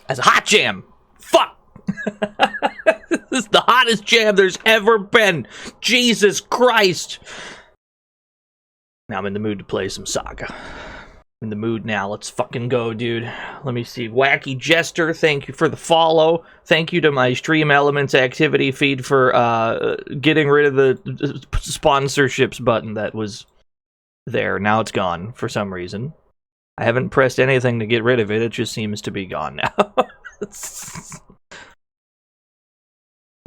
as a hot jam. Fuck! This is the hottest jam there's ever been. Jesus Christ! Now I'm in the mood to play some SaGa. In the mood now. Let's fucking go, dude. Let me see. Wacky Jester, thank you for the follow. Thank you to my Stream Elements activity feed for getting rid of the sponsorships button that was there. Now it's gone for some reason. I haven't pressed anything to get rid of it. It just seems to be gone now.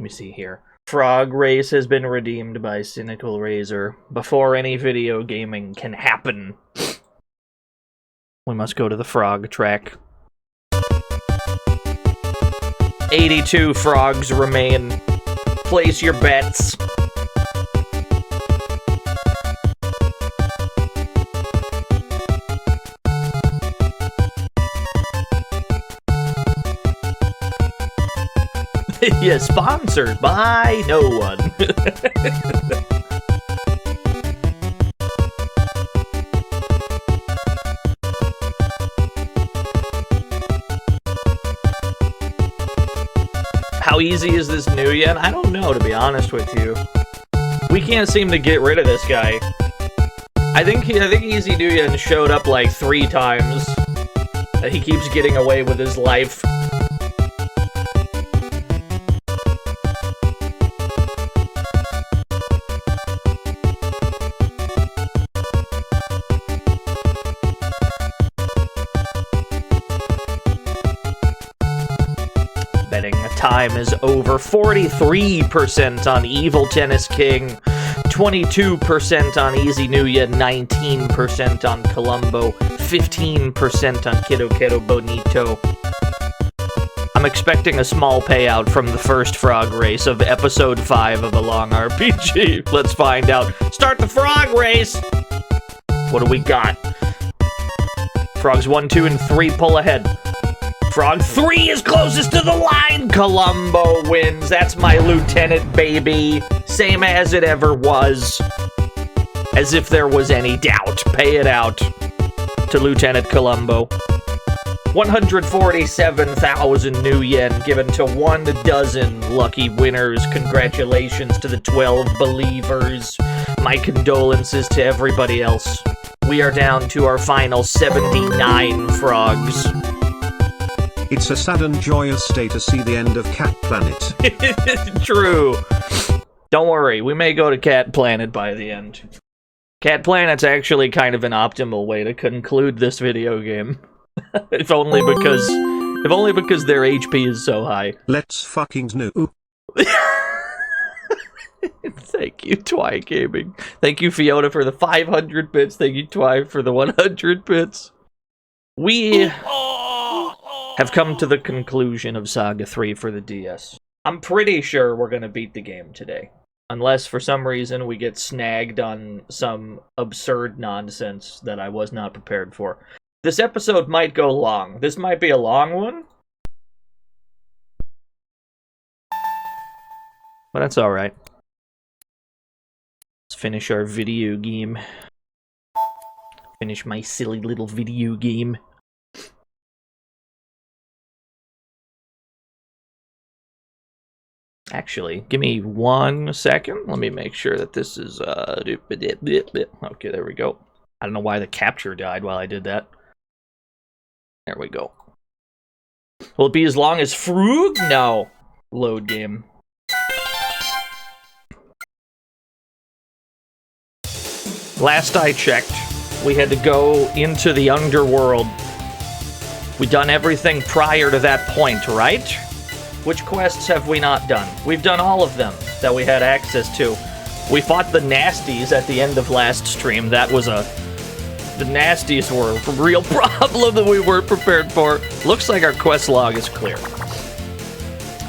Let me see here. Frog Race has been redeemed by Cynical Razor. Before any video gaming can happen, we must go to the frog track. 82 frogs remain. Place your bets. Yeah, sponsored by no one. How easy is this new yet? I don't know, to be honest with you. We can't seem to get rid of this guy. I think Easy Nuyen showed up like 3 times. He keeps getting away with his life. Time is over. 43% on Evil Tennis King, 22% on Easy Nuya, 19% on Columbo, 15% on Kiddo Kiddo Bonito. I'm expecting a small payout from the first frog race of episode 5 of A Long RPG. Let's find out. Start the frog race! What do we got? Frogs 1, 2, and 3 pull ahead. Frog 3 is closest to the line! Columbo wins. That's my lieutenant, baby. Same as it ever was. As if there was any doubt. Pay it out to Lieutenant Columbo. 147,000 new yen given to 12 lucky winners. Congratulations to the 12 believers. My condolences to everybody else. We are down to our final 79 frogs. It's a sad and joyous day to see the end of Cat Planet. True. Don't worry, we may go to Cat Planet by the end. Cat Planet's actually kind of an optimal way to conclude this video game. if only because their HP is so high. Let's fucking snoo. Thank you, Twi Gaming. Thank you, Fiona, for the 500 bits. Thank you, Twi, for the 100 bits. We have come to the conclusion of SaGa 3 for the DS. I'm pretty sure we're gonna beat the game today. Unless, for some reason, we get snagged on some absurd nonsense that I was not prepared for. This episode might go long. This might be a long one. But that's alright. Let's finish our video game. Finish my silly little video game. Actually, give me 1 second. Let me make sure that this is, okay, there we go. I don't know why the capture died while I did that. There we go. Will it be as long as Frog? No. Load game. Last I checked, we had to go into the underworld. We done everything prior to that point, right? Which quests have we not done? We've done all of them that we had access to. We fought the Nasties at the end of last stream. That was the Nasties were a real problem that we weren't prepared for. Looks like our quest log is clear.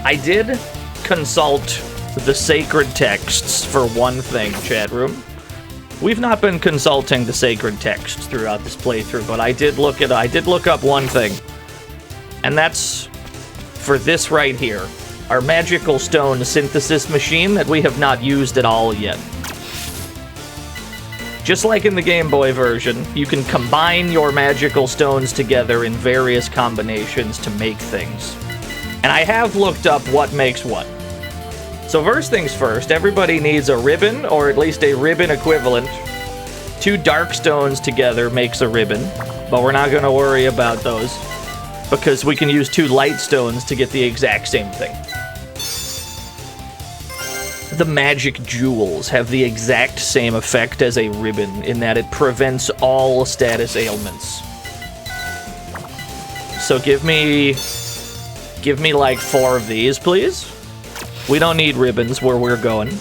I did consult the sacred texts for one thing, chat room. We've not been consulting the sacred texts throughout this playthrough, but I did look up one thing. And that's for this right here, our magical stone synthesis machine that we have not used at all yet. Just like in the Game Boy version, you can combine your magical stones together in various combinations to make things. And I have looked up what makes what. So first things first, everybody needs a ribbon, or at least a ribbon equivalent. 2 dark stones together makes a ribbon, but we're not going to worry about those, because we can use 2 light stones to get the exact same thing. The magic jewels have the exact same effect as a ribbon in that it prevents all status ailments. So give me like 4 of these, please. We don't need ribbons where we're going.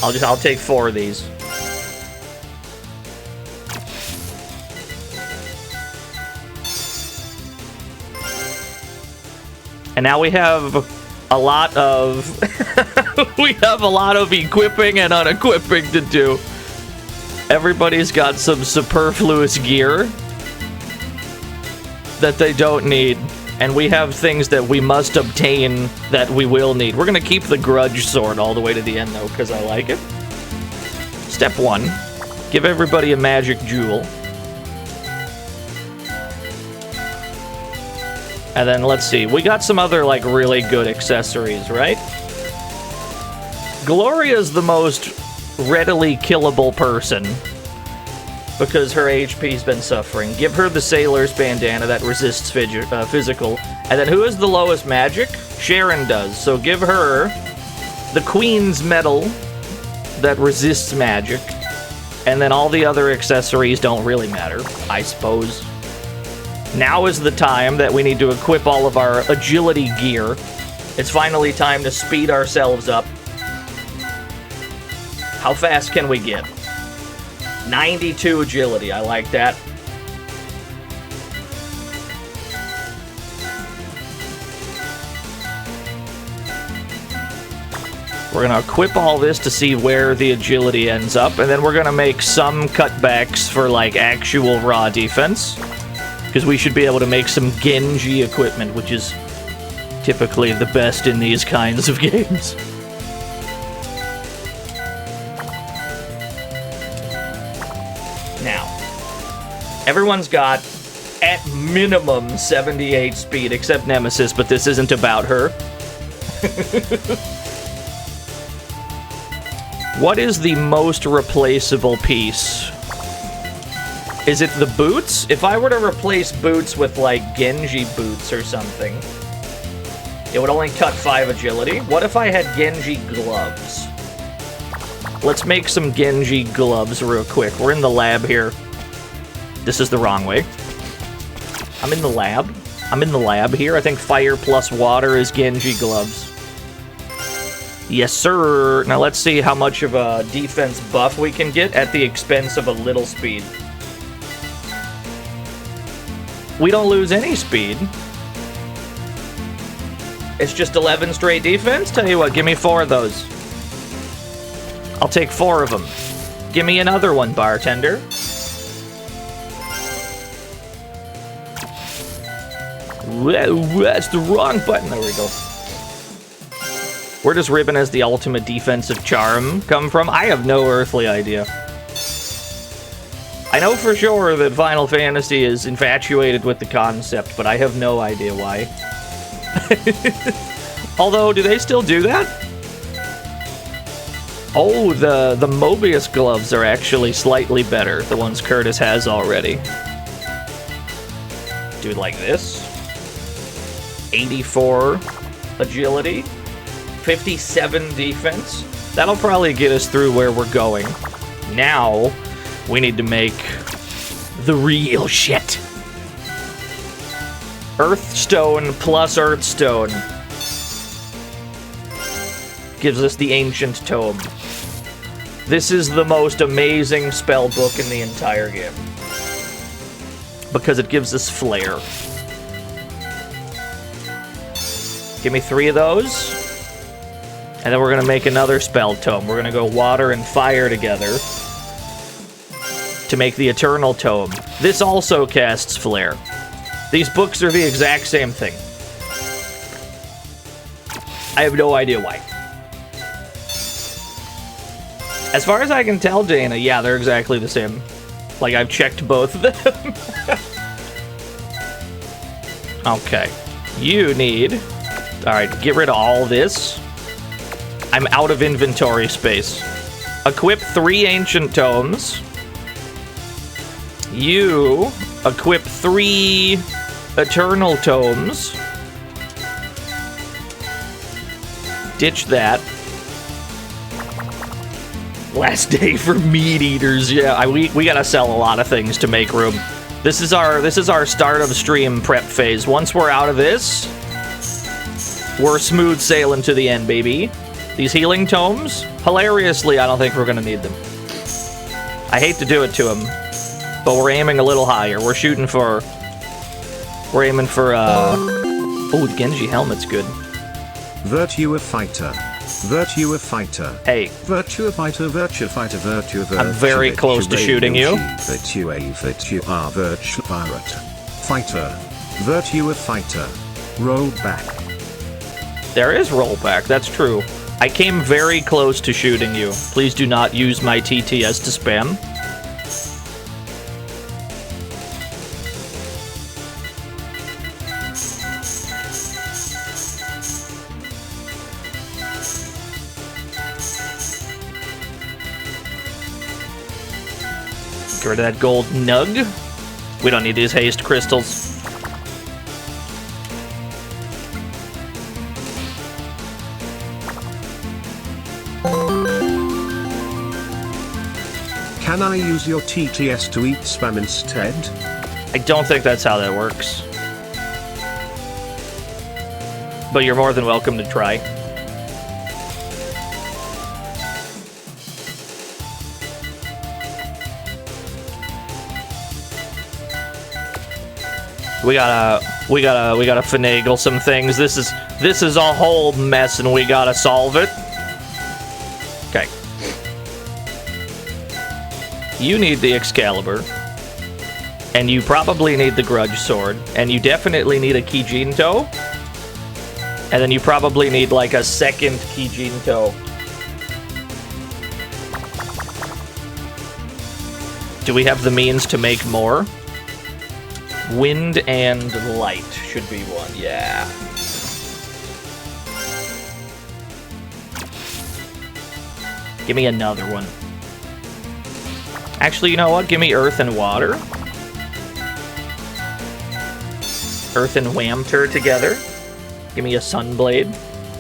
I'll take 4 of these. And now we have a lot of we have a lot of equipping and unequipping to do. Everybody's got some superfluous gear that they don't need, and we have things that we must obtain that we will need. We're gonna keep the grudge sword all the way to the end though, because I like it. Step 1, give everybody a magic jewel. And then let's see, we got some other like really good accessories, right? Gloria's the most readily killable person because her HP's been suffering. Give her the sailor's bandana that resists physical. And then who is the lowest magic? Sharon does. So give her the Queen's medal that resists magic. And then all the other accessories don't really matter, I suppose. Now is the time that we need to equip all of our agility gear. It's finally time to speed ourselves up. How fast can we get? 92 agility, I like that. We're gonna equip all this to see where the agility ends up, and then we're gonna make some cutbacks for like actual raw defense. Because we should be able to make some Genji equipment, which is typically the best in these kinds of games. Now, everyone's got, at minimum, 78 speed, except Nemesis, but this isn't about her. What is the most replaceable piece? Is it the boots? If I were to replace boots with, like, Genji boots or something, it would only cut 5 agility. What if I had Genji gloves? Let's make some Genji gloves real quick. We're in the lab here. This is the wrong way. I'm in the lab. I'm in the lab here. I think fire plus water is Genji gloves. Yes, sir. Now let's see how much of a defense buff we can get at the expense of a little speed. We don't lose any speed. It's just 11 straight defense? Tell you what, give me 4 of those. I'll take 4 of them. Give me another one, bartender. Whoa, that's the wrong button. There we go. Where does Ribbon as the ultimate defensive charm come from? I have no earthly idea. I know for sure that Final Fantasy is infatuated with the concept, but I have no idea why. Although, do they still do that? Oh, the Mobius gloves are actually slightly better, the ones Curtis has already. Do it like this. 84 agility. 57 defense. That'll probably get us through where we're going. Now, we need to make the real shit. Earthstone plus Earthstone gives us the Ancient Tome. This is the most amazing spell book in the entire game. Because it gives us flair. Give me 3 of those. And then we're going to make another spell tome. We're going to go water and fire together to make the Eternal Tome. This also casts Flare. These books are the exact same thing. I have no idea why. As far as I can tell, Dana, yeah, they're exactly the same. Like, I've checked both of them. Okay. You need... Alright, get rid of all this. I'm out of inventory space. Equip 3 ancient tomes. You equip 3 eternal tomes. Ditch that. Last day for meat eaters. Yeah, we gotta sell a lot of things to make room. This is our start of stream prep phase. Once we're out of this, we're smooth sailing to the end, baby. These healing tomes, hilariously, I don't think we're gonna need them. I hate to do it to them, but we're aiming a little higher. We're aiming for, oh, the Genji helmet's good. Virtua fighter. Virtua fighter. Hey. Virtua fighter, virtua fighter, virtua virtua. I'm very close to shooting you. Virtua virtua pirate. Fighter. Virtua fighter. Roll back. There is rollback, that's true. I came very close to shooting you. Please do not use my TTS to spam. Get rid of that gold nug. We don't need these haste crystals. Can I use your TTS to eat spam instead? I don't think that's how that works. But you're more than welcome to try. We gotta finagle some things. This is a whole mess and we gotta solve it. Okay. You need the Excalibur. And you probably need the Grudge Sword. And you definitely need a Kijinto. And then you probably need like a second Kijinto. Do we have the means to make more? Wind and light should be one, yeah. Give me another one. Actually, you know what? Give me earth and water. Earth and Whamter together. Give me a Sunblade.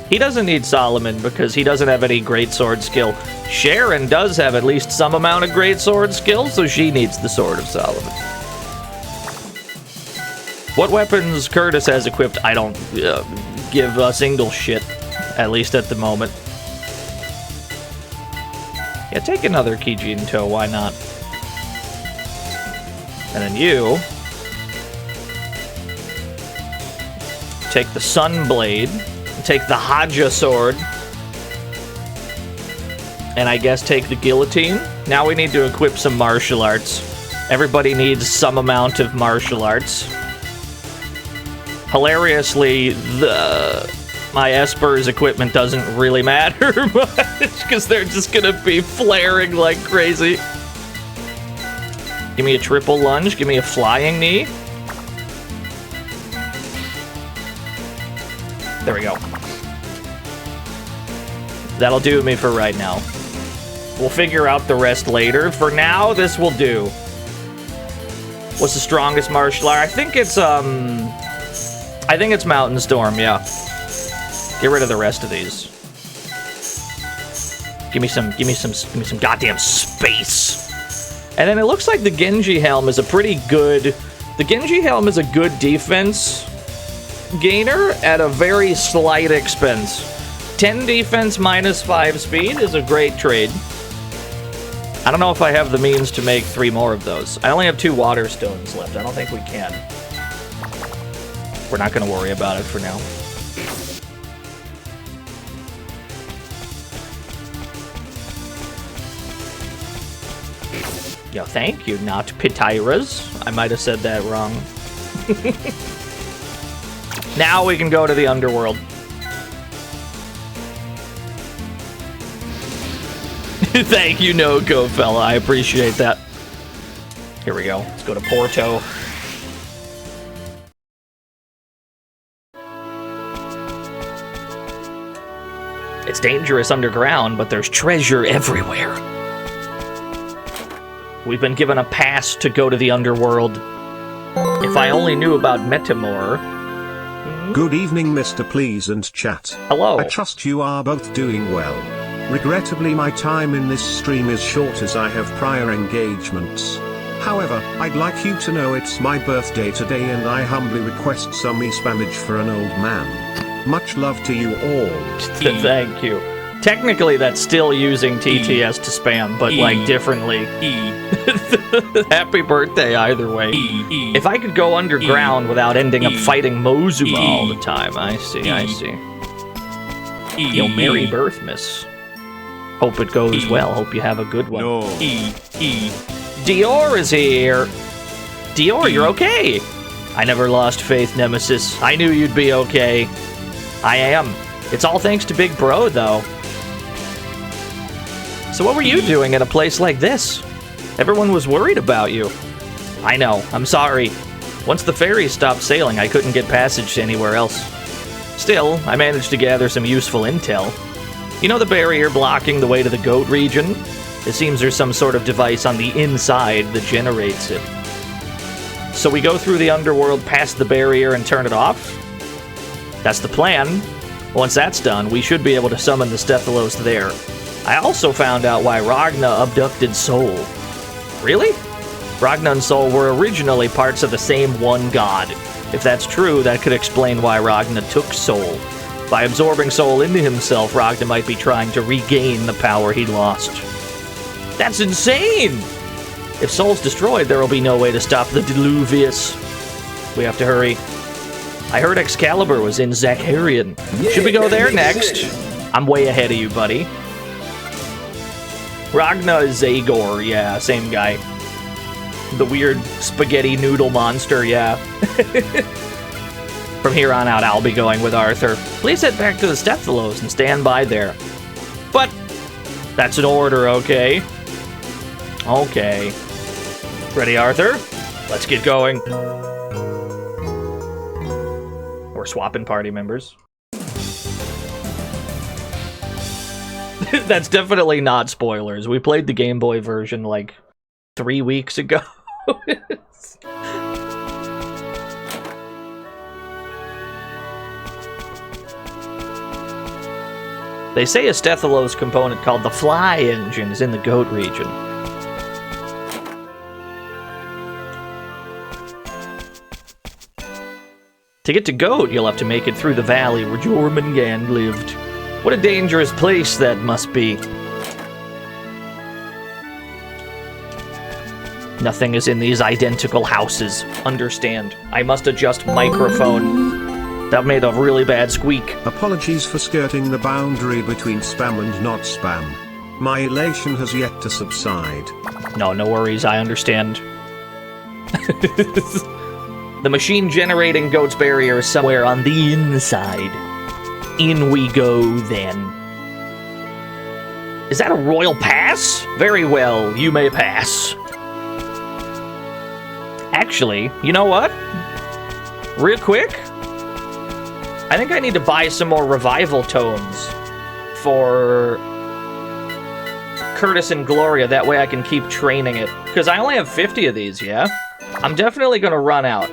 He doesn't need Solomon because he doesn't have any great sword skill. Sharon does have at least some amount of great sword skill, so she needs the Sword of Solomon. What weapons Curtis has equipped, I don't give a single shit, at least at the moment. Yeah, take another Kijinto, why not? And then you... take the Sunblade, take the Hasha sword, and I guess take the Guillotine. Now we need to equip some martial arts. Everybody needs some amount of martial arts. Hilariously, my Esper's equipment doesn't really matter much, because they're just gonna be flaring like crazy. Give me a triple lunge, give me a flying knee. There we go. That'll do me for right now. We'll figure out the rest later. For now, this will do. What's the strongest martial art? I think it's Mountain Storm, yeah. Get rid of the rest of these. Give me some goddamn space. And then it looks like the Genji helm is a pretty good... The Genji helm is a good defense gainer at a very slight expense. 10 defense minus 5 speed is a great trade. I don't know if I have the means to make 3 more of those. I only have 2 water stones left. I don't think we can. We're not going to worry about it for now. Yo, thank you, not Pitiras. I might have said that wrong. Now we can go to the underworld. Thank you, no go fella. I appreciate that. Here we go. Let's go to Porto. It's dangerous underground, but there's treasure everywhere. We've been given a pass to go to the underworld. If I only knew about Metamor. Good evening, Mr. Pleasant Chat. Hello. I trust you are both doing well. Regrettably, my time in this stream is short as I have prior engagements. However, I'd like you to know it's my birthday today and I humbly request some e-spamage for an old man. Much love to you all. Thank you. Technically, that's still using TTS to spam, but like differently. Happy birthday either way. If I could go underground without ending up fighting Mozuma all the time. I see, I see. Yo, Merry Birthmas. Hope it goes well. Hope you have a good one. No. Dior is here. Dior, you're okay. I never lost faith, Nemesis. I knew you'd be okay. I am. It's all thanks to Big Bro, though. So what were you doing at a place like this? Everyone was worried about you. I know, I'm sorry. Once the ferry stopped sailing, I couldn't get passage to anywhere else. Still, I managed to gather some useful intel. You know the barrier blocking the way to the goat region? It seems there's some sort of device on the inside that generates it. So we go through the underworld past the barrier and turn it off? That's the plan. Once that's done, we should be able to summon the Stephalos there. I also found out why Ragna abducted Soul. Really? Ragna and Soul were originally parts of the same one god. If that's true, that could explain why Ragna took Soul. By absorbing Soul into himself, Ragna might be trying to regain the power he lost. That's insane! If Soul's destroyed, there will be no way to stop the Diluvius. We have to hurry. I heard Excalibur was in Zacharian. Should we go there next? I'm way ahead of you, buddy. Ragna is Zagor, yeah, same guy. The weird spaghetti noodle monster, yeah. From here on out, I'll be going with Arthur. Please head back to the Stephalos and stand by there. But that's an order, okay? Okay. Ready, Arthur? Let's get going. We're swapping party members. That's definitely not spoilers. We played the Game Boy version like 3 weeks ago. They say a Stephalos component called the Fly Engine is in the Goat region. To get to Goat, you'll have to make it through the valley where Jormungand lived. What a dangerous place that must be. Nothing is in these identical houses. Understand. I must adjust microphone. That made a really bad squeak. Apologies for skirting the boundary between spam and not spam. My elation has yet to subside. No worries, I understand. The machine generating Goat's barrier is somewhere on the inside. In we go, then. Is that a royal pass? Very well, you may pass. Actually, you know what? Real quick, I think I need to buy some more revival tomes for Curtis and Gloria. That way I can keep training it. Because I only have 50 of these, yeah? I'm definitely going to run out.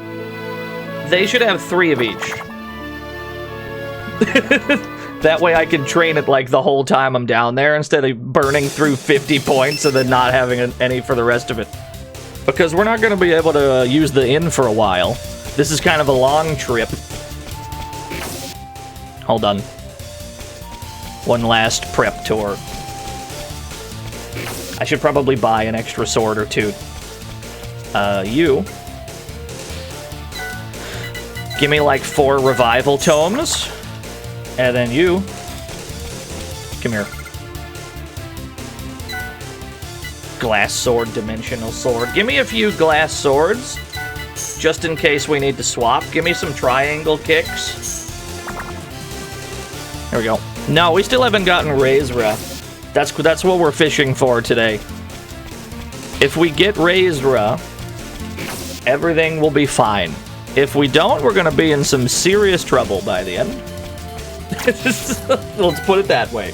They should have 3 of each. That way I can train it like the whole time I'm down there instead of burning through 50 points and then not having any for the rest of it. Because we're not going to be able to use the inn for a while. This is kind of a long trip. Hold on. One last prep tour. I should probably buy an extra sword or 2. You. Give me like 4 revival tomes. And then you. Come here. Glass sword, dimensional sword. Give me a few glass swords. Just in case we need to swap. Give me some triangle kicks. There we go. No, we still haven't gotten Razra. That's what we're fishing for today. If we get Razra, everything will be fine. If we don't, we're gonna be in some serious trouble by the end. Let's put it that way.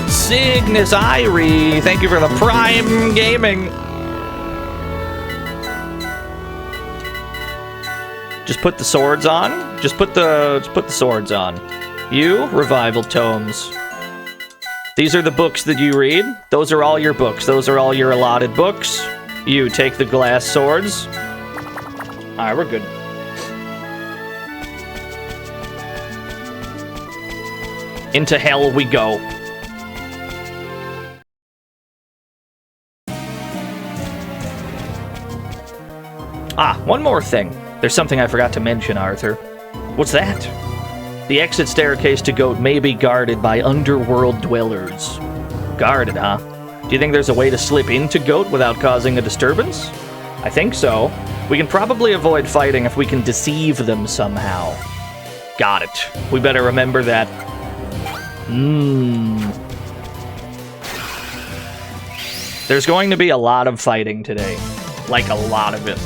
Cygnus Irie, thank you for the Prime Gaming. Just put the swords on. Just put the swords on. You, Revival Tomes. These are the books that you read. Those are all your books. Those are all your allotted books. You take the glass swords. Alright, we're good. Into hell we go. Ah, one more thing. There's something I forgot to mention, Arthur. What's that? The exit staircase to Goat may be guarded by underworld dwellers. Guarded, huh? Do you think there's a way to slip into Goat without causing a disturbance? I think so. We can probably avoid fighting if we can deceive them somehow. Got it. We better remember that. There's going to be a lot of fighting today. Like, a lot of it.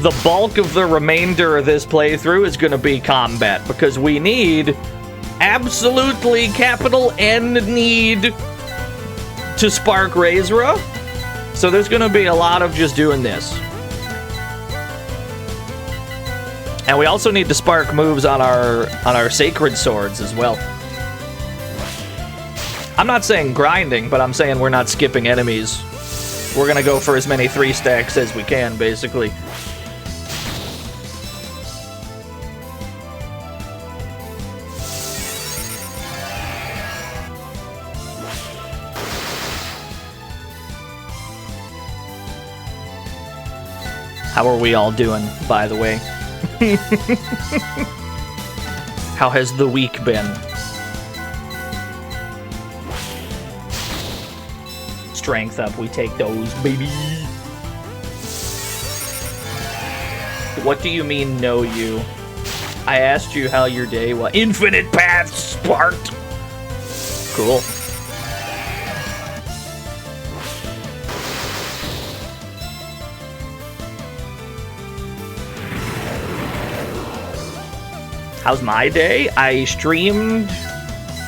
The bulk of the remainder of this playthrough is going to be combat, because we need, absolutely capital N need, to spark Razra. So there's going to be a lot of just doing this. And we also need to spark moves on our sacred swords as well. I'm not saying grinding, but I'm saying we're not skipping enemies. We're gonna go for as many 3 stacks as we can, basically. How are we all doing, by the way? How has the week been? Strength up, we take those, baby. What do you mean, know you? I asked you how your day was. Infinite paths sparked. Cool. How's my day? I streamed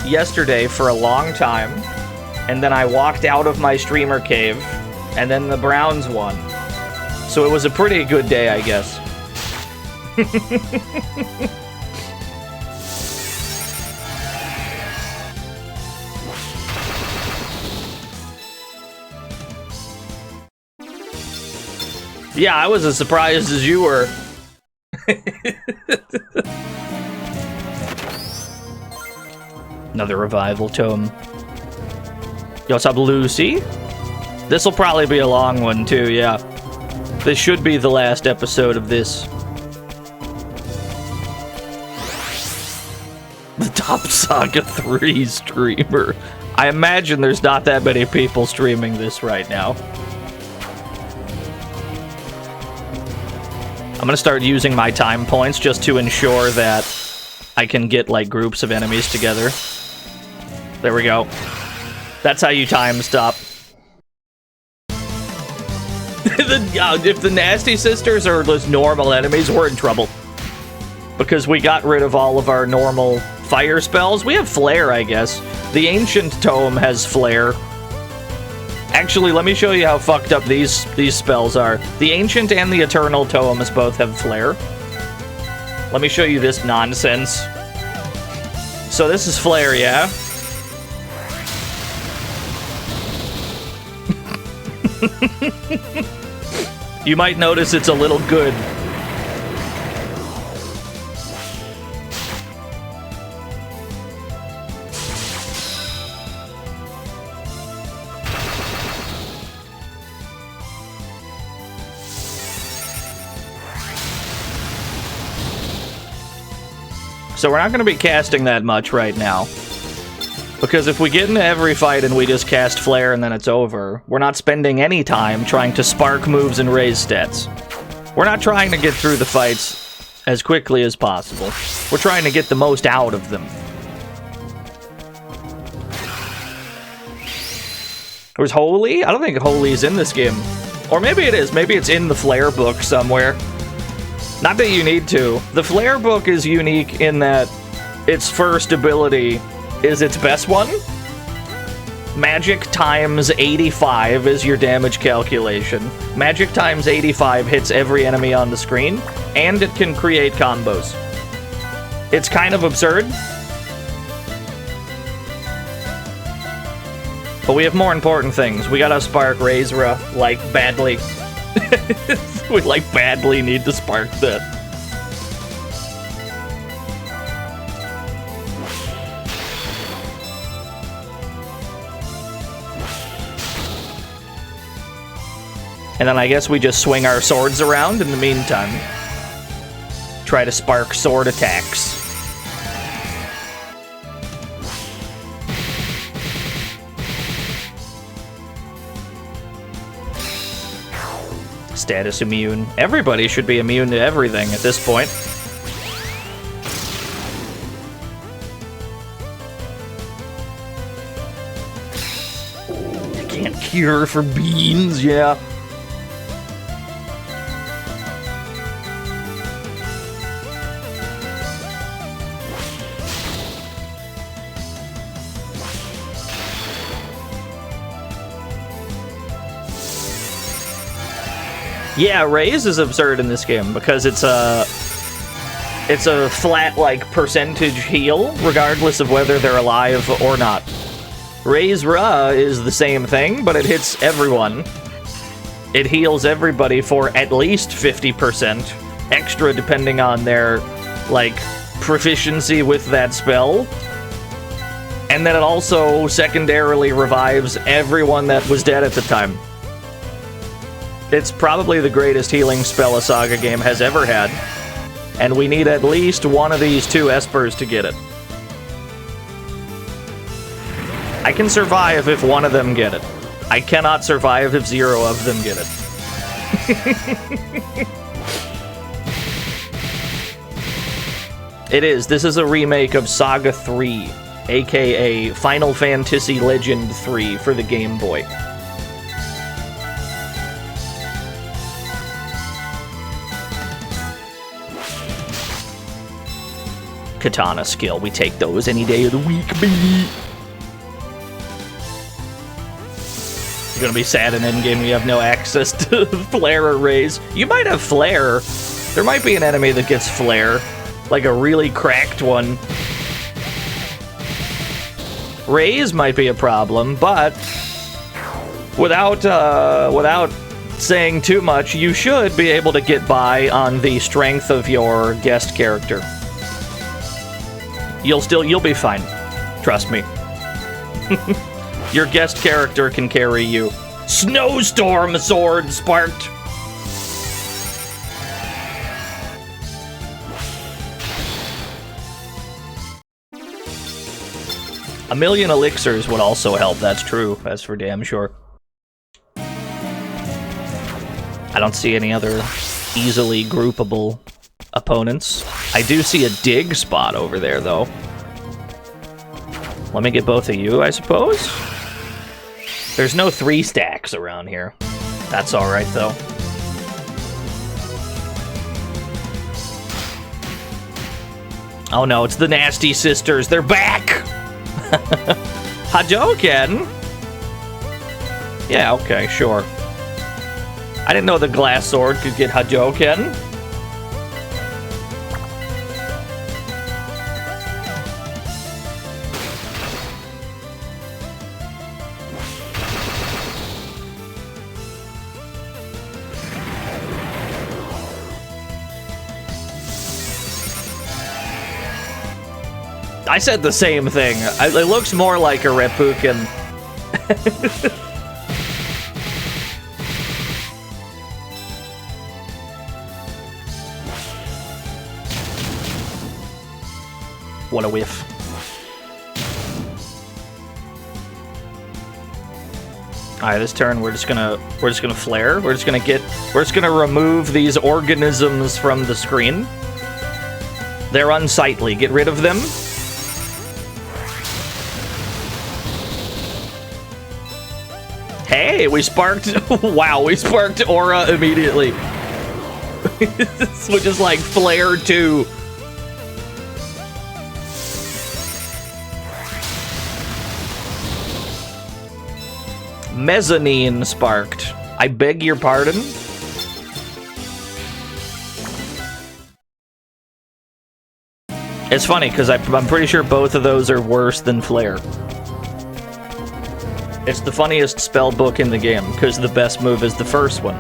yesterday for a long time. And then I walked out of my streamer cave, and then the Browns won. So it was a pretty good day, I guess. Yeah, I was as surprised as you were. Another revival tome. Yo, what's up, Lucy? This'll probably be a long one, too, yeah. This should be the last episode of this. The top SaGa 3 streamer. I imagine there's not that many people streaming this right now. I'm gonna start using my time points just to ensure that I can get, like, groups of enemies together. There we go. That's how you time stop. If the Nasty Sisters are just normal enemies, we're in trouble. Because we got rid of all of our normal fire spells. We have Flare, I guess. The Ancient Tome has Flare. Actually, let me show you how fucked up these spells are. The Ancient and the Eternal Tomes both have Flare. Let me show you this nonsense. So this is Flare, yeah? You might notice it's a little good. So we're not going to be casting that much right now. Because if we get into every fight and we just cast Flare and then it's over, we're not spending any time trying to spark moves and raise stats. We're not trying to get through the fights as quickly as possible. We're trying to get the most out of them. There's Holy? I don't think Holy is in this game. Or maybe it is. Maybe it's in the Flare book somewhere. Not that you need to. The Flare book is unique in that its first ability is its best one. Magic times 85 is your damage calculation. Magic times 85 hits every enemy on the screen, and it can create combos. It's kind of absurd. But we have more important things. We gotta spark Razra, like, badly. We, like, badly need to spark that. And then I guess we just swing our swords around in the meantime. Try to spark sword attacks. Status immune. Everybody should be immune to everything at this point. You can't cure for beans, yeah. Yeah, raise is absurd in this game because it's a flat, like, percentage heal, regardless of whether they're alive or not. Raise Ra is the same thing, but it hits everyone. It heals everybody for at least 50%, extra depending on their, like, proficiency with that spell. And then it also secondarily revives everyone that was dead at the time. It's probably the greatest healing spell a SaGa game has ever had, and we need at least one of these two Espers to get it. I can survive if one of them get it. I cannot survive if 0 of them get it. It is. This is a remake of SaGa 3, aka Final Fantasy Legend 3 for the Game Boy. Katana skill. We take those any day of the week, baby. You're gonna be sad in endgame you have no access to Flare or Raise. You might have Flare. There might be an enemy that gets Flare. Like a really cracked one. Raise might be a problem, but without saying too much, you should be able to get by on the strength of your guest character. You'll be fine. Trust me. Your guest character can carry you. Snowstorm sword sparked. A million elixirs would also help, that's true. That's for damn sure. I don't see any other easily groupable opponents. I do see a dig spot over there, though. Let me get both of you, I suppose? There's no 3 stacks around here. That's alright, though. Oh no, it's the Nasty Sisters. They're back! Hadouken? Yeah, okay, sure. I didn't know the glass sword could get Hadouken. I said the same thing. It looks more like a Reppuken. What a whiff. Alright, this turn we're just gonna flare. We're just gonna remove these organisms from the screen. They're unsightly. Get rid of them. Hey, we sparked... Wow, we sparked Aura immediately. Which is like Flare 2. Mezzanine sparked. I beg your pardon? It's funny, because I'm pretty sure both of those are worse than Flare. It's the funniest spell book in the game, because the best move is the first one.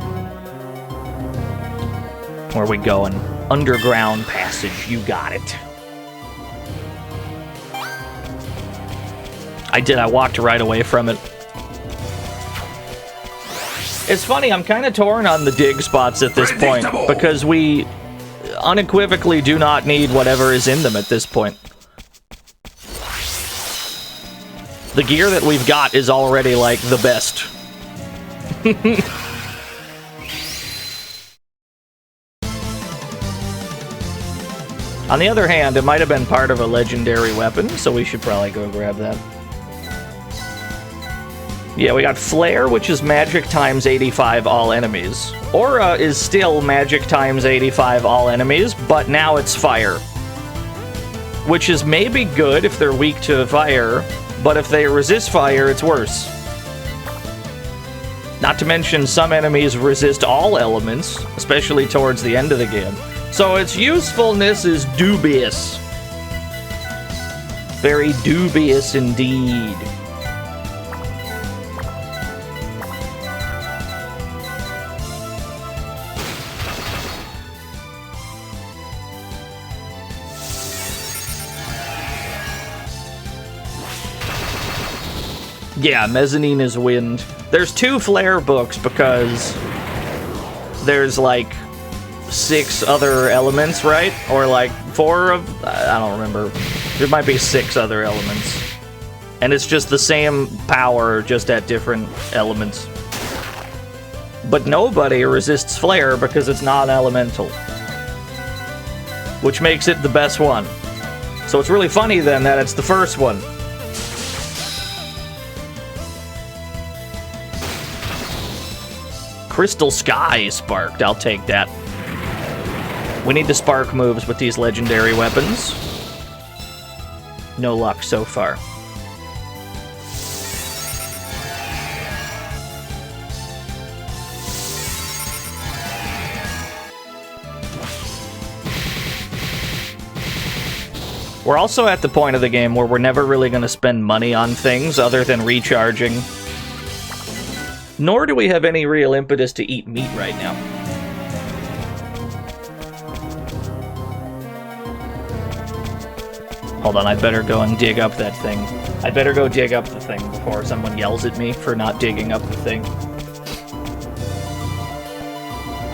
Where are we going? Underground passage, you got it. I did, I walked right away from it. It's funny, I'm kind of torn on the dig spots at this point, because we unequivocally do not need whatever is in them at this point. The gear that we've got is already, like, the best. On the other hand, it might have been part of a legendary weapon, so we should probably go grab that. Yeah, we got Flare, which is magic times 85 all enemies. Aura is still magic times 85 all enemies, but now it's fire. Which is maybe good if they're weak to fire, but if they resist fire, it's worse. Not to mention, some enemies resist all elements, especially towards the end of the game. So its usefulness is dubious. Very dubious indeed. Yeah, Mezzanine is wind. There's 2 Flare books because there's like 6 other elements, right? Or like 4 of... I don't remember. There might be 6 other elements. And it's just the same power, just at different elements. But nobody resists Flare because it's non-elemental. Which makes it the best one. So it's really funny then that it's the first one. Crystal Sky sparked. I'll take that. We need to spark moves with these legendary weapons. No luck so far. We're also at the point of the game where we're never really going to spend money on things other than recharging. Nor do we have any real impetus to eat meat right now. Hold on, I better go and dig up that thing. I better go dig up the thing before someone yells at me for not digging up the thing.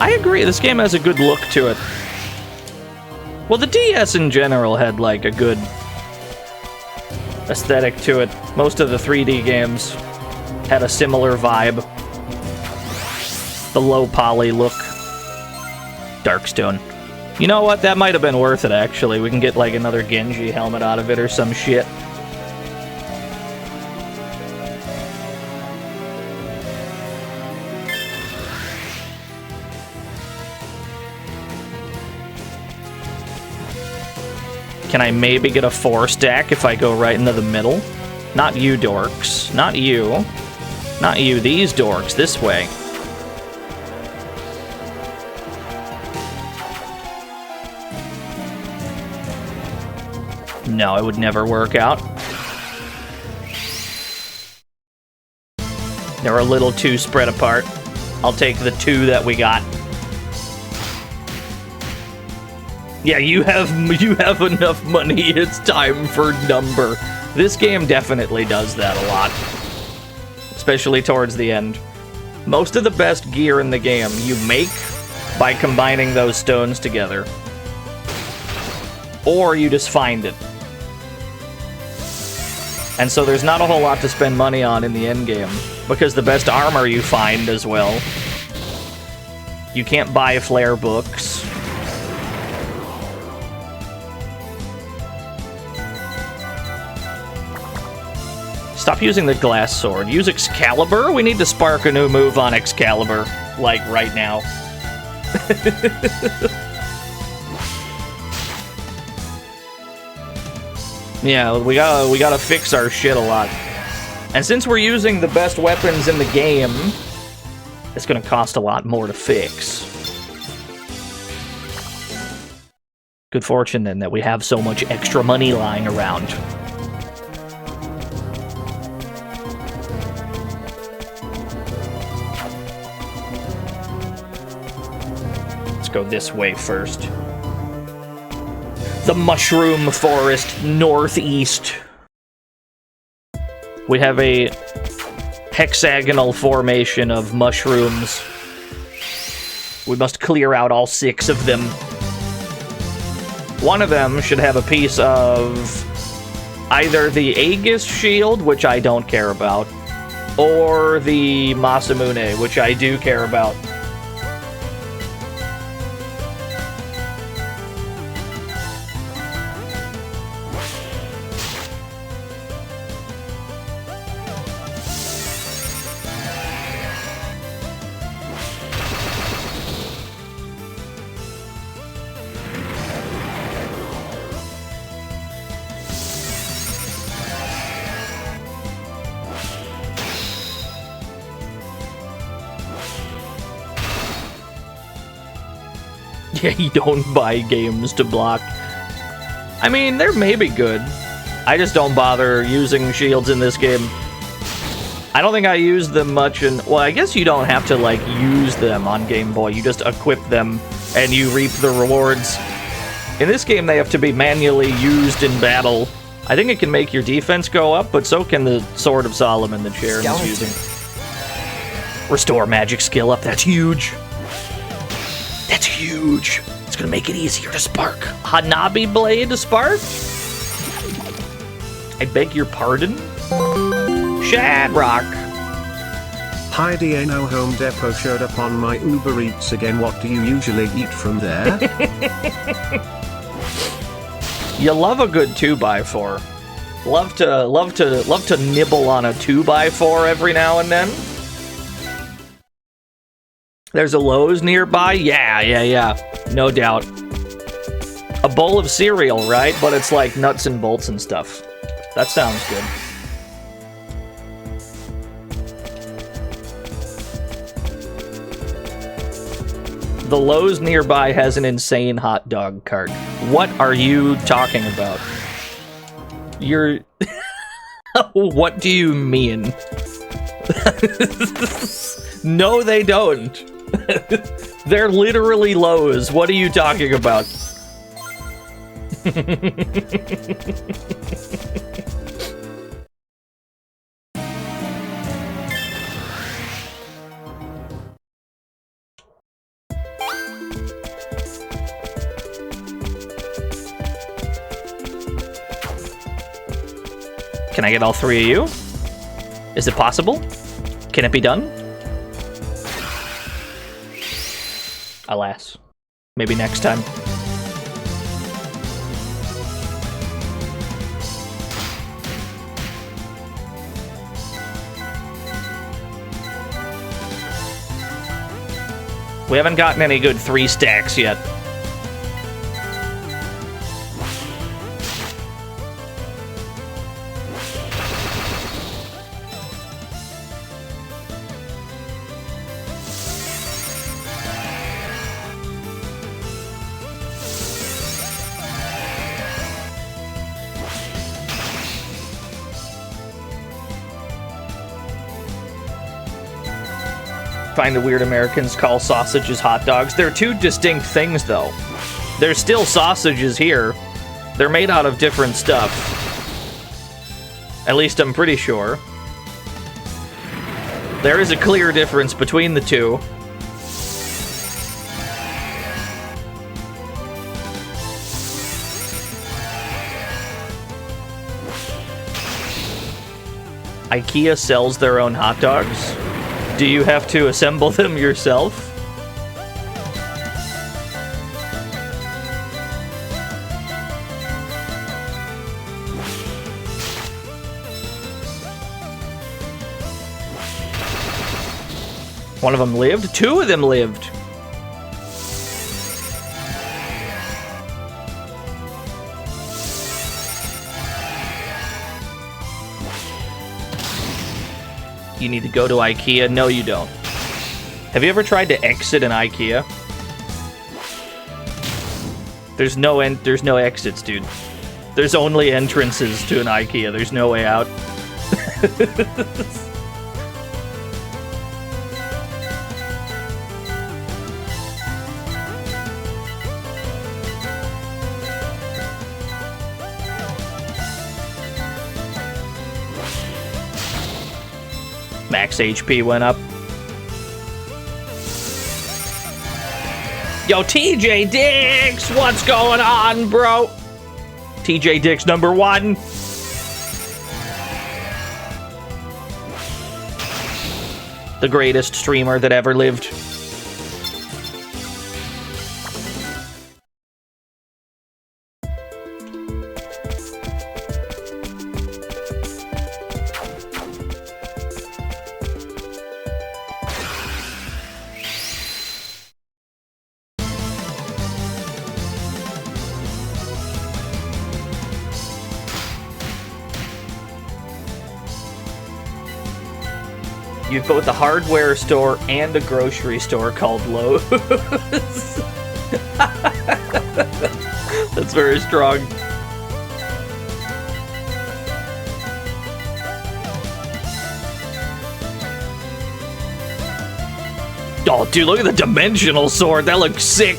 I agree, this game has a good look to it. Well, the DS in general had, like, a good aesthetic to it. Most of the 3D games had a similar vibe. The low poly look. Darkstone. You know what? That might have been worth it, actually. We can get, like, another Genji helmet out of it or some shit. Can I maybe get a 4-stack if I go right into the middle? Not you, dorks. Not you. Not you. These dorks. This way. No, it would never work out. They're a little too spread apart. I'll take the 2 that we got. Yeah, you have enough money. It's time for number. This game definitely does that a lot. Especially towards the end. Most of the best gear in the game you make by combining those stones together. Or you just find it. And so there's not a whole lot to spend money on in the endgame, because the best armor you find as well. You can't buy flare books. Stop using the glass sword. Use Excalibur? We need to spark a new move on Excalibur, like, right now. Yeah, we gotta fix our shit a lot. And since we're using the best weapons in the game, it's gonna cost a lot more to fix. Good fortune, then, that we have so much extra money lying around. Let's go this way first. The Mushroom Forest Northeast. We have a hexagonal formation of mushrooms. We must clear out all 6 of them. One of them should have a piece of either the Aegis shield, which I don't care about, or the Masamune, which I do care about. Yeah, you don't buy games to block. I mean, they're maybe good. I just don't bother using shields in this game. I don't think I use them much in... Well, I guess you don't have to, like, use them on Game Boy. You just equip them, and you reap the rewards. In this game, they have to be manually used in battle. I think it can make your defense go up, but so can the Sword of Solomon that Sharon is using. Restore magic skill up. That's huge. That's huge. It's gonna make it easier to spark. Hanabi Blade to spark? I beg your pardon? Shadrock. Hi Diano, Home Depot showed up on my Uber Eats again. What do you usually eat from there? You love a good 2x4. Love to nibble on a 2x4 every now and then. There's a Lowe's nearby? Yeah. No doubt. A bowl of cereal, right? But it's like nuts and bolts and stuff. That sounds good. The Lowe's nearby has an insane hot dog cart. What are you talking about? You're... What do you mean? No, they don't. They're literally Lowe's. What are you talking about? Can I get all 3 of you? Is it possible? Can it be done? Alas. Maybe next time. We haven't gotten any good 3 stacks yet. Find the weird Americans call sausages hot dogs. They're 2 distinct things, though. There's still sausages here. They're made out of different stuff. At least I'm pretty sure. There is a clear difference between the 2. IKEA sells their own hot dogs? Do you have to assemble them yourself? One of them lived? Two of them lived. You need to go to IKEA? No, you don't. Have you ever tried to exit an IKEA? There's no exits, dude. There's only entrances to an IKEA. There's no way out. Max HP went up. Yo, TJ Dix, what's going on, bro? TJ Dix #1. The greatest streamer that ever lived. You've both a hardware store and a grocery store called Lowe's. That's very strong. Oh, dude, look at the dimensional sword. That looks sick.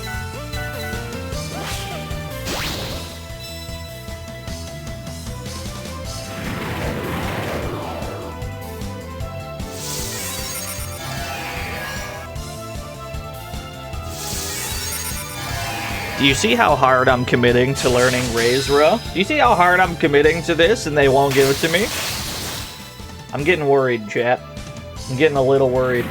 Do you see how hard I'm committing to learning Razra? Do you see how hard I'm committing to this and they won't give it to me? I'm getting worried, chat. I'm getting a little worried.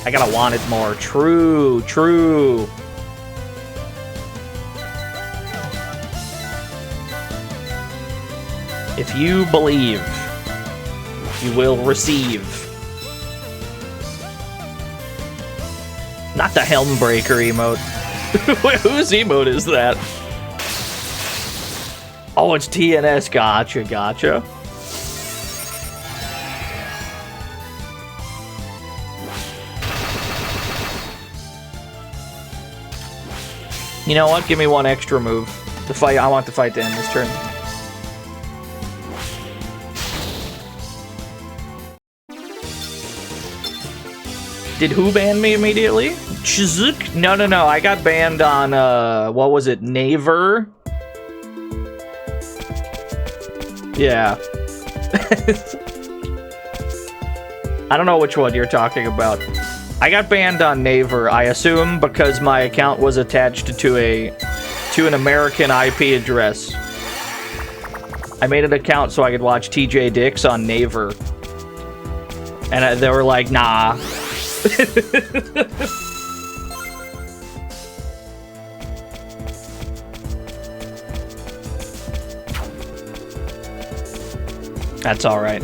I gotta want it more. True, true. If you believe, you will receive. Not the Helmbreaker emote. Whose emote is that? Oh, it's TNS. Gotcha, gotcha. You know what? Give me one extra move. The fight. I want the fight to end this turn. Did who ban me immediately? Chizuk? No, no, no. I got banned on, what was it? Naver? Yeah. I don't know which one you're talking about. I got banned on Naver, I assume, because my account was attached to an American IP address. I made an account so I could watch TJ Dix on Naver. And they were like, nah. That's all right.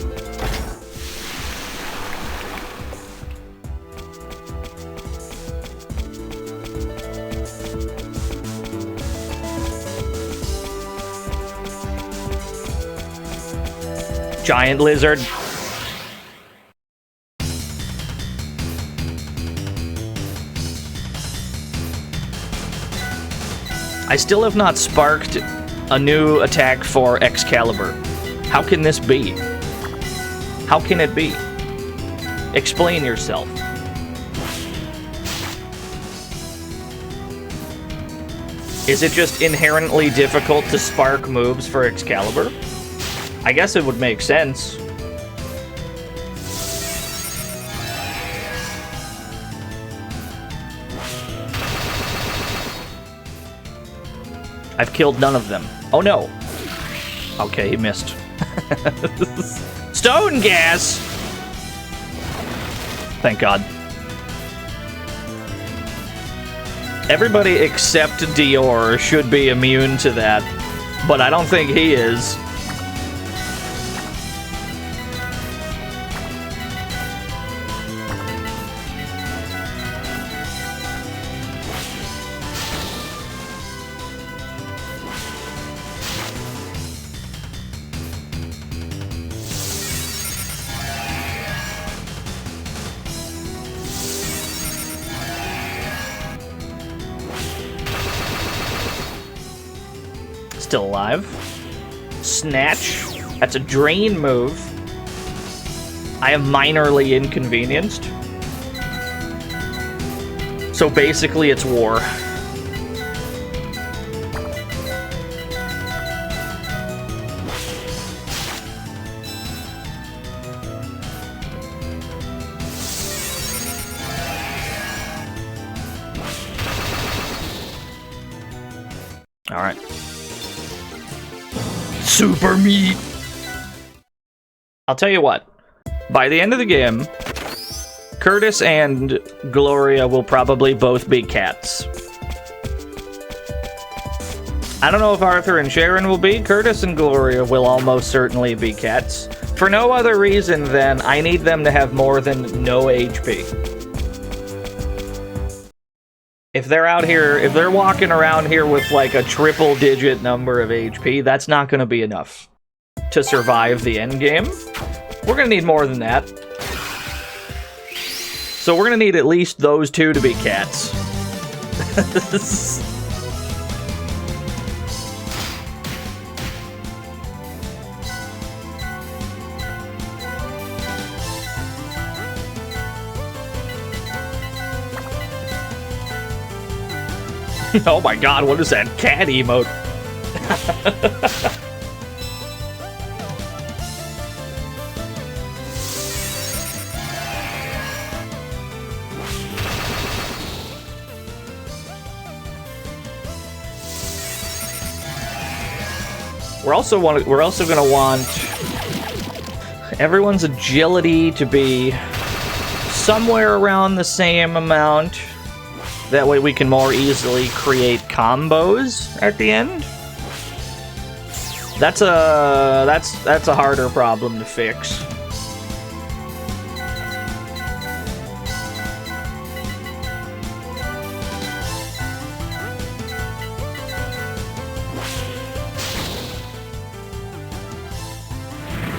Giant lizard. I still have not sparked a new attack for Excalibur. How can this be? How can it be? Explain yourself. Is it just inherently difficult to spark moves for Excalibur? I guess it would make sense. I've killed none of them. Oh no. Okay, he missed. Stone gas! Thank God. Everybody except Dior should be immune to that, but I don't think he is. Still alive. Snatch. That's a drain move. I am minorly inconvenienced. So basically it's war. All right. Super meat. I'll tell you what. By the end of the game, Curtis and Gloria will probably both be cats. I don't know if Arthur and Sharon will be. Curtis and Gloria will almost certainly be cats. For no other reason than I need them to have more than no HP. If they're out here, if they're walking around here with like a triple-digit number of HP, that's not going to be enough to survive the end game. We're going to need more than that. So we're going to need at least those two to be cats. Oh my god, what is that cat emote? We're also going to want everyone's agility to be somewhere around the same amount. That way we can more easily create combos at the end. That's a harder problem to fix.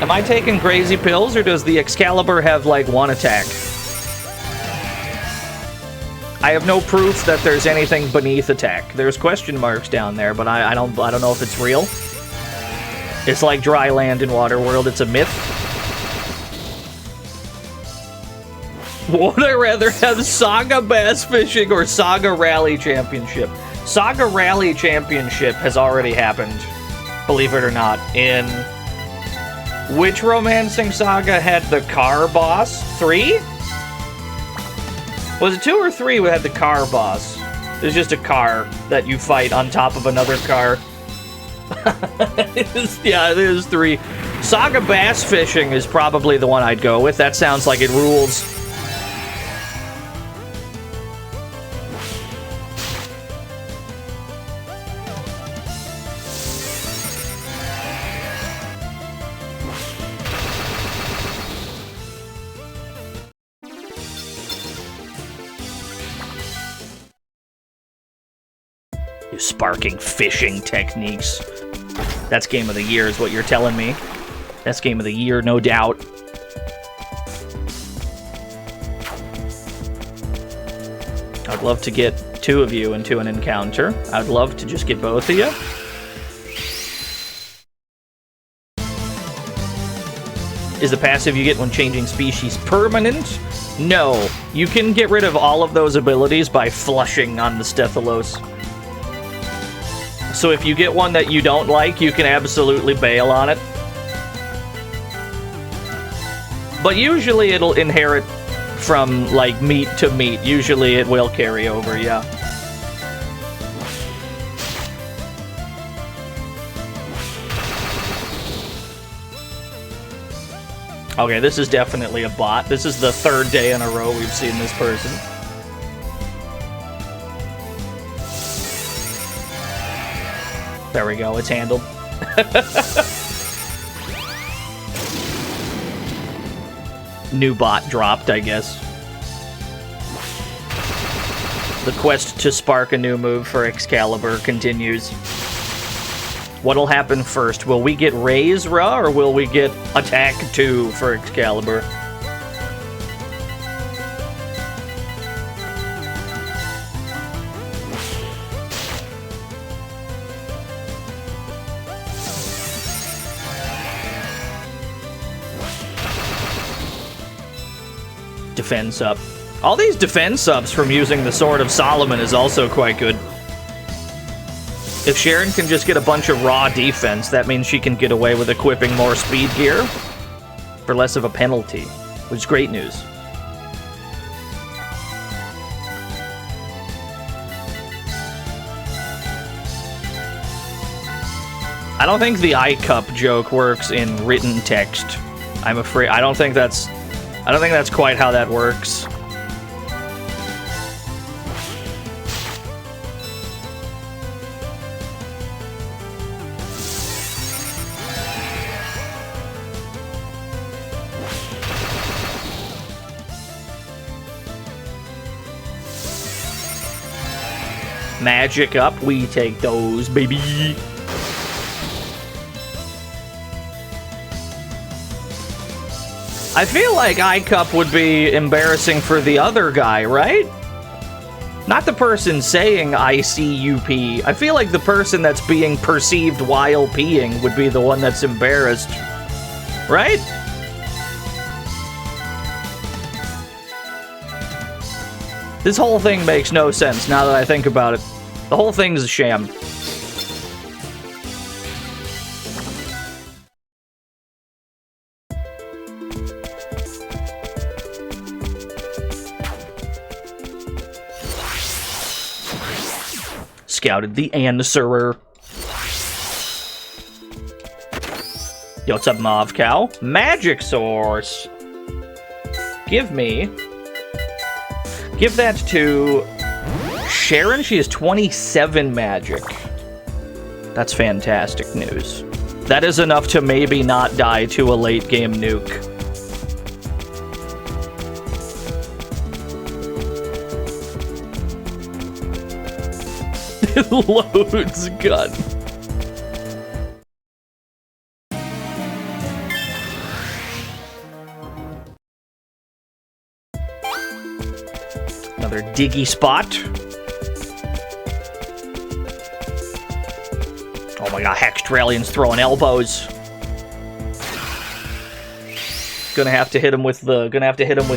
Am I taking crazy pills, or does the Excalibur have like one attack? I have no proof that there's anything beneath attack. There's question marks down there, but I don't know if it's real. It's like dry land in Waterworld. It's a myth. Would I rather have SaGa Bass Fishing or SaGa Rally Championship? SaGa Rally Championship has already happened, believe it or not. In which Romancing Saga had the car boss? 3? Was it 2 or 3 we had the car boss? There's just a car that you fight on top of another car. Yeah, it is 3. SaGa Bass Fishing is probably the one I'd go with. That sounds like it rules. Sparking fishing techniques. That's game of the year is what you're telling me. That's game of the year, no doubt. I'd love to get 2 of you into an encounter. I'd love to just get both of you. Is the passive you get when changing species permanent? No. You can get rid of all of those abilities by flushing on the Stethalos. So if you get one that you don't like, you can absolutely bail on it. But usually it'll inherit from, like, meat to meat. Usually it will carry over, yeah. Okay, this is definitely a bot. This is the third day in a row we've seen this person. There we go, it's handled. New bot dropped, I guess. The quest to spark a new move for Excalibur continues. What'll happen first? Will we get Raise Ra, or will we get Attack 2 for Excalibur? Defense up. All these defense ups from using the Sword of Solomon is also quite good. If Sharon can just get a bunch of raw defense, that means she can get away with equipping more speed gear for less of a penalty, which is great news. I don't think the iCup joke works in written text. I'm afraid. I don't think that's quite how that works. Magic up, we take those, baby. I feel like iCup would be embarrassing for the other guy, right? Not the person saying ICUP. I feel like the person that's being perceived while peeing would be the one that's embarrassed, right? This whole thing makes no sense now that I think about it. The whole thing's a sham. Scouted the answerer. Yo, what's up, Mauve Cow? Magic Source. Give that to Sharon. She has 27 magic. That's fantastic news. That is enough to maybe not die to a late game nuke. Loads gun. Another diggy spot. Oh my god, Hextralian's throwing elbows. Gonna have to hit him with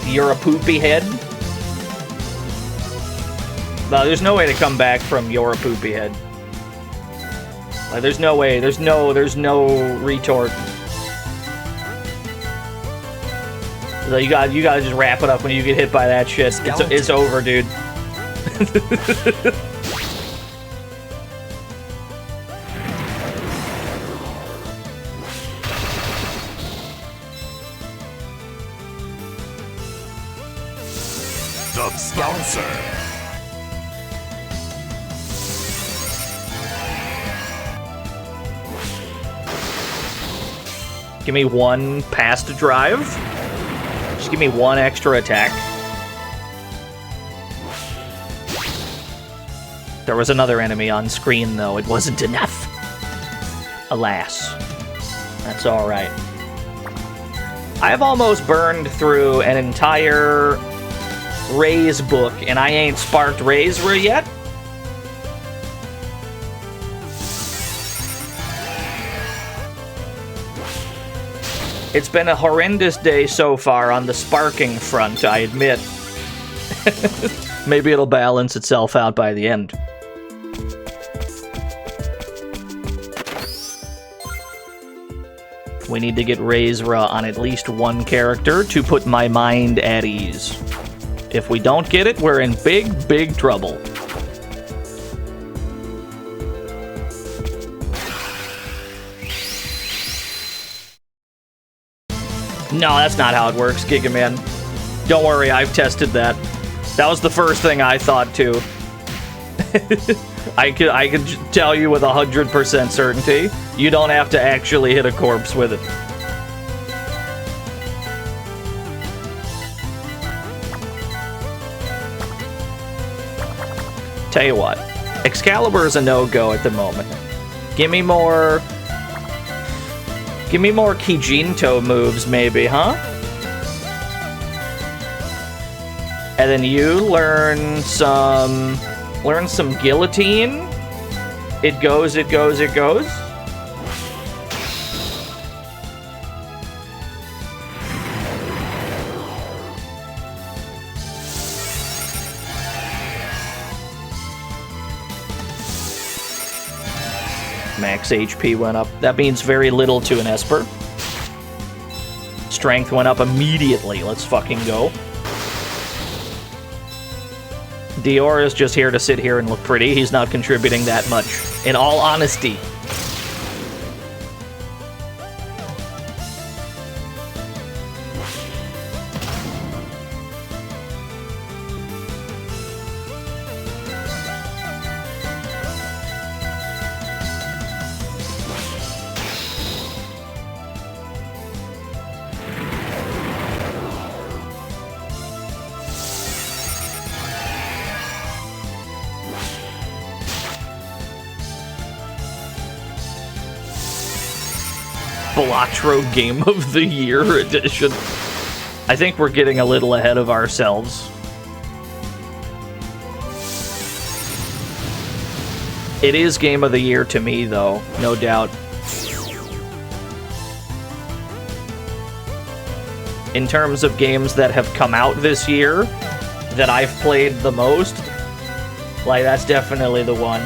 your poopy head. No, there's no way to come back from your poopy head. Like, there's no way. There's no retort. So you gotta just wrap it up when you get hit by that shit. It's over, dude. The sponsor. Give me one past drive. Just give me one extra attack. There was another enemy on screen, though. It wasn't enough. Alas. That's alright. I've almost burned through an entire Raise book, and I ain't sparked Raise Ra yet. It's been a horrendous day so far on the sparking front, I admit. Maybe it'll balance itself out by the end. We need to get Raise Ra on at least one character to put my mind at ease. If we don't get it, we're in big, big trouble. No, that's not how it works, Giga Man. Don't worry, I've tested that. That was the first thing I thought too. I could tell you with 100% certainty, you don't have to actually hit a corpse with it. Tell you what, Excalibur is a no-go at the moment. Give me more Kijinto moves, maybe, huh? And then you learn some guillotine. It goes. Max HP went up. That means very little to an Esper. Strength went up immediately. Let's fucking go. Dior is just here to sit here and look pretty. He's not contributing that much, in all honesty. Balatro Game of the Year edition. I think we're getting a little ahead of ourselves. It is Game of the Year to me, though, no doubt. In terms of games that have come out this year, that I've played the most, like, that's definitely the one.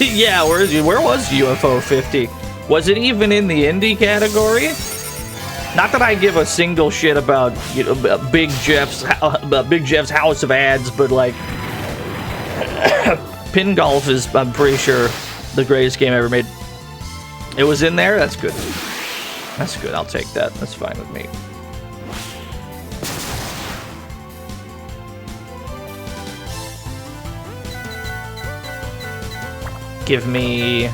Yeah, where was UFO 50? Was it even in the indie category? Not that I give a single shit about, you know, Big Jeff's House of Ads, but like Pin Golf is, I'm pretty sure, the greatest game ever made. It was in there? That's good. That's good, I'll take that. That's fine with me. Give me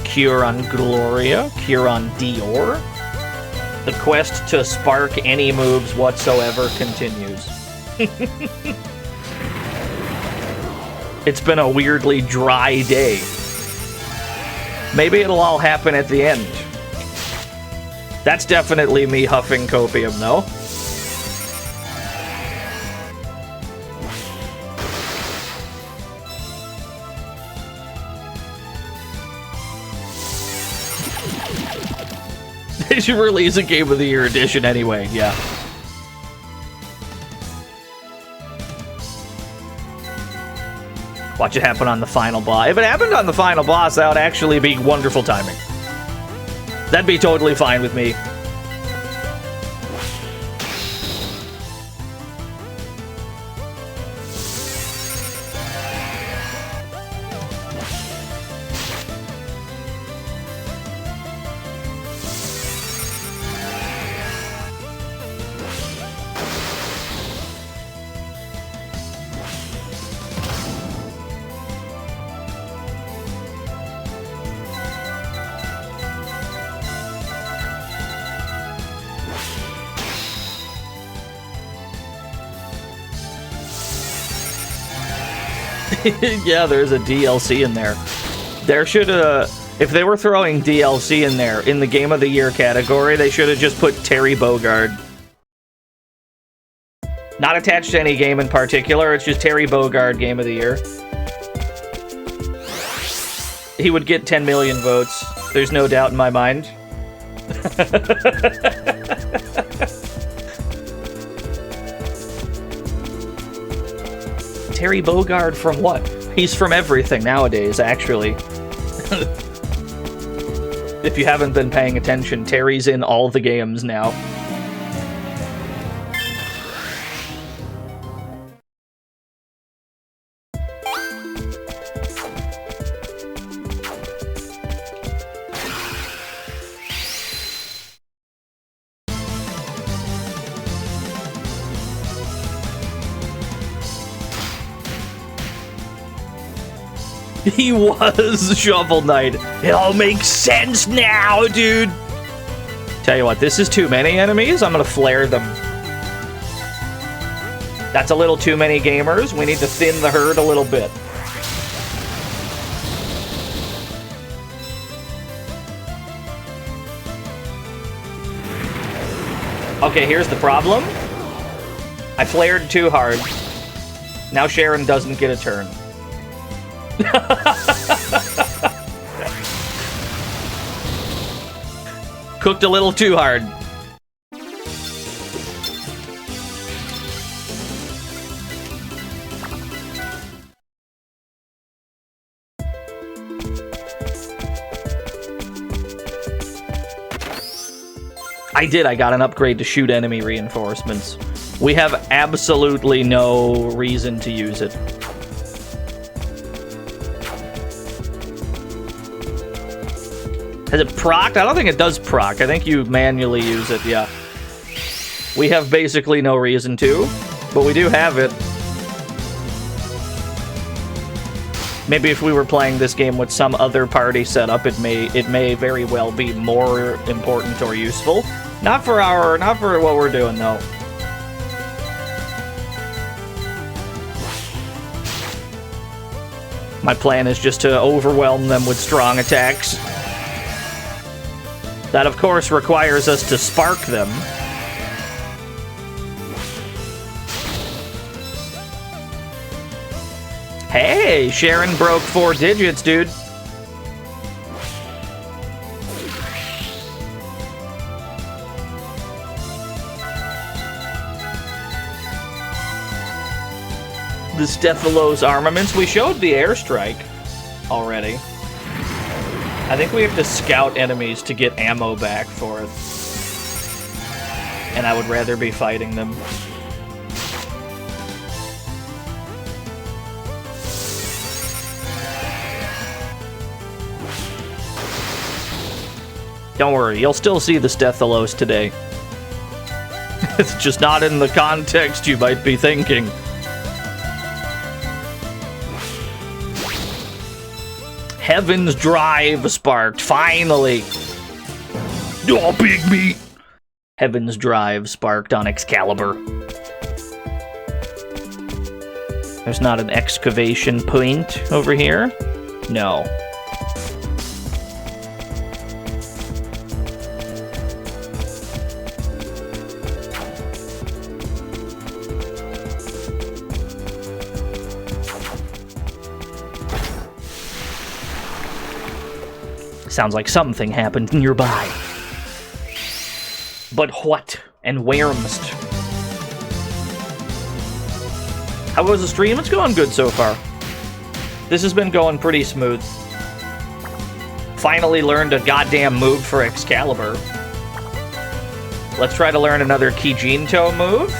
Cure on Gloria, Cure on Dior. The quest to spark any moves whatsoever continues. It's been a weirdly dry day. Maybe it'll all happen at the end. That's definitely me huffing copium, though. They should release a Game of the Year edition anyway, yeah. Watch it happen on the final boss. If it happened on the final boss, that would actually be wonderful timing. That'd be totally fine with me. Yeah, there's a DLC in there. There should if they were throwing DLC in there in the Game of the Year category, they should have just put Terry Bogard. Not attached to any game in particular, it's just Terry Bogard Game of the Year. He would get 10 million votes. There's no doubt in my mind. Terry Bogard from what? He's from everything nowadays, actually. If you haven't been paying attention, Terry's in all the games now. He was Shovel Knight. It all makes sense now, dude. Tell you what, this is too many enemies. I'm gonna flare them. That's a little too many gamers. We need to thin the herd a little bit. Okay, here's the problem. I flared too hard. Now Sharon doesn't get a turn. Cooked a little too hard. I got an upgrade to shoot enemy reinforcements. We have absolutely no reason to use it. Has it procced? I don't think it does proc. I think you manually use it, yeah. We have basically no reason to, but we do have it. Maybe if we were playing this game with some other party setup, it may very well be more important or useful. Not for what we're doing though. My plan is just to overwhelm them with strong attacks. That, of course, requires us to spark them. Hey, Sharon broke 4 digits, dude. The Stephalos armaments. We showed the airstrike already. I think we have to scout enemies to get ammo back for it. And I would rather be fighting them. Don't worry, you'll still see the Stephalos today. It's just not in the context you might be thinking. Heaven's Drive sparked, finally! Oh, big meat! Heaven's Drive sparked on Excalibur. There's not an excavation point over here? No. Sounds like something happened nearby. But what and wheremst? How was the stream? It's going good so far. This has been going pretty smooth. Finally learned a goddamn move for Excalibur. Let's try to learn another Kijinto move.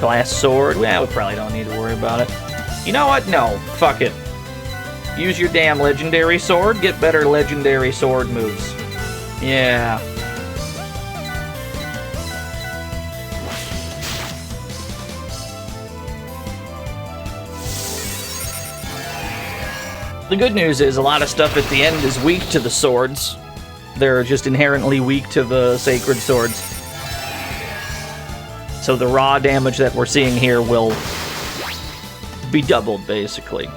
Glass sword. Well, we probably don't need to worry about it. You know what? No. Fuck it. Use your damn legendary sword. Get better legendary sword moves. Yeah. The good news is a lot of stuff at the end is weak to the swords. They're just inherently weak to the sacred swords. So the raw damage that we're seeing here will be doubled, basically.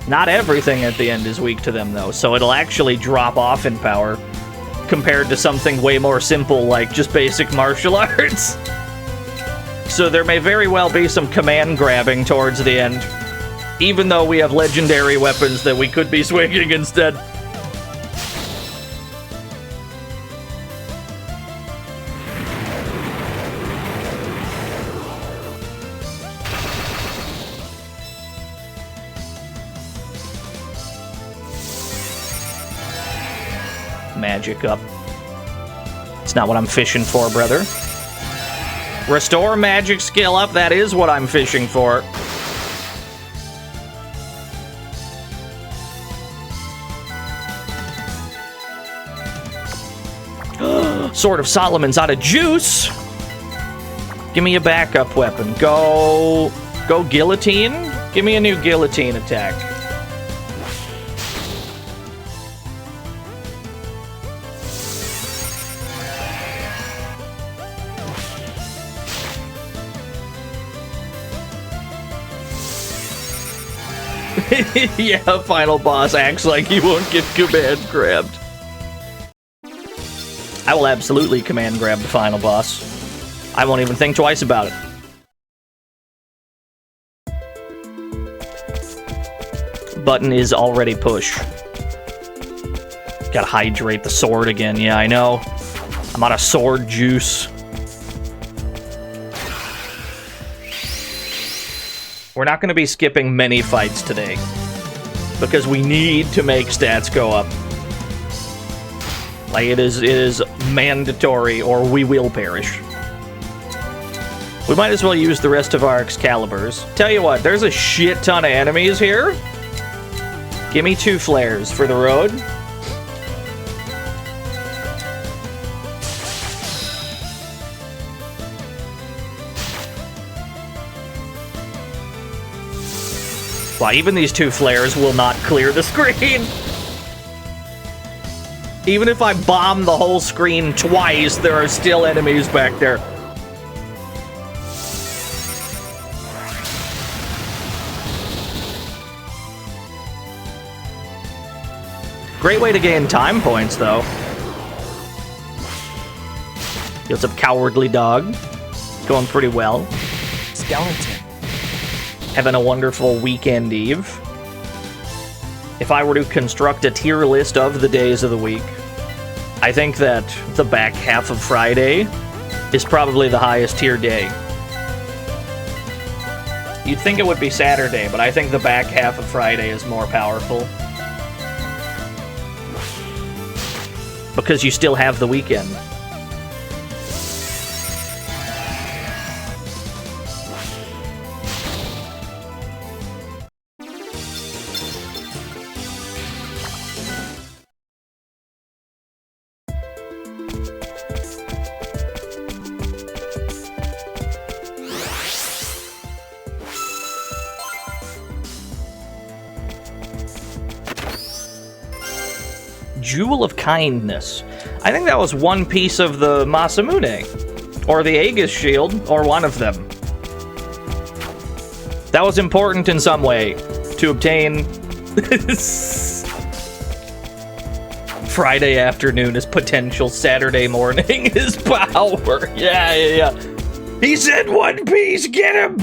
Not everything at the end is weak to them, though, so it'll actually drop off in power compared to something way more simple like just basic martial arts. So there may very well be some command grabbing towards the end, even though we have legendary weapons that we could be swinging instead. Magic up. It's not what I'm fishing for, brother. Restore magic skill up, that is what I'm fishing for. Sword of Solomon's out of juice. Give me a backup weapon. Go guillotine? Give me a new guillotine attack. Yeah, final boss acts like he won't get command grabbed. I will absolutely command grab the final boss. I won't even think twice about it. Button is already push. Gotta hydrate the sword again. Yeah, I know. I'm out of sword juice. We're not going to be skipping many fights today, because we need to make stats go up. Like, it is mandatory, or we will perish. We might as well use the rest of our Excaliburs. Tell you what, there's a shit ton of enemies here. Give me 2 flares for the road. Wow, even these 2 flares will not clear the screen. Even if I bomb the whole screen twice, there are still enemies back there. Great way to gain time points, though. What's up, cowardly dog? Going pretty well. Skeleton. Having a wonderful weekend eve. If I were to construct a tier list of the days of the week, I think that the back half of Friday is probably the highest tier day. You'd think it would be Saturday, but I think the back half of Friday is more powerful. Because you still have the weekend. Jewel of Kindness. I think that was one piece of the Masamune, or the Aegis Shield, or one of them. That was important in some way to obtain. Friday afternoon is potential, Saturday morning is power. Yeah. He said one piece, get him!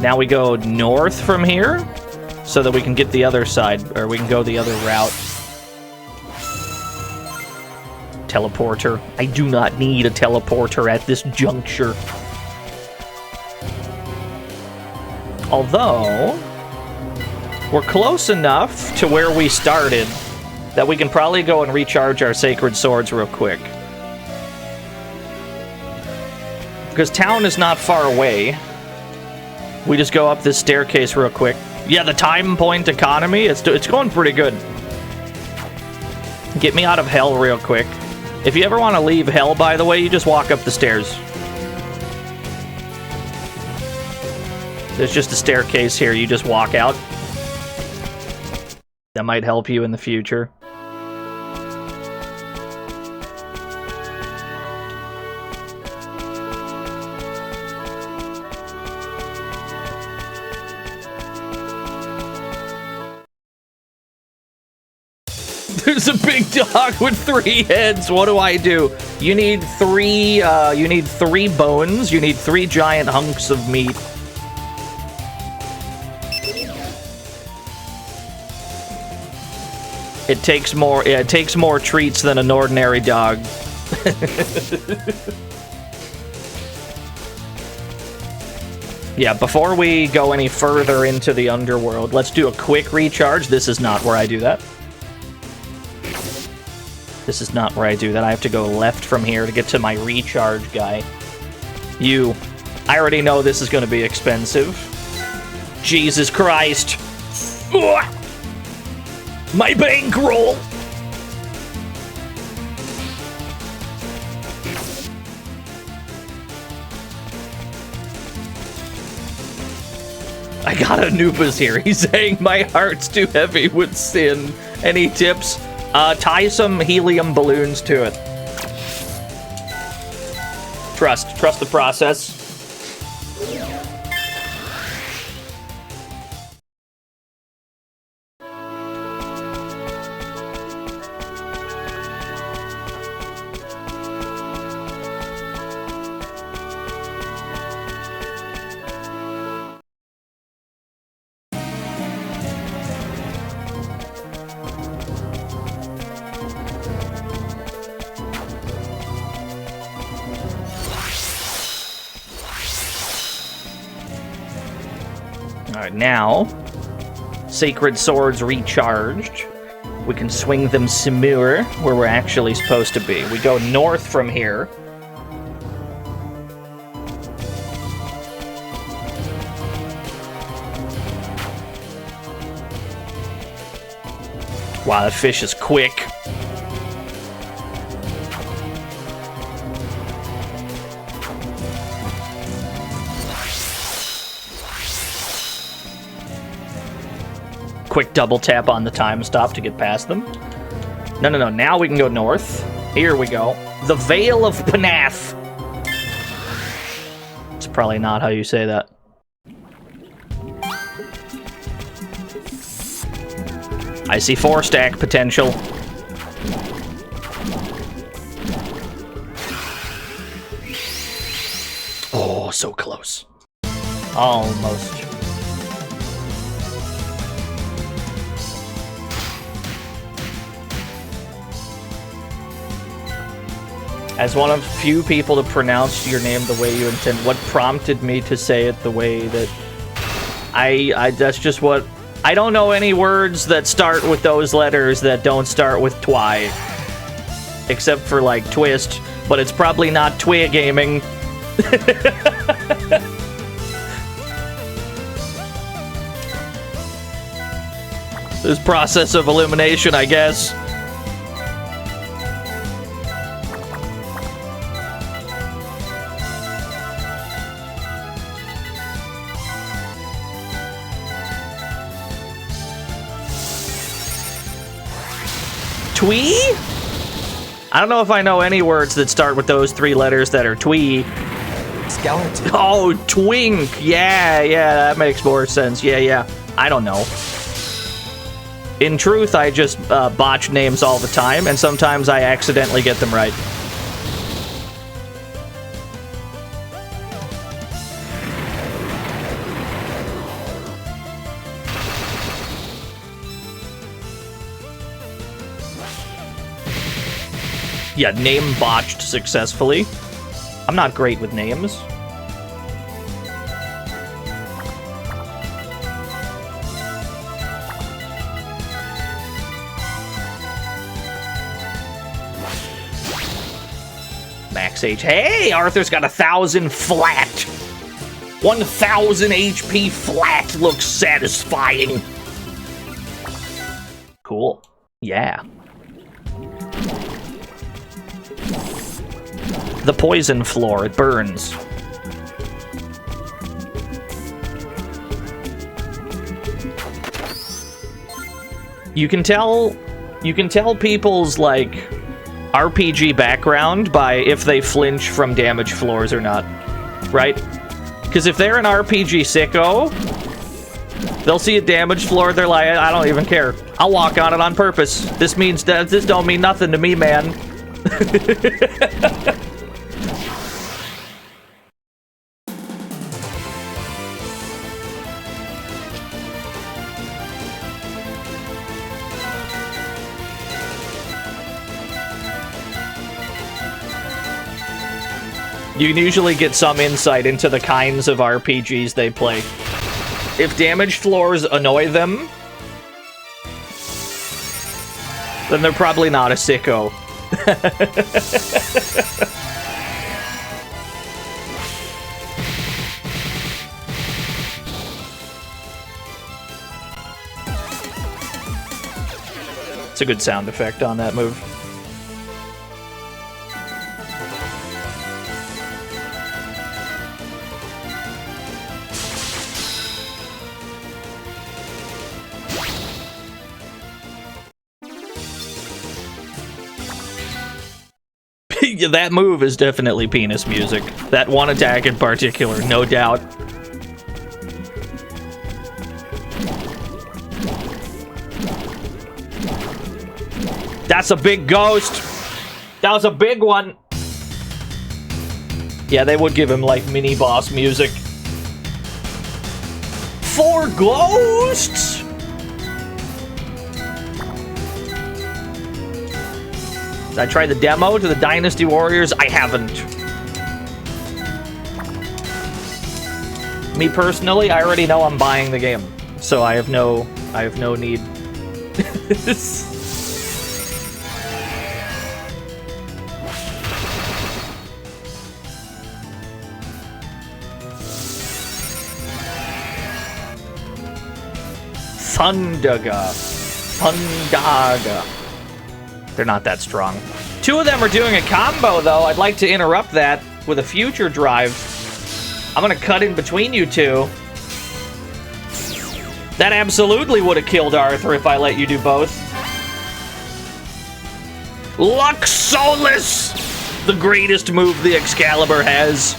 Now we go north from here, so that we can get the other side, or we can go the other route. Teleporter. I do not need a teleporter at this juncture. Although, we're close enough to where we started that we can probably go and recharge our sacred swords real quick. Because town is not far away. We just go up this staircase real quick. Yeah, the time point economy, it's going pretty good. Get me out of hell real quick. If you ever want to leave hell, by the way, you just walk up the stairs. There's just a staircase here, you just walk out. That might help you in the future. There's a big dog with 3 heads. What do I do? You need 3. You need 3 bones. You need 3 giant hunks of meat. It takes more. Yeah, it takes more treats than an ordinary dog. Yeah. Before we go any further into the underworld, let's do a quick recharge. This is not where I do that. This is not where I do that. I have to go left from here to get to my recharge guy. I already know this is going to be expensive. Jesus Christ. My bankroll! I got Anubis here. He's saying my heart's too heavy with sin. Any tips? Tie some helium balloons to it. Trust the process. Alright, now, Sacred Swords recharged. We can swing them Simur, where we're actually supposed to be. We go north from here. Wow, that fish is quick. Quick double tap on the time stop to get past them. No. Now we can go north. Here we go. The Vale of Panath. It's probably not how you say that. I see 4-stack potential. Oh, so close. Almost. As one of few people to pronounce your name the way you intend, what prompted me to say it the way that that's just what... I don't know any words that start with those letters that don't start with twi. Except for, like, twist, but it's probably not twi gaming. This process of elimination, I guess. Twee? I don't know if I know any words that start with those 3 letters that are twee. Skeleton. Oh, twink. Yeah, that makes more sense. Yeah. I don't know. In truth, I just botch names all the time, and sometimes I accidentally get them right. Yeah, name botched successfully. I'm not great with names. Max H. Hey, Arthur's got 1,000 flat. 1,000 HP flat looks satisfying. Cool. Yeah. The poison floor, it burns. You can tell people's, like, RPG background by if they flinch from damage floors or not, right? Because if they're an RPG sicko, they'll see a damage floor, they're like, I don't even care. I'll walk on it on purpose. This don't mean nothing to me, man. You can usually get some insight into the kinds of RPGs they play. If damage floors annoy them, then they're probably not a sicko. It's a good sound effect on that move. That move is definitely penis music. That one attack in particular, no doubt. That's a big ghost. That was a big one. Yeah, they would give him like mini boss music. 4 ghosts? Did I try the demo to the Dynasty Warriors? I haven't. Me personally, I already know I'm buying the game, so I have no need. Thundaga. They're not that strong. 2 of them are doing a combo, though. I'd like to interrupt that with a future drive. I'm gonna cut in between you 2. That absolutely would have killed Arthur if I let you do both. Lux Solus! The greatest move the Excalibur has.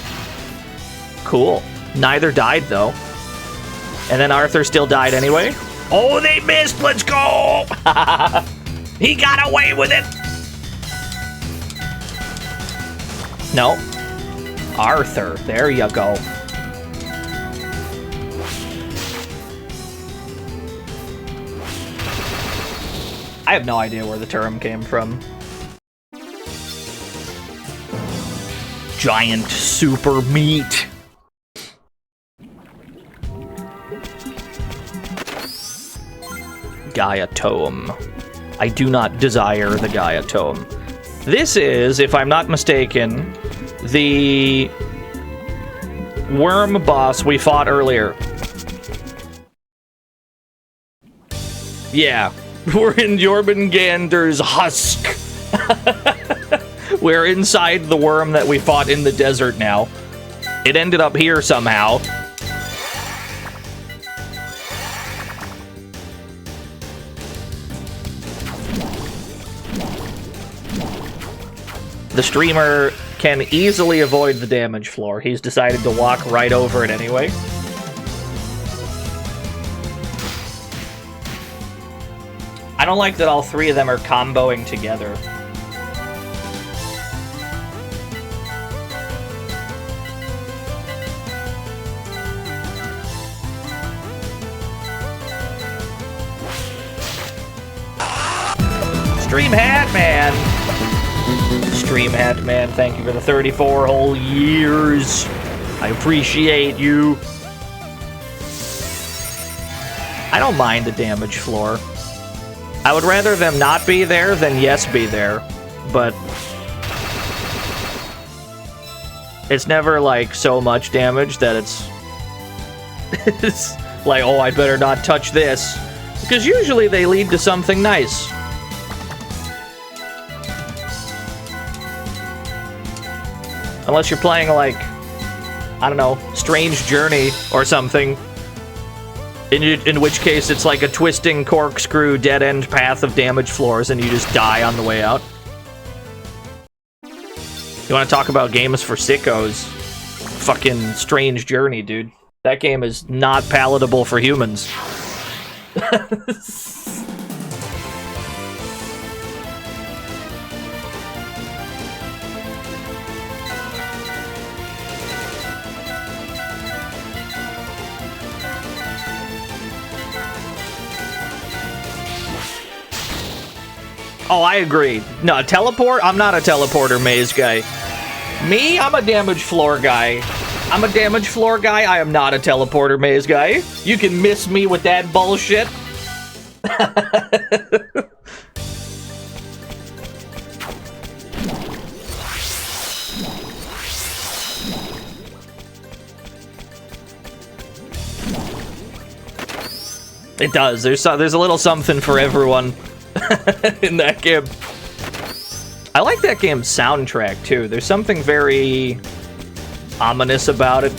Cool. Neither died, though. And then Arthur still died anyway. Oh, they missed! Let's go! He got away with it! No. Arthur. There you go. I have no idea where the term came from. Giant super meat. Gaia Tome. I do not desire the Gaia Tome. This is, if I'm not mistaken, the worm boss we fought earlier. Yeah, we're in Jormungandr's husk. We're inside the worm that we fought in the desert now. It ended up here somehow. The streamer can easily avoid the damage floor. He's decided to walk right over it anyway. I don't like that all 3 of them are comboing together. Stream Hat Man! Stream Hat Man, thank you for the 34 whole years. I appreciate you. I don't mind the damage floor. I would rather them not be there than yes be there, but it's never like so much damage that it's it's like, oh, I'd better not touch this, because usually they lead to something nice. Unless you're playing like, I don't know, Strange Journey or something. In which case it's like a twisting corkscrew dead-end path of damage floors and you just die on the way out. You want to talk about games for sickos? Fucking Strange Journey, dude. That game is not palatable for humans. Oh, I agree. No, teleport? I'm not a teleporter maze guy. Me? I'm a damage floor guy. I'm a damage floor guy. I am not a teleporter maze guy. You can miss me with that bullshit. It does. There's a little something for everyone. in that game. I like that game's soundtrack, too. There's something very ominous about it.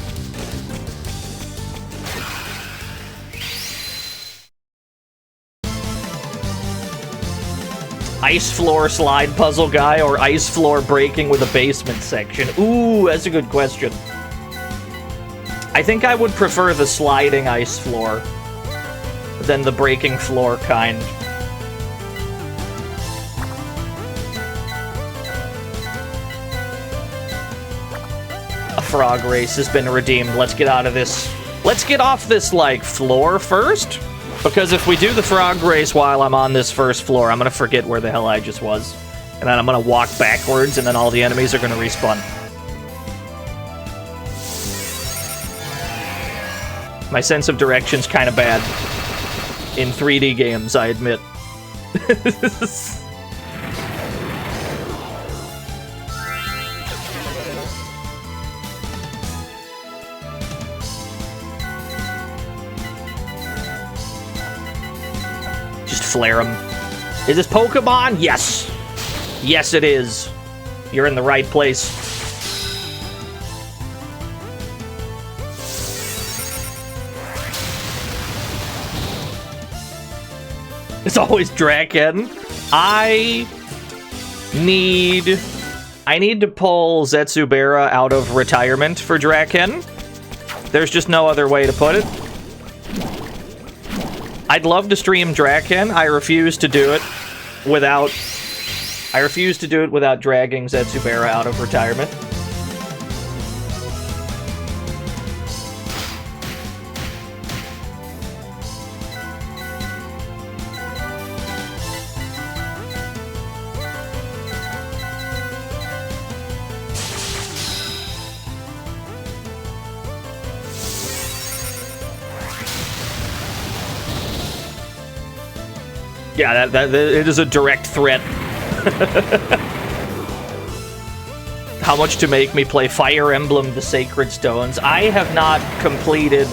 Ice floor slide puzzle guy or ice floor breaking with a basement section? Ooh, that's a good question. I think I would prefer the sliding ice floor than the breaking floor kind. A frog race has been redeemed. Let's get out of this. Let's get off this, like, floor first. Because if we do the frog race while I'm on this first floor, I'm gonna forget where the hell I just was. And then I'm gonna walk backwards, and then all the enemies are gonna respawn. My sense of direction's kind of bad. In 3D games, I admit. Just flare him. Is this Pokemon? Yes. Yes, it is. You're in the right place. It's always Draken. I need to pull Zetsubera out of retirement for Draken. There's just no other way to put it. I'd love to stream Draken. I refuse to do it without dragging Zetsubera out of retirement. Yeah, it is a direct threat. How much to make me play Fire Emblem: The Sacred Stones? I have not completed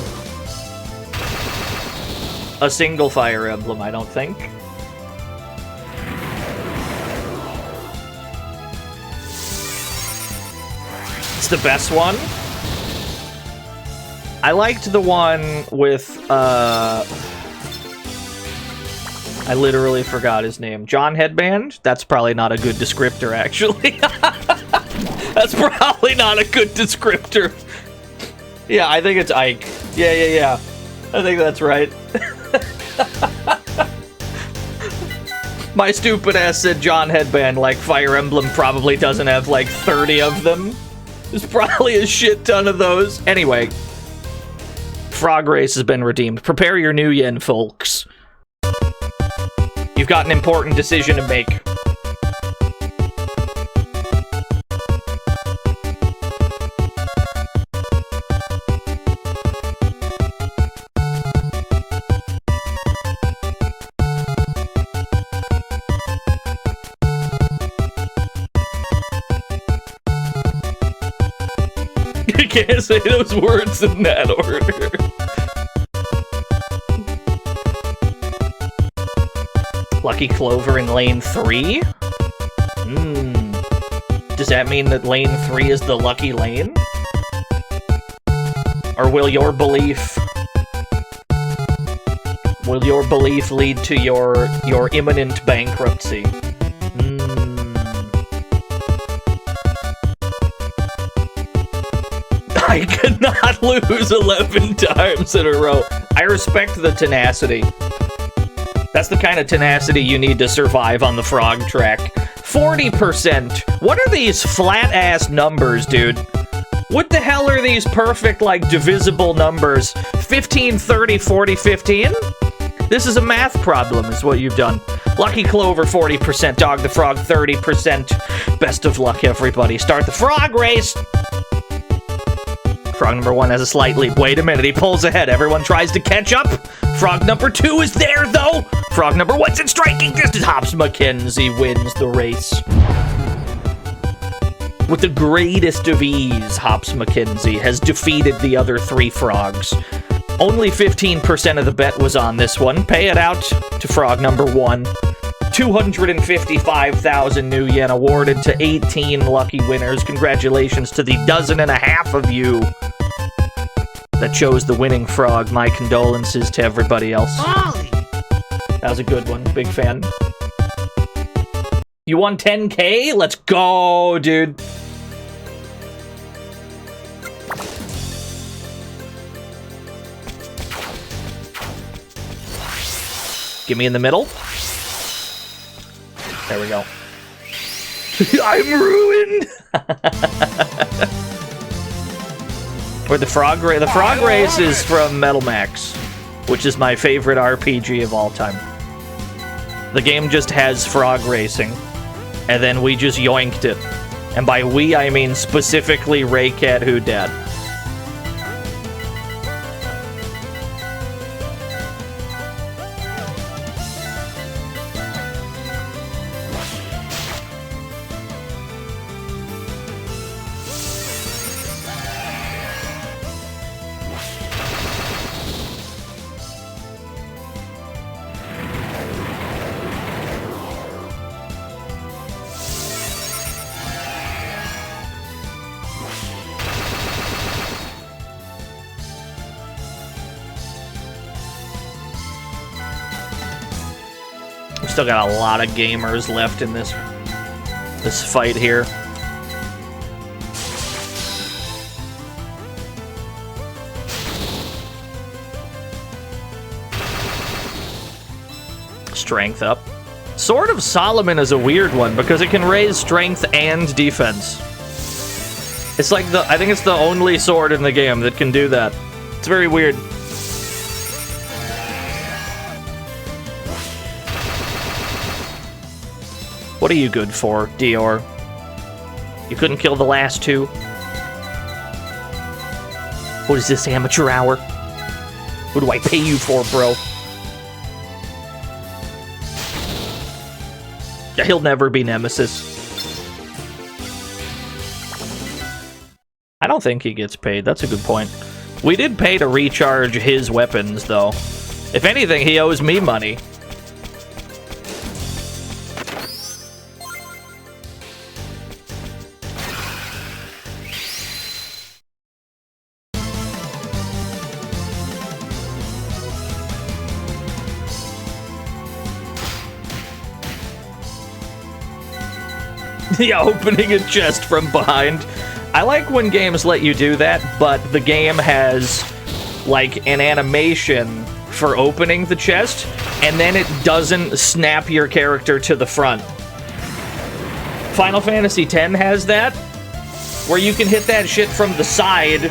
a single Fire Emblem, I don't think. It's the best one. I liked the one with, I literally forgot his name. John Headband? That's probably not a good descriptor, actually. That's probably not a good descriptor. Yeah, I think it's Ike. Yeah. I think that's right. My stupid ass said John Headband, like Fire Emblem probably doesn't have like 30 of them. There's probably a shit ton of those. Anyway, Frog Race has been redeemed. Prepare your new yen, folks. You've got an important decision to make. You can't say those words in that order. Lucky Clover in lane 3? Does that mean that lane 3 is the lucky lane? Or will your belief lead to your imminent bankruptcy? I cannot lose 11 times in a row. I respect the tenacity. That's the kind of tenacity you need to survive on the frog track. 40%. What are these flat-ass numbers, dude? What the hell are these perfect, like, divisible numbers? 15, 30, 40, 15? This is a math problem, is what you've done. Lucky Clover, 40%. Dog the Frog, 30%. Best of luck, everybody. Start the frog race! Frog number 1 has a slight lead. Wait a minute, he pulls ahead. Everyone tries to catch up. Frog number 2 is there, though. Frog number 1's in striking distance. Hops Mackenzie wins the race. With the greatest of ease, Hops Mackenzie has defeated the other 3 frogs. Only 15% of the bet was on this one. Pay it out to frog number 1. 255,000 new yen awarded to 18 lucky winners. Congratulations to the 12.5 of you that chose the winning frog. My condolences to everybody else. That was a good one. Big fan. You won 10K? Let's go, dude. Give me in the middle. There we go. I'm ruined. Or the frog race is from Metal Max, which is my favorite RPG of all time. The game just has frog racing, and then we just yoinked it. And by we, I mean specifically Raycat Who Dat. Still got a lot of gamers left in this fight here. Strength up. Sword of Solomon is a weird one because it can raise strength and defense. It's like I think it's the only sword in the game that can do that. It's very weird. What are you good for, Dior? You couldn't kill the last two? What is this, amateur hour? What do I pay you for, bro? He'll never be Nemesis. I don't think he gets paid. That's a good point. We did pay to recharge his weapons, though. If anything, he owes me money. Yeah, opening a chest from behind. I like when games let you do that, but the game has, like, an animation for opening the chest, and then it doesn't snap your character to the front. Final Fantasy X has that, where you can hit that shit from the side,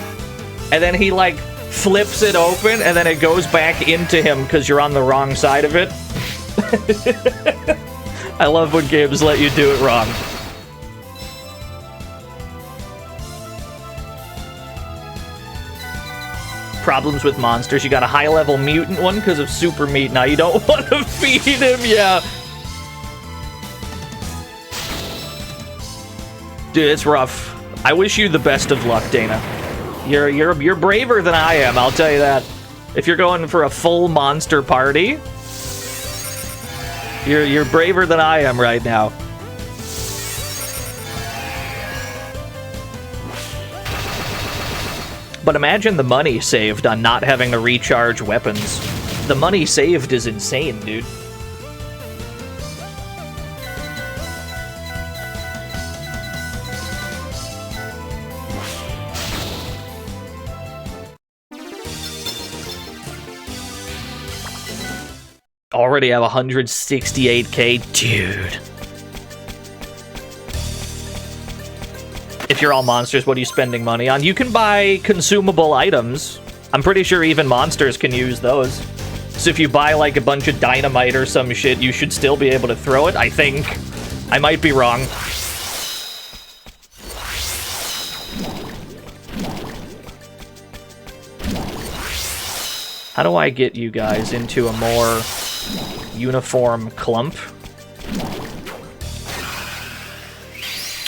and then he, like, flips it open, and then it goes back into him because you're on the wrong side of it. I love when games let you do it wrong. Problems with monsters. You got a high-level mutant one because of super meat. Now you don't want to feed him, yeah. Dude, it's rough. I wish you the best of luck, Dana. You're braver than I am, I'll tell you that. If you're going for a full monster party, you're braver than I am right now. But imagine the money saved on not having to recharge weapons. The money saved is insane, dude. Already have 168k, dude. If you're all monsters, what are you spending money on? You can buy consumable items. I'm pretty sure even monsters can use those. So if you buy like a bunch of dynamite or some shit, you should still be able to throw it, I think. I might be wrong. How do I get you guys into a more uniform clump?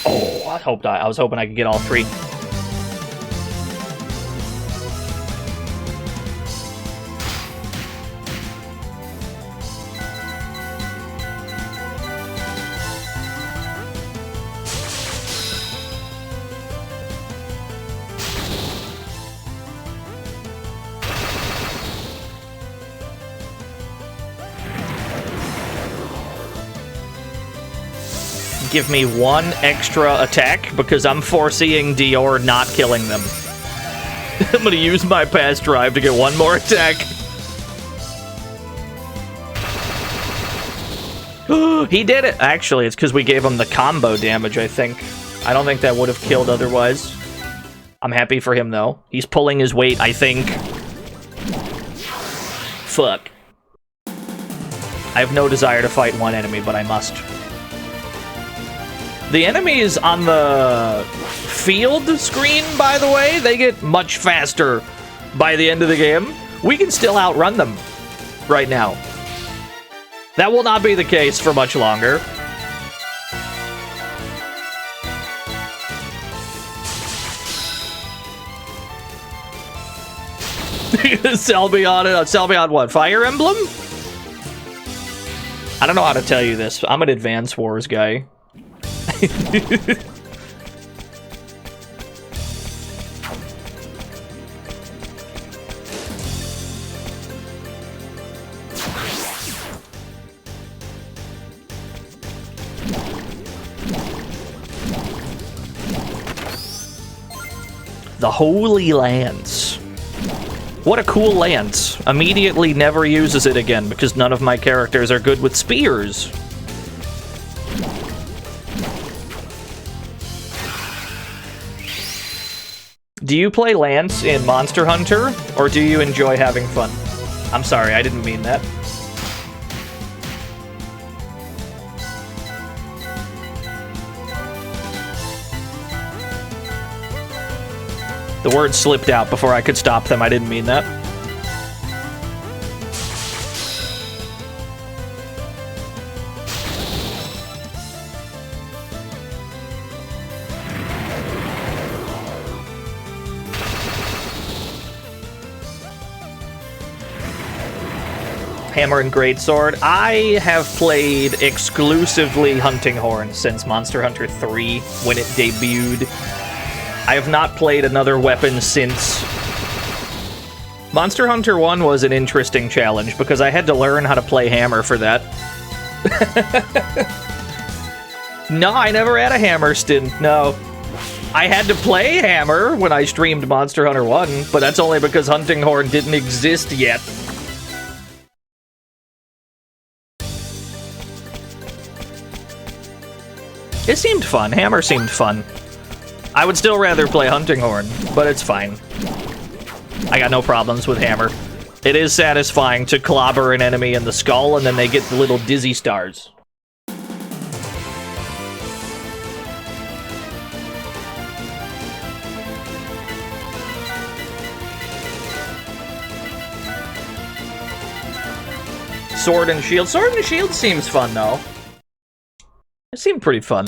Oh, I was hoping I could get all three. give me one extra attack because I'm foreseeing Dior not killing them. I'm gonna use my past drive to get one more attack. He did it! Actually, it's because we gave him the combo damage, I think. I don't think that would have killed otherwise. I'm happy for him, though. He's pulling his weight, I think. Fuck. I have no desire to fight one enemy, but I must. The enemies on the field screen, by the way, they get much faster by the end of the game. We can still outrun them right now. That will not be the case for much longer. Sell me on what? Fire Emblem? I don't know how to tell you this. I'm an Advance Wars guy. The Holy Lance. What a cool lance. Immediately never uses it again because none of my characters are good with spears. Do you play Lance in Monster Hunter, or do you enjoy having fun? I'm sorry, I didn't mean that. The word slipped out before I could stop them. I didn't mean that. Hammer and Greatsword. I have played exclusively Hunting Horn since Monster Hunter 3 when it debuted. I have not played another weapon since. Monster Hunter 1 was an interesting challenge because I had to learn how to play hammer for that. No, I never had a hammer stint, no. I had to play hammer when I streamed Monster Hunter 1, but that's only because Hunting Horn didn't exist yet. It seemed fun. Hammer seemed fun. I would still rather play Hunting Horn, but it's fine. I got no problems with Hammer. It is satisfying to clobber an enemy in the skull and then they get the little dizzy stars. Sword and Shield. Sword and Shield seems fun, though. It seemed pretty fun.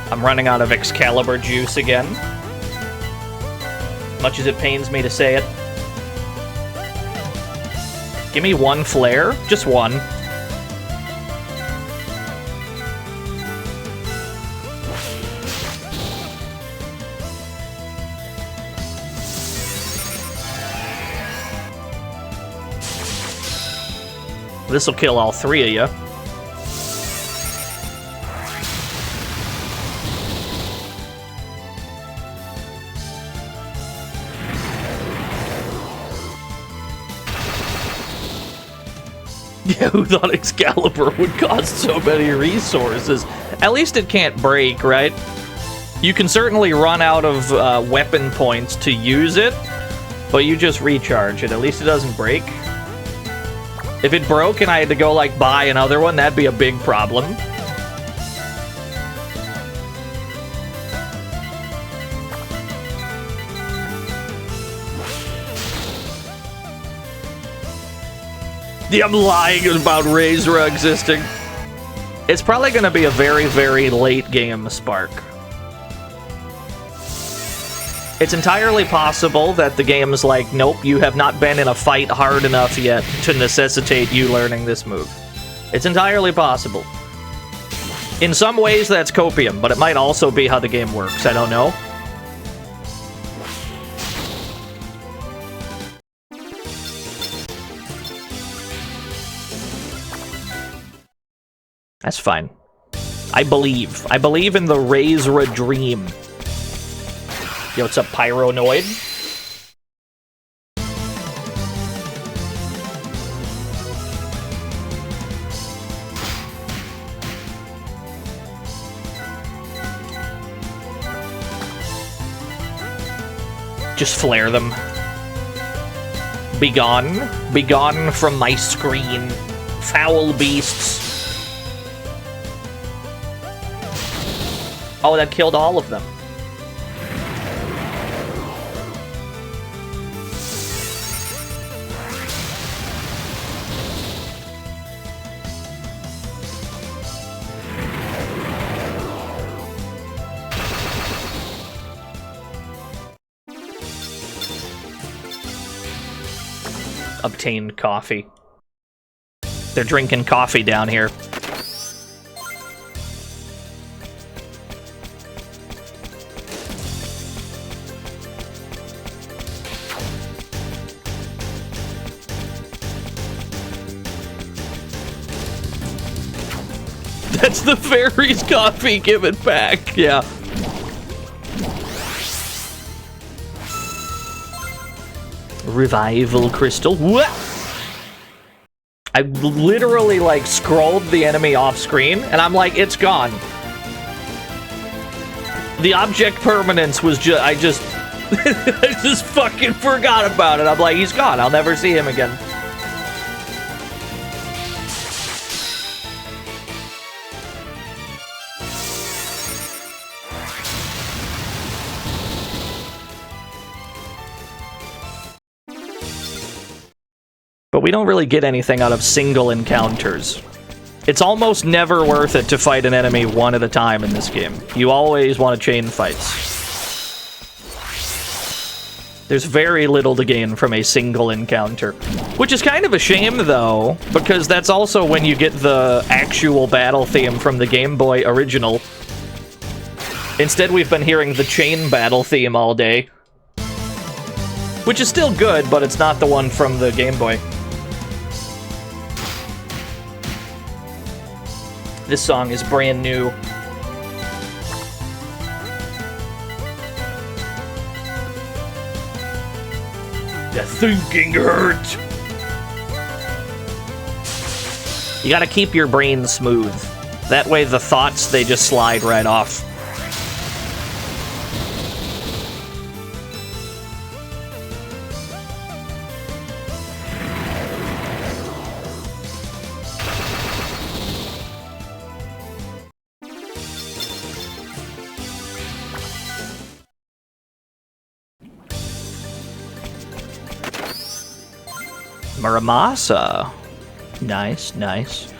I'm running out of Excalibur juice again. Much as it pains me to say it. Give me one flare. Just one. This'll kill all three of you. Yeah, who thought Excalibur would cost so many resources? At least it can't break, right? You can certainly run out of weapon points to use it, but you just recharge it. At least it doesn't break. If it broke and I had to go, like, buy another one, that'd be a big problem. I'm lying about Razra existing. It's probably going to be a very, very late game Spark. It's entirely possible that the game's like, nope, you have not been in a fight hard enough yet to necessitate you learning this move. It's entirely possible. In some ways, that's copium, but it might also be how the game works. I don't know. That's fine. I believe. I believe in the Razor Dream. Yo, what's up, Pyronoid? Just flare them. Be gone. Be gone from my screen. Foul beasts. Oh, that killed all of them. Obtained coffee. They're drinking coffee down here. That's the fairy's coffee, give it back. Yeah. Revival crystal. What? I literally, like, scrolled the enemy off screen, and I'm like, it's gone. The object permanence was just, I just fucking forgot about it. I'm like, he's gone. I'll never see him again. But we don't really get anything out of single encounters. It's almost never worth it to fight an enemy one at a time in this game. You always want to chain fights. There's very little to gain from a single encounter. Which is kind of a shame, though, because that's also when you get the actual battle theme from the Game Boy original. Instead, we've been hearing the chain battle theme all day. Which is still good, but it's not the one from the Game Boy. This song is brand new. The thinking hurt. You gotta keep your brain smooth. That way the thoughts, they just slide right off. Muramasa. Nice, nice.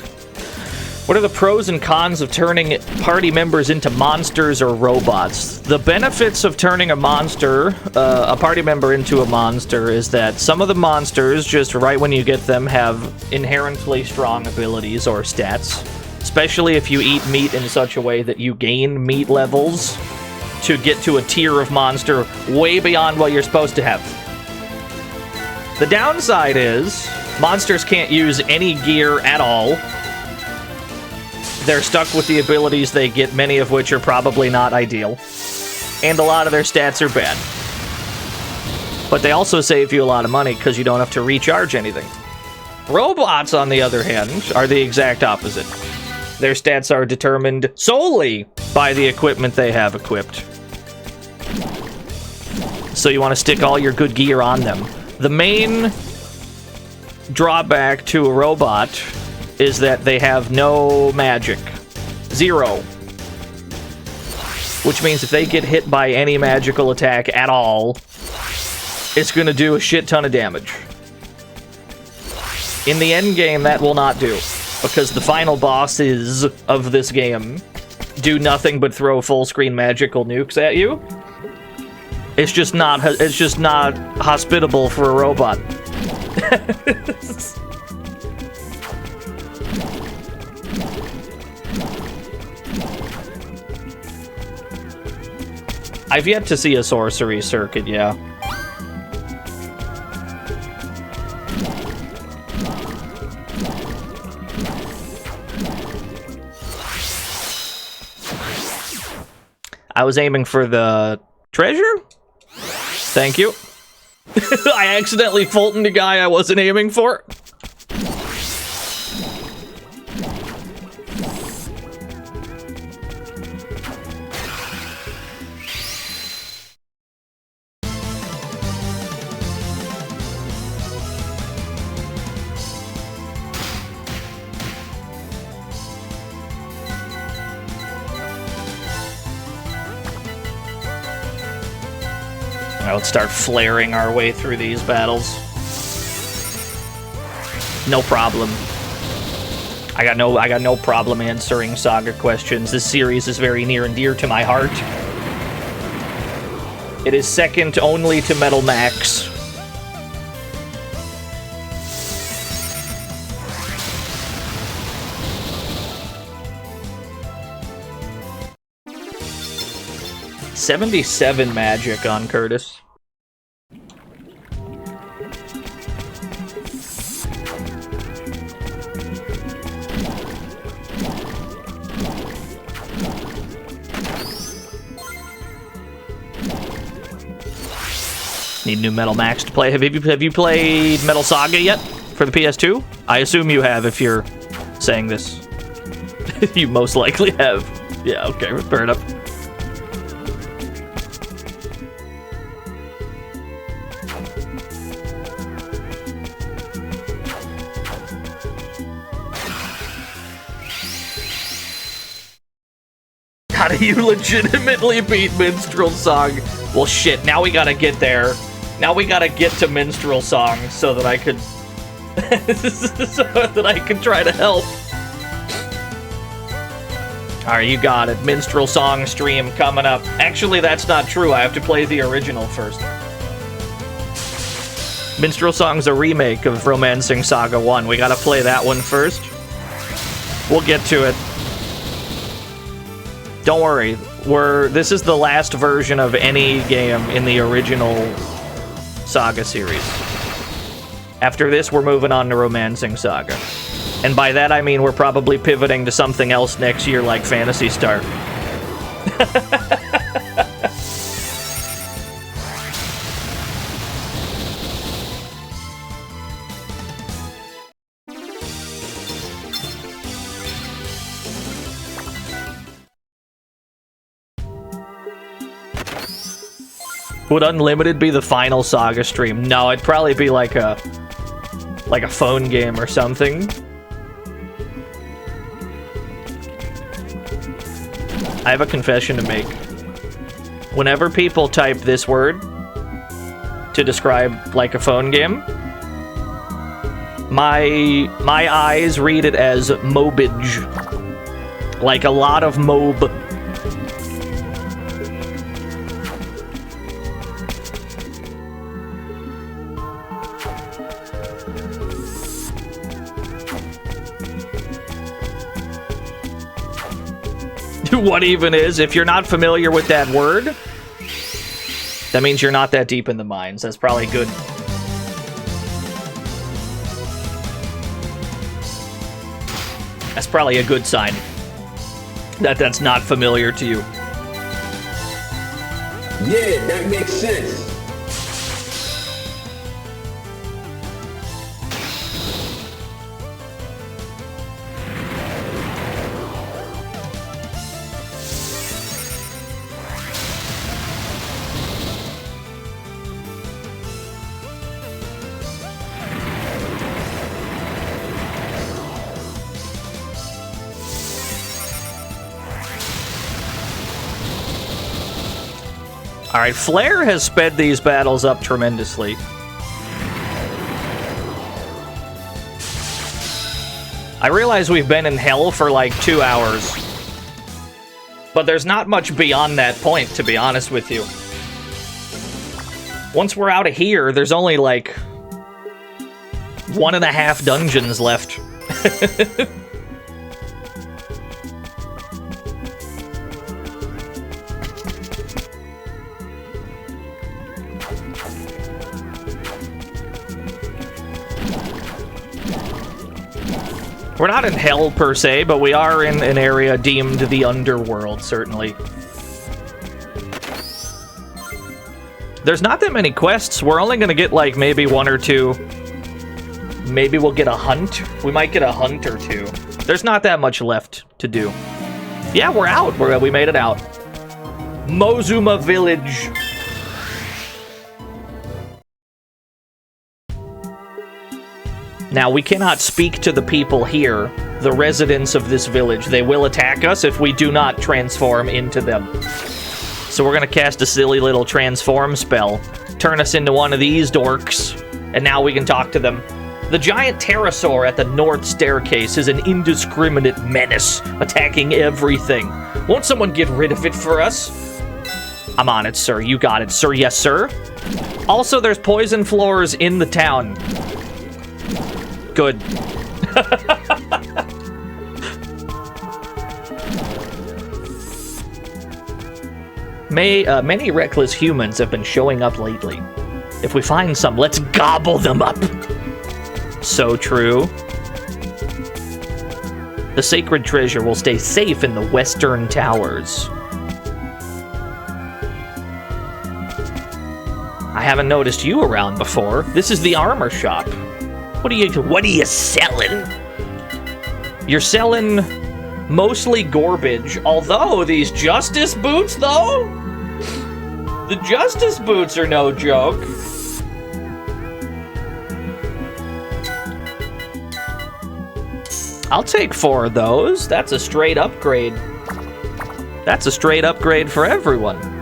What are the pros and cons of turning party members into monsters or robots? The benefits of turning a party member into a monster is that some of the monsters, just right when you get them, have inherently strong abilities or stats. Especially if you eat meat in such a way that you gain meat levels to get to a tier of monster way beyond what you're supposed to have. The downside is, monsters can't use any gear at all. They're stuck with the abilities they get, many of which are probably not ideal. And a lot of their stats are bad. But they also save you a lot of money because you don't have to recharge anything. Robots, on the other hand, are the exact opposite. Their stats are determined solely by the equipment they have equipped. So you want to stick all your good gear on them. The main drawback to a robot is that they have no magic. Zero. Which means if they get hit by any magical attack at all, it's going to do a shit ton of damage. In the end game, that will not do, because the final bosses of this game do nothing but throw full-screen magical nukes at you. It's just not hospitable for a robot. I've yet to see a sorcery circuit, yeah. I was aiming for the treasure? Thank you. I accidentally Fultoned a guy I wasn't aiming for. Let's start flaring our way through these battles. No problem. I got no problem answering SaGa questions. This series is very near and dear to my heart. It is second only to Metal Max. $77 magic on Curtis. Need new Metal Max to play. Have you played Metal SaGa yet for the PS2? I assume you have if you're saying this. You most likely have. Yeah, okay, fair enough. How do you legitimately beat Minstrel Song? Well, shit, now we gotta get there. Now we gotta get to Minstrel Song so that I could... so that I can try to help. Alright, you got it. Minstrel Song stream coming up. Actually, that's not true. I have to play the original first. Minstrel Song's a remake of Romancing Saga 1. We gotta play that one first. We'll get to it. Don't worry, this is the last version of any game in the original SaGa series. After this, we're moving on to Romancing Saga. And by that, I mean we're probably pivoting to something else next year, like Phantasy Star. Would Unlimited be the final SaGa stream? No, it'd probably be like a phone game or something. I have a confession to make. Whenever people type this word to describe like a phone game, my eyes read it as mobage. Like a lot of mob. What even is? If you're not familiar with that word, that means you're not that deep in the mines. That's probably good. That's probably a good sign that that's not familiar to you. Yeah, that makes sense. Alright, Flare has sped these battles up tremendously. I realize we've been in hell for like 2 hours. But there's not much beyond that point, to be honest with you. Once we're out of here, there's only like 1.5 dungeons left. We're not in hell per se, but we are in an area deemed the underworld, certainly. There's not that many quests. We're only gonna get like maybe 1 or 2. Maybe we'll get a hunt. We might get a hunt or 2. There's not that much left to do. Yeah, we're out. We made it out. Mozuma Village. Now, we cannot speak to the people here, the residents of this village. They will attack us if we do not transform into them. So we're gonna cast a silly little transform spell, turn us into one of these dorks, and now we can talk to them. The giant pterosaur at the north staircase is an indiscriminate menace, attacking everything. Won't someone get rid of it for us? I'm on it, sir. You got it, sir. Yes, sir. Also, there's poison floors in the town. Good. Many reckless humans have been showing up lately. If we find some, let's gobble them up. So true. The sacred treasure will stay safe in the Western Towers. I haven't noticed you around before. This is the armor shop. What are you selling? You're selling mostly garbage. Although these justice boots, though, the justice boots are no joke. I'll take 4 of those. That's a straight upgrade. That's a straight upgrade for everyone.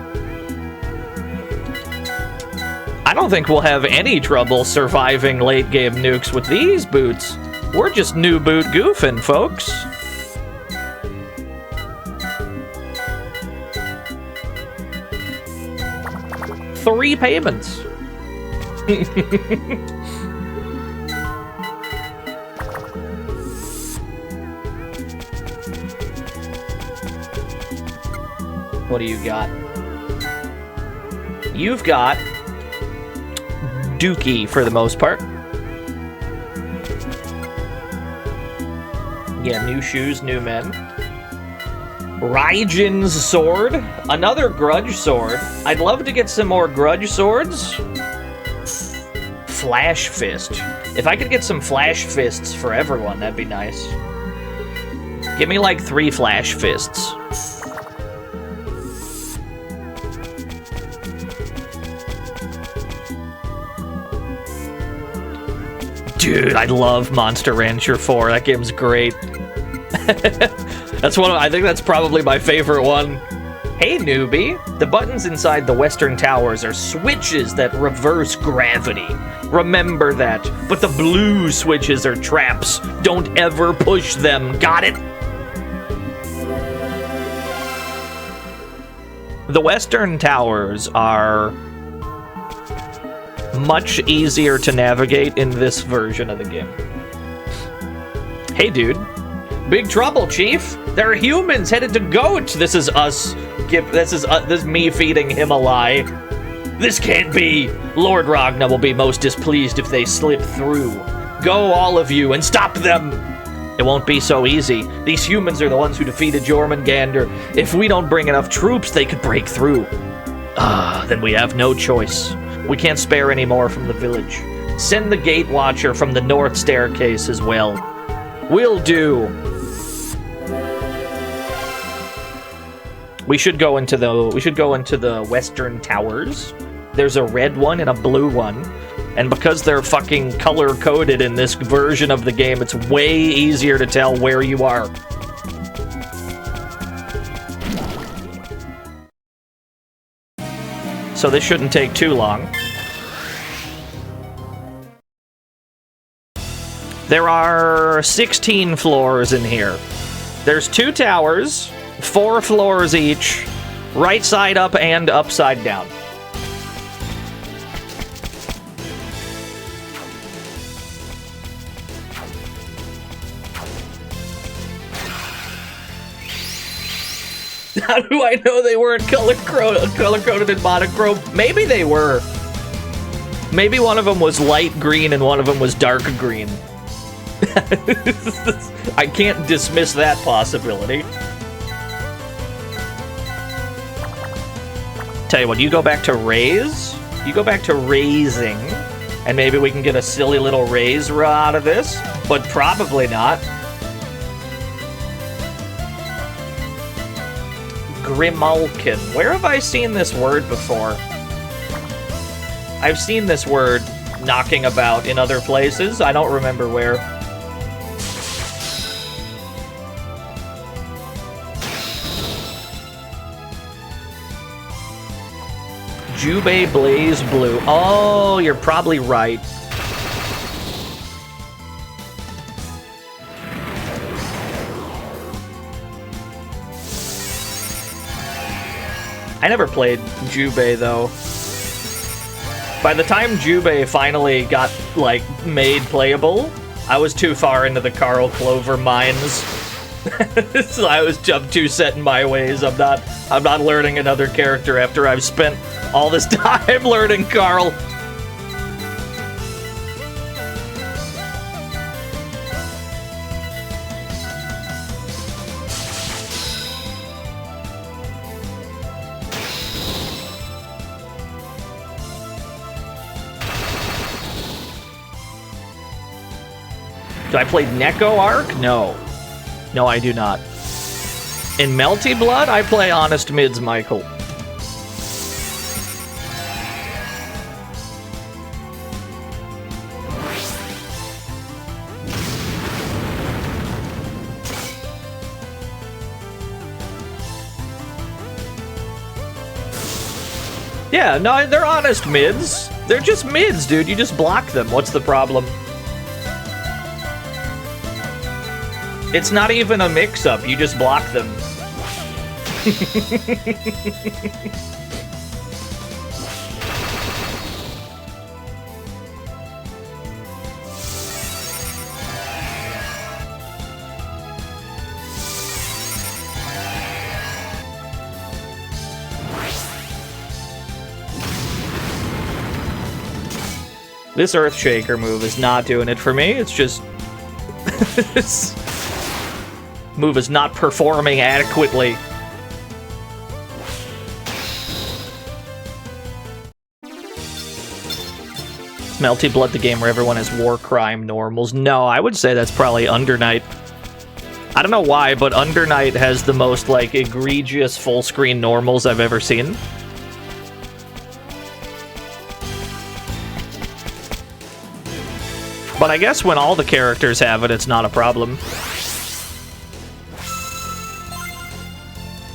I don't think we'll have any trouble surviving late game nukes with these boots. We're just new boot goofing, folks. Three payments. What do you got? You've got Dookie for the most part. Yeah, new shoes, new men. Raijin's sword. Another grudge sword. I'd love to get some more grudge swords. Flash fist. If I could get some flash fists for everyone, that'd be nice. Give me like 3 flash fists. Dude, I love Monster Rancher 4. That game's great. I think that's probably my favorite one. Hey, newbie. The buttons inside the Western Towers are switches that reverse gravity. Remember that. But the blue switches are traps. Don't ever push them. Got it? The Western Towers are much easier to navigate in this version of the game. Hey, dude. Big trouble, Chief. There are humans headed to Goat. This is us. This is me feeding him a lie. This can't be. Lord Ragna will be most displeased if they slip through. Go, all of you, and stop them. It won't be so easy. These humans are the ones who defeated Jormungandr. If we don't bring enough troops, they could break through. Then we have no choice. We can't spare any more from the village. Send the Gate Watcher from the north staircase as well. Will do. We should go into the Western Towers. There's a red one and a blue one. And because they're fucking color-coded in this version of the game, it's way easier to tell where you are. So this shouldn't take too long. There are 16 floors in here. There's 2 towers, 4 floors each, right side up and upside down. How do I know they weren't color-coded in monochrome? Maybe they were. Maybe one of them was light green and one of them was dark green. I can't dismiss that possibility. Tell you what, you go back to raise. You go back to raising, and maybe we can get a silly little raise out of this, but probably not. Grimalkin. Where have I seen this word before? I've seen this word knocking about in other places. I don't remember where. Jubei Blaze Blue. Oh, you're probably right. I never played Jubei, though. By the time Jubei finally got, like, made playable, I was too far into the Carl Clover mines. So I'm too set in my ways. I'm not learning another character after I've spent all this time learning Carl. Do I play Neko Arc? No. No, I do not. In Melty Blood, I play Honest Mids Michael. Yeah, no, they're honest mids. They're just mids, dude. You just block them. What's the problem? It's not even a mix-up. You just block them. This Earthshaker move is not doing it for me. It's just... this move is not performing adequately. Melty Blood, the game where everyone has war crime normals. No, I would say that's probably Undernight. I don't know why, but Undernight has the most, like, egregious full-screen normals I've ever seen. But I guess when all the characters have it, it's not a problem.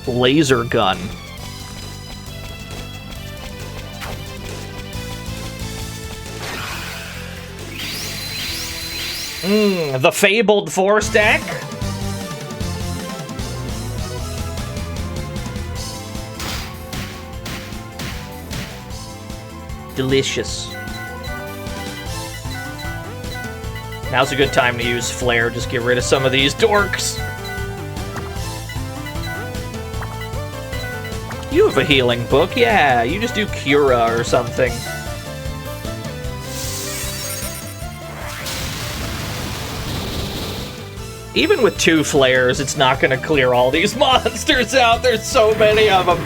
Laser gun. The fabled 4-stack? Delicious. Now's a good time to use Flare. Just get rid of some of these dorks. You have a healing book. Yeah, you just do Cura or something. Even with 2 flares, it's not going to clear all these monsters out. There's so many of them.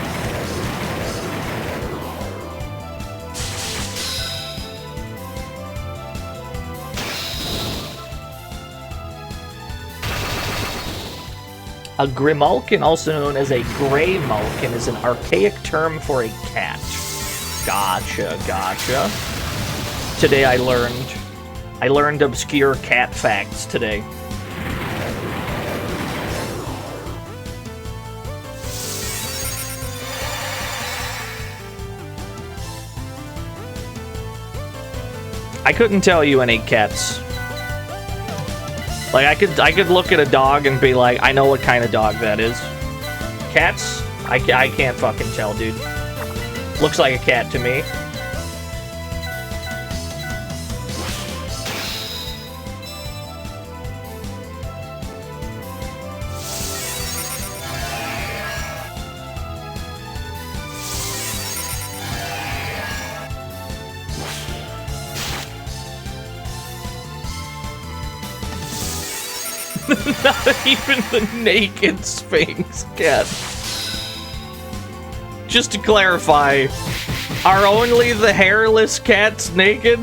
A Grimalkin, also known as a Grey Malkin, is an archaic term for a cat. Gotcha, gotcha. Today I learned obscure cat facts today. I couldn't tell you any cats. Like, I could look at a dog and be like, I know what kind of dog that is. Cats? I can't fucking tell, dude. Looks like a cat to me. Not even the naked Sphinx cat. Just to clarify, are only the hairless cats naked?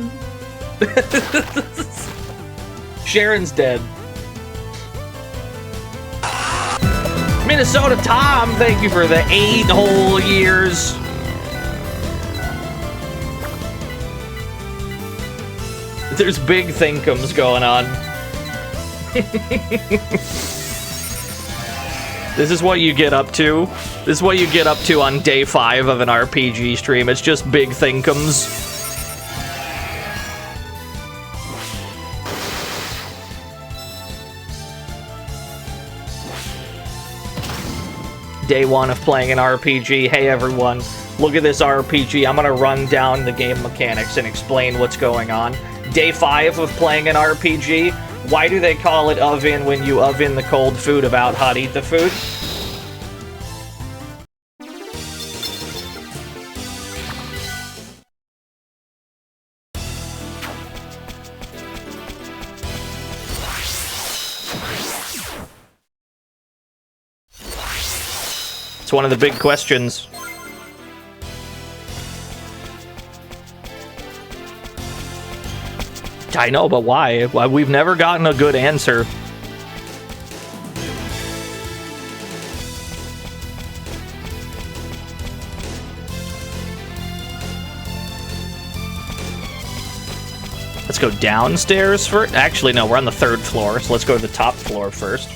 Sharon's dead. Minnesota Tom, thank you for the 8 whole years. There's big thinkums going on. This is what you get up to. This is what you get up to on day 5 of an RPG stream. It's just big thinkums. Day 1 of playing an RPG. Hey everyone, look at this RPG. I'm gonna run down the game mechanics and explain what's going on. Day 5 of playing an RPG. Why do they call it oven when you oven the cold food about hot eat the food? It's one of the big questions. I know, but why? We've never gotten a good answer. Let's go downstairs first. Actually, no, we're on the 3rd floor, so let's go to the top floor first.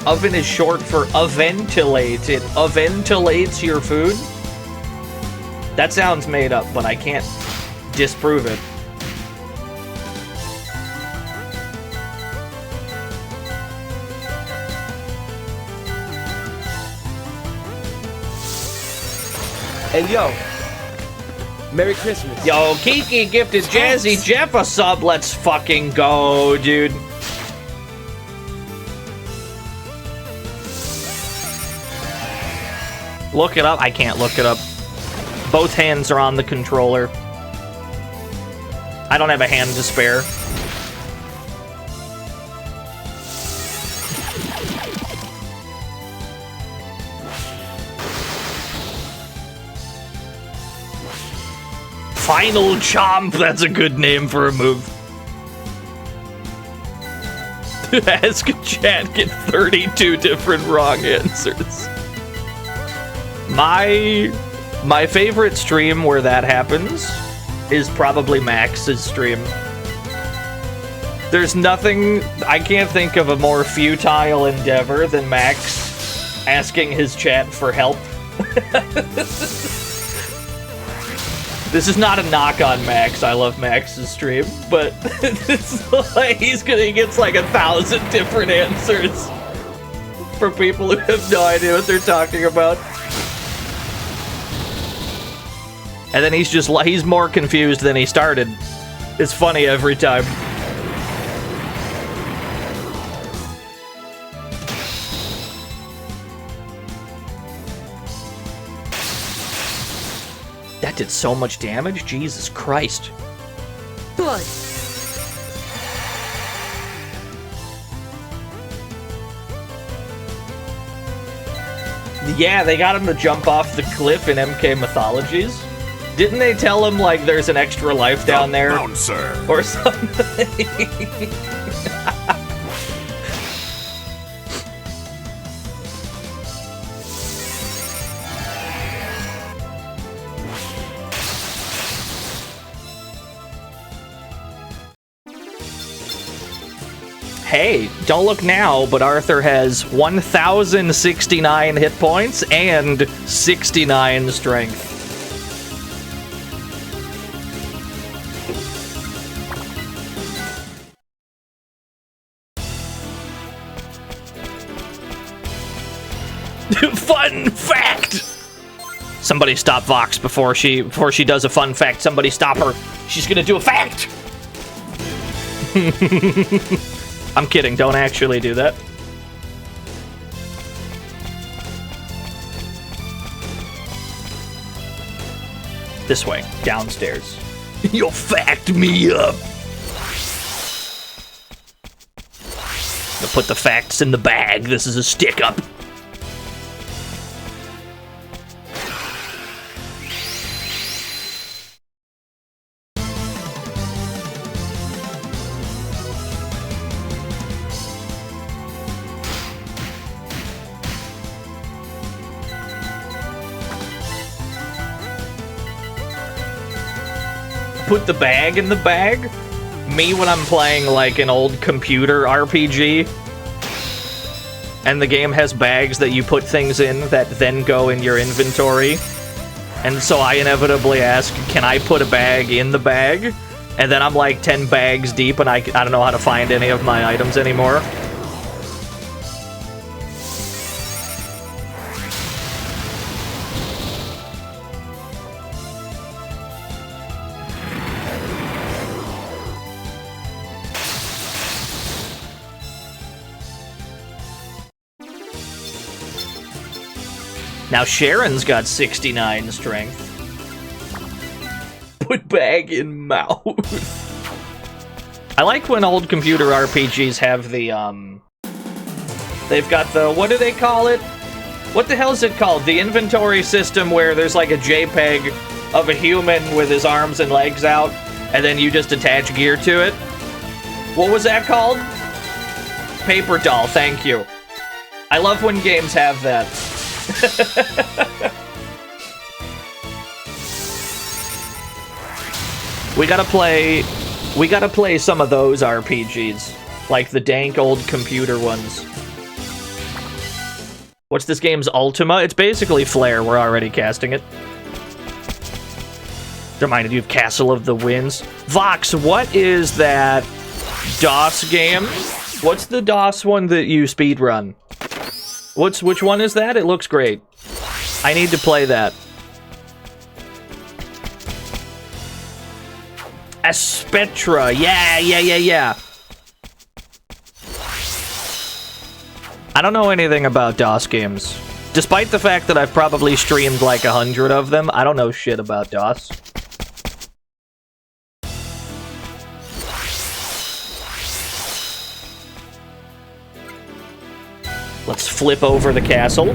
Oven is short for aventilate. It aventilates your food? That sounds made up, but I can't disprove it. And yo, Merry Christmas. Yo, Kiki gifted Jazzy Jeff a sub. Let's fucking go, dude. Look it up. I can't look it up. Both hands are on the controller. I don't have a hand to spare. Final Chomp. That's a good name for a move. Ask chat, get 32 different wrong answers. My favorite stream where that happens is probably Max's stream. There's nothing, I can't think of a more futile endeavor than Max asking his chat for help. This is not a knock on Max. I love Max's stream, but it's like he gets like 1,000 different answers for people who have no idea what they're talking about. And then he's more confused than he started. It's funny every time. That did so much damage? Jesus Christ. Blood. Yeah, they got him to jump off the cliff in MK Mythologies. Didn't they tell him, like, there's an extra life down there? Bouncer. Or something? Hey, don't look now, but Arthur has 1,069 hit points and 69 strength. Fun fact! Somebody stop Vox before she does a fun fact. Somebody stop her. She's gonna do a fact! I'm kidding, don't actually do that. This way, downstairs. You'll fact me up. I'll put the facts in the bag. This is a stick-up. Put the bag in the bag? Me when I'm playing like an old computer RPG and the game has bags that you put things in that then go in your inventory, and so I inevitably ask, can I put a bag in the bag? And then I'm like 10 bags deep and I don't know how to find any of my items anymore. Now Sharon's got 69 strength. Put bag in mouth. I like when old computer RPGs have the, they've got the, what do they call it? What the hell is it called? The inventory system where there's like a JPEG of a human with his arms and legs out, and then you just attach gear to it. What was that called? Paper doll, thank you. I love when games have that. We gotta play some of those RPGs, like the dank old computer ones. What's this game's Ultima? It's basically Flare. We're already casting it. Reminded you of Castle of the Winds. Vox, what is that DOS game? What's the DOS one that you speedrun? Which one is that? It looks great. I need to play that. Aspetra. Yeah. I don't know anything about DOS games. Despite the fact that I've probably streamed like 100 of them, I don't know shit about DOS. Let's flip over the castle.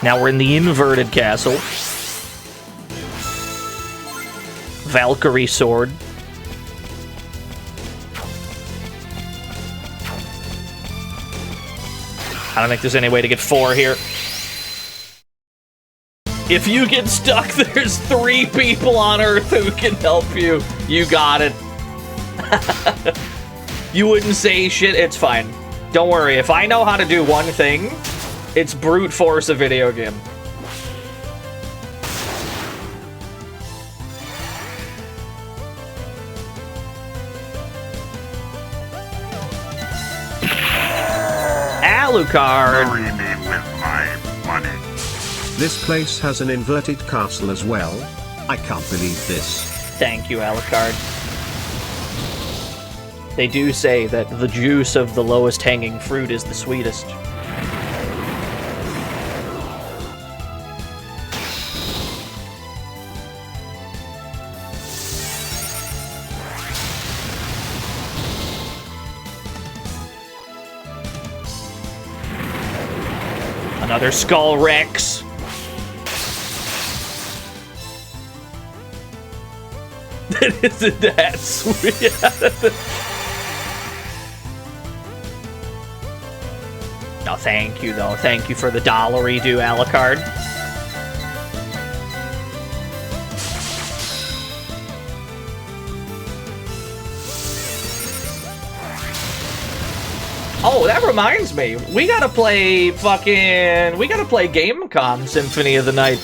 Now we're in the inverted castle. Valkyrie sword. I don't think there's any way to get 4 here. If you get stuck, there's 3 people on Earth who can help you. You got it. You wouldn't say shit, it's fine. Don't worry, if I know how to do one thing, it's brute force a video game. Alucard. Marry me with my money. This place has an inverted castle as well. I can't believe this. Thank you, Alucard. They do say that the juice of the lowest hanging fruit is the sweetest. Another Skull Rex. Isn't that sweet? No, thank you, though. Thank you for the $1 Alucard. Oh, that reminds me. We gotta play Gamecom Symphony of the Night.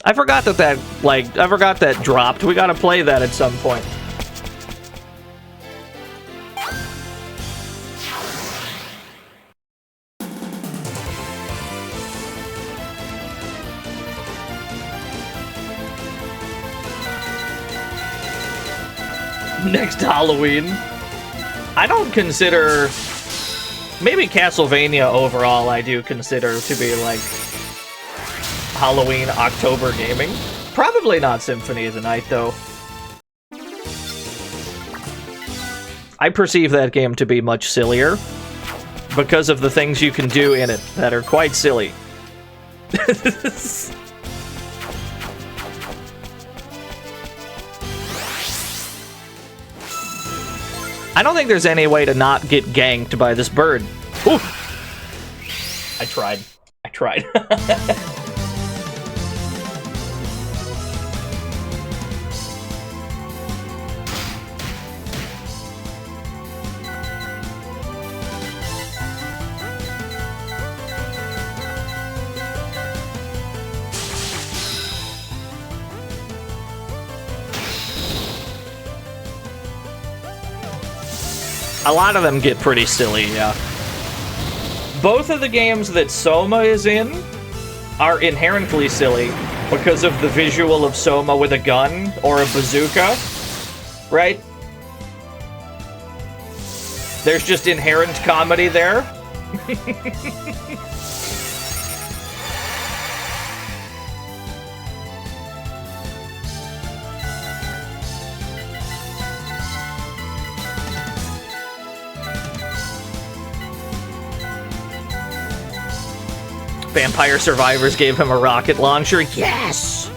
I forgot that dropped. We gotta play that at some point. Next Halloween. I don't consider Maybe Castlevania overall I do consider to be like Halloween October gaming. Probably not Symphony of the Night though. I perceive that game to be much sillier because of the things you can do in it that are quite silly. I don't think there's any way to not get ganked by this bird. Ooh. I tried. A lot of them get pretty silly, yeah. Both of the games that Soma is in are inherently silly because of the visual of Soma with a gun or a bazooka, right? There's just inherent comedy there. Vampire Survivors gave him a rocket launcher. Yes!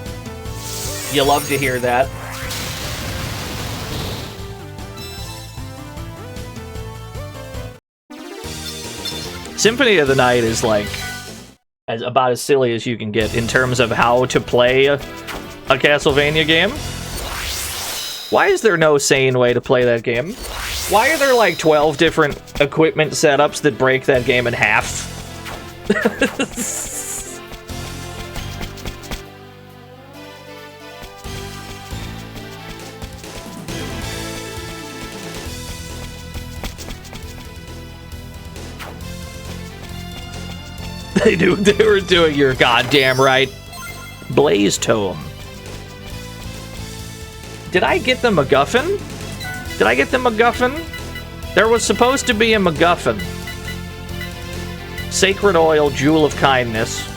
You love to hear that. Symphony of the Night is like about as silly as you can get in terms of how to play a Castlevania game. Why is there no sane way to play that game? Why are there like 12 different equipment setups that break that game in half? They were doing your goddamn right. Blaze Tome. Did I get the MacGuffin? There was supposed to be a MacGuffin. Sacred Oil, Jewel of Kindness.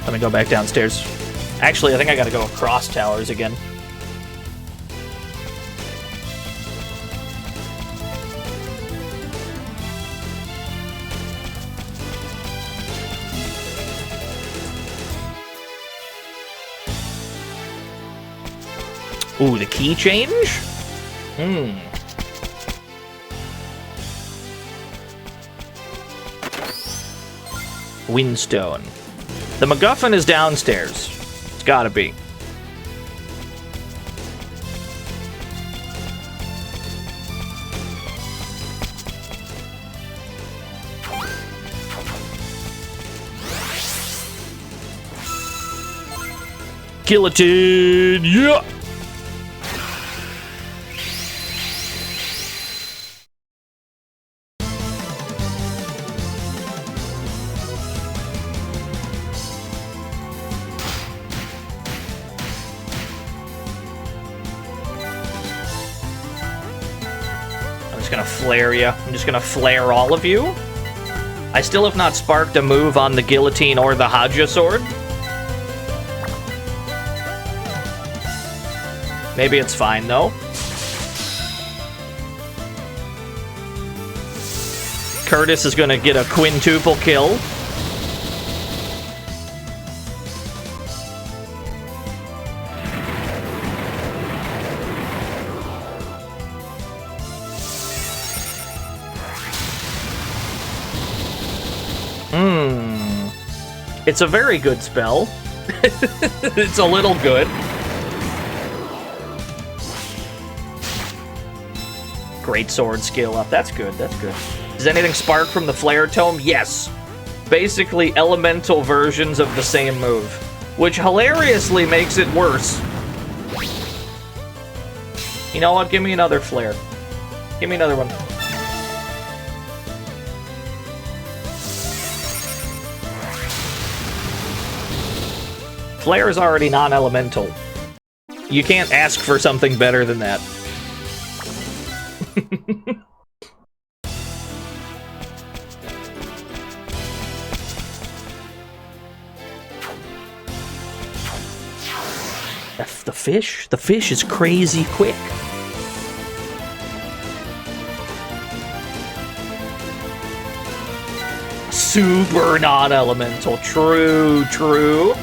Let me go back downstairs. Actually, I think I gotta go across towers again. Ooh, the key change? Windstone. The MacGuffin is downstairs. It's gotta be. Guillotine! Yeah! Flare you. I'm just gonna flare all of you. I still have not sparked a move on the guillotine or the Hasha sword. Maybe it's fine though. Curtis is gonna get a quintuple kill. It's a very good spell. It's a little good. Great sword skill up. That's good. That's good. Does anything spark from the Flare Tome? Yes. Basically elemental versions of the same move, which hilariously makes it worse. You know what? Give me another flare. Give me another one. Flare is already non-elemental. You can't ask for something better than that. The fish? The fish is crazy quick. Super non-elemental. True, true.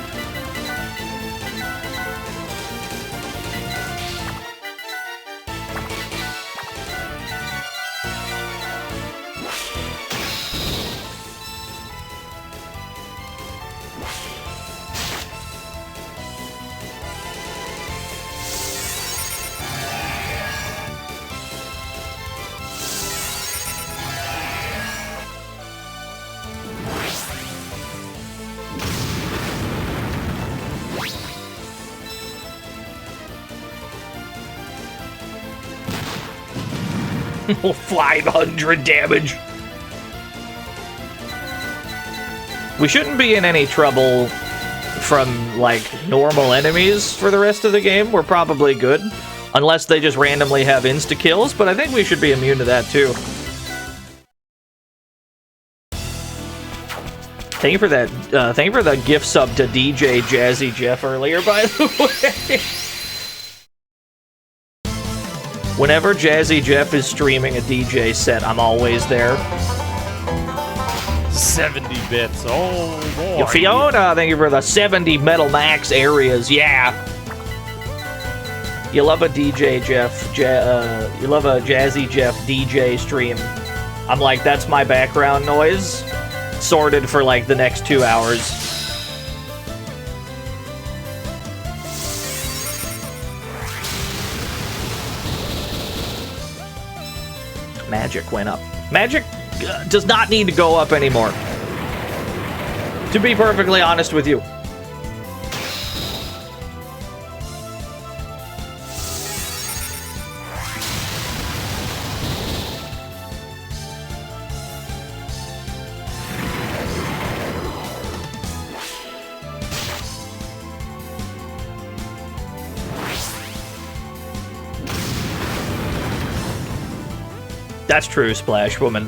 Oh, 500 damage. We shouldn't be in any trouble from, like, normal enemies for the rest of the game. We're probably good. Unless they just randomly have insta-kills, but I think we should be immune to that, too. Thank you for that, thank you for the gift sub to DJ Jazzy Jeff earlier, by the way. Whenever Jazzy Jeff is streaming a DJ set, I'm always there. 70 bits. Oh, boy. Yo, Fiona, thank you for the 70 Metal Max areas. Yeah. You love a DJ Jeff. You love a Jazzy Jeff DJ stream. I'm like, that's my background noise. Sorted for like the next 2 hours. Magic went up. Magic does not need to go up anymore. To be perfectly honest with you. That's true, Splash Woman.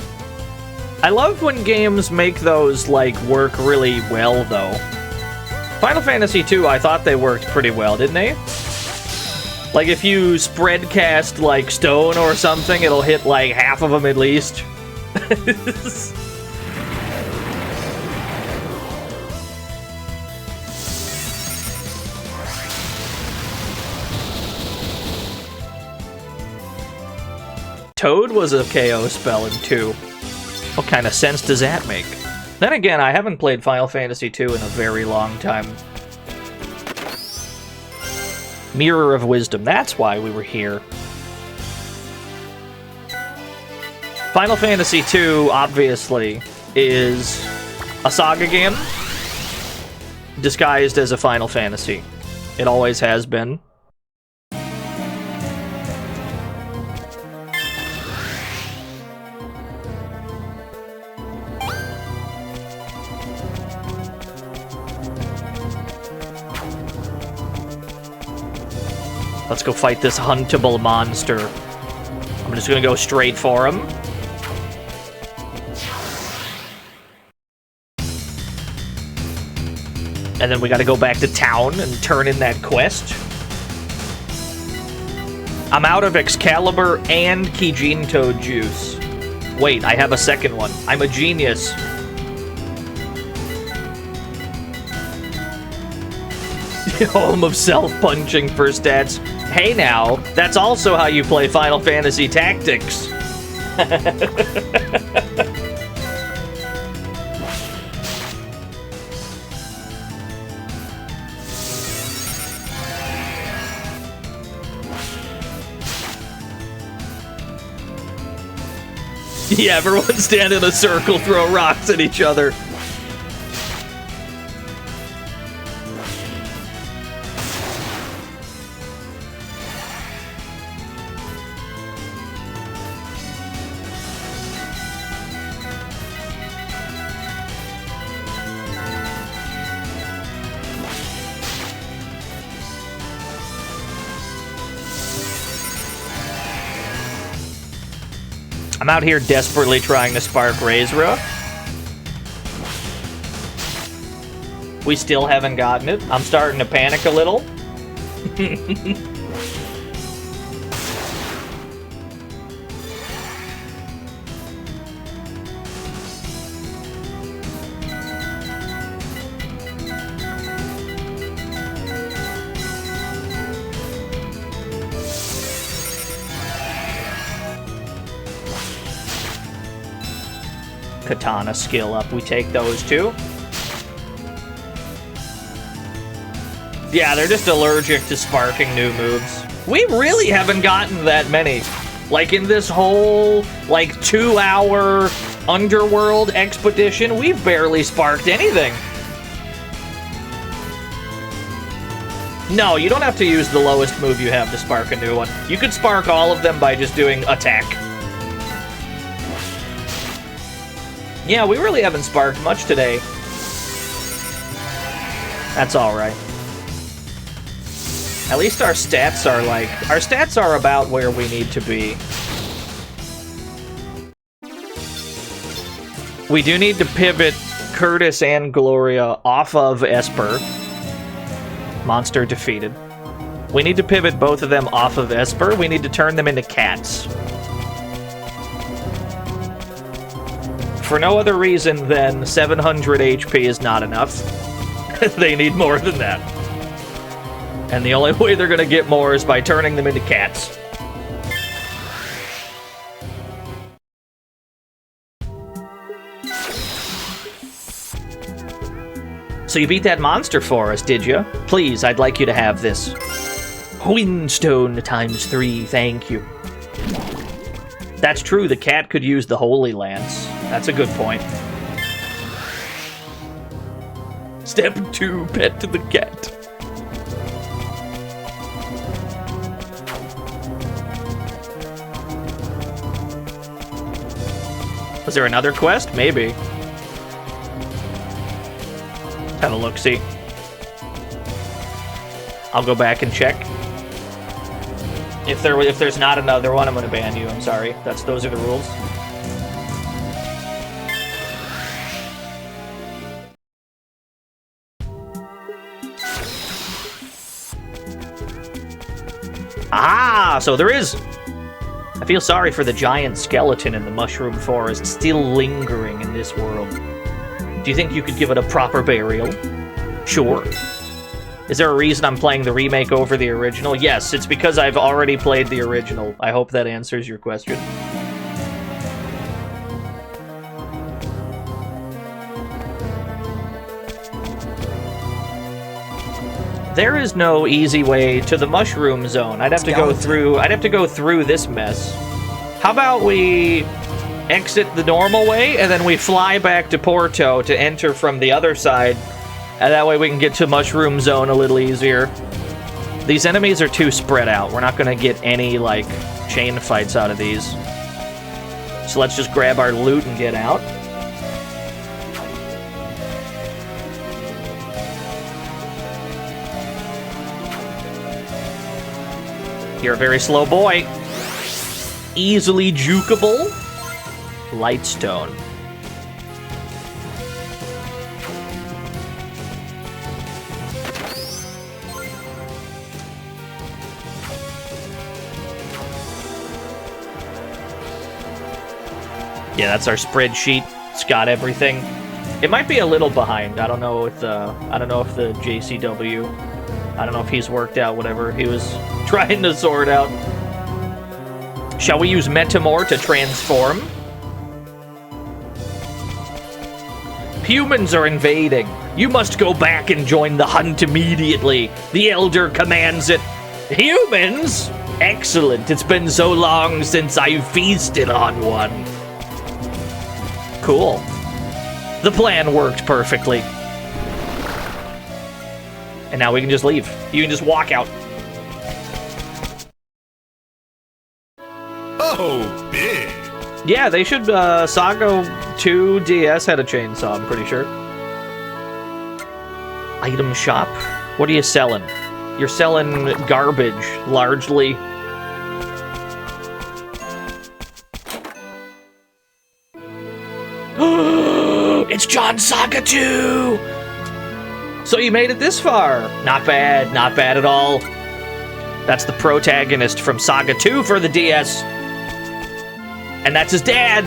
I love when games make those, like, work really well, though. Final Fantasy II, I thought they worked pretty well, didn't they? Like, if you spread cast, like, stone or something, it'll hit, like, half of them at least. Toad was a KO spell in 2. What kind of sense does that make? Then again, I haven't played Final Fantasy II in a very long time. Mirror of Wisdom, that's why we were here. Final Fantasy II, obviously, is a SaGa game disguised as a Final Fantasy. It always has been. Let's go fight this huntable monster. I'm just gonna go straight for him. And then we gotta go back to town and turn in that quest. I'm out of Excalibur and Kijinto juice. Wait, I have a second one. I'm a genius. Home of self-punching for stats. Hey now, that's also how you play Final Fantasy Tactics. Yeah, everyone stand in a circle, throw rocks at each other. I'm out here desperately trying to spark Razra. We still haven't gotten it. I'm starting to panic a little. Katana skill up. We take those too. Yeah, they're just allergic to sparking new moves. We really haven't gotten that many. Like in this whole, like, 2-hour Underworld expedition, we've barely sparked anything. No, you don't have to use the lowest move you have to spark a new one. You could spark all of them by just doing attack. Yeah, we really haven't sparked much today. That's alright. At least our stats are like... Our stats are about where we need to be. We do need to pivot Curtis and Gloria off of Esper. Monster defeated. We need to pivot both of them off of Esper. We need to turn them into cats. For no other reason than 700 HP is not enough. They need more than that. And the only way they're gonna get more is by turning them into cats. So you beat that monster for us, did you? Please, I'd like you to have this. Windstone times 3, thank you. That's true, the cat could use the Holy Lance. That's a good point. Step 2, pet to the cat. Was there another quest? Maybe. Have a look-see. I'll go back and check. If there's not another one, I'm gonna ban you. I'm sorry. Those are the rules. Ah, so there is. I feel sorry for the giant skeleton in the mushroom forest still lingering in this world. Do you think you could give it a proper burial? Sure. Is there a reason I'm playing the remake over the original? Yes, it's because I've already played the original. I hope that answers your question. There is no easy way to the mushroom zone. I'd have to go through this mess. How about we exit the normal way and then we fly back to Porto to enter from the other side, and that way we can get to mushroom zone a little easier. These enemies are too spread out. We're not gonna get any like chain fights out of these. So let's just grab our loot and get out. You're a very slow boy. Easily jukeable. Lightstone. Yeah, that's our spreadsheet. It's got everything. It might be a little behind. I don't know if the JCW. I don't know if he's worked out whatever he was trying to sort out. Shall we use Metamor to transform? Humans are invading. You must go back and join the hunt immediately. The Elder commands it. Humans? Excellent. It's been so long since I feasted on one. Cool. The plan worked perfectly. And now we can just leave. You can just walk out. Oh, big. Yeah, they should, SaGa 2 DS had a chainsaw, I'm pretty sure. Item shop? What are you selling? You're selling garbage, largely. It's John SaGa 2! So you made it this far. Not bad at all. That's the protagonist from SaGa 2 for the DS. And that's his dad.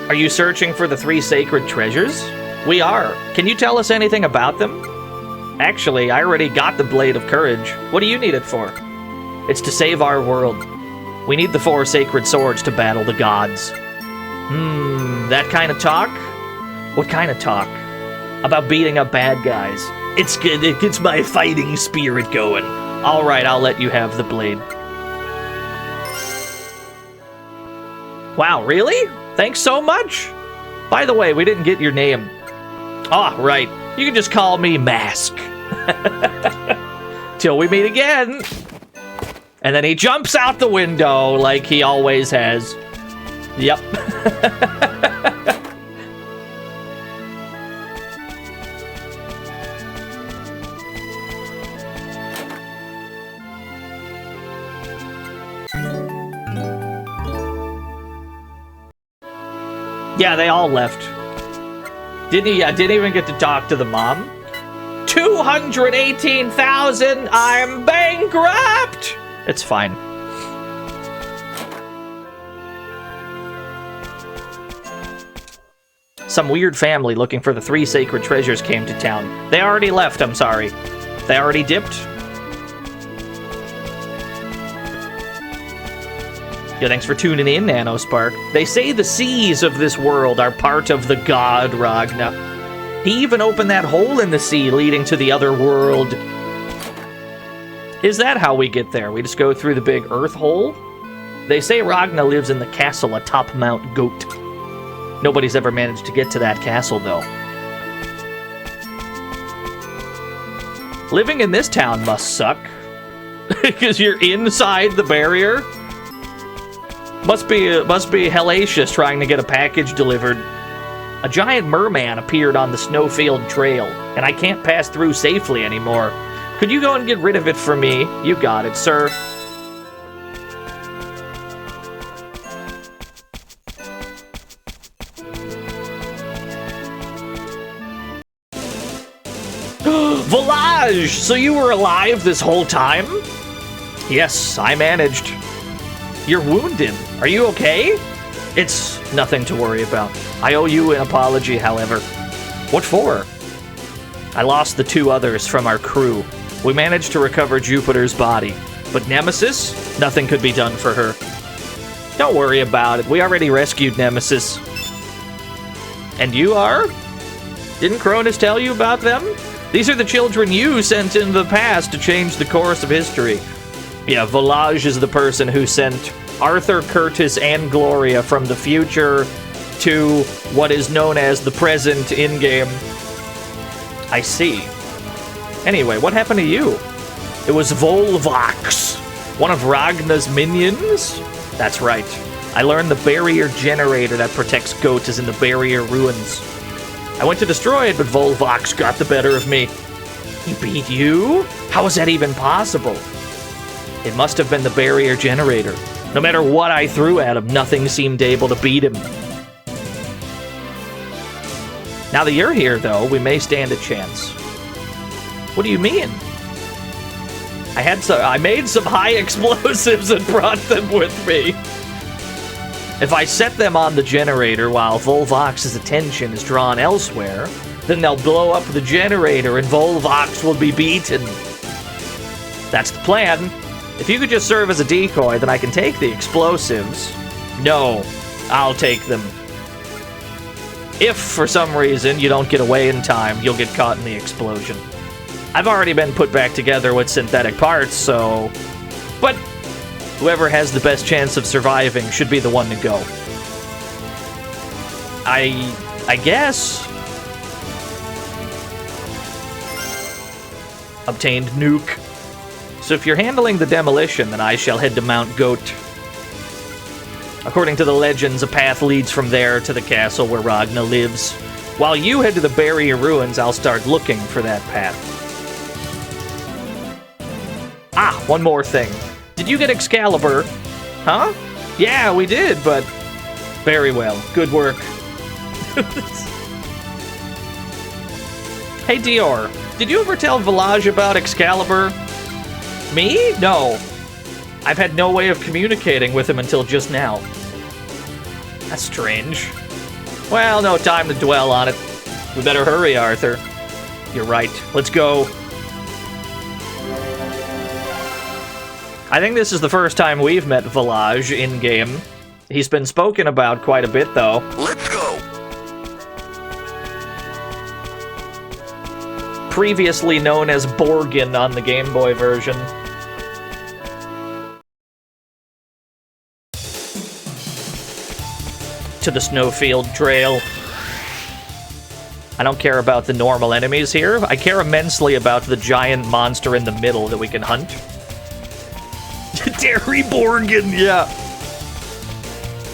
Are you searching for the 3 sacred treasures? We are. Can you tell us anything about them? Actually, I already got the Blade of Courage. What do you need it for? It's to save our world. We need the 4 sacred swords to battle the gods. That kind of talk? What kind of talk? About beating up bad guys. It's good. It gets my fighting spirit going. All right, I'll let you have the blade. Wow, really? Thanks so much. By the way, we didn't get your name. Ah, right. You can just call me Mask. Till we meet again. And then he jumps out the window like he always has. Yep. Yeah, they all left. Didn't he? Didn't even get to talk to the mom. 218,000. I'm bankrupt. It's fine. Some weird family looking for the 3 sacred treasures came to town. They already left, I'm sorry. They already dipped? Yeah, thanks for tuning in, Nanospark. They say the seas of this world are part of the god Ragna. He even opened that hole in the sea leading to the other world. Is that how we get there? We just go through the big earth hole? They say Ragna lives in the castle atop Mount Goat. Nobody's ever managed to get to that castle, though. Living in this town must suck. Because you're inside the barrier? Must be hellacious trying to get a package delivered. A giant merman appeared on the snowfield trail, and I can't pass through safely anymore. Could you go and get rid of it for me? You got it, sir. Volage! So you were alive this whole time? Yes, I managed. You're wounded. Are you okay? It's nothing to worry about. I owe you an apology, however. What for? I lost the 2 others from our crew. We managed to recover Jupiter's body. But Nemesis? Nothing could be done for her. Don't worry about it. We already rescued Nemesis. And you are? Didn't Cronus tell you about them? These are the children you sent in the past to change the course of history. Yeah, Volage is the person who sent Arthur, Curtis, and Gloria from the future to what is known as the present in-game. I see. Anyway, what happened to you? It was Volvox, one of Ragna's minions? That's right. I learned the barrier generator that protects Goat is in the barrier ruins. I went to destroy it, but Volvox got the better of me. He beat you? How is that even possible? It must have been the barrier generator. No matter what I threw at him, nothing seemed able to beat him. Now that you're here, though, we may stand a chance. What do you mean? I made some high explosives and brought them with me. If I set them on the generator while Volvox's attention is drawn elsewhere, then they'll blow up the generator and Volvox will be beaten. That's the plan. If you could just serve as a decoy, then I can take the explosives. No, I'll take them. If, for some reason, you don't get away in time, you'll get caught in the explosion. I've already been put back together with synthetic parts, so... But whoever has the best chance of surviving should be the one to go. I guess... Obtained nuke. So if you're handling the demolition, then I shall head to Mount Goat. According to the legends, a path leads from there to the castle where Ragna lives. While you head to the barrier ruins, I'll start looking for that path. Ah, one more thing. Did you get Excalibur? Huh? Yeah, we did, but... Very well. Good work. Hey Dior, did you ever tell Village about Excalibur? Me? No. I've had no way of communicating with him until just now. That's strange. Well, no time to dwell on it. We better hurry, Arthur. You're right. Let's go. I think this is the first time we've met Village in-game. He's been spoken about quite a bit, though. Let's go. Previously known as Borgin on the Game Boy version. To the snowfield trail. I don't care about the normal enemies here. I care immensely about the giant monster in the middle that we can hunt. Terry Borgin, yeah.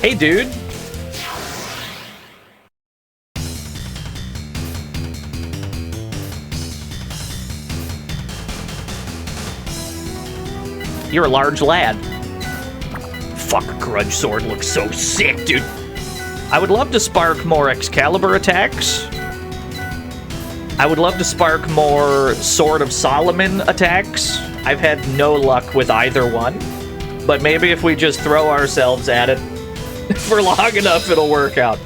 Hey, dude. You're a large lad. Fuck, Grudge Sword looks so sick, dude. I would love to spark more Excalibur attacks. I would love to spark more Sword of Solomon attacks. I've had no luck with either one. But maybe if we just throw ourselves at it for long enough, it'll work out.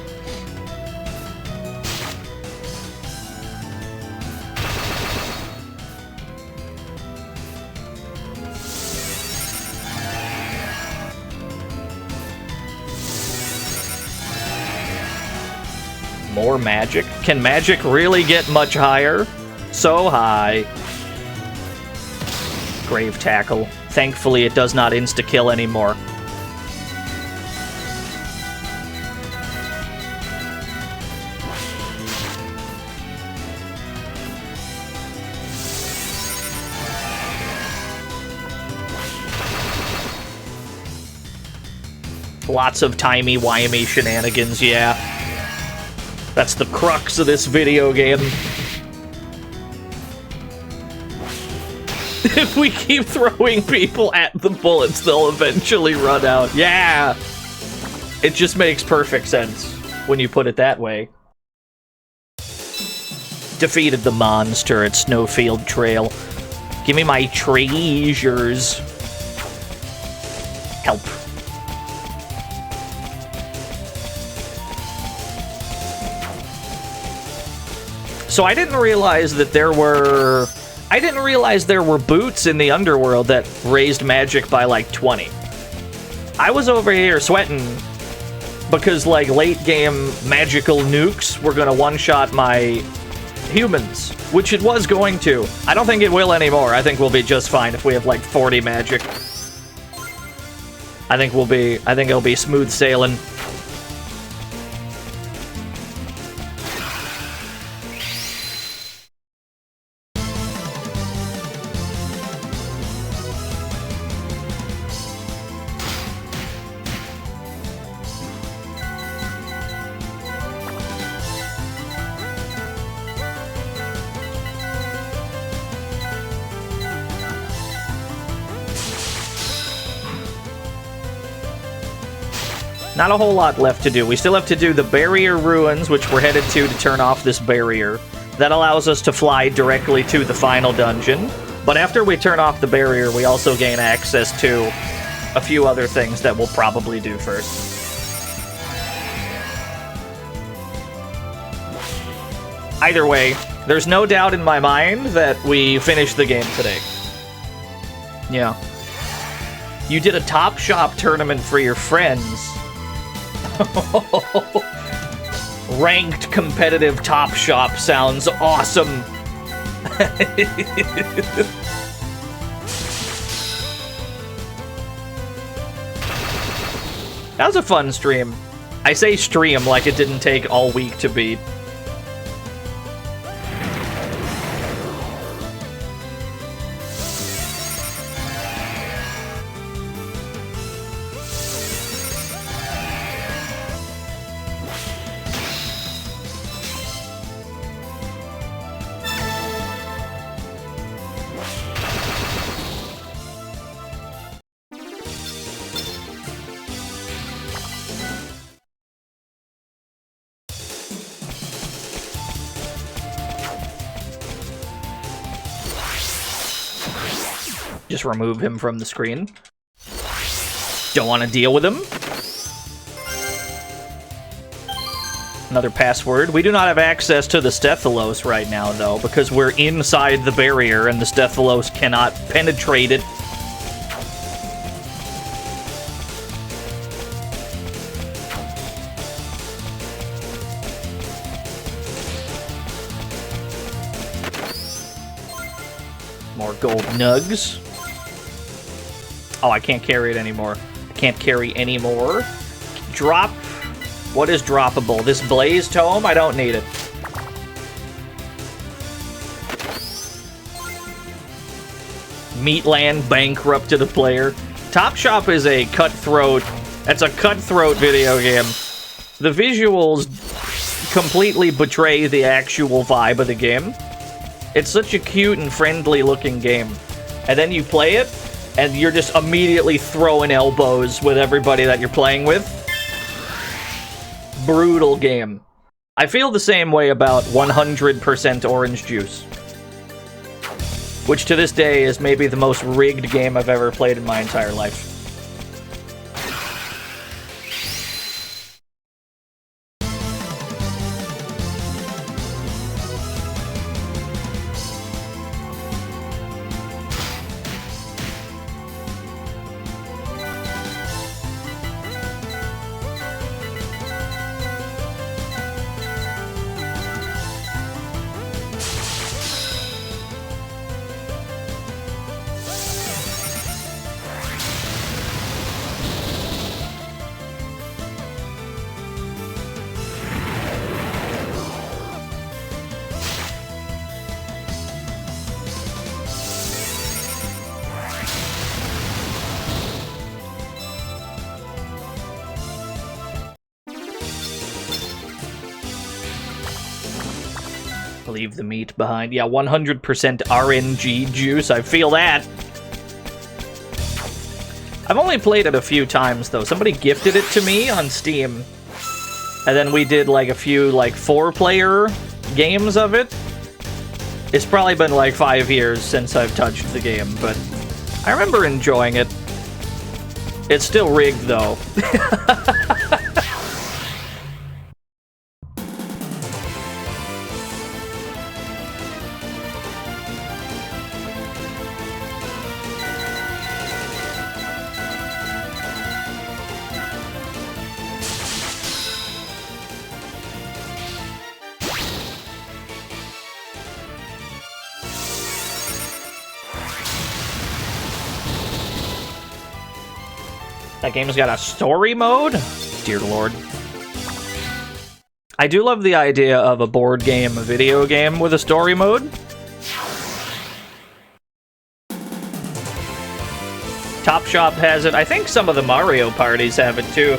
More magic? Can magic really get much higher? So high. Grave Tackle. Thankfully, it does not insta-kill anymore. Lots of timey-wimey shenanigans, yeah. That's the crux of this video game. If we keep throwing people at the bullets, they'll eventually run out. Yeah! It just makes perfect sense when you put it that way. Defeated the monster at Snowfield Trail. Give me my treasures. Help. So I didn't realize that there were... I didn't realize there were boots in the underworld that raised magic by like 20. I was over here sweating because like late game magical nukes were gonna one-shot my humans, which it was going to. I don't think it will anymore. I think we'll be just fine if we have like 40 magic. I think it'll be smooth sailing. Not a whole lot left to do. We still have to do the barrier ruins, which we're headed to turn off this barrier. That allows us to fly directly to the final dungeon. But after we turn off the barrier, we also gain access to a few other things that we'll probably do first. Either way, there's no doubt in my mind that we finished the game today. Yeah. You did a Top Shop tournament for your friends. Ranked competitive Top Shop sounds awesome. That was a fun stream. I say stream like it didn't take all week to beat. Just remove him from the screen. Don't want to deal with him. Another password. We do not have access to the Stethalos right now, though, because we're inside the barrier and the Stethalos cannot penetrate it. More gold nugs. Oh, I can't carry it anymore. I can't carry anymore. Drop. What is droppable? This Blaze Tome? I don't need it. Meatland bankrupted a player. Top Shop is a cutthroat. That's a cutthroat video game. The visuals completely betray the actual vibe of the game. It's such a cute and friendly looking game. And then you play it, and you're just immediately throwing elbows with everybody that you're playing with. Brutal game. I feel the same way about 100% Orange Juice, which to this day is maybe the most rigged game I've ever played in my entire life. Leave the meat behind. Yeah, 100% RNG juice. I feel that. I've only played it a few times, though. Somebody gifted it to me on Steam. And then we did, like, a few, like, 4-player games of it. It's probably been, like, 5 years since I've touched the game, but I remember enjoying it. It's still rigged, though. That game's got a story mode? Dear Lord. I do love the idea of a board game, a video game with a story mode. Top Shop has it. I think some of the Mario parties have it too.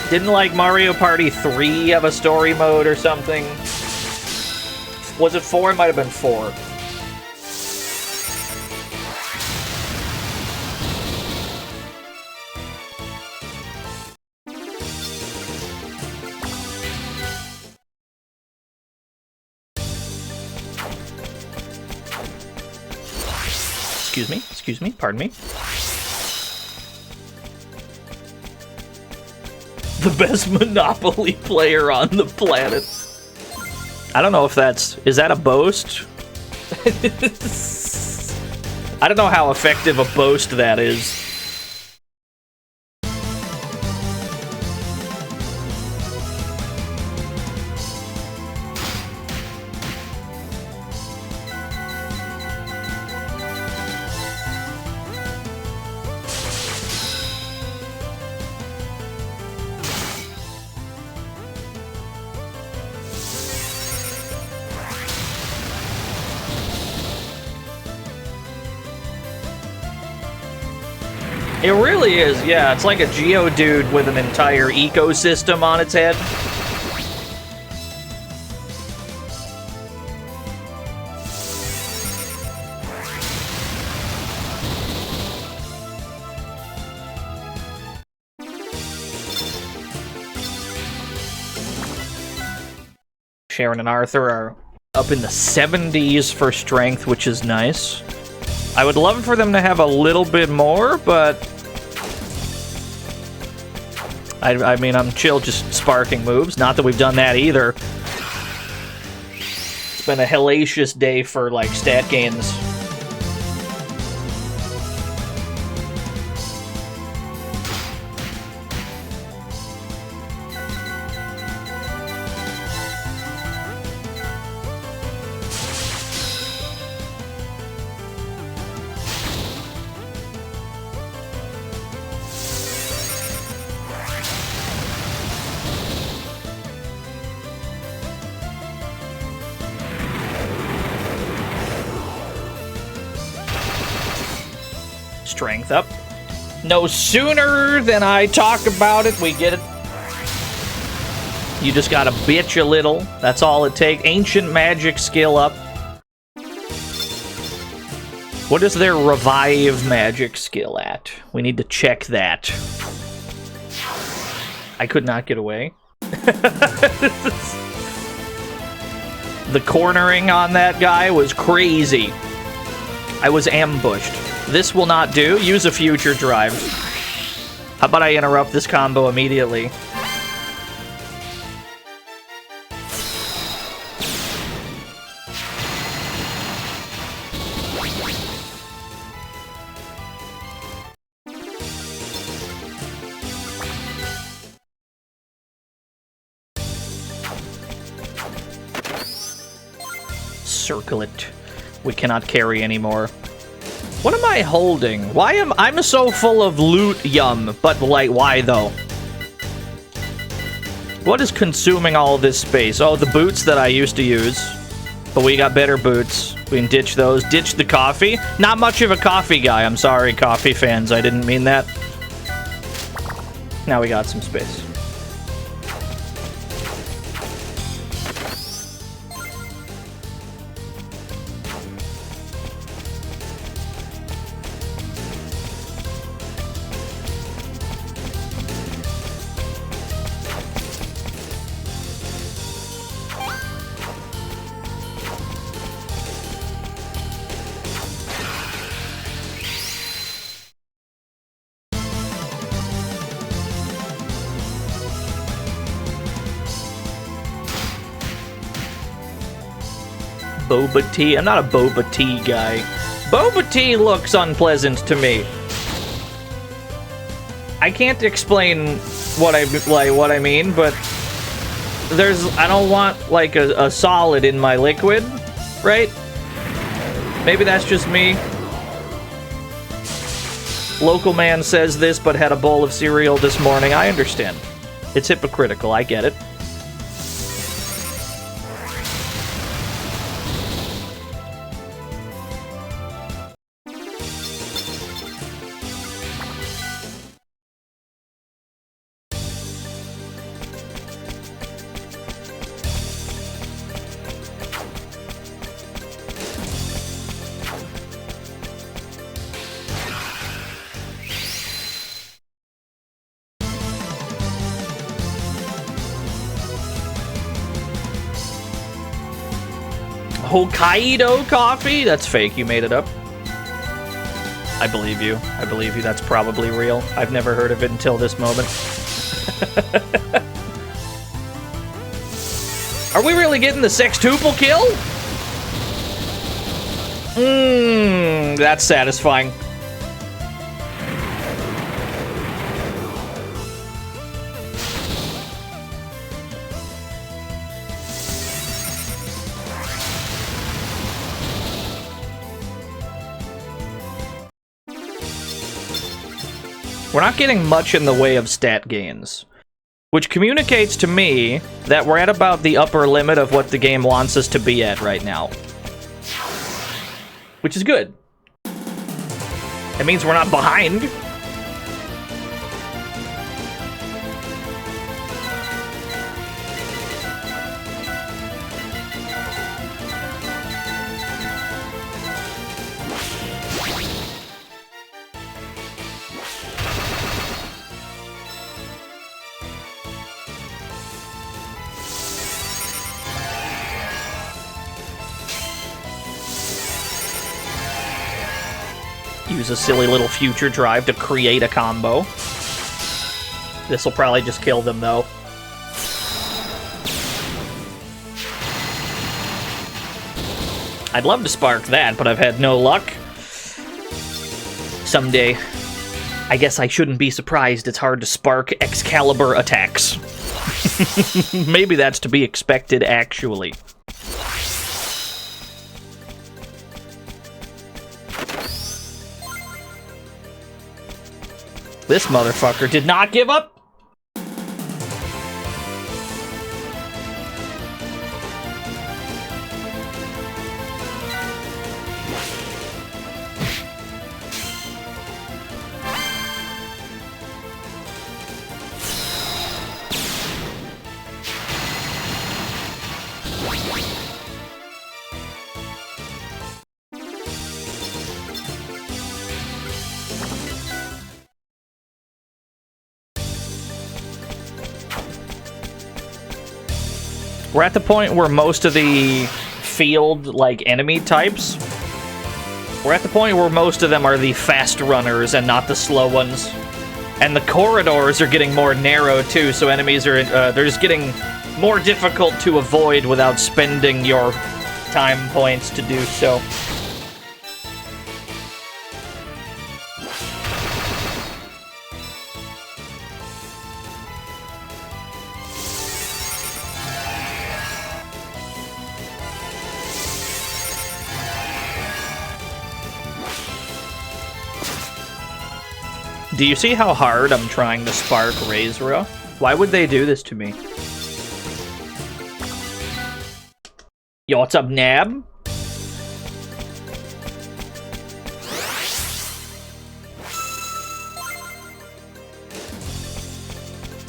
Didn't like Mario Party 3 have a story mode or something? Was it 4? It might have been 4. Excuse me, pardon me. The best Monopoly player on the planet. I don't know if that's... Is that a boast? I don't know how effective a boast that is. It really is, yeah. It's like a Geodude with an entire ecosystem on its head. Sharon and Arthur are up in the 70s for strength, which is nice. I would love for them to have a little bit more, but I mean, I'm chill just sparking moves. Not that we've done that either. It's been a hellacious day for, like, stat gains. Strength up. No sooner than I talk about it, we get it. You just gotta bitch a little. That's all it takes. Ancient magic skill up. What is their revive magic skill at? We need to check that. I could not get away. The cornering on that guy was crazy. I was ambushed. This will not do. Use a future drive. How about I interrupt this combo immediately? Circle it. We cannot carry anymore. What am I holding? Why am I'm so full of loot yum, but like why though? What is consuming all this space? Oh, the boots that I used to use. But we got better boots. We can ditch those. Ditch the coffee. Not much of a coffee guy. I'm sorry, coffee fans. I didn't mean that. Now we got some space. Boba tea? I'm not a boba tea guy. Boba tea looks unpleasant to me. I can't explain what I mean, but I don't want like a solid in my liquid, right? Maybe that's just me. Local man says this, but had a bowl of cereal this morning. I understand. It's hypocritical. I get it. Hokkaido coffee? That's fake. You made it up. I believe you. I believe you. That's probably real. I've never heard of it until this moment. Are we really getting the sextuple kill? That's satisfying. We're not getting much in the way of stat gains, which communicates to me that we're at about the upper limit of what the game wants us to be at right now. Which is good. It means we're not behind. Use a silly little future drive to create a combo. This will probably just kill them, though. I'd love to spark that, but I've had no luck. Someday. I guess I shouldn't be surprised it's hard to spark Excalibur attacks. Maybe that's to be expected, actually. This motherfucker did not give up. We're at the point where most of the field, like, enemy types, we're at the point where most of them are the fast runners and not the slow ones. And the corridors are getting more narrow, too, so enemies are, they're just getting more difficult to avoid without spending your time points to do so. Do you see how hard I'm trying to spark Razra? Why would they do this to me? Yo, what's up, Nab?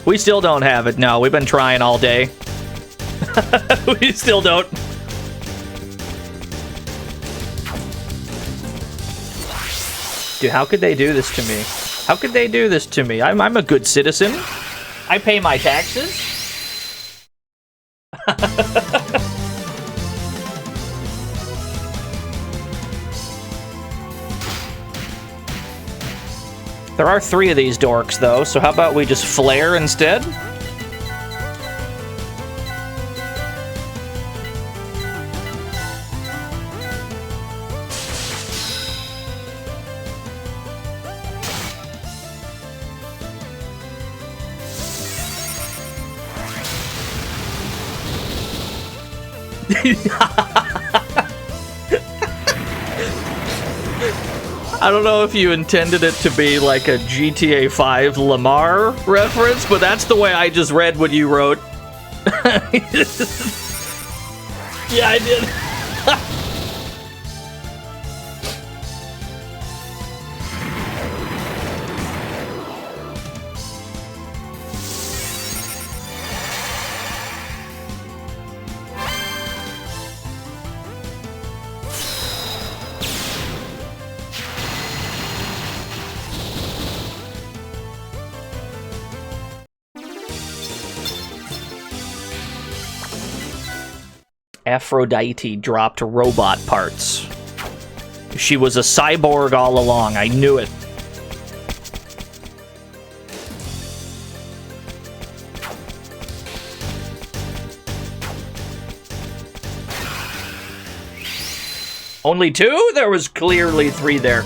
We still don't have it, no. We've been trying all day. We still don't. Dude, how could they do this to me? How could they do this to me? I'm a good citizen. I pay my taxes. There are 3 of these dorks, though, so how about we just flare instead? I don't know if you intended it to be like a GTA 5 Lamar reference, but that's the way I just read what you wrote. Yeah, I did. Aphrodite dropped robot parts. She was a cyborg all along. I knew it. Only 2? There was clearly 3 there.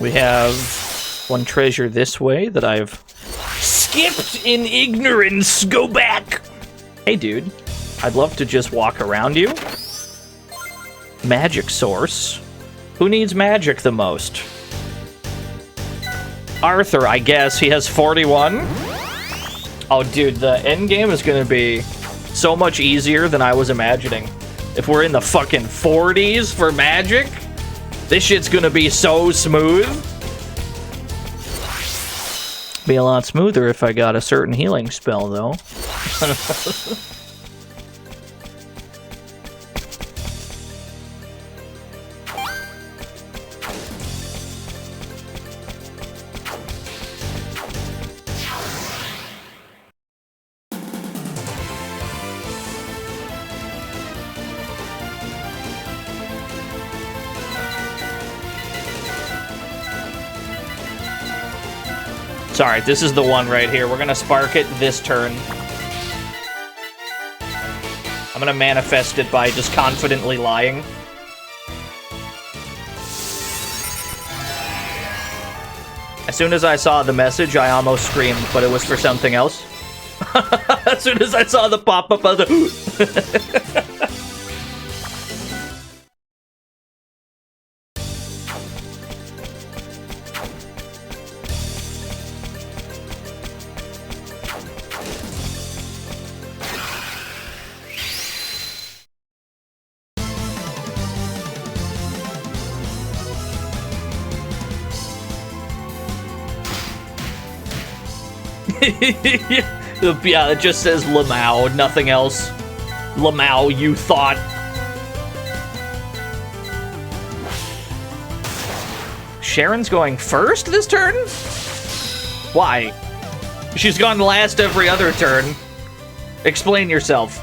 We have one treasure this way that I've skipped in ignorance. Go back! Hey, dude. I'd love to just walk around you. Magic source. Who needs magic the most? Arthur, I guess. He has 41. Oh, dude, the end game is gonna be so much easier than I was imagining. If we're in the fucking 40s for magic, this shit's gonna be so smooth. Be a lot smoother if I got a certain healing spell, though. Sorry, this is the one right here. We're gonna spark it this turn. I'm gonna manifest it by just confidently lying. As soon as I saw the message, I almost screamed, but it was for something else. As soon as I saw the pop-up, I was like, yeah, it just says Lamau, nothing else. Lamau, you thought. Sharon's going first this turn? Why? She's gone last every other turn. Explain yourself.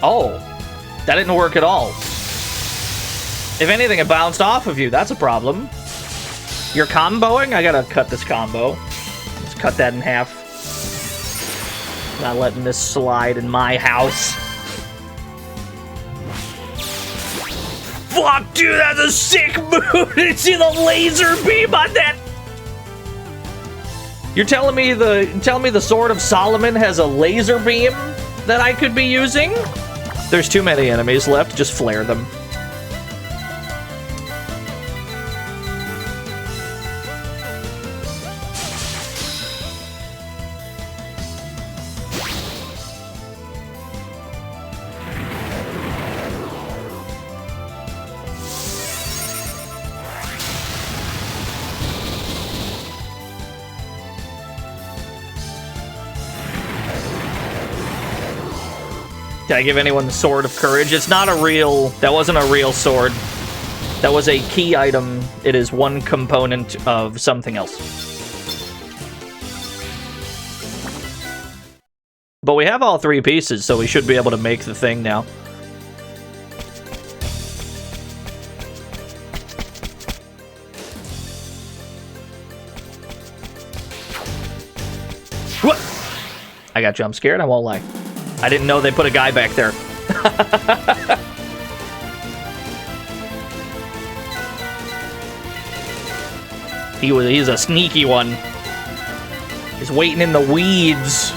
Oh, that didn't work at all. If anything, it bounced off of you. That's a problem. You're comboing? I gotta cut this combo. Let's cut that in half. Not letting this slide in my house. Fuck, dude, that's a sick move! Did you see the laser beam on that? You're telling me the Sword of Solomon has a laser beam that I could be using? There's too many enemies left, just flare them. Did I give anyone the Sword of Courage? It's not a real... That wasn't a real sword. That was a key item. It is one component of something else. But we have all three pieces, so we should be able to make the thing now. What? I got jump scared, I won't lie. I didn't know they put a guy back there. He's a sneaky one. He's waiting in the weeds.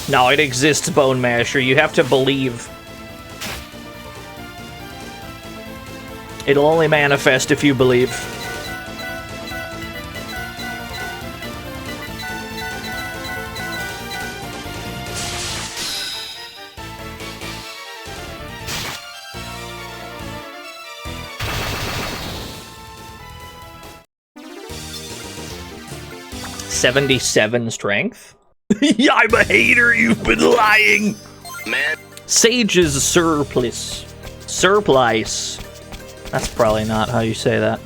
No, it exists, Bone Masher. You have to believe. It'll only manifest if you believe. $77 strength? Yeah, I'm a hater, you've been lying! Man. Sage's surplus. Surplice. That's probably not how you say that.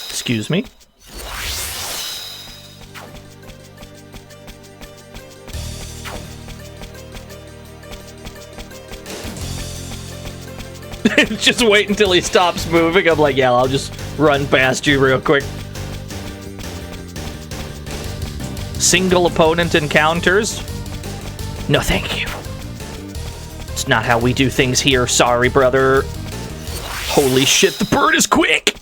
Excuse me. Just wait until he stops moving. I'm like, yeah, I'll just run past you real quick. Single opponent encounters? No, thank you. It's not how we do things here. Sorry, brother. Holy shit, the bird is quick!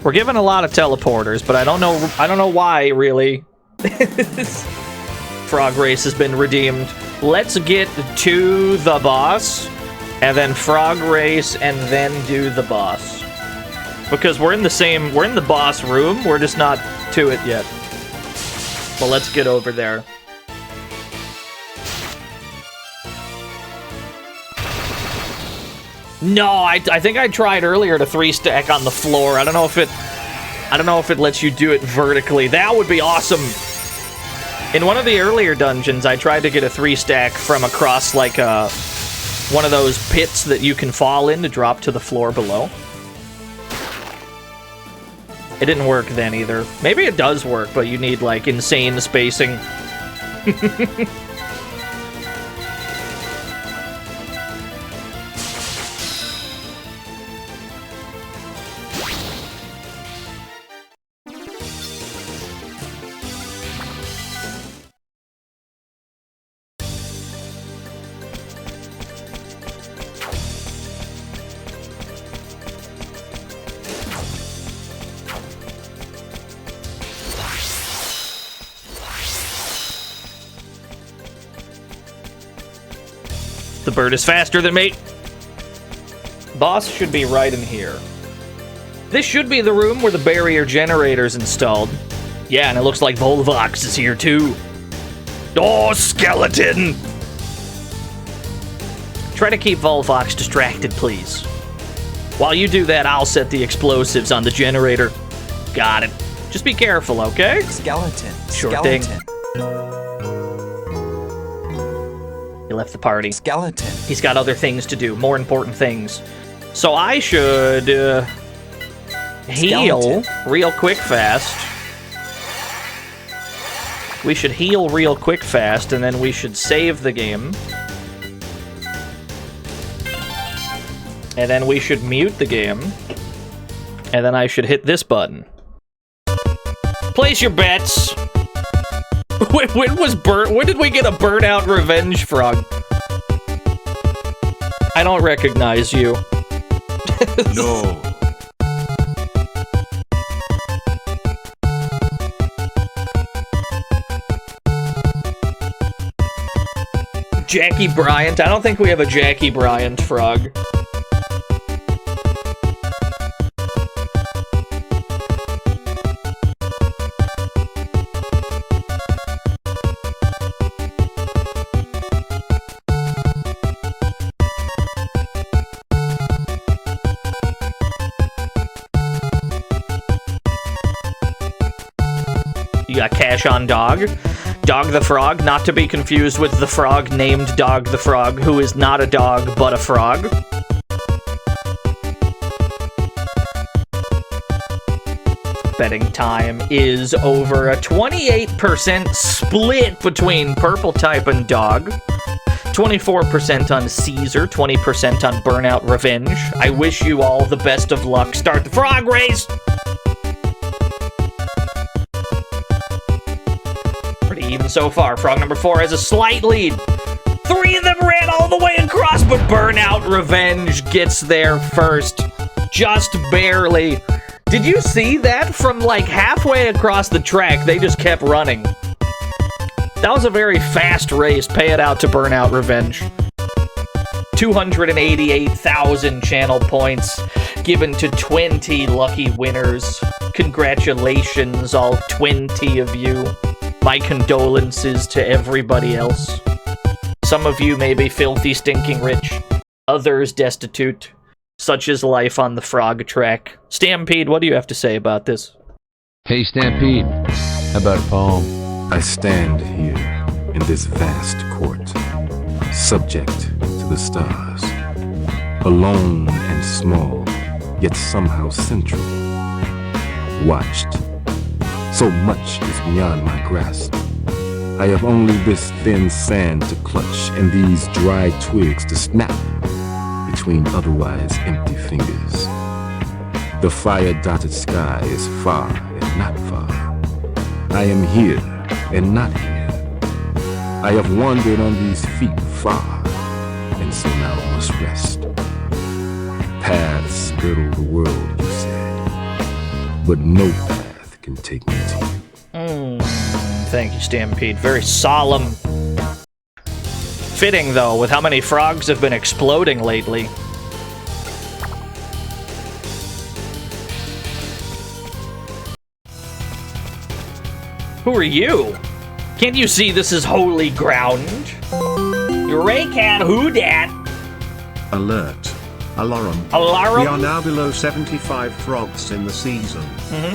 We're given a lot of teleporters, but I don't know why, really. Frog race has been redeemed. Let's get to the boss, and then frog race, and then do the boss. Because we're in the boss room, we're just not to it yet. But let's get over there. No, I think I tried earlier to 3-stack on the floor. I don't know if it lets you do it vertically. That would be awesome. In one of the earlier dungeons, I tried to get a 3-stack from across like one of those pits that you can fall in to drop to the floor below. It didn't work then either. Maybe it does work, but you need like insane spacing. The bird is faster than me. Boss should be right in here. This should be the room where the barrier generator's installed. Yeah, and it looks like Volvox is here too. Oh, skeleton! Try to keep Volvox distracted, please. While you do that, I'll set the explosives on the generator. Got it. Just be careful, okay? Skeleton. Sure Skeleton. thing. He left the party. Skeleton. He's got other things to do, more important things. So I should heal real quick fast. We should heal real quick fast, and then we should save the game. And then we should mute the game. And then I should hit this button. Place your bets. When did we get a burnout revenge frog? I don't recognize you. No. Jackie Bryant? I don't think we have a Jackie Bryant frog. You got Cash on Dog. Dog the Frog, not to be confused with the frog named Dog the Frog, who is not a dog, but a frog. Betting time is over. A 28% split between Purple Type and Dog. 24% on Caesar, 20% on Burnout Revenge. I wish you all the best of luck. Start the frog race! Even so far, frog number 4 has a slight lead. 3 of them ran all the way across, but Burnout Revenge gets there first. Just barely. Did you see that? From like halfway across the track, they just kept running. That was a very fast race. Pay it out to Burnout Revenge. 288,000 channel points given to 20 lucky winners. Congratulations, all 20 of you. My condolences to everybody else. Some of you may be filthy, stinking rich. Others destitute. Such is life on the frog track. Stampede, what do you have to say about this? Hey, Stampede. How about a poem? I stand here in this vast court, subject to the stars, alone and small, yet somehow central, watched. So much is beyond my grasp. I have only this thin sand to clutch and these dry twigs to snap between otherwise empty fingers. The fire-dotted sky is far and not far. I am here and not here. I have wandered on these feet far, and so now must rest. Paths girdle the world, you said, but no path can take me to you. Thank you, Stampede. Very solemn. Fitting, though, with how many frogs have been exploding lately. Who are you? Can't you see this is holy ground? Raycat, who dat? Alert. Alarum. Alarum? We are now below 75 frogs in the season.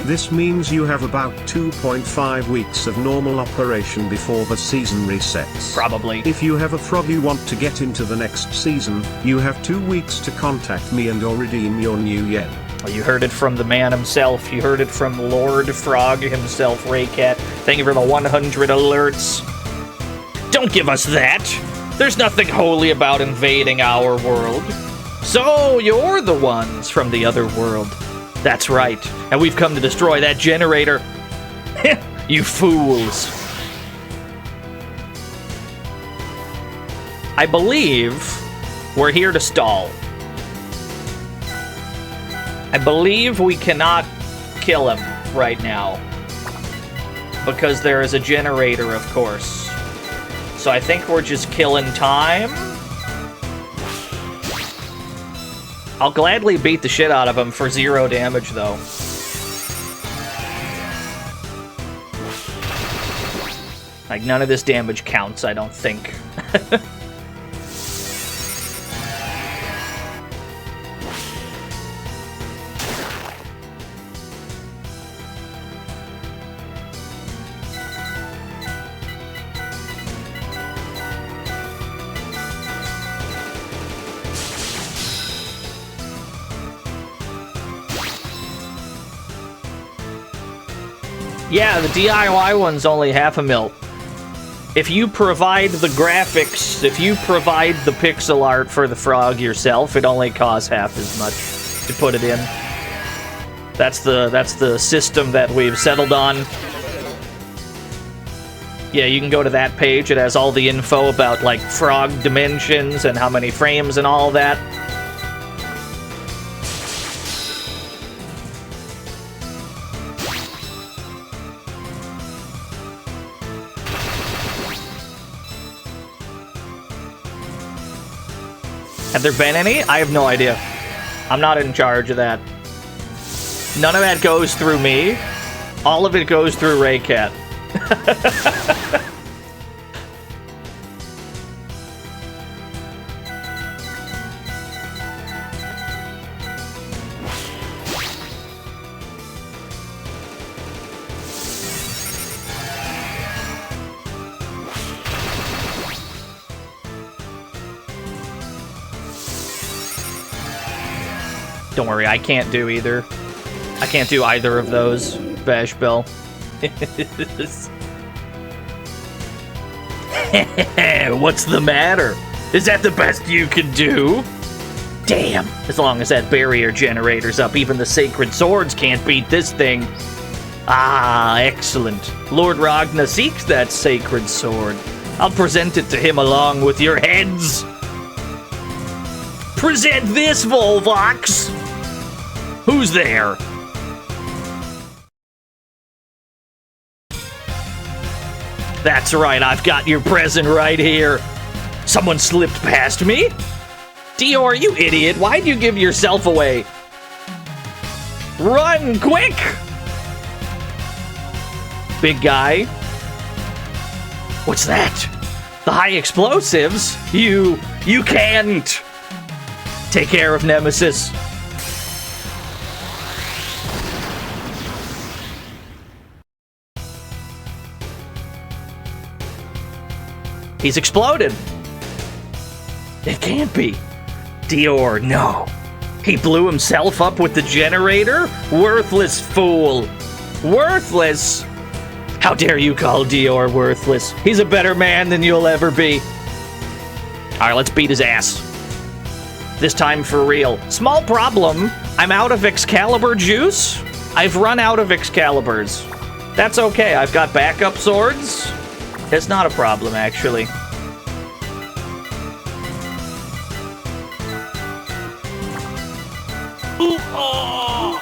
This means you have about 2.5 weeks of normal operation before the season resets. Probably. If you have a frog you want to get into the next season, you have 2 weeks to contact me and or redeem your new yen. Well, you heard it from the man himself. You heard it from Lord Frog himself, Raycat. Thank you for the 100 alerts. Don't give us that. There's nothing holy about invading our world. So, you're the ones from the other world. That's right. And we've come to destroy that generator. You fools. I believe we're here to stall. I believe we cannot kill him right now. Because there is a generator, of course. So I think we're just killing time. I'll gladly beat the shit out of him for 0 damage, though. Like, none of this damage counts, I don't think. Yeah, the DIY one's only half a mil. If you provide the graphics, if you provide the pixel art for the frog yourself, it only costs half as much to put it in. That's the system that we've settled on. Yeah, you can go to that page. It has all the info about, like, frog dimensions and how many frames and all that. Have there been any? I have no idea. I'm not in charge of that. None of that goes through me. All of it goes through Raycat. Don't worry, I can't do either. I can't do either of those, Bash Bill. What's the matter? Is that the best you can do? Damn, as long as that barrier generator's up, even the sacred swords can't beat this thing. Ah, excellent. Lord Ragna seeks that sacred sword. I'll present it to him along with your heads. Present this, Volvox! Who's there? That's right, I've got your present right here. Someone slipped past me? Dior, you idiot, why'd you give yourself away? Run, quick! Big guy. What's that? The high explosives? You can't! Take care of Nemesis. He's exploded. It can't be. Dior, no. He blew himself up with the generator? Worthless fool. Worthless? How dare you call Dior worthless? He's a better man than you'll ever be. Alright, let's beat his ass. This time for real. Small problem. I'm out of Excalibur juice. I've run out of Excaliburs. That's okay. I've got backup swords. It's not a problem, actually. Ooh, oh,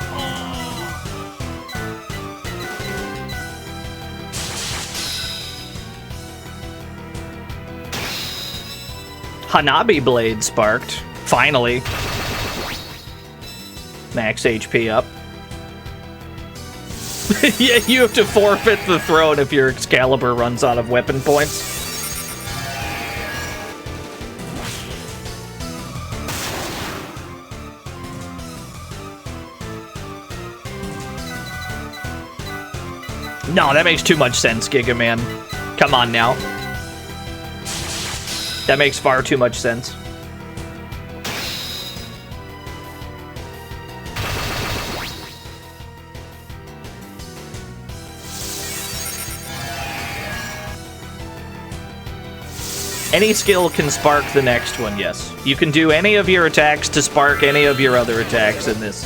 Hanabi Blade sparked. Finally. Max HP up. Yeah, you have to forfeit the throne if your Excalibur runs out of weapon points. No, that makes too much sense, Giga Man. Come on now. That makes far too much sense. Any skill can spark the next one, yes. You can do any of your attacks to spark any of your other attacks in this.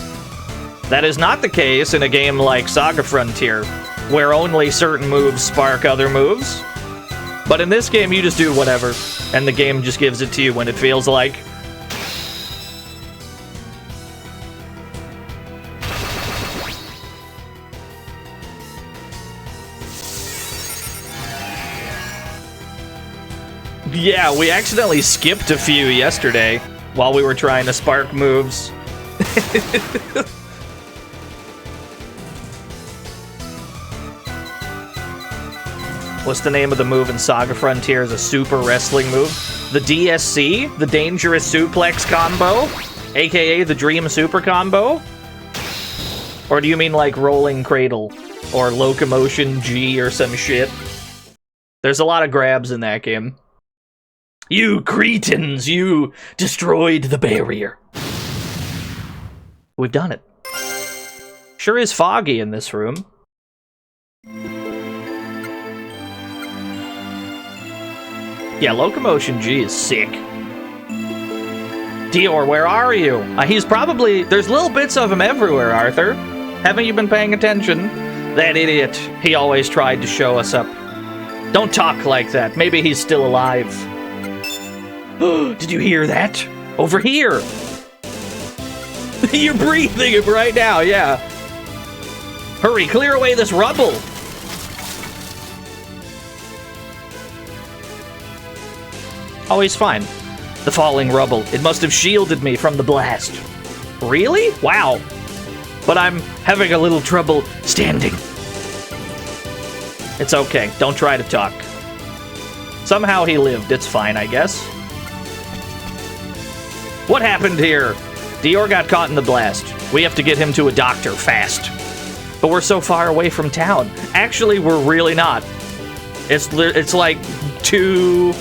That is not the case in a game like SaGa Frontier, where only certain moves spark other moves. But in this game, you just do whatever, and the game just gives it to you when it feels like. Yeah, we accidentally skipped a few yesterday while we were trying to spark moves. What's the name of the move in SaGa Frontier? Is a super wrestling move? The DSC? The Dangerous Suplex Combo? AKA the Dream Super Combo? Or do you mean like Rolling Cradle? Or Locomotion G or some shit? There's a lot of grabs in that game. You cretins! You destroyed the barrier. We've done it. Sure is foggy in this room. Yeah, Locomotion G is sick. Dior, where are you? He's probably... There's little bits of him everywhere, Arthur. Haven't you been paying attention? That idiot. He always tried to show us up. Don't talk like that. Maybe he's still alive. Did you hear that? Over here! You're breathing him right now, yeah. Hurry, clear away this rubble! Oh, he's fine. The falling rubble. It must have shielded me from the blast. Really? Wow. But I'm having a little trouble standing. It's okay. Don't try to talk. Somehow he lived. It's fine, I guess. What happened here? Dior got caught in the blast. We have to get him to a doctor fast. But we're so far away from town. Actually, we're really not. It's like two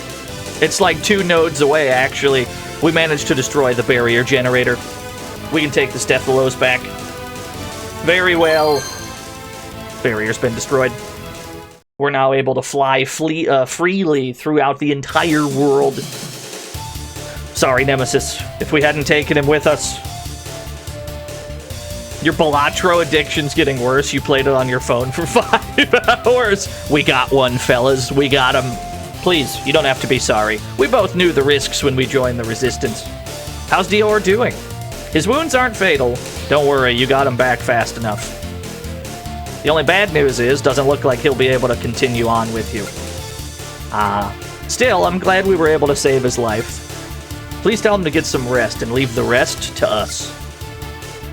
nodes away, actually. We managed to destroy the barrier generator. We can take the Stephalos back. Very well. Barrier's been destroyed. We're now able to fly freely throughout the entire world. Sorry, Nemesis, if we hadn't taken him with us. Your Balatro addiction's getting worse. You played it on your phone for 5 hours. We got one, fellas. We got him. Please, you don't have to be sorry. We both knew the risks when we joined the Resistance. How's Dior doing? His wounds aren't fatal. Don't worry, you got him back fast enough. The only bad news is, doesn't look like he'll be able to continue on with you. Still, I'm glad we were able to save his life. Please tell him to get some rest and leave the rest to us.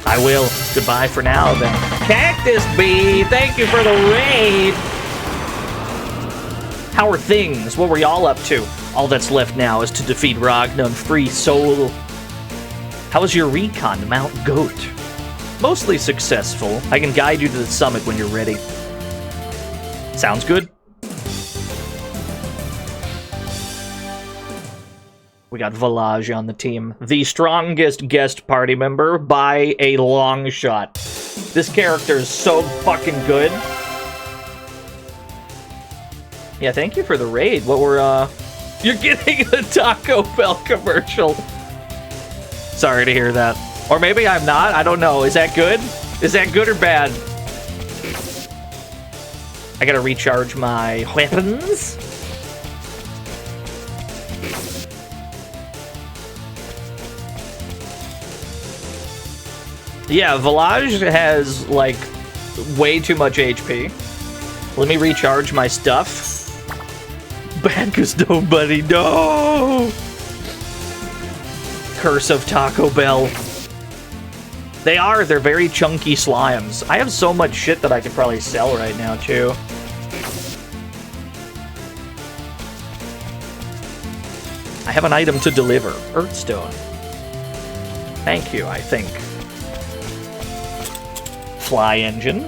I will. Goodbye for now, then. Cactus Bee, thank you for the raid! How are things? What were y'all up to? All that's left now is to defeat Ragnar and free Soul. How was your recon to Mount Goat? Mostly successful. I can guide you to the summit when you're ready. Sounds good. We got Volage on the team. The strongest guest party member by a long shot. This character is so fucking good. Yeah, thank you for the raid. What were, You're getting a Taco Bell commercial. Sorry to hear that. Or maybe I'm not. I don't know. Is that good? Is that good or bad? I gotta recharge my weapons. Yeah, Volage has, like, way too much HP. Let me recharge my stuff. Bad cause nobody, no! Curse of Taco Bell. They're very chunky slimes. I have so much shit that I could probably sell right now, too. I have an item to deliver. Earthstone. Thank you, I think. Fly engine.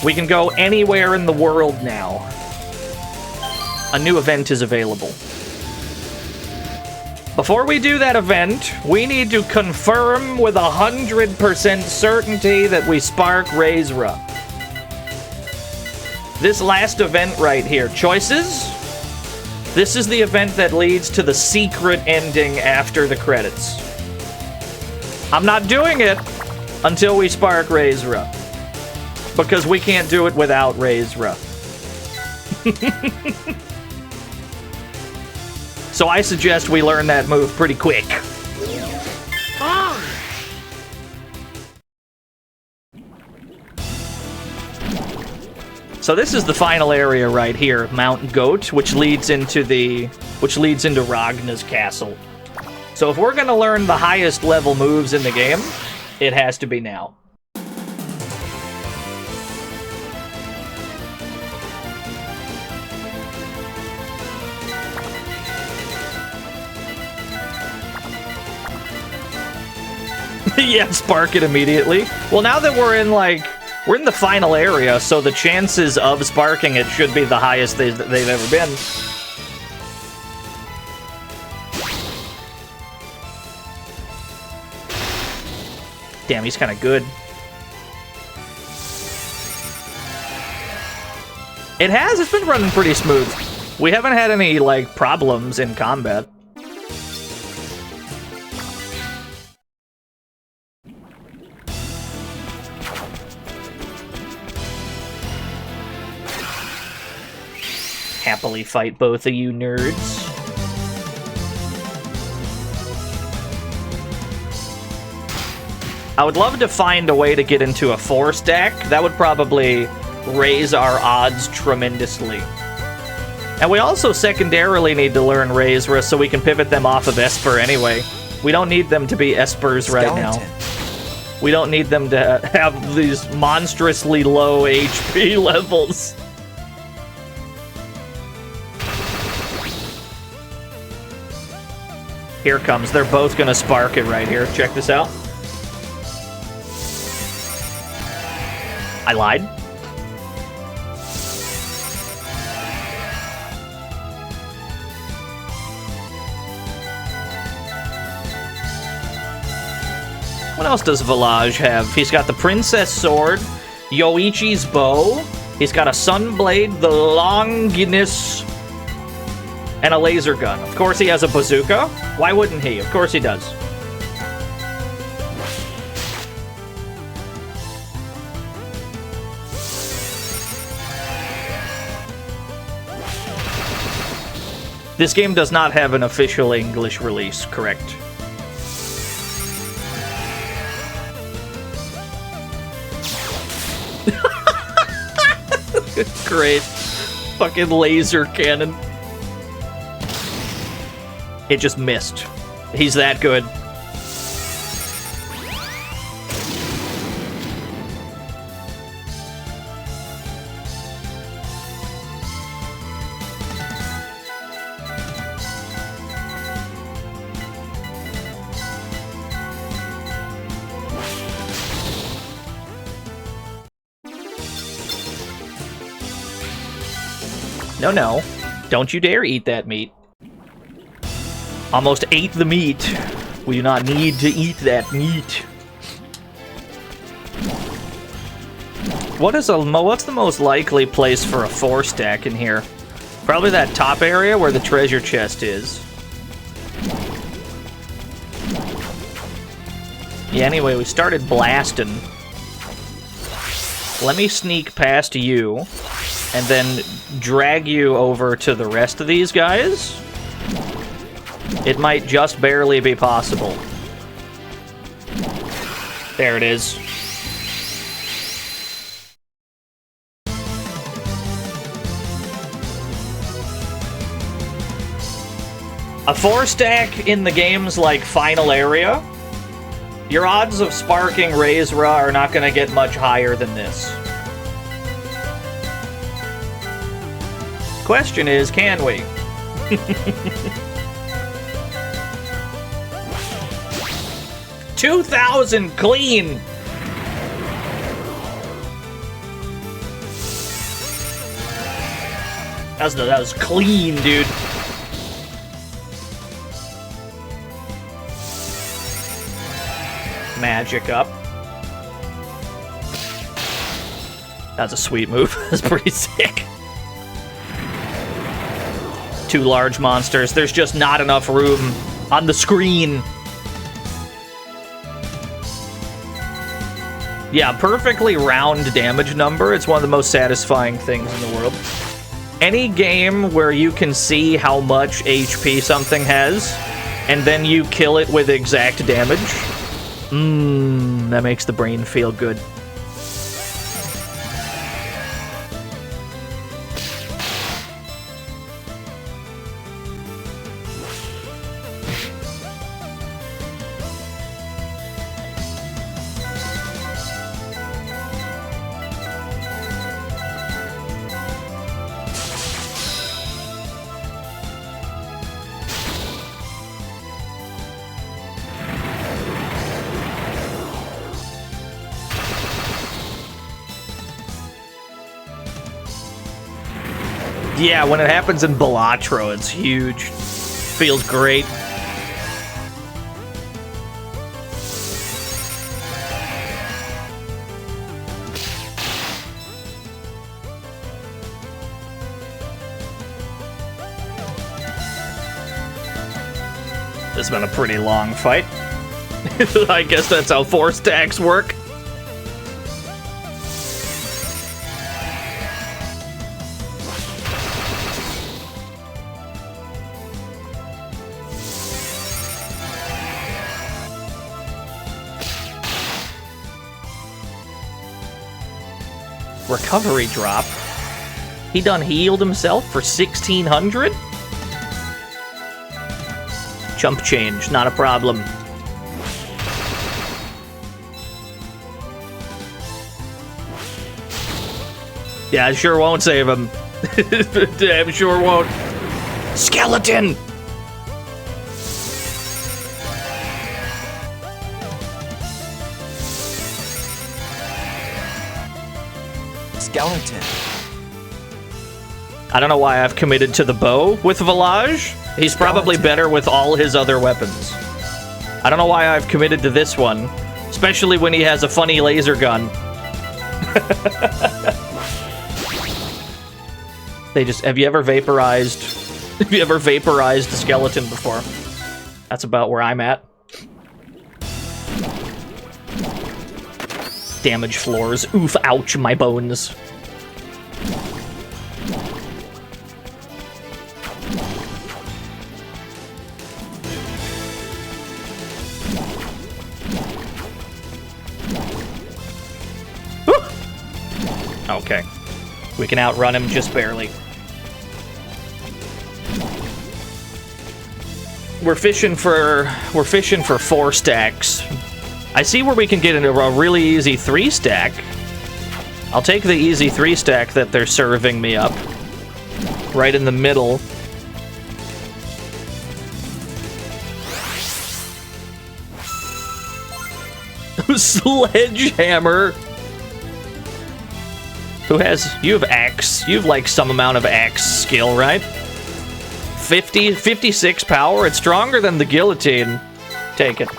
We can go anywhere in the world now. A new event is available. Before we do that event, we need to confirm with 100% certainty that we spark Razra. This last event right here, choices? This is the event that leads to the secret ending after the credits. I'm not doing it until we spark Razra. Because we can't do it without Razra. So I suggest we learn that move pretty quick. So this is the final area right here, Mount Goat, which leads into Ragnar's castle. So if we're gonna learn the highest level moves in the game, it has to be now. Yeah, spark it immediately. Well, now that we're in the final area, so the chances of sparking it should be the highest they've ever been. Damn, he's kind of good. It's been running pretty smooth. We haven't had any, like, problems in combat. Happily fight both of you nerds. I would love to find a way to get into a 4-stack. That would probably raise our odds tremendously. And we also secondarily need to learn Razra so we can pivot them off of Esper anyway. We don't need them to be Espers right now. We don't need them to have these monstrously low HP levels. Here comes. They're both gonna spark it right here. Check this out. I lied. What else does Volage have? He's got the Princess Sword, Yoichi's Bow, he's got a Sunblade, the Longinus, and a laser gun. Of course he has a bazooka. Why wouldn't he? Of course he does. This game does not have an official English release, correct? Great. Fucking laser cannon. It just missed. He's that good. No, no. Don't you dare eat that meat. Almost ate the meat. We do not need to eat that meat. What's the most likely place for a 4-stack in here? Probably that top area where the treasure chest is. Yeah, anyway, we started blasting. Let me sneak past you, and then drag you over to the rest of these guys. It might just barely be possible. There it is. A 4-stack in the game's, like, final area, your odds of sparking Razra are not going to get much higher than this. Question is, can we? $2,000 clean! That was clean, dude. Magic up. That's a sweet move. That's pretty sick. 2 large monsters. There's just not enough room on the screen. Yeah, perfectly round damage number. It's one of the most satisfying things in the world. Any game where you can see how much HP something has, and then you kill it with exact damage, that makes the brain feel good. Yeah, when it happens in Balatro, it's huge. Feels great. This has been a pretty long fight. I guess that's how 4-stacks work. Recovery drop. He done healed himself for 1,600? Chump change, not a problem. Yeah, I sure won't save him. Damn sure won't. Skeleton! Skeleton. I don't know why I've committed to the bow with Village. He's probably better with all his other weapons. I don't know why I've committed to this one, especially when he has a funny laser gun. Have you ever vaporized the skeleton before? That's about where I'm at. Damage floors. Oof, ouch, my bones. Okay. We can outrun him just barely. We're fishing for 4-stacks. I see where we can get into a really easy 3-stack. I'll take the easy 3-stack that they're serving me up. Right in the middle. Sledgehammer. Who has... You have X. You have, like, some amount of X skill, right? 56 power? It's stronger than the guillotine. Take it.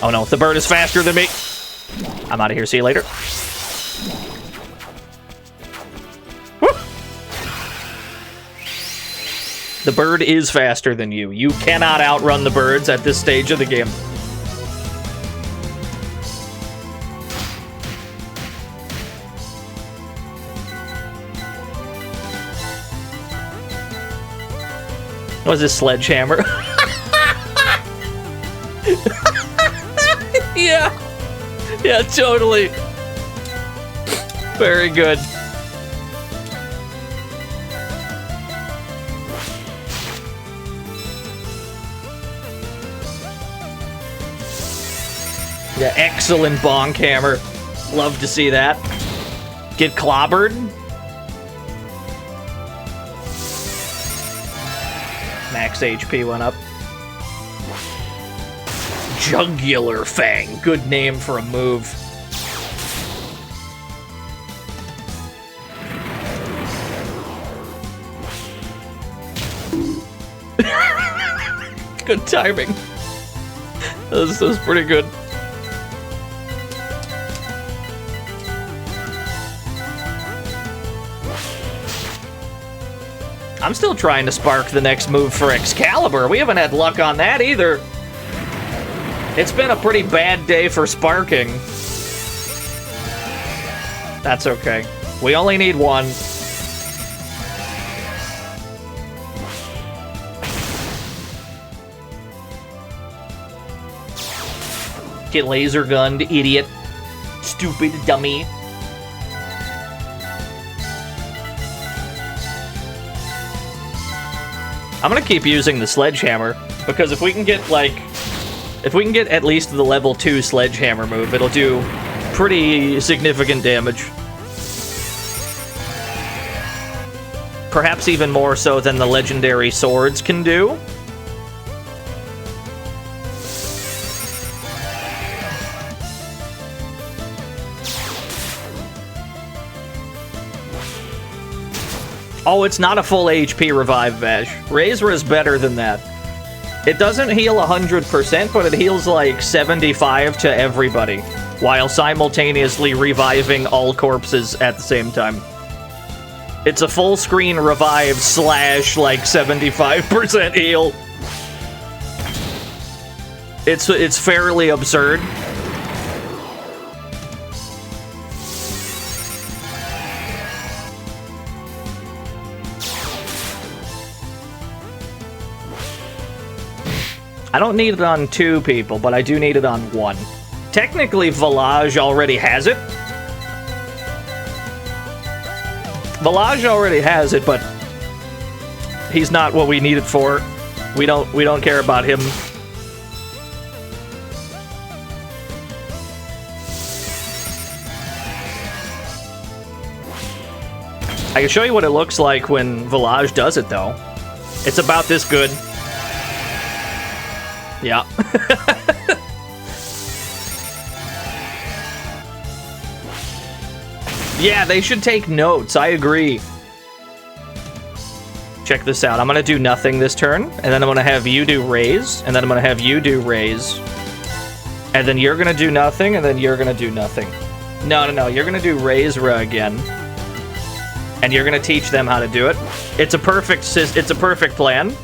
Oh no, the bird is faster than me. I'm out of here. See you later. Woo! The bird is faster than you. You cannot outrun the birds at this stage of the game. What is this, sledgehammer? Yeah. Yeah, totally. Very good. Yeah, excellent bonk hammer. Love to see that. Get clobbered. Max HP went up. Jugular Fang. Good name for a move. Good timing. That was pretty good. I'm still trying to spark the next move for Excalibur. We haven't had luck on that either. It's been a pretty bad day for sparking. That's okay. We only need one. Get laser gunned, idiot. Stupid dummy. I'm gonna keep using the sledgehammer, because if we can get, like... If we can get at least the level 2 sledgehammer move, it'll do pretty significant damage. Perhaps even more so than the legendary swords can do. Oh, it's not a full HP revive, Vash. Razor is better than that. It doesn't heal 100%, but it heals like 75 to everybody, while simultaneously reviving all corpses at the same time. It's a full screen revive slash like 75% heal. It's fairly absurd. I don't need it on 2 people, but I do need it on 1. Technically, Village already has it. Village already has it, but he's not what we need it for. We don't care about him. I can show you what it looks like when Village does it, though. It's about this good. Yeah. Yeah, they should take notes. I agree. Check this out. I'm going to do nothing this turn, and then I'm going to have you do raise, and then I'm going to have you do raise. And then you're going to do nothing, and then you're going to do nothing. No. You're going to do raise Ra again. And you're going to teach them how to do it. It's a perfect plan.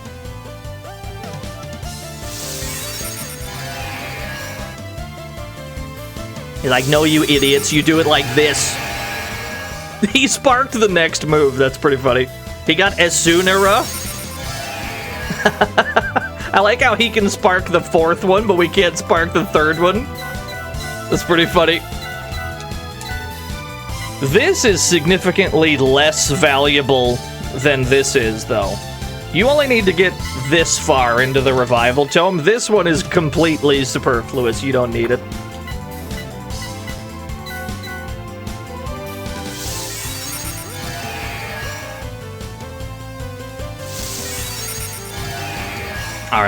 He's like, no, you idiots, you do it like this. He sparked the next move. That's pretty funny. He got Esunera. I like how he can spark the 4th one, but we can't spark the 3rd one. That's pretty funny. This is significantly less valuable than this is, though. You only need to get this far into the Revival Tome. This one is completely superfluous. You don't need it.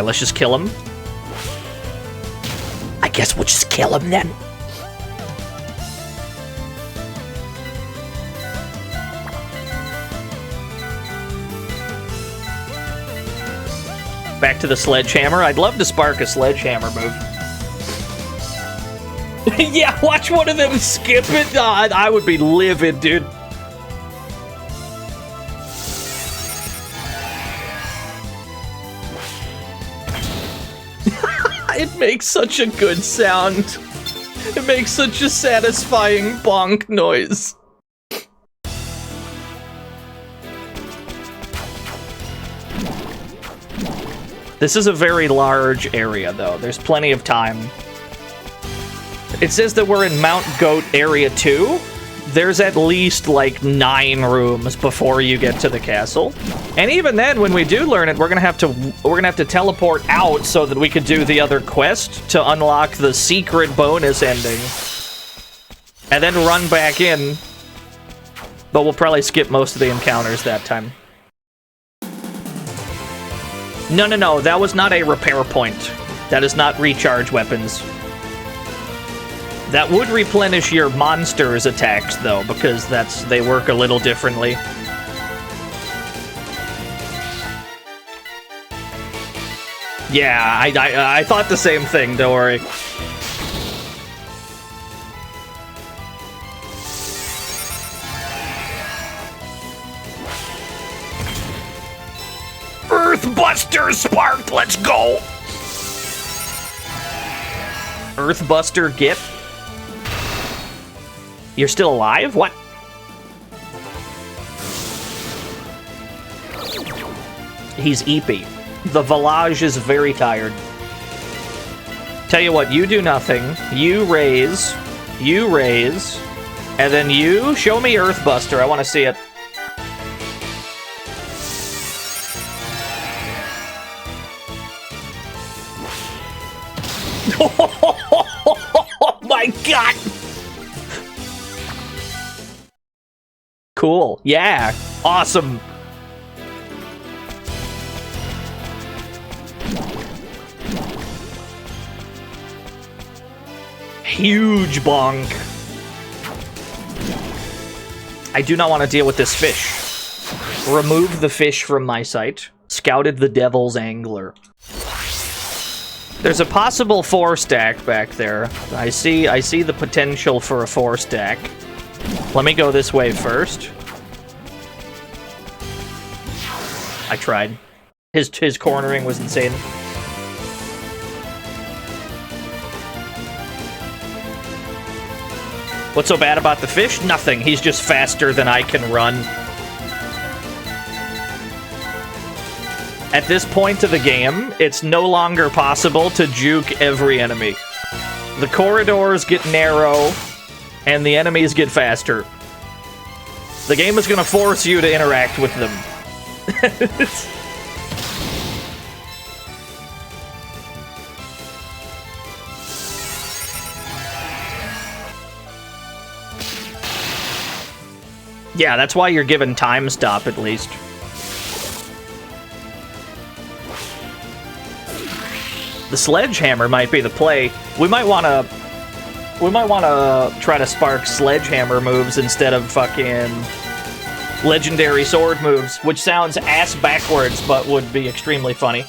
Alright, let's just kill him. I guess we'll just kill him then. Back to the sledgehammer. I'd love to spark a sledgehammer move. Yeah, watch one of them skip it. I would be livid, dude. It makes such a good sound. It makes such a satisfying bonk noise. This is a very large area, though. There's plenty of time. It says that we're in Mount Goat Area 2. There's at least, like, 9 rooms before you get to the castle. And even then, when we do learn it, we're gonna have to teleport out so that we could do the other quest to unlock the secret bonus ending. And then run back in. But we'll probably skip most of the encounters that time. No, that was not a repair point. That is not recharge weapons. That would replenish your monster's attacks, though, because they work a little differently. Yeah, I thought the same thing, don't worry. Earthbuster sparked, let's go! Earthbuster get? You're still alive? What? He's eepy. The Village is very tired. Tell you what, you do nothing. You raise, and then you show me Earthbuster. I want to see it. Oh my god! Cool. Yeah. Awesome. Huge bonk. I do not want to deal with this fish. Remove the fish from my sight. Scouted the Devil's Angler. There's a possible 4-stack back there. I see the potential for a 4-stack. Let me go this way first. I tried. His cornering was insane. What's so bad about the fish? Nothing. He's just faster than I can run. At this point of the game, it's no longer possible to juke every enemy. The corridors get narrow, and the enemies get faster. The game is going to force you to interact with them. Yeah, that's why you're given time stop at least. The sledgehammer might be the play. We might want to try to spark sledgehammer moves instead of fucking legendary sword moves, which sounds ass backwards but would be extremely funny.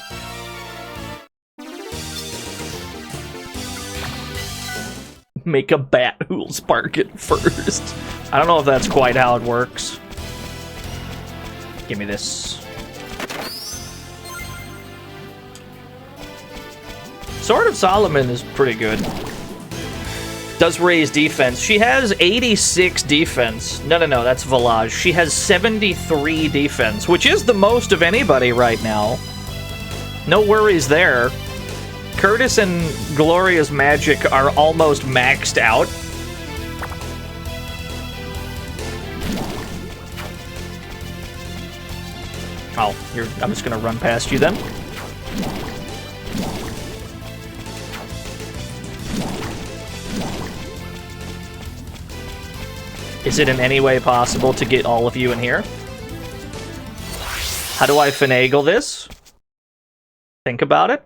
Make a bat who'll spark it first. I don't know if that's quite how it works. Give me this. Sword of Solomon is pretty good. Does raise defense. She has 86 defense. No, that's Village. She has 73 defense, which is the most of anybody right now. No worries there. Curtis and Gloria's magic are almost maxed out. Oh, I'm just gonna run past you then. Is it in any way possible to get all of you in here? How do I finagle this? Think about it.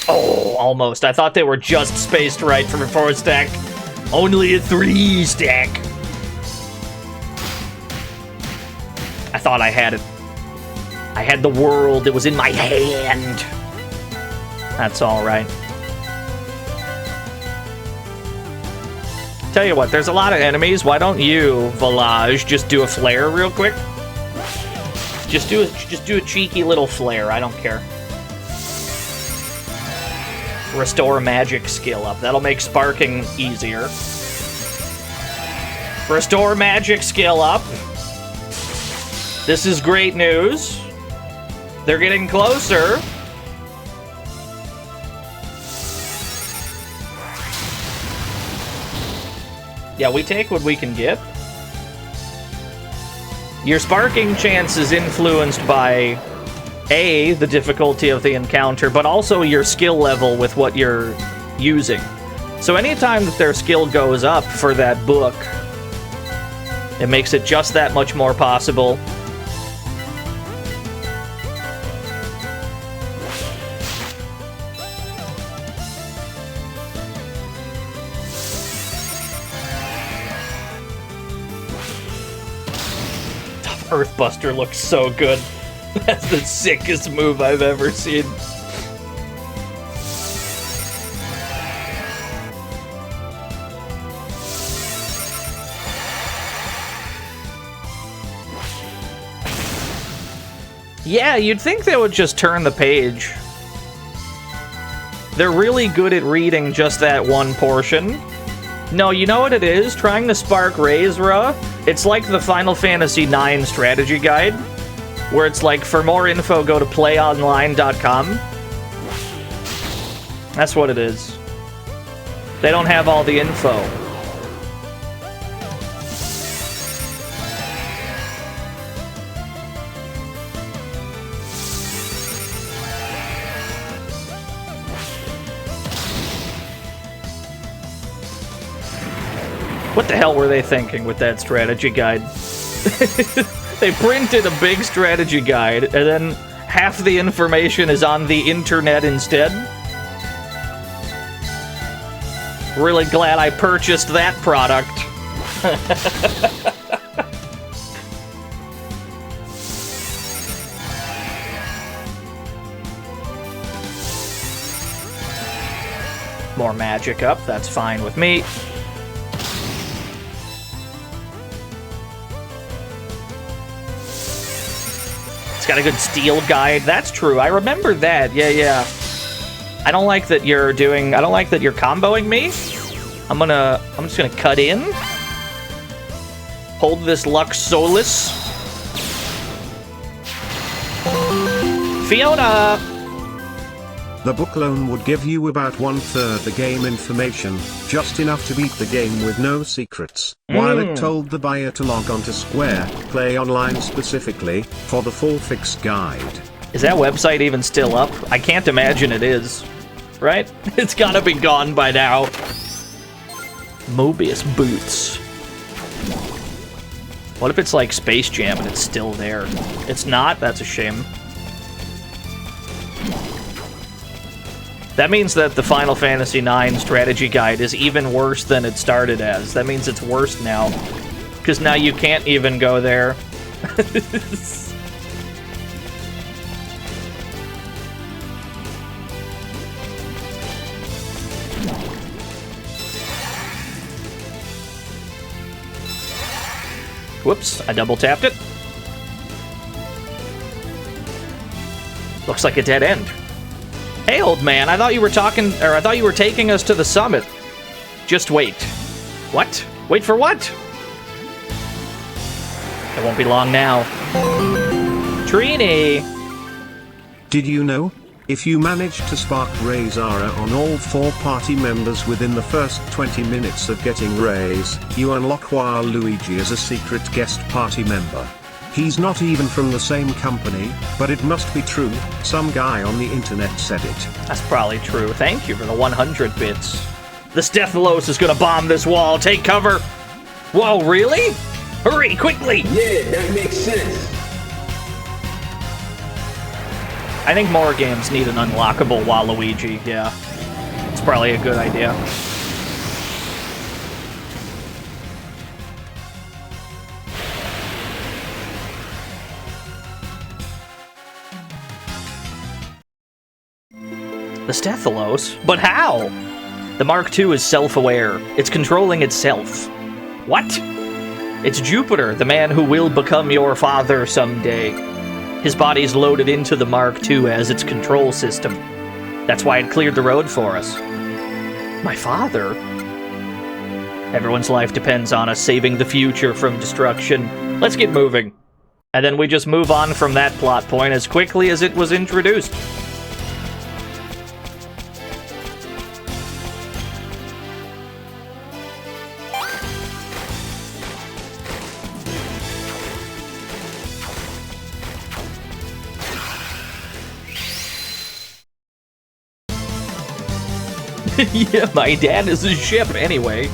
Oh, almost. I thought they were just spaced right for a 4-stack. Only a 3-stack. I thought I had it. I had the world. It was in my hand. That's all right. Tell you what, there's a lot of enemies. Why don't you, Volage, just do a flare real quick? Just do a cheeky little flare. I don't care. Restore magic skill up. That'll make sparking easier. Restore magic skill up. This is great news. They're getting closer. Yeah, we take what we can get. Your sparking chance is influenced by A, the difficulty of the encounter, but also your skill level with what you're using. So anytime that their skill goes up for that book, it makes it just that much more possible. Earthbuster looks so good. That's the sickest move I've ever seen. Yeah, you'd think they would just turn the page. They're really good at reading just that one portion. No, you know what it is? Trying to spark Razra, it's like the Final Fantasy IX strategy guide, where it's like, for more info, go to playonline.com. That's what it is. They don't have all the info. What the hell were they thinking with that strategy guide? They printed a big strategy guide, and then half the information is on the internet instead. Really glad I purchased that product. More magic up, that's fine with me. Got a good steel guide. That's true. I remember that. Yeah. I don't like that you're comboing me. I'm just gonna cut in. Hold this Lux Solus. Fiona! The book loan would give you about 1/3 the game information, just enough to beat the game with no secrets, while it told the buyer to log on to Square, Play Online specifically, for the full fix guide. Is that website even still up? I can't imagine it is. Right? It's gotta be gone by now. Mobius boots. What if it's like Space Jam and it's still there? It's not? That's a shame. That means that the Final Fantasy IX strategy guide is even worse than it started as. That means it's worse now. Because now you can't even go there. Whoops, I double tapped it. Looks like a dead end. Hey, old man, I thought you were taking us to the summit. Just wait. What? Wait for what? It won't be long now. Trini! Did you know? If you manage to spark Razara on all 4 party members within the first 20 minutes of getting Raze, you unlock Waluigi as a secret guest party member. He's not even from the same company, but it must be true. Some guy on the internet said it. That's probably true. Thank you for the 100 bits. The Stethalos is gonna bomb this wall. Take cover. Whoa, really? Hurry, quickly! Yeah, that makes sense. I think more games need an unlockable Waluigi, yeah. It's probably a good idea. The Stethalos? But how? The Mark II is self-aware. It's controlling itself. What? It's Jupiter, the man who will become your father someday. His body's loaded into the Mark II as its control system. That's why it cleared the road for us. My father? Everyone's life depends on us saving the future from destruction. Let's get moving. And then we just move on from that plot point as quickly as it was introduced. Yeah, my dad is a ship anyway.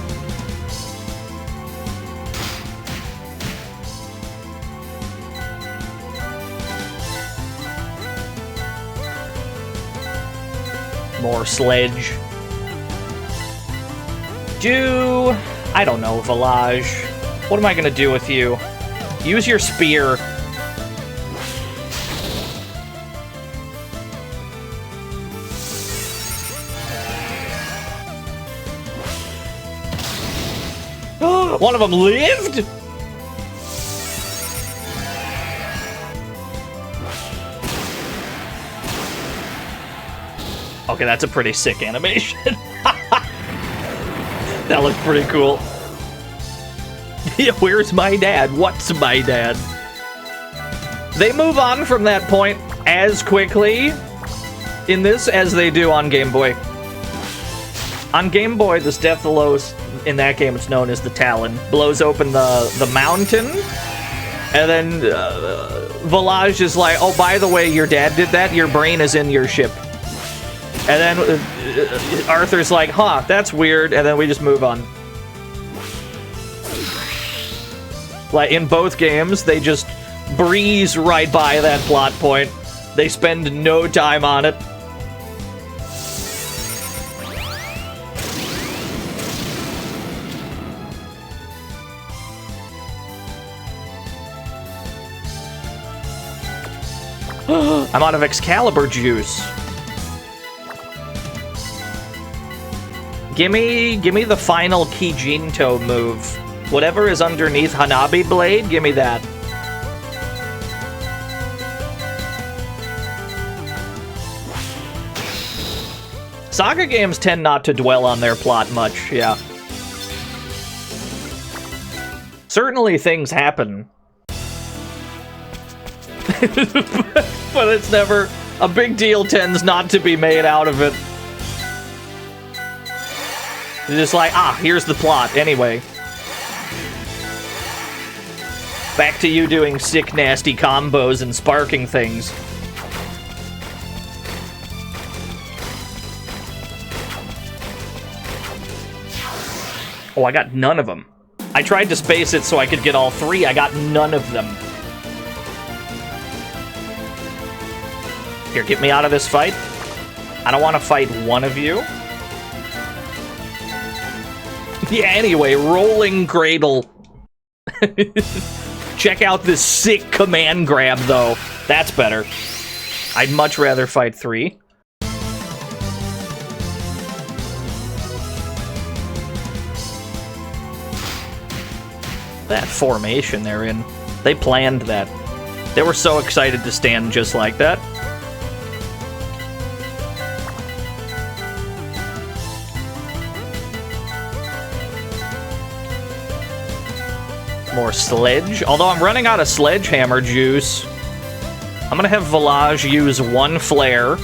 More sledge. I don't know, Village. What am I gonna do with you? Use your spear. One of them lived? Okay, that's a pretty sick animation. That looks pretty cool. Yeah, where's my dad? What's my dad? They move on from that point as quickly in this as they do on Game Boy. On Game Boy, the Stethalos, in that game it's known as the Talon, blows open the mountain, and then Village is like, oh, by the way, your dad did that, your brain is in your ship. And then Arthur's like, huh, that's weird, and then we just move on. Like, in both games, they just breeze right by that plot point. They spend no time on it. I'm out of Excalibur juice. Gimme the final Kijinto move. Whatever is underneath Hanabi Blade, gimme that. SaGa games tend not to dwell on their plot much, yeah. Certainly things happen. But it's never... A big deal tends not to be made out of it. It's just like, here's the plot, anyway. Back to you doing sick, nasty combos and sparking things. Oh, I got none of them. I tried to space it so I could get all three. I got none of them. Here, get me out of this fight. I don't want to fight one of you. Yeah, anyway, rolling cradle. Check out this sick command grab, though. That's better. I'd much rather fight three. That formation they're in. They planned that. They were so excited to stand just like that. More sledge. Although I'm running out of sledgehammer juice. I'm gonna have Village use one flare.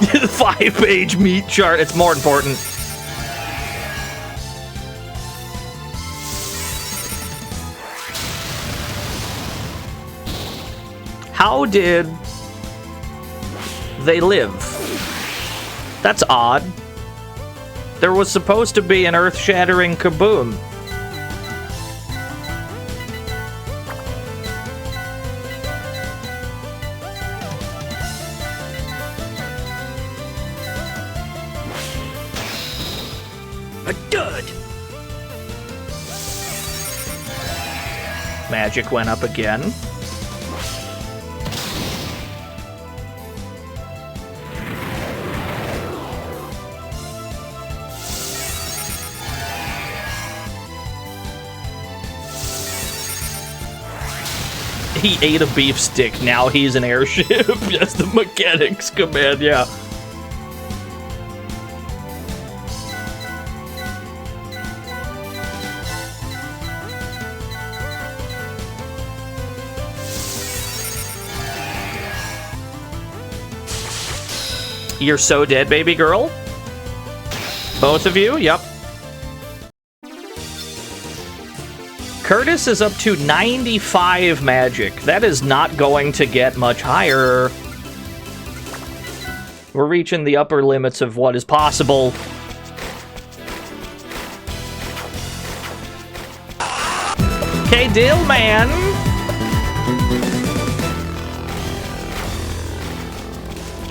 The 5-page meat chart. It's more important. How did they live? That's odd. There was supposed to be an earth-shattering kaboom. A dud! Magic went up again. He ate a beef stick, now he's an airship. That's the mechanics command, yeah. You're so dead, baby girl? Both of you? Yep. Curtis is up to 95 magic. That is not going to get much higher. We're reaching the upper limits of what is possible. Okay, Dillman.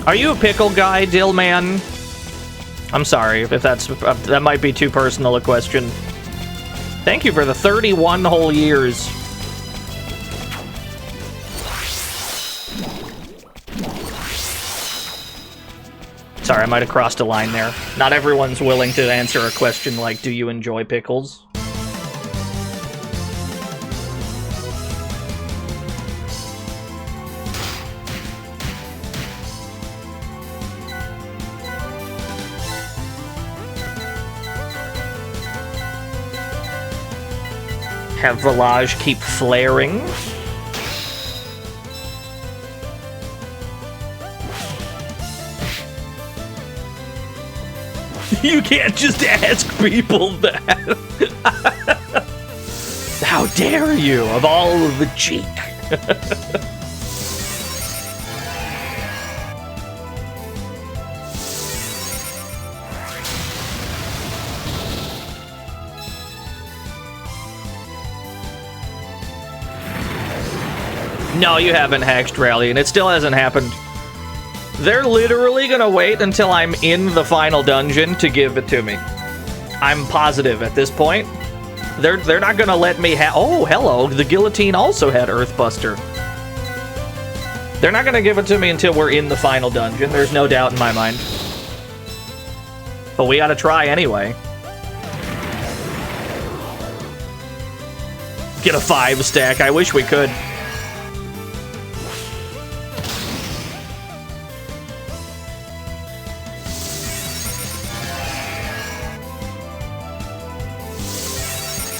Are you a pickle guy, Dillman? I'm sorry if that's that might be too personal a question. Thank you for the 31 whole years. Sorry, I might have crossed a line there. Not everyone's willing to answer a question like, do you enjoy pickles? Have Village keep flaring. You can't just ask people that. How dare you, of all of the cheek. No, you haven't hacked Rally, and it still hasn't happened. They're literally gonna wait until I'm in the final dungeon to give it to me. I'm positive at this point. They're not gonna let me oh, hello, the guillotine also had Earthbuster. They're not gonna give it to me until we're in the final dungeon. There's no doubt in my mind. But we gotta try anyway. Get a 5 stack. I wish we could.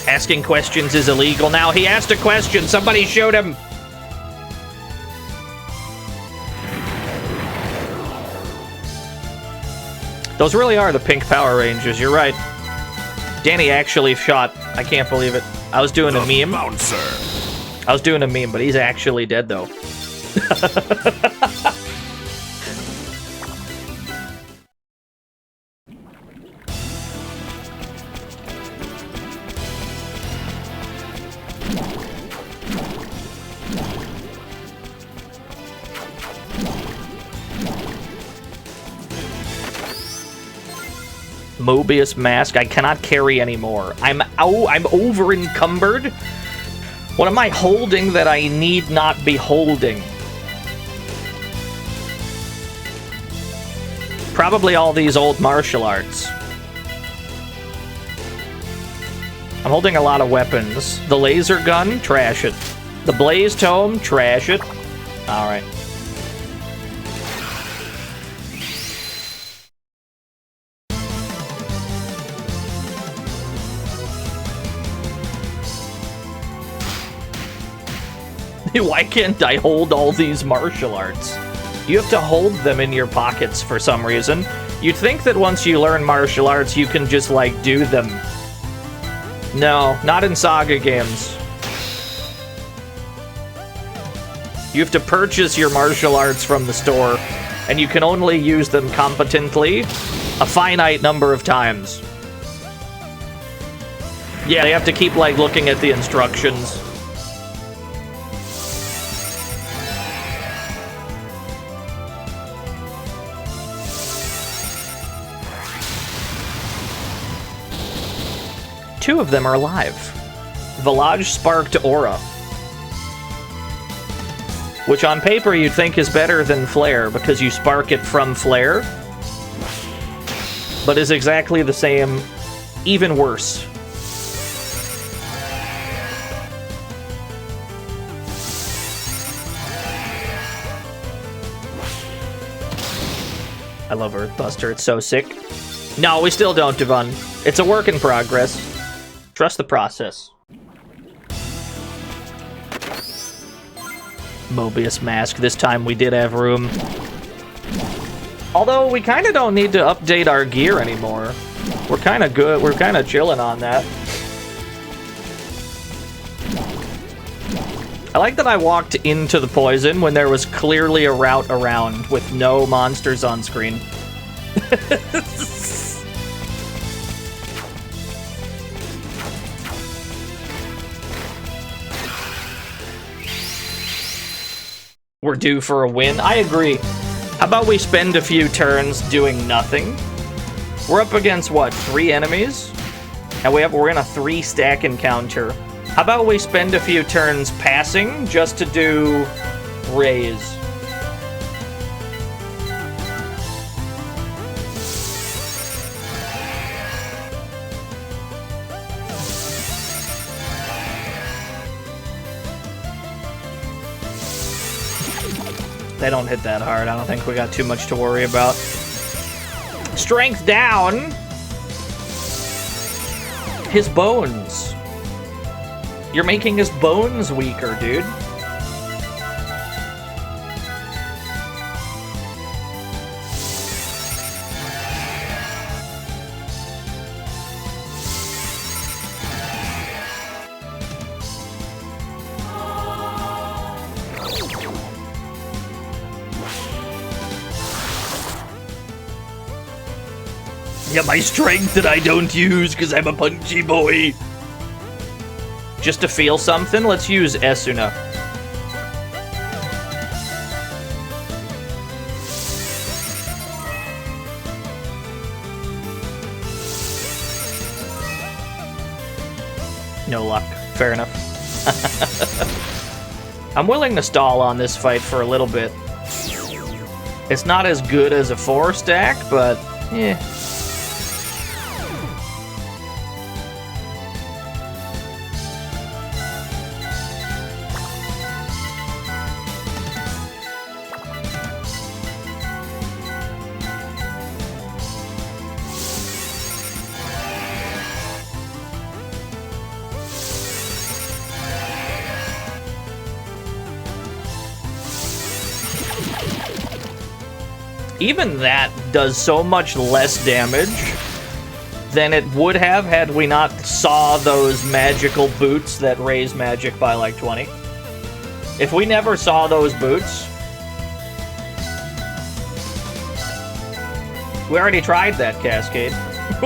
Asking questions is illegal now. He asked a question. Somebody showed him. Those really are the pink Power Rangers. You're right. Danny actually shot. I can't believe it. I was doing a meme. I was doing a meme, but he's actually dead, though. Mobius mask. I cannot carry anymore. I'm over encumbered. What am I holding that I need not be holding? Probably all these old martial arts. I'm holding a lot of weapons. The laser gun, trash it. The blaze tome, trash it. All right. Why can't I hold all these martial arts? You have to hold them in your pockets for some reason. You'd think that once you learn martial arts, you can just, like, do them. No, not in SaGa games. You have to purchase your martial arts from the store, and you can only use them competently a finite number of times. Yeah, they have to keep, like, looking at the instructions. Two of them are alive. Village Sparked Aura. Which on paper you'd think is better than Flare because you spark it from Flare. But is exactly the same, even worse. I love Earthbuster, it's so sick. No, we still don't, Devon. It's a work in progress. Trust the process. Mobius mask. This time we did have room. Although we kind of don't need to update our gear anymore. We're kind of good. We're kind of chilling on that. I like that I walked into the poison when there was clearly a route around with no monsters on screen. We're due for a win. I agree. How about we spend a few turns doing nothing? We're up against, what, 3 enemies? And we're in a 3-stack encounter. How about we spend a few turns passing just to do raise? They don't hit that hard. I don't think we got too much to worry about. Strength down. His bones. You're making his bones weaker, dude. Yeah, my strength that I don't use because I'm a punchy boy. Just to feel something, let's use Esuna. No luck. Fair enough. I'm willing to stall on this fight for a little bit. It's not as good as a 4-stack, but yeah. Even that does so much less damage than it would have had we not saw those magical boots that raise magic by like 20. If we never saw those boots... We already tried that cascade.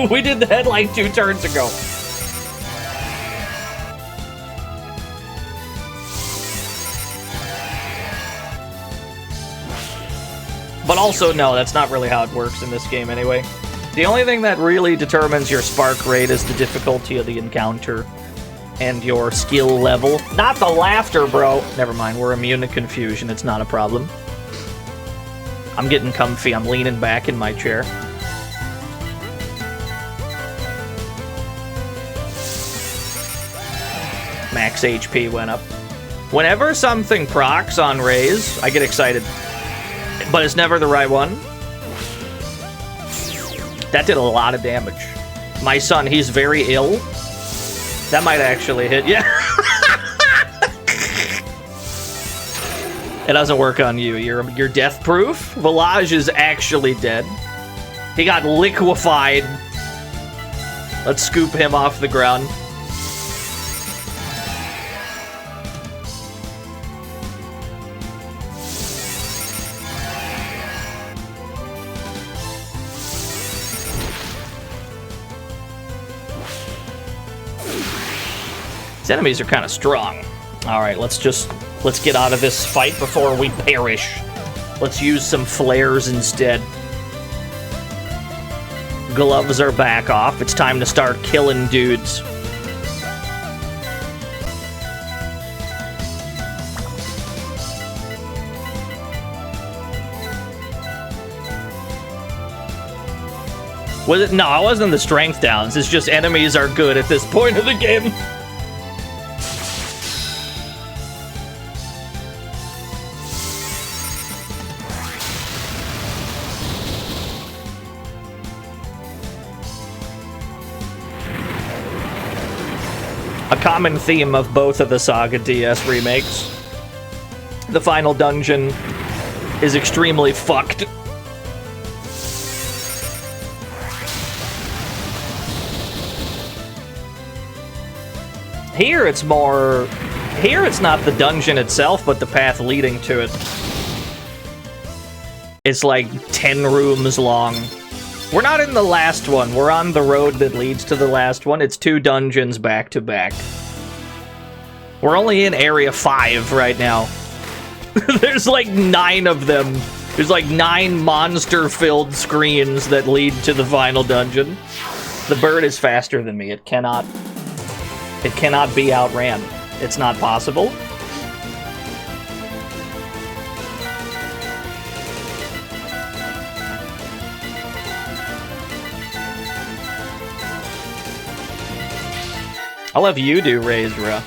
We did that like 2 turns ago. But also, no, that's not really how it works in this game anyway. The only thing that really determines your spark rate is the difficulty of the encounter and your skill level. Not the laughter, bro. Never mind, we're immune to confusion. It's not a problem. I'm getting comfy. I'm leaning back in my chair. Max HP went up. Whenever something procs on raise, I get excited. But it's never the right one. That did a lot of damage. My son, he's very ill. That might actually hit. Yeah. It doesn't work on you. You're death proof. Village is actually dead. He got liquefied. Let's scoop him off the ground. These enemies are kind of strong. Alright, let's get out of this fight before we perish. Let's use some flares instead. Gloves are back off. It's time to start killing dudes. Was it? No, it wasn't the strength downs. It's just enemies are good at this point of the game. A common theme of both of the SaGa DS remakes. The final dungeon is extremely fucked. Here it's not the dungeon itself, but the path leading to it. It's like 10 rooms long. We're not in the last one. We're on the road that leads to the last one. It's 2 dungeons back to back. We're only in Area 5 right now. There's like 9 of them. There's like 9 monster-filled screens that lead to the final dungeon. The bird is faster than me. It cannot be outran. It's not possible. I'll have you do Razra.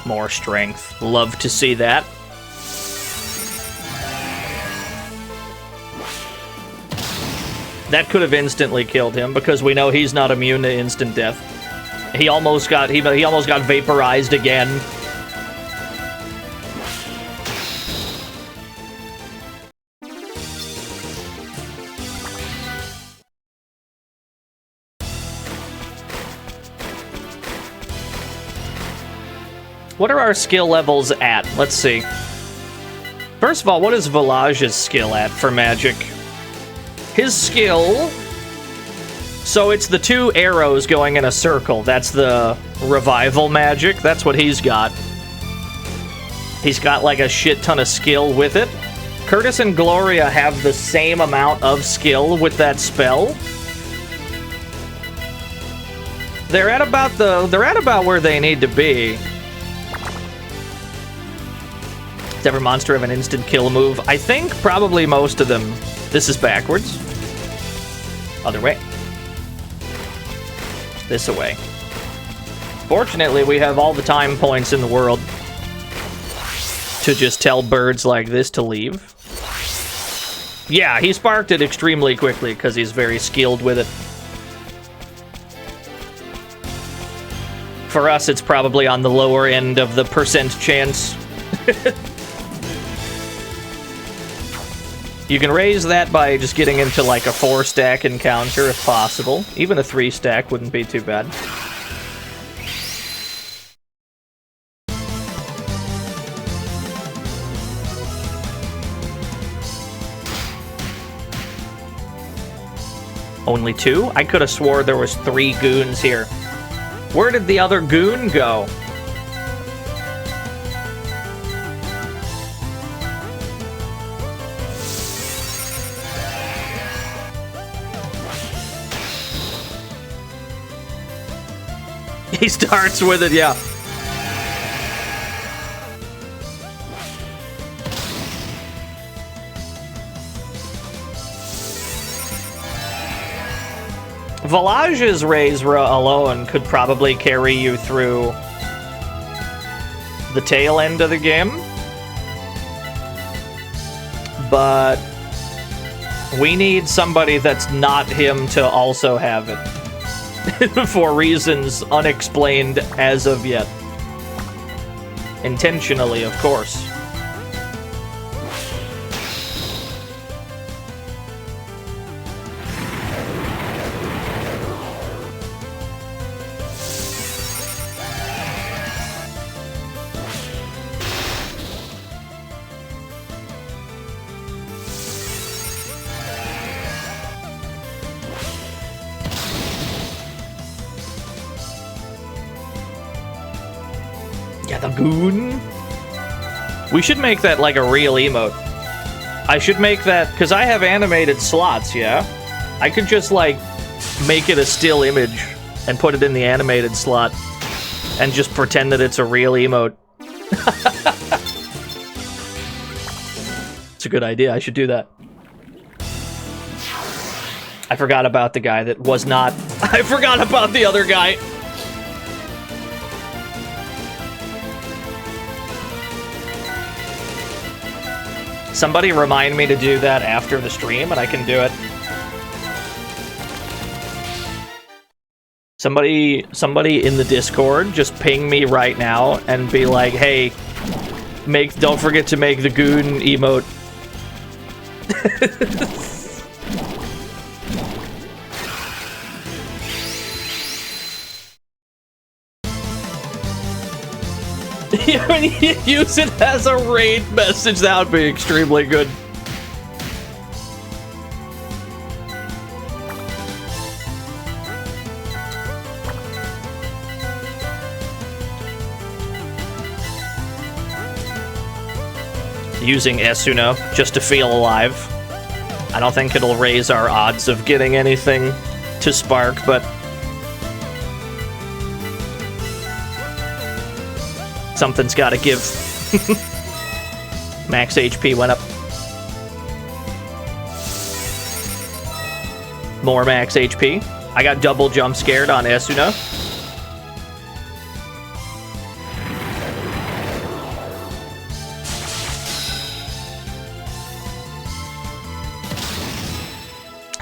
More strength. Love to see that. That could have instantly killed him because we know he's not immune to instant death. He almost got vaporized again. What are our skill levels at? Let's see. First of all, what is Village's skill at for magic? His skill... So it's the 2 arrows going in a circle. That's the revival magic. That's what he's got. He's got like a shit ton of skill with it. Curtis and Gloria have the same amount of skill with that spell. They're at about where they need to be. Does every monster have an instant kill move? I think probably most of them. This is backwards. Other way. This way. Fortunately, we have all the time points in the world to just tell birds like this to leave. Yeah, he sparked it extremely quickly because he's very skilled with it. For us, it's probably on the lower end of the percent chance. You can raise that by just getting into like a 4-stack encounter if possible. Even a 3-stack wouldn't be too bad. Only 2? I could have swore there was 3 goons here. Where did the other goon go? He starts with it, yeah. Village's Razra alone could probably carry you through the tail end of the game. But we need somebody that's not him to also have it. For reasons unexplained as of yet. Intentionally, of course. goon? We should make that like a real emote. I should make that, because I have animated slots, yeah? I could just, like, make it a still image and put it in the animated slot and just pretend that it's a real emote. It's a good idea. I should do that. I forgot about the guy that was not... I forgot about the other guy. Somebody remind me to do that after the stream, and I can do it. Somebody in the Discord, just ping me right now and be like, "Hey, don't forget to make the goon emote." Use it as a raid message. That would be extremely good. Using Esuno just to feel alive. I don't think it'll raise our odds of getting anything to spark, but something's got to give. Max HP went up. More max HP. I got double jump scared on Esuno.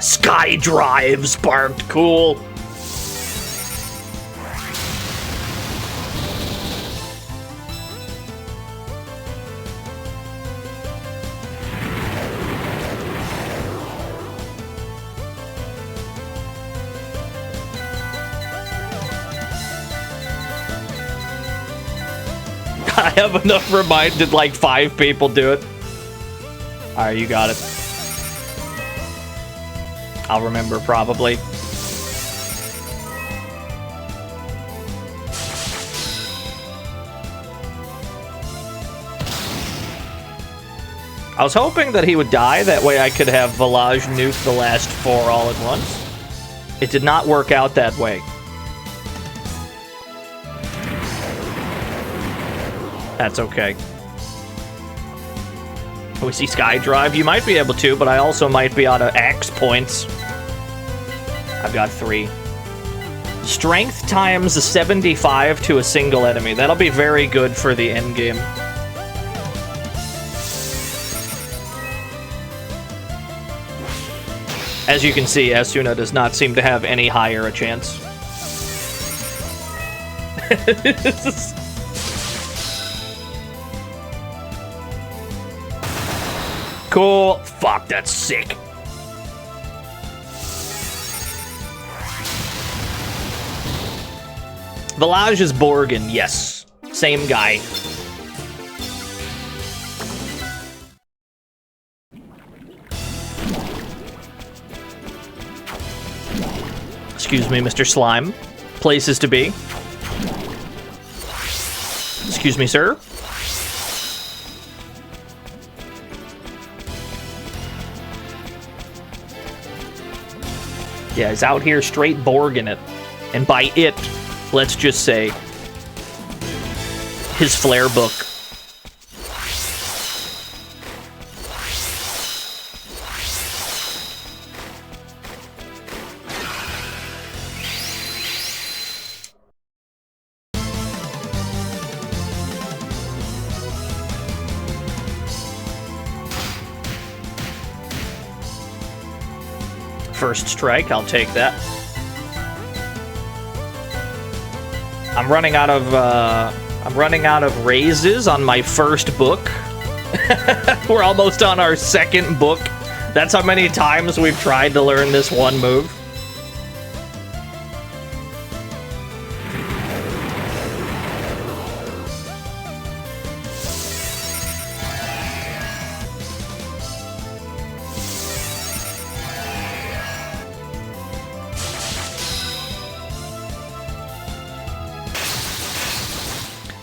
Sky Drive sparked. Cool. I have enough reminded, like 5 people do it. Alright, you got it. I'll remember, probably. I was hoping that he would die, that way I could have Village nuke the last 4 all at once. It did not work out that way. That's okay. We see Sky Drive. You might be able to, but I also might be out of axe points. I've got 3. Strength times 75 to a single enemy. That'll be very good for the end game. As you can see, Asuna does not seem to have any higher a chance. Cool. Fuck, that's sick. Village is Borgin, yes. Same guy. Excuse me, Mr. Slime. Places to be. Excuse me, sir. Yeah, he's out here straight Borgin it. And by it, let's just say his flare book. First strike, I'll take that. I'm running out of raises on my first book. We're almost on our second book. That's how many times we've tried to learn this one move.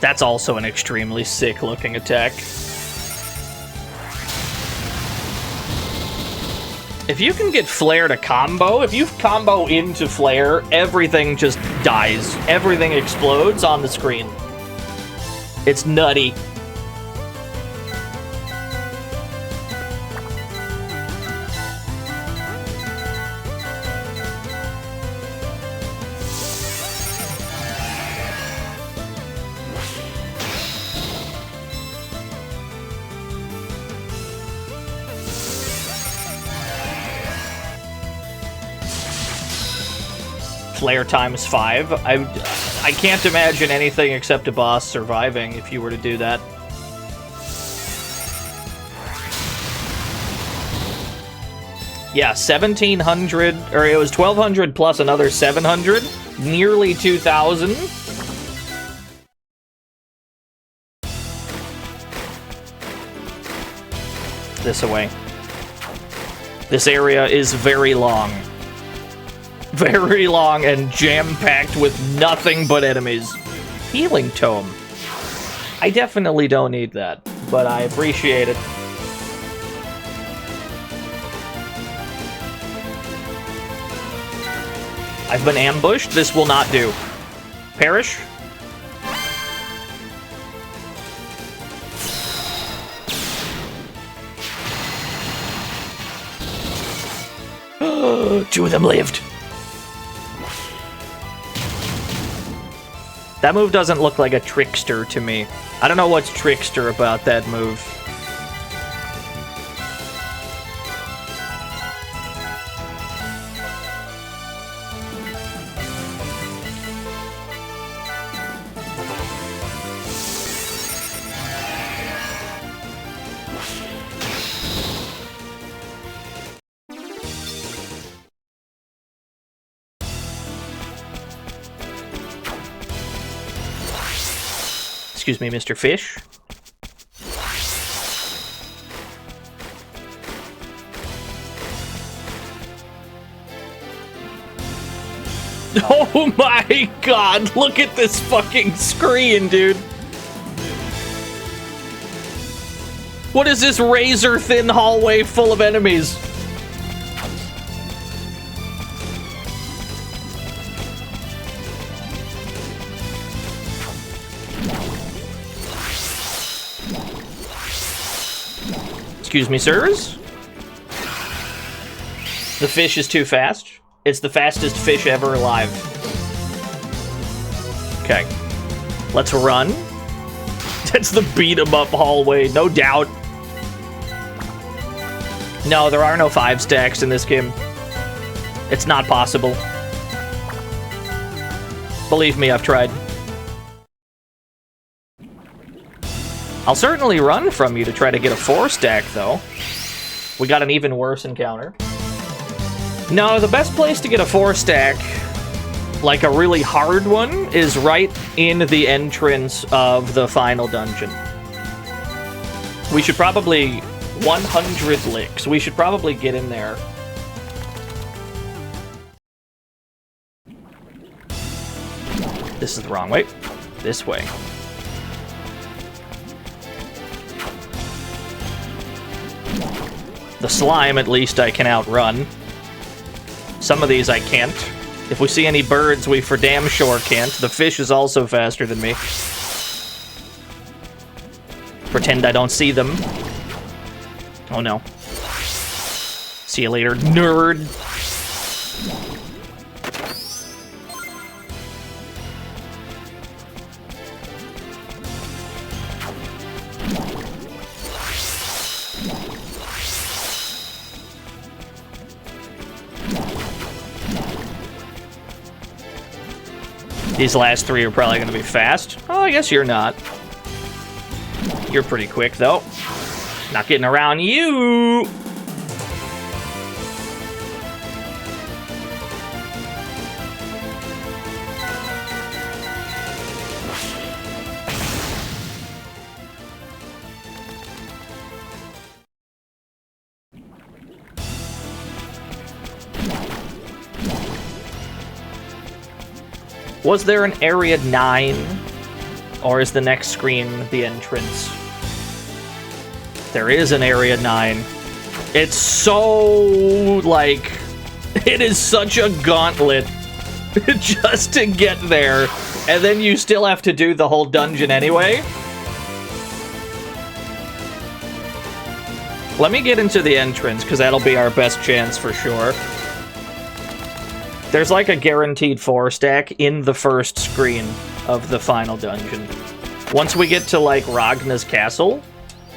That's also an extremely sick-looking attack. If you can get Flare to combo, if you combo into Flare, everything just dies. Everything explodes on the screen. It's nutty. Flare times 5. I can't imagine anything except a boss surviving if you were to do that. Yeah, 1,700, or it was 1,200 plus another 700, nearly 2,000. This away. This area is very long. Very long and jam-packed with nothing but enemies. Healing Tome. I definitely don't need that, but I appreciate it. I've been ambushed. This will not do. Perish. Two of them lived. That move doesn't look like a trickster to me. I don't know what's trickster about that move. Excuse me, Mr. Fish. Oh my god, look at this fucking screen, dude. What is this razor-thin hallway full of enemies? Excuse me, sirs? The fish is too fast. It's the fastest fish ever alive. Okay. Let's run. That's the beat-em-up hallway, no doubt. No, there are no 5 stacks in this game. It's not possible. Believe me, I've tried. I'll certainly run from you to try to get a 4 stack, though. We got an even worse encounter. No, the best place to get a 4 stack, like a really hard one, is right in the entrance of the final dungeon. We should probably... 100 licks. We should probably get in there. This is the wrong way. This way. The slime, at least, I can outrun. Some of these I can't. If we see any birds, we for damn sure can't. The fish is also faster than me. Pretend I don't see them. Oh no. See you later, nerd. These last 3 are probably going to be fast. Oh, I guess you're not. You're pretty quick, though. Not getting around you! Was there an Area 9 Or is the next screen the entrance? There is an Area 9. It's so, like... It is such a gauntlet just to get there. And then you still have to do the whole dungeon anyway. Let me get into the entrance, because that'll be our best chance for sure. There's like a guaranteed 4-stack in the first screen of the final dungeon. Once we get to like Ragna's castle,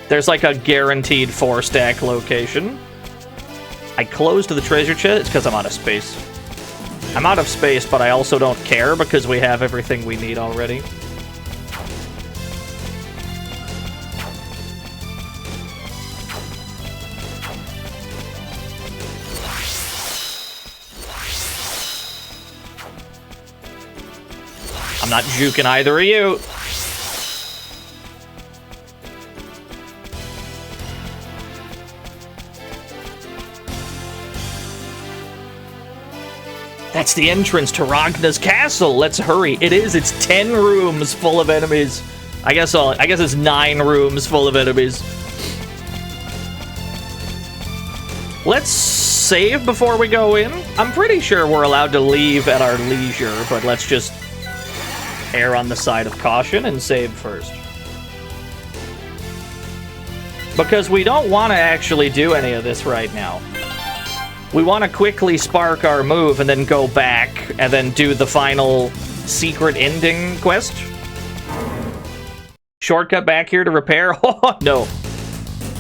there's like a guaranteed 4-stack location. I closed the treasure chest. It's because I'm out of space. I'm out of space, but I also don't care because we have everything we need already. I'm not juking either of you. That's the entrance to Ragna's castle. Let's hurry. It is. It's 10 rooms full of enemies. I guess it's 9 rooms full of enemies. Let's save before we go in. I'm pretty sure we're allowed to leave at our leisure, but let's just err on the side of caution and save first. Because we don't want to actually do any of this right now. We want to quickly spark our move and then go back and then do the final secret ending quest. Shortcut back here to repair? Oh, no.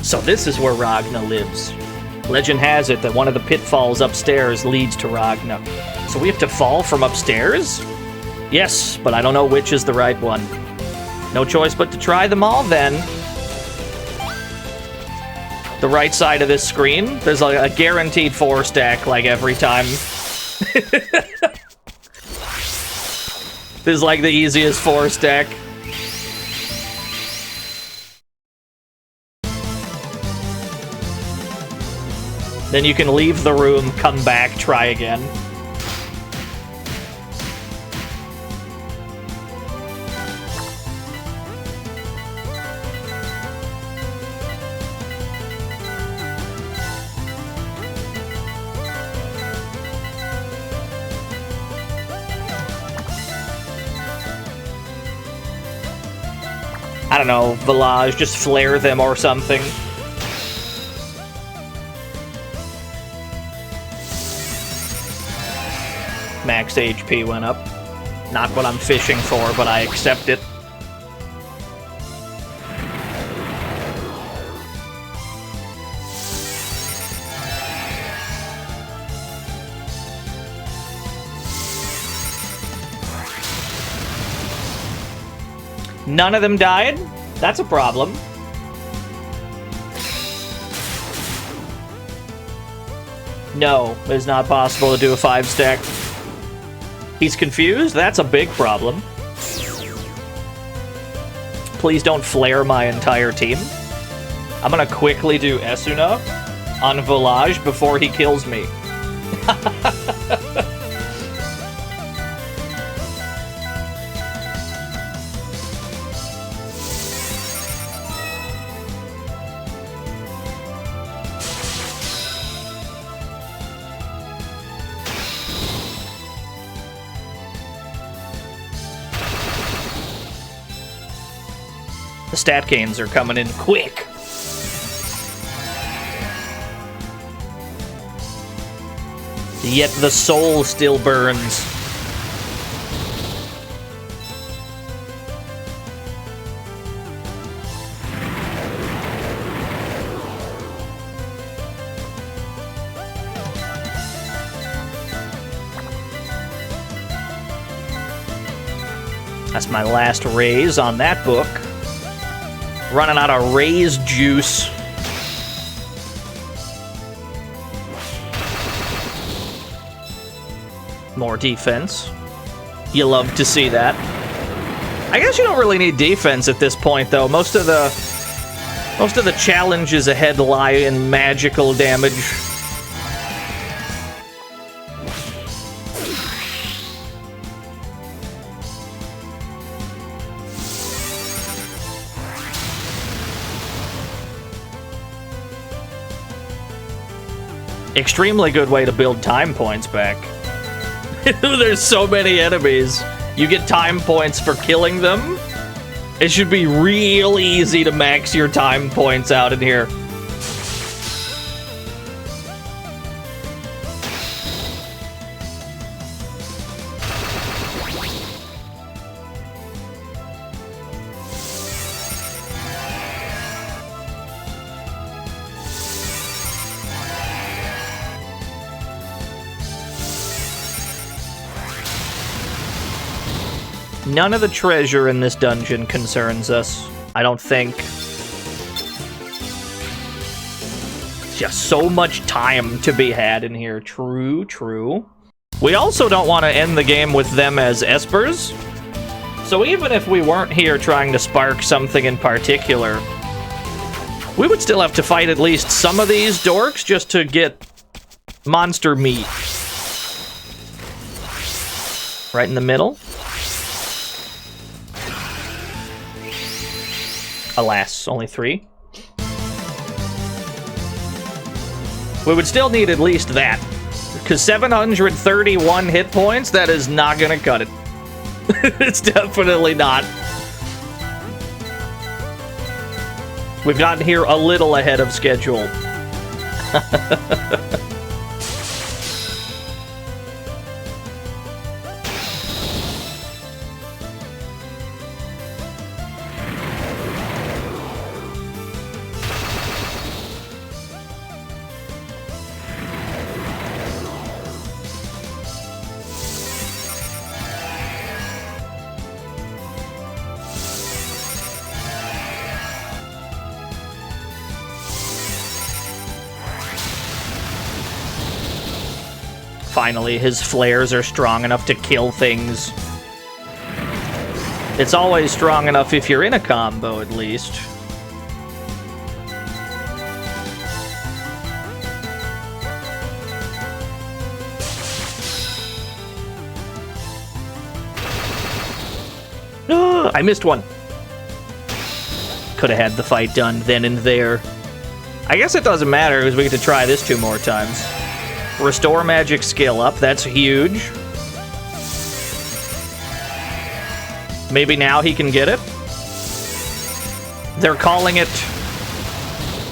So this is where Ragna lives. Legend has it that one of the pitfalls upstairs leads to Ragna. So we have to fall from upstairs? Yes, but I don't know which is the right one. No choice but to try them all then. The right side of this screen, there's like a guaranteed 4-stack like every time. This is like the easiest 4-stack. Then you can leave the room, come back, try again. I don't know, Village, just flare them or something. Max HP went up. Not what I'm fishing for, but I accept it. None of them died? That's a problem. No, it's not possible to do a 5-stack. He's confused? That's a big problem. Please don't flare my entire team. I'm gonna quickly do Esuna on Village before he kills me. The stat gains are coming in quick. Yet the soul still burns. That's my last raise on that book. Running out of raise juice. More defense. You love to see that. I guess you don't really need defense at this point, though. Most of the challenges ahead lie in magical damage. Extremely good way to build time points back. There's so many enemies. You get time points for killing them. It should be real easy to max your time points out in here. None of the treasure in this dungeon concerns us, I don't think. It's just so much time to be had in here. True, true. We also don't want to end the game with them as espers. So even if we weren't here trying to spark something in particular, we would still have to fight at least some of these dorks just to get monster meat. Right in the middle. Alas, only 3. We would still need at least that. Because 731 hit points, that is not gonna cut it. It's definitely not. We've gotten here a little ahead of schedule. Finally, his flares are strong enough to kill things. It's always strong enough if you're in a combo, at least. I missed one. Could have had the fight done then and there. I guess it doesn't matter, because we get to try this 2 more times. Restore magic skill up, that's huge. Maybe now he can get it? They're calling it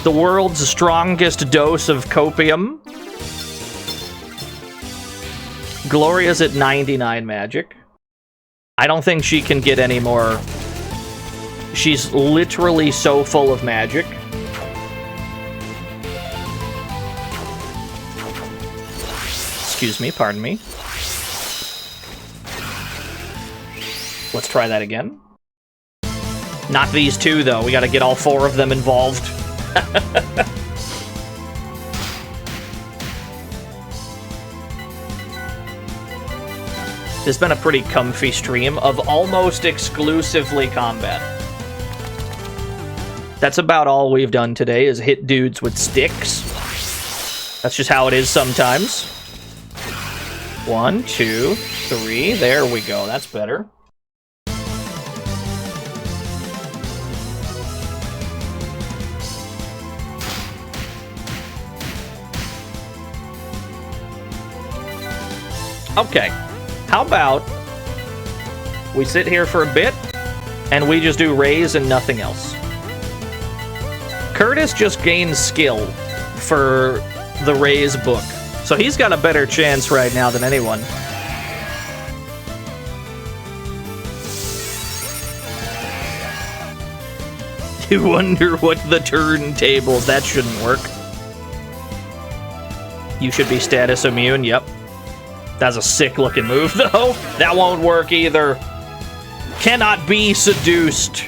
the world's strongest dose of copium. Gloria's at 99 magic. I don't think she can get any more. She's literally so full of magic. Excuse me, pardon me. Let's try that again. Not these 2, though. We gotta get all 4 of them involved. It's been a pretty comfy stream of almost exclusively combat. That's about all we've done today, is hit dudes with sticks. That's just how it is sometimes. 1, 2, 3. There we go. That's better. Okay. How about we sit here for a bit and we just do raise and nothing else? Curtis just gains skill for the raise book. So he's got a better chance right now than anyone. You wonder what the turntables, that shouldn't work. You should be status immune, yep. That's a sick looking move though. That won't work either. Cannot be seduced.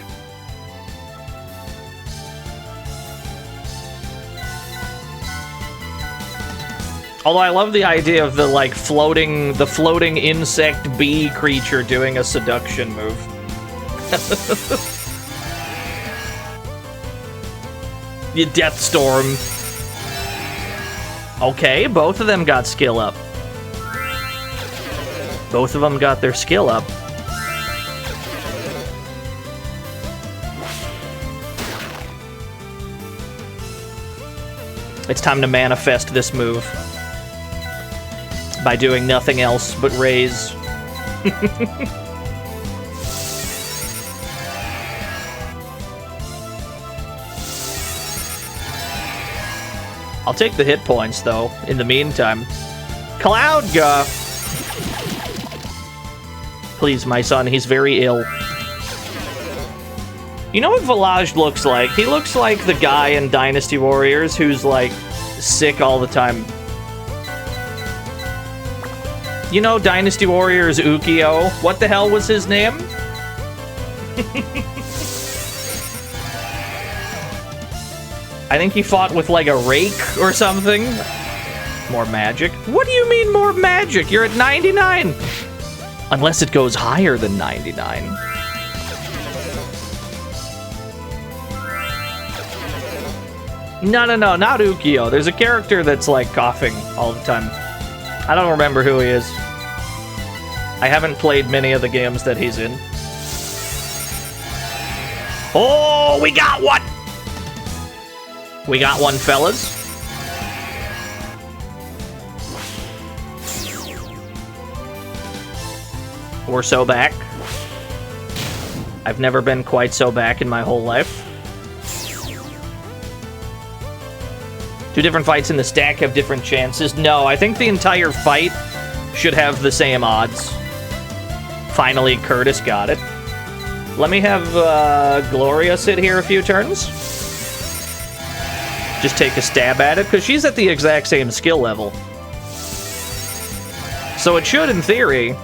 Although I love the idea of the like floating insect bee creature doing a seduction move. You Death Storm. Okay, both of them got skill up. Both of them got their skill up. It's time to manifest this move by doing nothing else but raise. I'll take the hit points, though, in the meantime. Cloudga! Please, my son, he's very ill. You know what Village looks like? He looks like the guy in Dynasty Warriors who's, like, sick all the time. You know Dynasty Warriors Ukio? What the hell was his name? I think he fought with, like, a rake or something. More magic? What do you mean more magic? You're at 99! Unless it goes higher than 99. No, not Ukio. There's a character that's, like, coughing all the time. I don't remember who he is. I haven't played many of the games that he's in. Oh, we got one! We got one, fellas. We're so back. I've never been quite so back in my whole life. 2 different fights in the stack have different chances. No, I think the entire fight should have the same odds. Finally, Curtis got it. Let me have Gloria sit here a few turns. Just take a stab at it, because she's at the exact same skill level. So it should, in theory,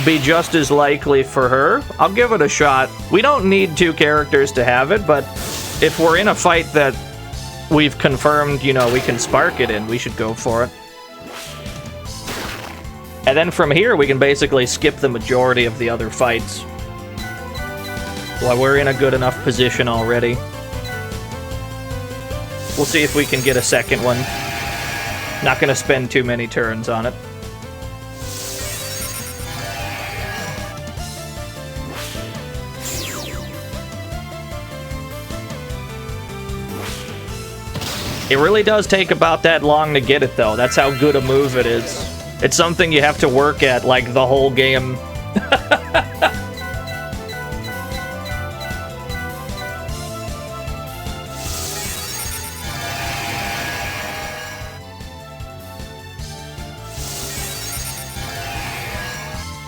be just as likely for her. I'll give it a shot. We don't need 2 characters to have it, but if we're in a fight that we've confirmed, you know, we can spark it in, we should go for it. And then from here, we can basically skip the majority of the other fights. Well, we're in a good enough position already. We'll see if we can get a second one. Not gonna spend too many turns on it. It really does take about that long to get it, though. That's how good a move it is. It's something you have to work at, like, the whole game.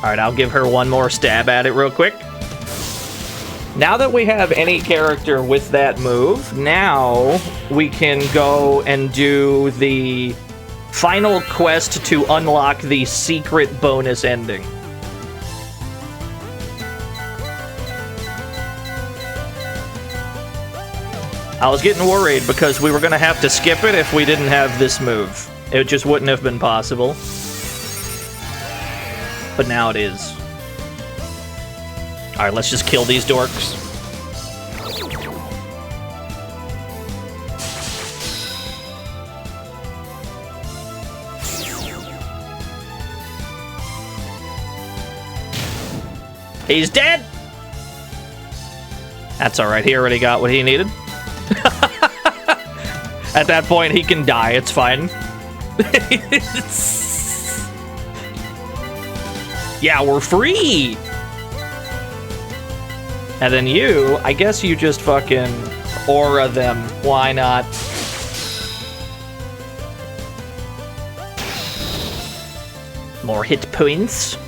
Alright, I'll give her one more stab at it real quick. Now that we have any character with that move, now we can go and do the final quest to unlock the secret bonus ending. I was getting worried because we were going to have to skip it if we didn't have this move. It just wouldn't have been possible. But now it is. Alright, let's just kill these dorks. He's dead! That's alright, he already got what he needed. At that point, he can die, it's fine. Yeah, we're free! And then you, I guess you just fucking aura them. Why not? More hit points.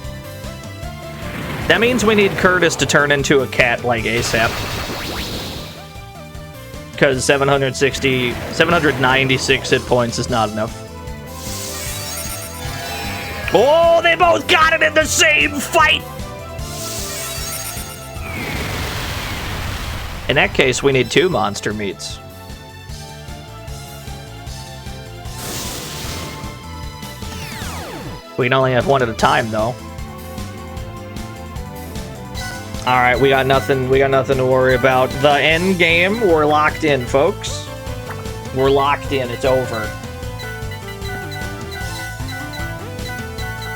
That means we need Curtis to turn into a cat like ASAP. Because 796 hit points is not enough. Oh, they both got it in the same fight! In that case, we need 2 monster meats. We can only have 1 at a time, though. Alright, we got nothing to worry about. The end game, we're locked in, folks. We're locked in, it's over.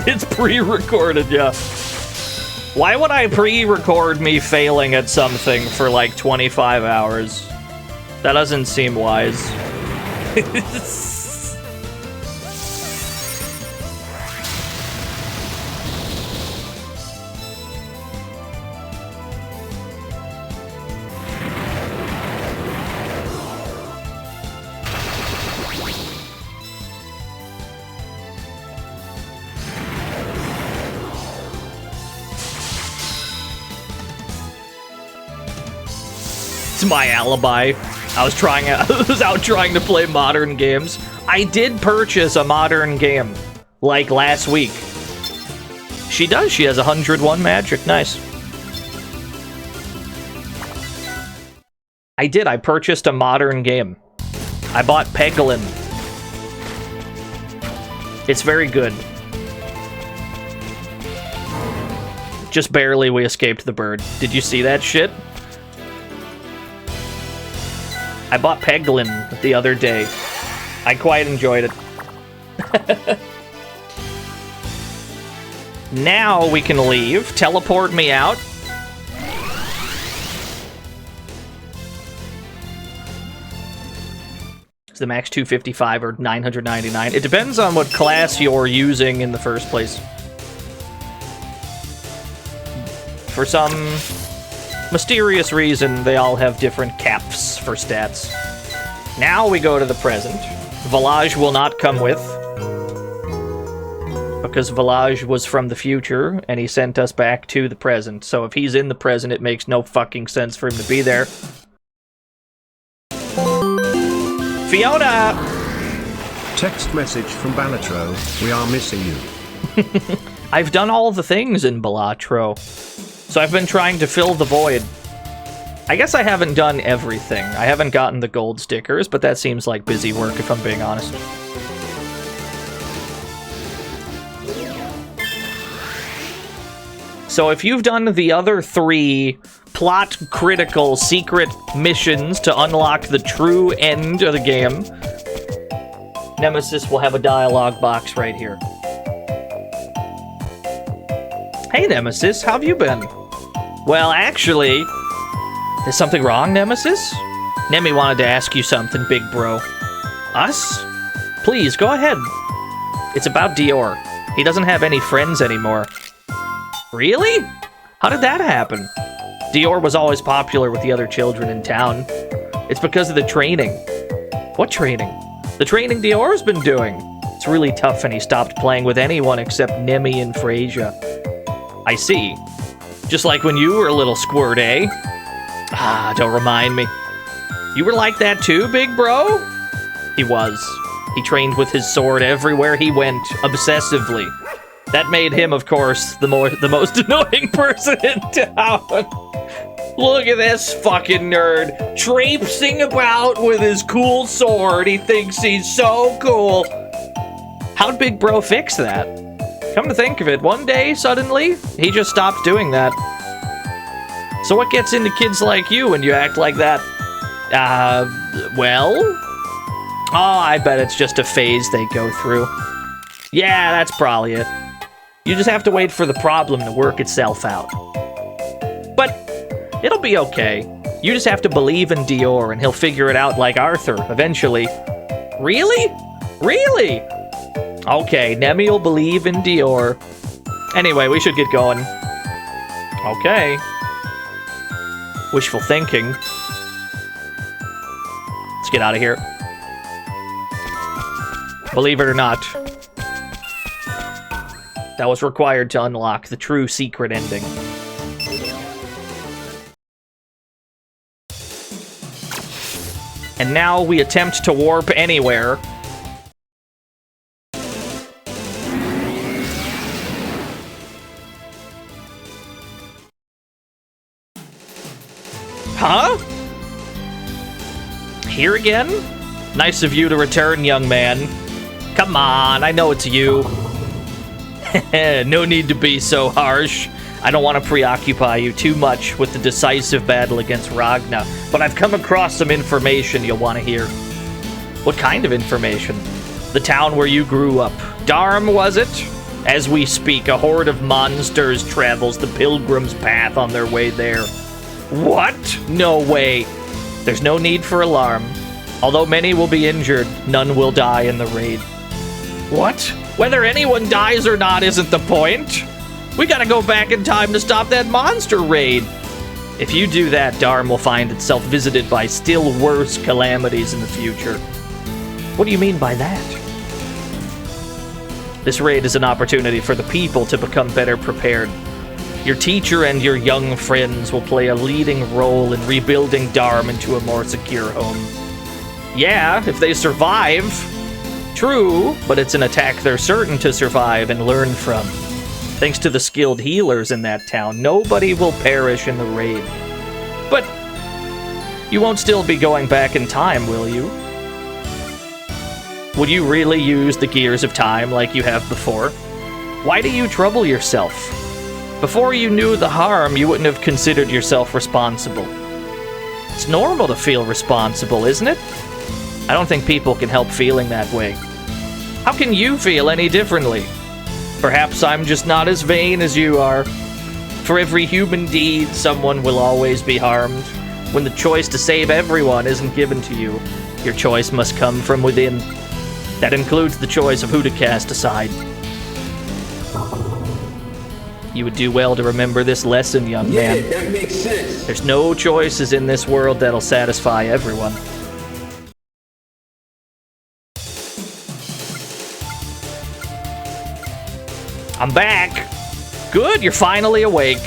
It's pre-recorded, yeah. Why would I pre-record me failing at something for like 25 hours? That doesn't seem wise. It's my alibi. I was out trying to play modern games. I did purchase a modern game, like last week. She does. She has 101 magic. Nice. I did. I purchased a modern game. I bought Peglin. It's very good. Just barely we escaped the bird. Did you see that shit? I bought Peglin the other day. I quite enjoyed it. Now we can leave. Teleport me out. Is the max 255 or 999? It depends on what class you're using in the first place. For some mysterious reason, they all have different caps for stats. Now we go to the present. Village will not come with, because Village was from the future, and he sent us back to the present. So if he's in the present, it makes no fucking sense for him to be there. Fiona! Text message from Balatro. We are missing you. I've done all the things in Balatro. So I've been trying to fill the void. I guess I haven't done everything. I haven't gotten the gold stickers, but that seems like busy work if I'm being honest. So if you've done the other 3 plot-critical secret missions to unlock the true end of the game, Nemesis will have a dialogue box right here. Hey, Nemesis, how have you been? Well, actually, is something wrong, Nemesis? Nemi wanted to ask you something, big bro. Us? Please, go ahead. It's about Dior. He doesn't have any friends anymore. Really? How did that happen? Dior was always popular with the other children in town. It's because of the training. What training? The training Dior's been doing. It's really tough and he stopped playing with anyone except Nemi and Freyja. I see. Just like when you were a little squirt, eh? Ah, don't remind me. You were like that too, big bro? He was. He trained with his sword everywhere he went, obsessively. That made him, of course, the most annoying person in town. Look at this fucking nerd, traipsing about with his cool sword. He thinks he's so cool. How'd Big Bro fix that? Come to think of it, one day, suddenly, he just stopped doing that. So what gets into kids like you when you act like that? Well? Oh, I bet it's just a phase they go through. Yeah, that's probably it. You just have to wait for the problem to work itself out. But it'll be okay. You just have to believe in Dior and he'll figure it out like Arthur, eventually. Really? Really? Okay, Nemi will believe in Dior. Anyway, we should get going. Okay. Wishful thinking. Let's get out of here. Believe it or not, that was required to unlock the true secret ending. And now we attempt to warp anywhere. Huh? Here again? Nice of you to return, young man. Come on, I know it's you. No need to be so harsh. I don't want to preoccupy you too much with the decisive battle against Ragna, but I've come across some information you'll want to hear. What kind of information? The town where you grew up. Darm, was it? As we speak, a horde of monsters travels the pilgrim's path on their way there. What? No way. There's no need for alarm. Although many will be injured, none will die in the raid. What? Whether anyone dies or not isn't the point. We gotta go back in time to stop that monster raid. If you do that, Dharm will find itself visited by still worse calamities in the future. What do you mean by that? This raid is an opportunity for the people to become better prepared. Your teacher and your young friends will play a leading role in rebuilding Dharm into a more secure home. Yeah, if they survive. True, but it's an attack they're certain to survive and learn from. Thanks to the skilled healers in that town, nobody will perish in the raid. But you won't still be going back in time, will you? Would you really use the gears of time like you have before? Why do you trouble yourself? Before you knew the harm, you wouldn't have considered yourself responsible. It's normal to feel responsible, isn't it? I don't think people can help feeling that way. How can you feel any differently? Perhaps I'm just not as vain as you are. For every human deed, someone will always be harmed. When the choice to save everyone isn't given to you, your choice must come from within. That includes the choice of who to cast aside. You would do well to remember this lesson, young man. Yeah, that makes sense. There's no choices in this world that'll satisfy everyone. I'm back! Good, you're finally awake.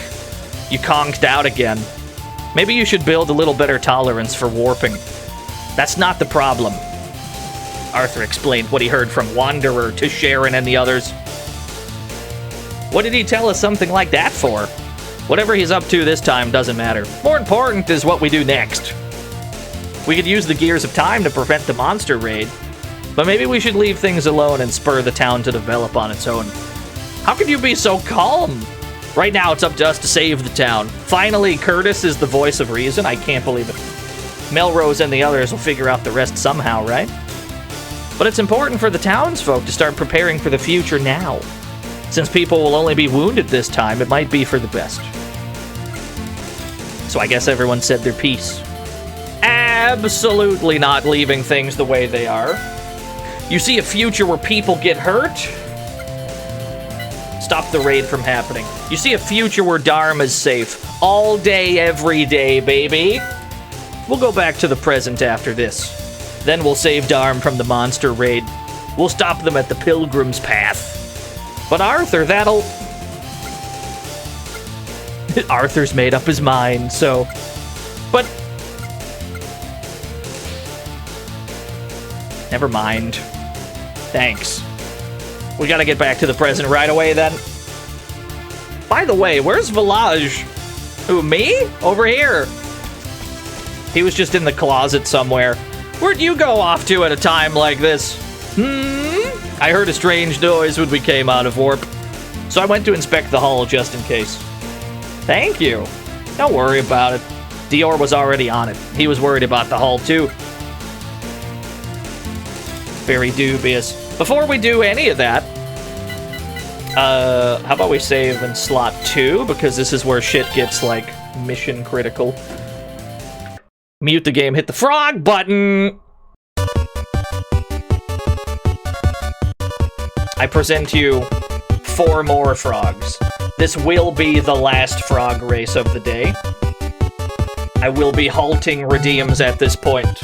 You conked out again. Maybe you should build a little better tolerance for warping. That's not the problem. Arthur explained what he heard from Wanderer to Sharon and the others. What did he tell us something like that for? Whatever he's up to this time doesn't matter. More important is what we do next. We could use the gears of time to prevent the monster raid, but maybe we should leave things alone and spur the town to develop on its own. How could you be so calm? Right now it's up to us to save the town. Finally, Curtis is the voice of reason. I can't believe it. Melrose and the others will figure out the rest somehow, right? But it's important for the townsfolk to start preparing for the future now. Since people will only be wounded this time, it might be for the best. So I guess everyone said their piece. Absolutely not leaving things the way they are. You see a future where people get hurt? Stop the raid from happening. You see a future where Dharm is safe. All day, every day, baby. We'll go back to the present after this. Then we'll save Dharm from the monster raid. We'll stop them at the Pilgrim's Path. But Arthur, that'll... Arthur's made up his mind, so... But... Never mind. Thanks. We gotta get back to the present right away, then. By the way, where's Village? Who, me? Over here. He was just in the closet somewhere. Where'd you go off to at a time like this? I heard a strange noise when we came out of warp, so I went to inspect the hull just in case. Thank you. Don't worry about it. Dior was already on it. He was worried about the hull, too. Very dubious. Before we do any of that, how about we save in slot 2, because this is where shit gets, like, mission critical. Mute the game, hit the frog button! I present you 4 more frogs. This will be the last frog race of the day. I will be halting redeems at this point.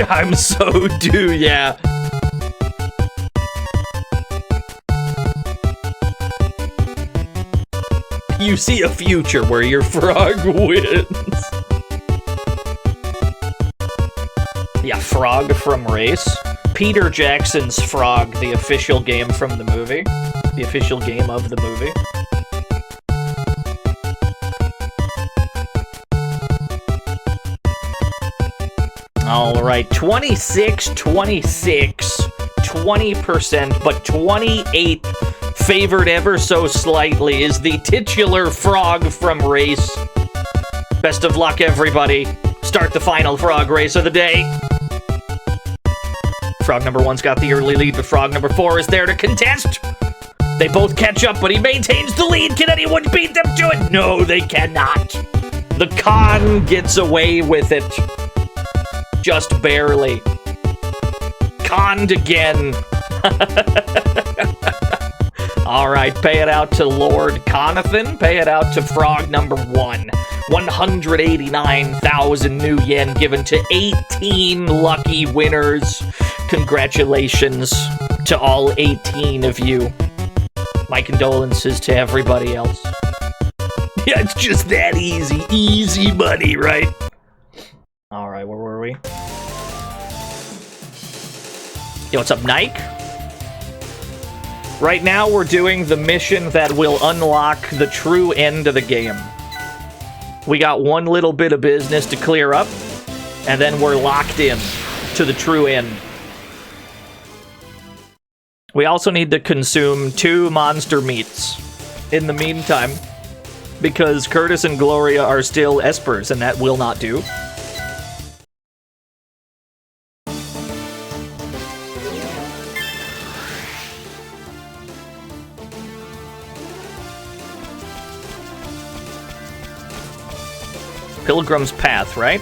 I'm so due, yeah. You see a future where your frog wins. Yeah, Frog from Race. Peter Jackson's Frog, the official game from the movie. The official game of the movie. All right, 26, 26, 20%, but 28 favored ever so slightly is the titular frog from race. Best of luck, everybody. Start the final frog race of the day. Frog number 1's got the early lead, but frog number 4 is there to contest. They both catch up, but he maintains the lead. Can anyone beat them to it? No, they cannot. The con gets away with it. Just barely. Conned again. All right, pay it out to Lord Conathan. Pay it out to frog number 1. 189,000 new yen given to 18 lucky winners. Congratulations to all 18 of you. My condolences to everybody else. Yeah, it's just that easy. Easy money, right? All right, where were we? Yo, what's up, Nike? Right now, we're doing the mission that will unlock the true end of the game. We got one little bit of business to clear up, and then we're locked in to the true end. We also need to consume 2 monster meats in the meantime, because Curtis and Gloria are still espers, and that will not do. Pilgrim's Path, right?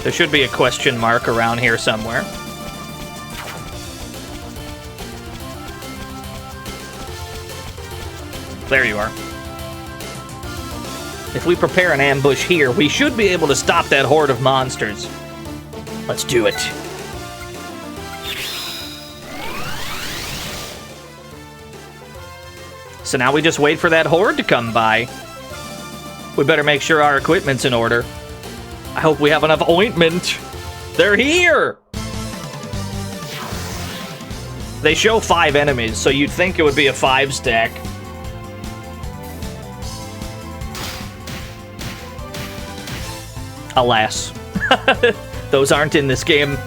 There should be a question mark around here somewhere. There you are. If we prepare an ambush here, we should be able to stop that horde of monsters. Let's do it. So now we just wait for that horde to come by. We better make sure our equipment's in order. I hope we have enough ointment. They're here! They show 5 enemies, so you'd think it would be a 5 stack. Alas. Those aren't in this game.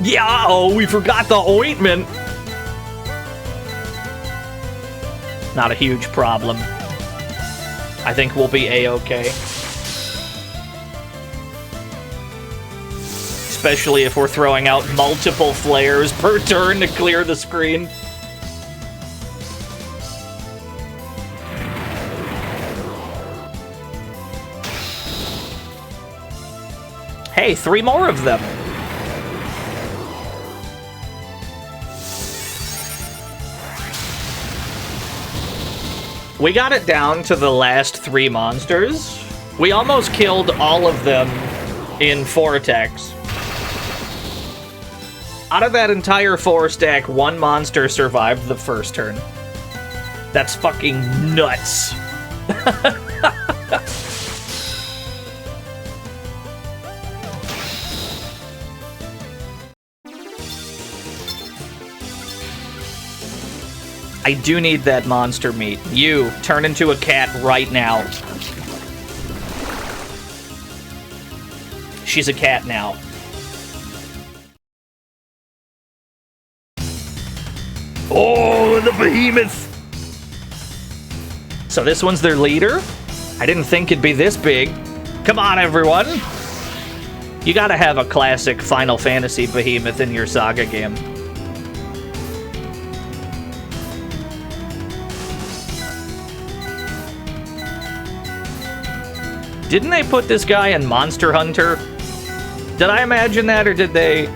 Yeah, oh, we forgot the ointment. Not a huge problem. I think we'll be A-okay. Especially if we're throwing out multiple flares per turn to clear the screen. Hey, 3 more of them. We got it down to the last 3 monsters. We almost killed all of them in 4 attacks. Out of that entire 4 stack, 1 monster survived the first turn. That's fucking nuts. I do need that monster meat. You, turn into a cat right now. She's a cat now. Oh, the behemoth! So this one's their leader? I didn't think it'd be this big. Come on, everyone! You gotta have a classic Final Fantasy behemoth in your SaGa game. Didn't they put this guy in Monster Hunter? Did I imagine that, or did they?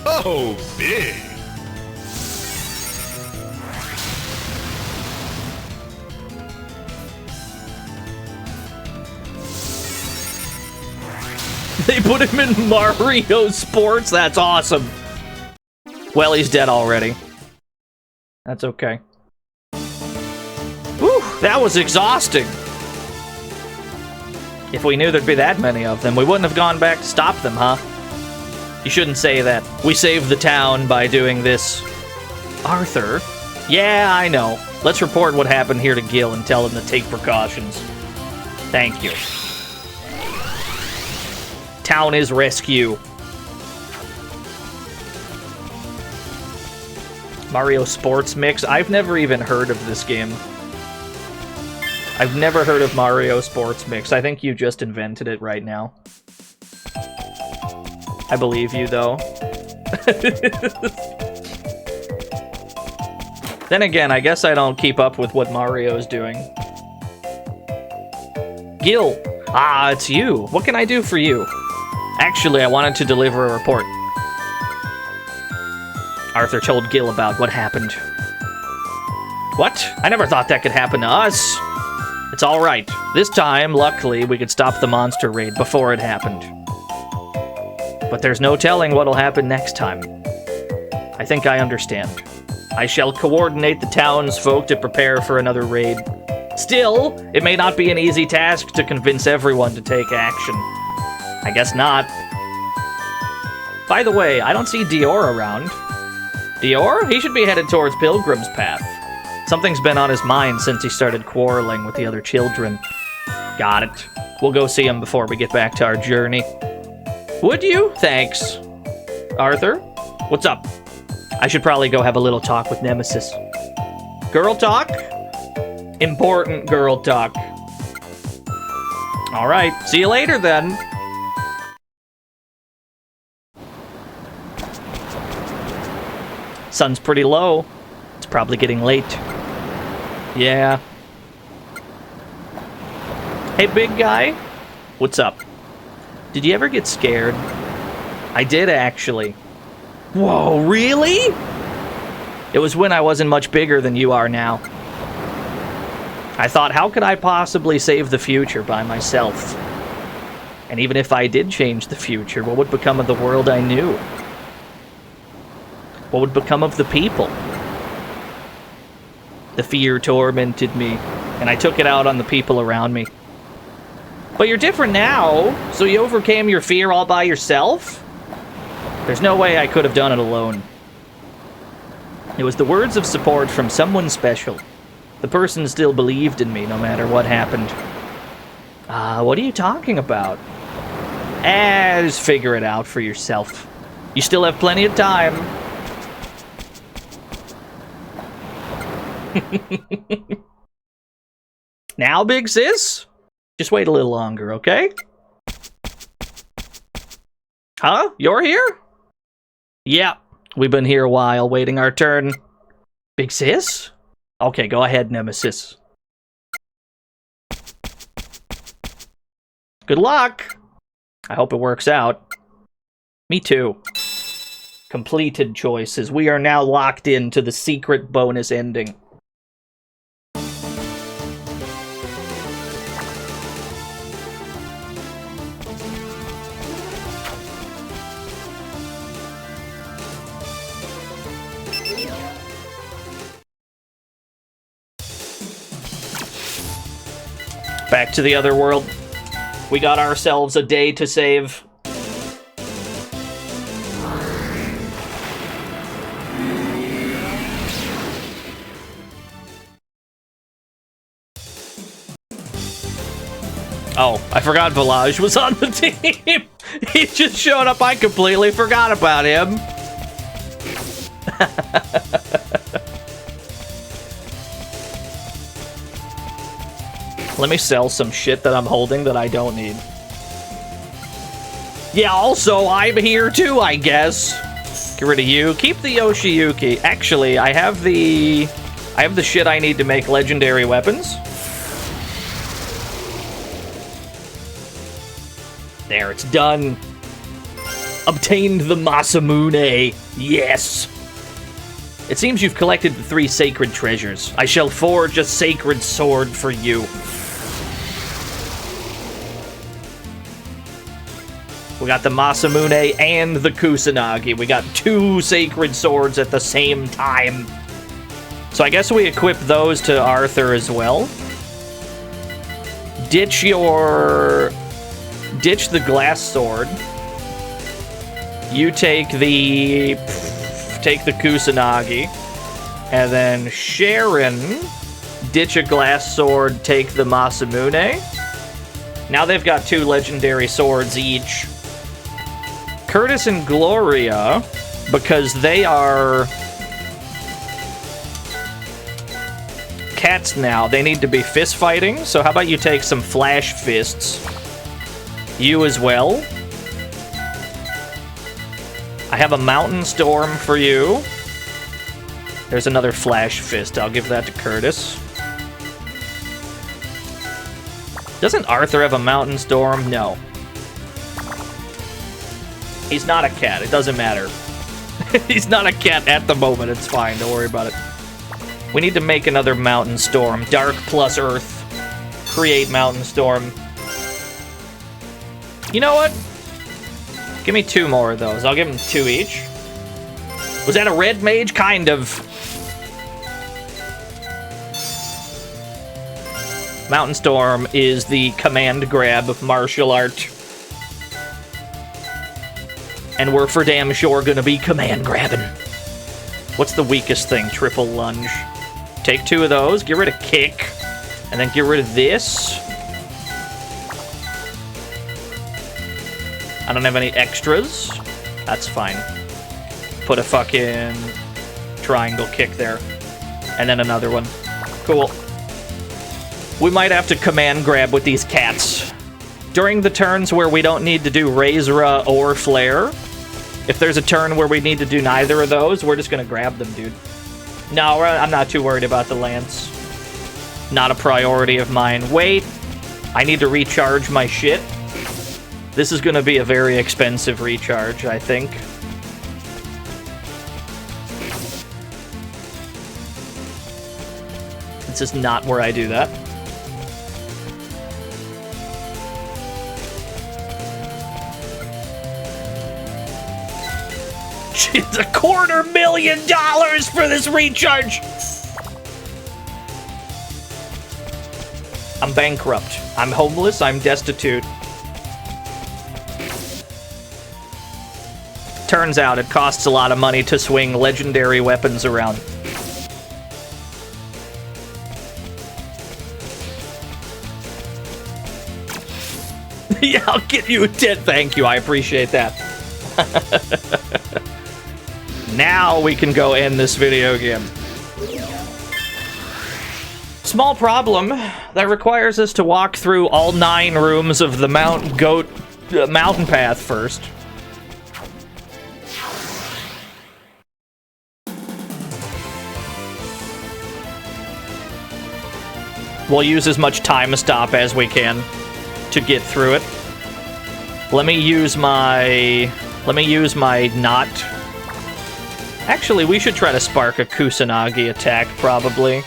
Oh, big. They put him in Mario Sports? That's awesome. Well, he's dead already. That's okay. Whew, that was exhausting. If we knew there'd be that many of them, we wouldn't have gone back to stop them, huh? You shouldn't say that. We saved the town by doing this. Arthur? Yeah, I know. Let's report what happened here to Gil and tell him to take precautions. Thank you. Town is rescue. Mario Sports Mix. I've never even heard of this game. I've never heard of Mario Sports Mix. I think you just invented it right now. I believe you, though. Then again, I guess I don't keep up with what Mario's doing. Gil! Ah, it's you. What can I do for you? Actually, I wanted to deliver a report. Arthur told Gil about what happened. What? I never thought that could happen to us. It's alright. This time, luckily, we could stop the monster raid before it happened. But there's no telling what'll happen next time. I think I understand. I shall coordinate the townsfolk to prepare for another raid. Still, it may not be an easy task to convince everyone to take action. I guess not. By the way, I don't see Dior around. Dior? He should be headed towards Pilgrim's Path. Something's been on his mind since he started quarreling with the other children. Got it. We'll go see him before we get back to our journey. Would you? Thanks. Arthur? What's up? I should probably go have a little talk with Nemesis. Girl talk? Important girl talk. Alright, see you later then. Sun's pretty low. It's probably getting late. Yeah. Hey, big guy. What's up? Did you ever get scared? I did, actually. Whoa, really? It was when I wasn't much bigger than you are now. I thought, how could I possibly save the future by myself? And even if I did change the future, what would become of the world I knew? What would become of the people? The fear tormented me, and I took it out on the people around me. But you're different now, so you overcame your fear all by yourself? There's no way I could have done it alone. It was the words of support from someone special. The person still believed in me no matter what happened. What are you talking about? Just figure it out for yourself. You still have plenty of time. Now, big sis? Just wait a little longer, okay? Huh? You're here? Yeah, we've been here a while, waiting our turn. Big sis? Okay, go ahead, Nemesis. Good luck! I hope it works out. Me too. Completed choices. We are now locked into the secret bonus ending. Back to the other world. We got ourselves a day to save. Oh, I forgot Village was on the team. He just showed up. I completely forgot about him. Let me sell some shit that I'm holding that I don't need. Yeah, also, I'm here too, I guess. Get rid of you. Keep the Yoshiyuki. Actually, I have the shit I need to make legendary weapons. There, it's done. Obtained the Masamune. Yes. It seems you've collected the 3 sacred treasures. I shall forge a sacred sword for you. We got the Masamune and the Kusanagi. We got 2 sacred swords at the same time. So I guess we equip those to Arthur as well. Ditch the glass sword. You take the Kusanagi. And then Sharon, ditch a glass sword, take the Masamune. Now they've got 2 legendary swords each. Curtis and Gloria, because they are cats now, they need to be fist fighting. So how about you take some flash fists? You as well. I have a mountain storm for you. There's another flash fist. I'll give that to Curtis. Doesn't Arthur have a mountain storm? No. He's not a cat. It doesn't matter. He's not a cat at the moment. It's fine. Don't worry about it. We need to make another mountain storm. Dark plus earth. Create mountain storm. You know what? Give me 2 more of those. I'll give him 2 each. Was that a red mage? Kind of. Mountain Storm is the command grab of martial art. And we're for damn sure gonna be command grabbing. What's the weakest thing? Triple lunge. Take 2 of those, get rid of kick, and then get rid of this. I don't have any extras. That's fine. Put a fucking triangle kick there. And then another one. Cool. We might have to command grab with these cats. During the turns where we don't need to do Razora or Flare, if there's a turn where we need to do neither of those, we're just gonna grab them, dude. No, I'm not too worried about the lance. Not a priority of mine. Wait, I need to recharge my shit. This is gonna be a very expensive recharge, I think. This is not where I do that. It's $250,000 for this recharge. I'm bankrupt. I'm homeless. I'm destitute. Turns out it costs a lot of money to swing legendary weapons around. Yeah, I'll get you a 10. Thank you. I appreciate that. Now we can go end this video again. Small problem. That requires us to walk through all 9 rooms of the mountain path first. We'll use as much time stop as we can to get through it. Let me use my knot. Actually, we should try to spark a Kusanagi attack, probably.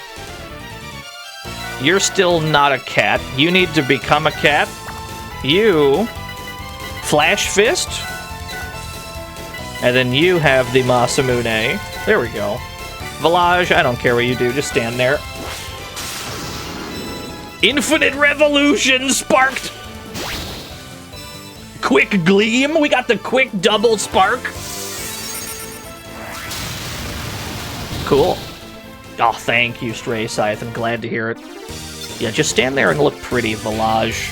You're still not a cat. You need to become a cat. You... Flash Fist. And then you have the Masamune. There we go. Village, I don't care what you do. Just stand there. Infinite Revolution sparked! Quick Gleam? We got the quick double spark? Cool. Oh, thank you, Stray Scythe. I'm glad to hear it. Yeah, just stand there and look pretty, Village.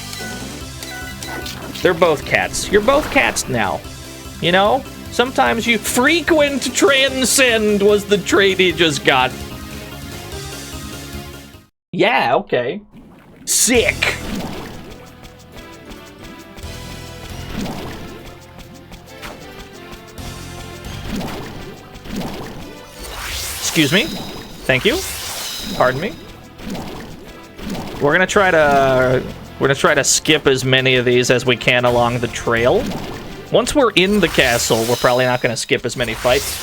They're both cats. You're both cats now. You know? Sometimes you... Frequent Transcend was the trait he just got. Yeah, okay. Sick. Excuse me. Thank you. Pardon me. We're gonna try to skip as many of these as we can along the trail. Once we're in the castle, we're probably not gonna skip as many fights.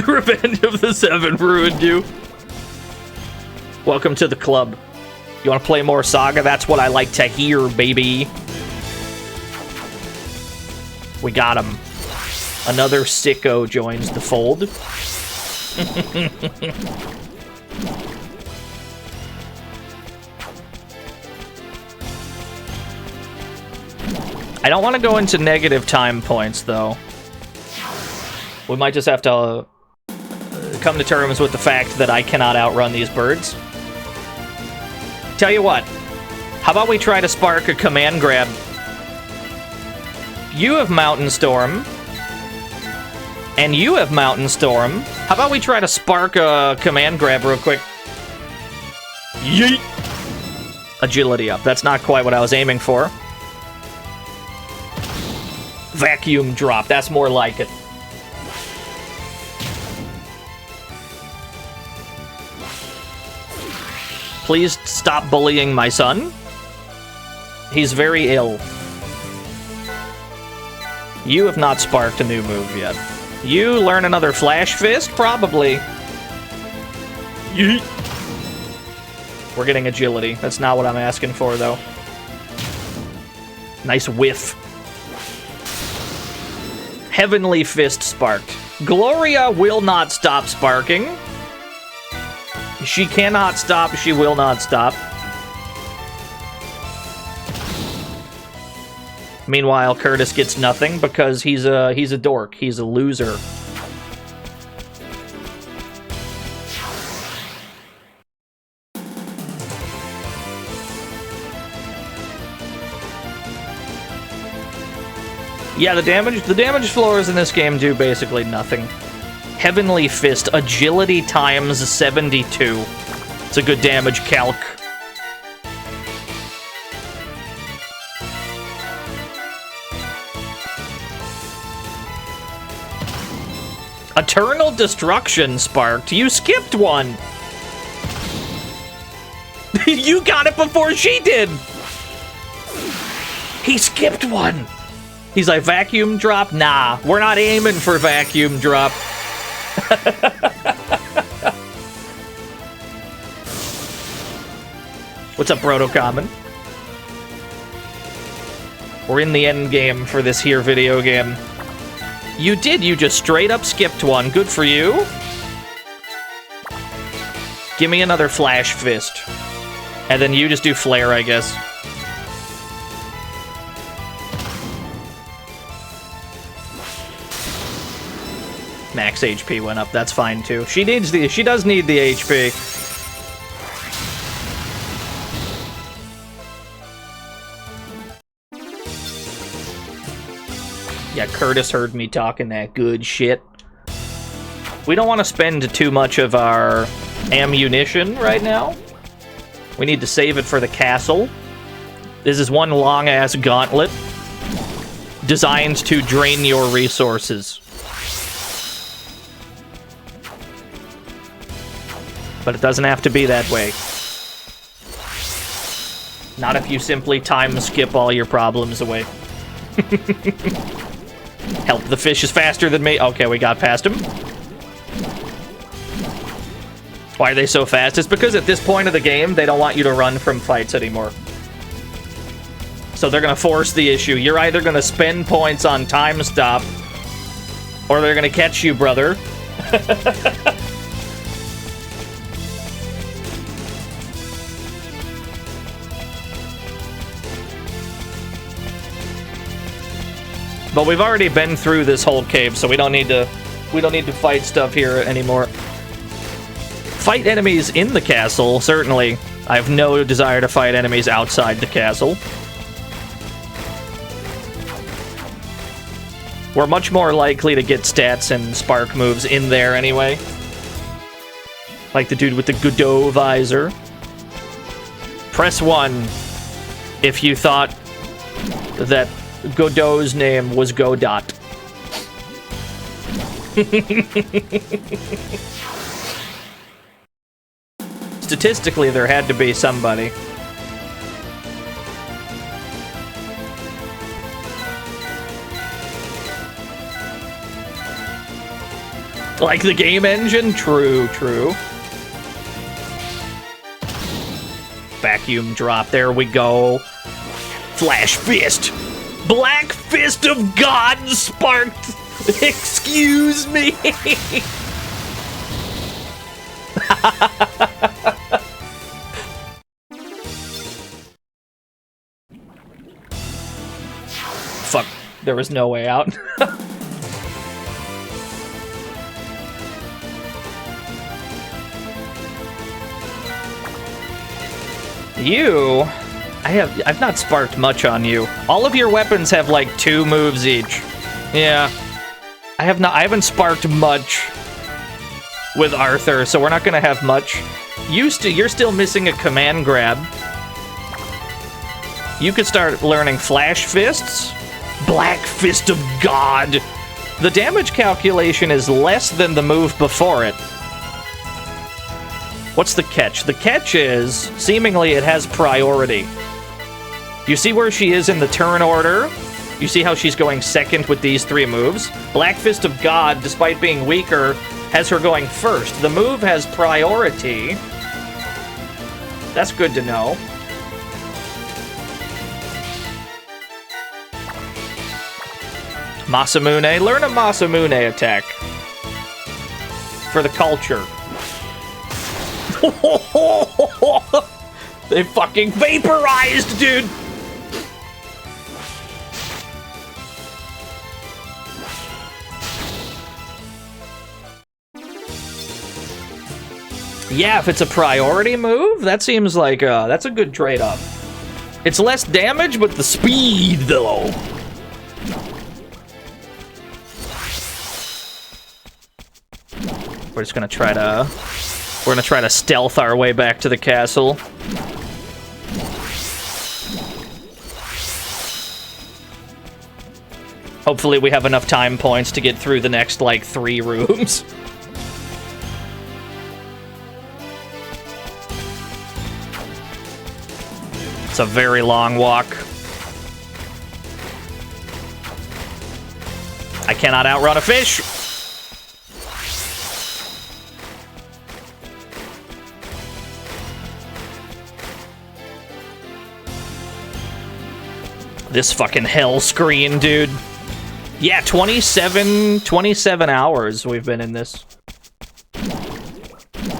Revenge of the Seven ruined you. Welcome to the club. You want to play more SaGa? That's what I like to hear, baby. We got him. Another sicko joins the fold. I don't want to go into negative time points, though. We might just have to come to terms with the fact that I cannot outrun these birds. Tell you what, how about we try to spark a command grab You have Mountain Storm. And you have Mountain Storm. How about we try to spark a command grab real quick? Yeet! Agility up. That's not quite what I was aiming for. Vacuum drop. That's more like it. Please stop bullying my son. He's very ill. You have not sparked a new move yet. You learn another Flash Fist? Probably. Yeet. We're getting agility. That's not what I'm asking for, though. Nice whiff. Heavenly Fist sparked. Gloria will not stop sparking. She cannot stop. She will not stop. Meanwhile, Curtis gets nothing because he's a dork. He's a loser. Yeah, the damage floors in this game do basically nothing. Heavenly Fist, agility times 72. It's a good damage calc. Eternal Destruction sparked. You skipped one. You got it before she did. He skipped one. He's like, vacuum drop? Nah, we're not aiming for vacuum drop. What's up, Proto Common? We're in the end game for this here video game. You did, you just straight up skipped one. Good for you. Give me another Flash Fist. And then you just do Flare, I guess. Max HP went up, that's fine too. She does need the HP. Yeah, Curtis heard me talking that good shit. We don't want to spend too much of our ammunition right now. We need to save it for the castle. This is one long-ass gauntlet designed to drain your resources. But it doesn't have to be that way. Not if you simply time skip all your problems away. Help, the fish is faster than me. Okay, we got past him. Why are they so fast? It's because at this point of the game, they don't want you to run from fights anymore. So they're gonna force the issue. You're either gonna spend points on time stop, or they're gonna catch you, brother. But we've already been through this whole cave, so we don't need to fight stuff here anymore. Fight enemies in the castle, certainly. I have no desire to fight enemies outside the castle. We're much more likely to get stats and spark moves in there anyway. Like the dude with the Godot visor. Press 1 if you thought that Godot's name was Godot. Statistically, there had to be somebody. Like the game engine? True, true. Vacuum drop, there we go. Flash Fist! Black Fist of God sparked! Excuse me! Fuck, there was no way out. You I've not sparked much on you. All of your weapons have like 2 moves each. Yeah. I haven't sparked much with Arthur, so we're not gonna have much. You're still missing a command grab. You could start learning Flash Fists. Black Fist of God. The damage calculation is less than the move before it. What's the catch? The catch is, seemingly it has priority. You see where she is in the turn order? You see how she's going second with these 3 moves? Black Fist of God, despite being weaker, has her going first. The move has priority. That's good to know. Masamune. Learn a Masamune attack. For the culture. They fucking vaporized, dude! Yeah, if it's a priority move, that seems like that's a good trade-off. It's less damage, but the speed, though. We're just gonna try to... We're gonna try to stealth our way back to the castle. Hopefully we have enough time points to get through the next, like, 3 rooms. It's a very long walk. I cannot outrun a fish! This fucking hell screen, dude. Yeah, 27 hours we've been in this.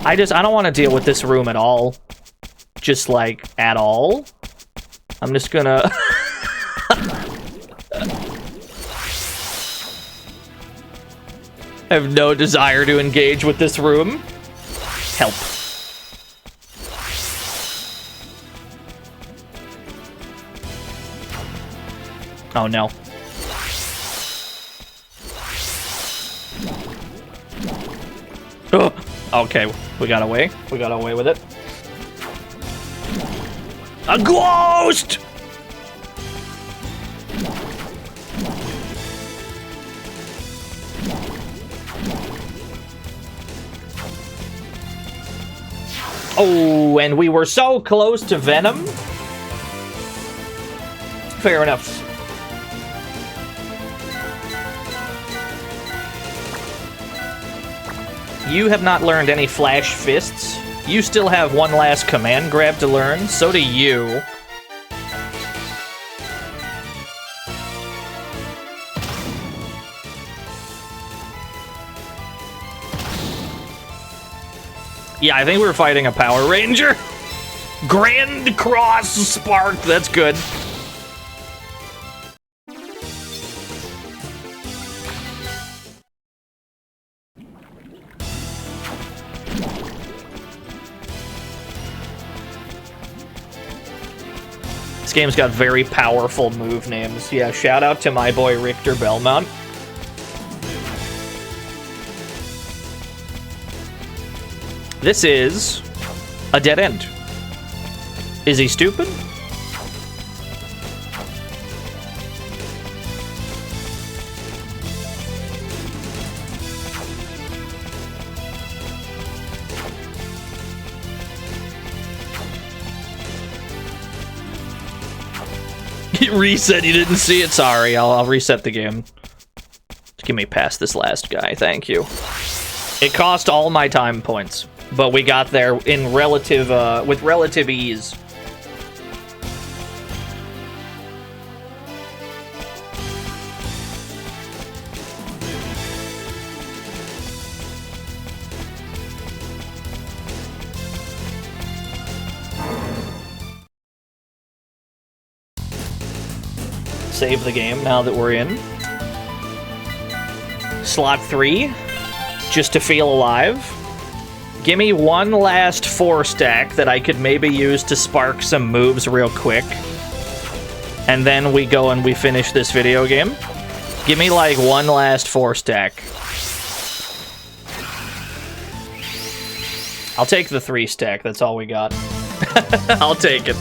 I don't want to deal with this room at all. Just, like, at all. I'm just gonna... I have no desire to engage with this room. Help. Oh no. Oh, okay, we got away. We got away with it. A ghost! Oh, and we were so close to Venom. Fair enough. You have not learned any Flash Fists. You still have one last command grab to learn. So do you. Yeah, I think we're fighting a Power Ranger. Grand Cross Spark. That's good. This game's got very powerful move names. Yeah, shout out to my boy Richter Belmont. This is a dead end. Is he stupid? Reset, you didn't see it? Sorry, I'll reset the game. Just give me past this last guy, thank you. It cost all my time points, but we got there in relative, with relative ease. Save the game now that we're in. Slot 3, just to feel alive. Give me one last 4-stack that I could maybe use to spark some moves real quick. And then we go and we finish this video game. Give me like one last 4-stack. I'll take the 3-stack, that's all we got. I'll take it.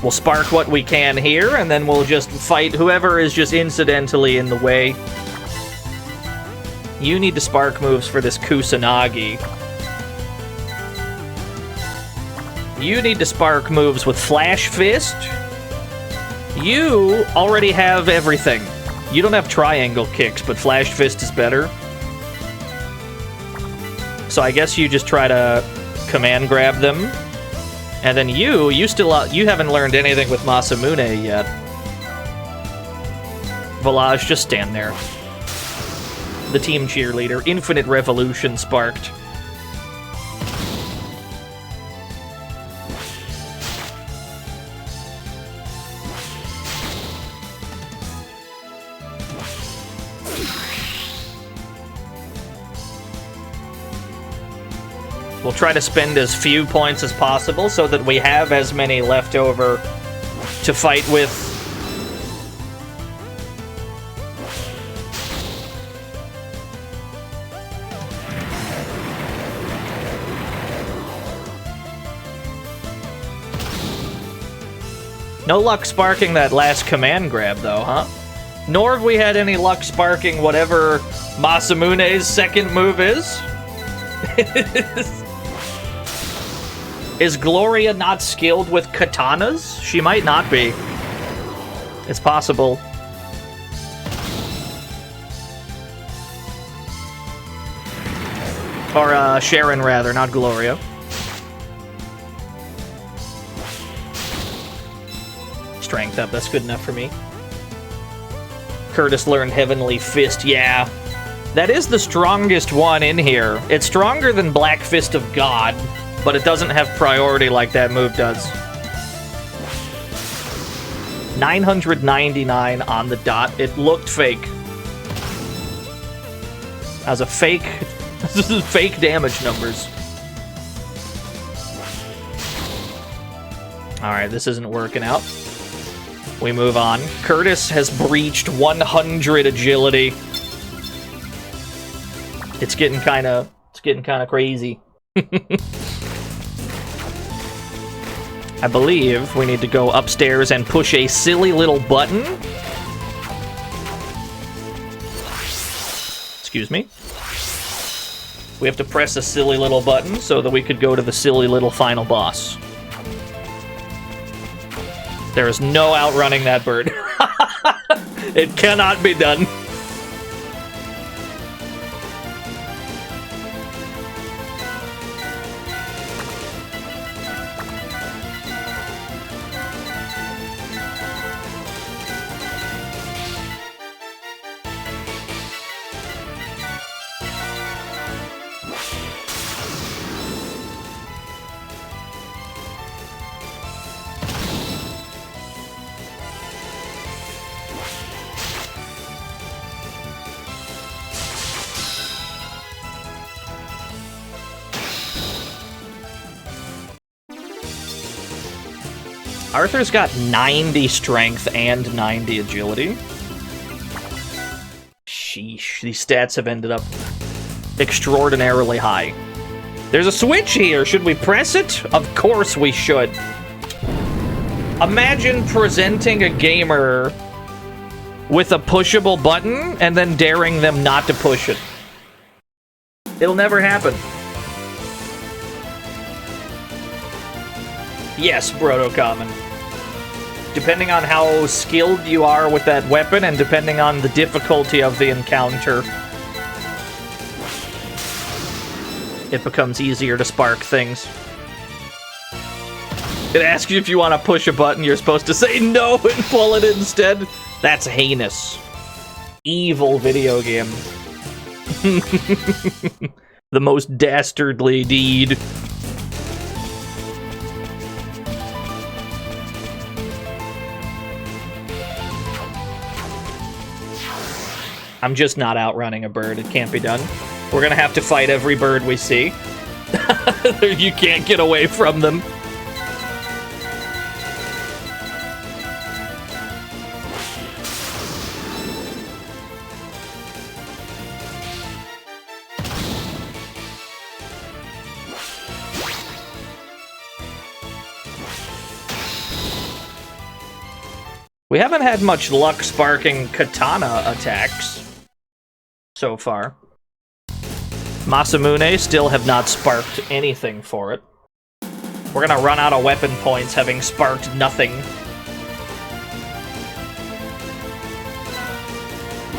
We'll spark what we can here, and then we'll just fight whoever is just incidentally in the way. You need to spark moves for this Kusanagi. You need to spark moves with Flash Fist. You already have everything. You don't have triangle kicks, but Flash Fist is better. So I guess you just try to command grab them. And then you haven't learned anything with Masamune yet. Volage, just stand there. The team cheerleader. Infinite Revolution sparked. We'll try to spend as few points as possible so that we have as many left over to fight with. No luck sparking that last command grab, though, huh? Nor have we had any luck sparking whatever Masamune's second move is. Is Gloria not skilled with katanas? She might not be. It's possible. Or, Sharon, rather, not Gloria. Strength up, that's good enough for me. Curtis learned Heavenly Fist, yeah. That is the strongest one in here. It's stronger than Black Fist of God, but it doesn't have priority like that move does. 999 on the dot. It looked fake. As a fake... This is fake damage numbers. Alright, this isn't working out. We move on. Curtis has breached 100 agility. It's getting kind of crazy. I believe we need to go upstairs and push a silly little button. Excuse me. We have to press a silly little button so that we could go to the silly little final boss. There is no outrunning that bird. It cannot be done. Arthur's got 90 strength and 90 agility. Sheesh, these stats have ended up extraordinarily high. There's a switch here. Should we press it? Of course we should. Imagine presenting a gamer with a pushable button and then daring them not to push it. It'll never happen. Yes, Broto Common. Depending on how skilled you are with that weapon and depending on the difficulty of the encounter, it becomes easier to spark things. It asks you if you want to push a button, you're supposed to say no and pull it instead. That's heinous. Evil video game. The most dastardly deed. I'm just not outrunning a bird. It can't be done. We're gonna have to fight every bird we see. You can't get away from them. We haven't had much luck sparking katana attacks so far. Masamune still have not sparked anything for it. We're gonna run out of weapon points having sparked nothing.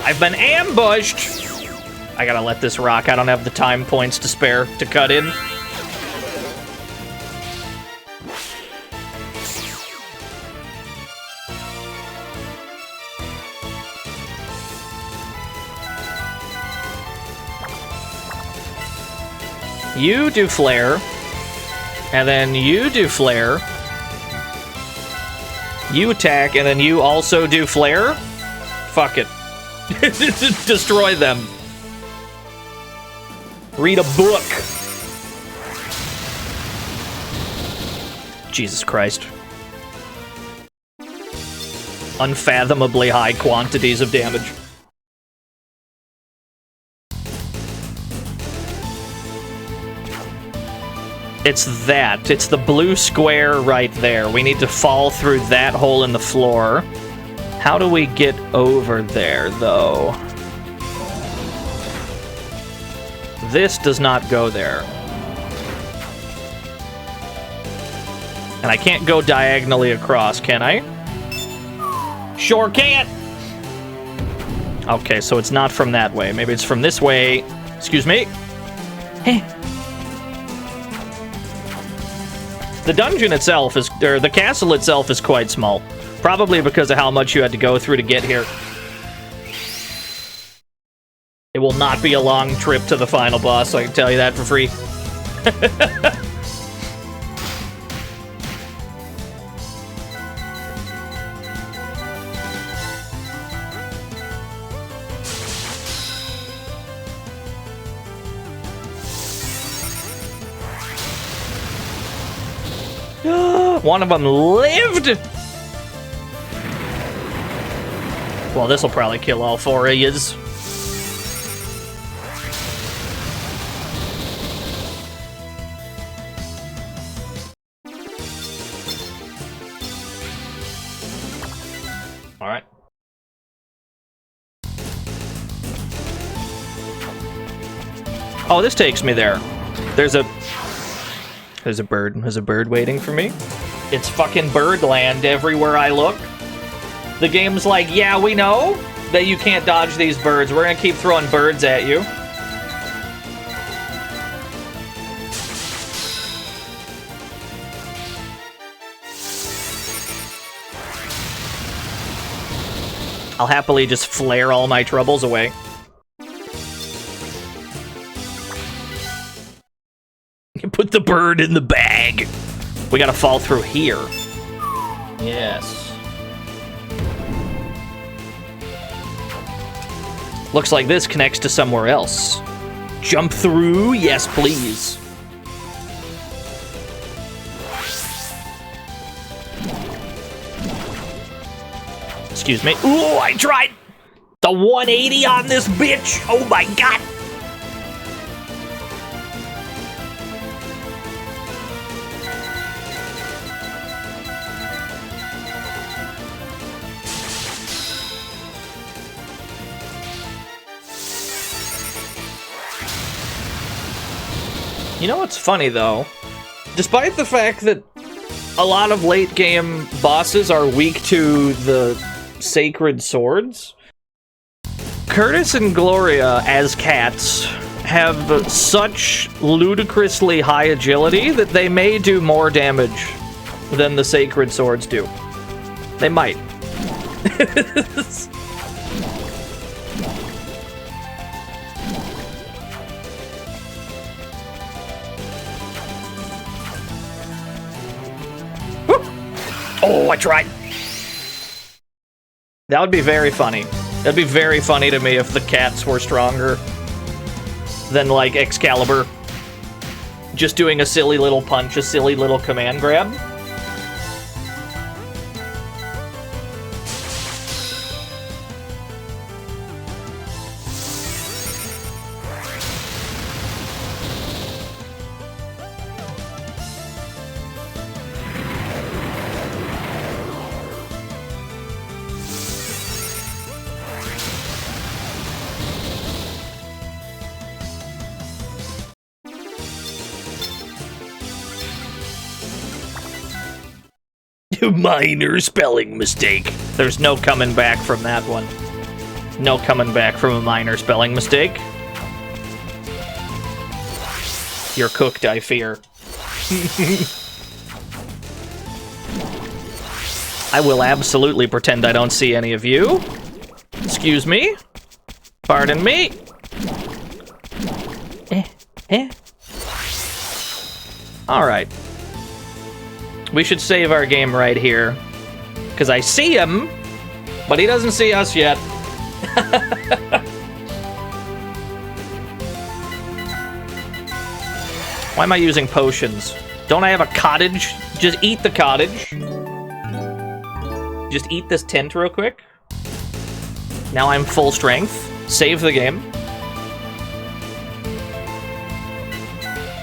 I've been ambushed! I gotta let this rock. I don't have the time points to spare to cut in. You do flare, and then you do flare. You attack, and then you also do flare? Fuck it. Destroy them. Read a book. Jesus Christ. Unfathomably high quantities of damage. It's that. It's the blue square right there. We need to fall through that hole in the floor. How do we get over there, though? This does not go there. And I can't go diagonally across, can I? Sure can't! Okay, so it's not from that way. Maybe it's from this way. Excuse me. Hey. The dungeon itself is, or the castle itself is quite small. Probably because of how much you had to go through to get here. It will not be a long trip to the final boss, so I can tell you that for free. One of them lived! Well, this will probably kill all four of yous. Alright. Oh, this takes me there. There's a bird. There's a bird waiting for me. It's fucking Birdland everywhere I look. The game's like, yeah, we know that you can't dodge these birds. We're gonna keep throwing birds at you. I'll happily just flare all my troubles away. Put the bird in the bag. We gotta fall through here. Yes. Looks like this connects to somewhere else. Jump through? Yes, please. Excuse me. Ooh, I tried the 180 on this bitch. Oh my god. You know what's funny, though? Despite the fact that a lot of late-game bosses are weak to the sacred swords, Curtis and Gloria, as cats, have such ludicrously high agility that they may do more damage than the sacred swords do. They might. Oh, I tried. That would be very funny. That'd be very funny to me if the cats were stronger than, like, Excalibur. Just doing a silly little punch, a silly little command grab. Minor spelling mistake. There's no coming back from that one. No coming back from a minor spelling mistake. You're cooked, I fear. I will absolutely pretend I don't see any of you. Excuse me. Pardon me. Alright. We should save our game right here. Because I see him, but he doesn't see us yet. Why am I using potions? Don't I have a cottage? Just eat the cottage. Just eat this tent real quick. Now I'm full strength. Save the game.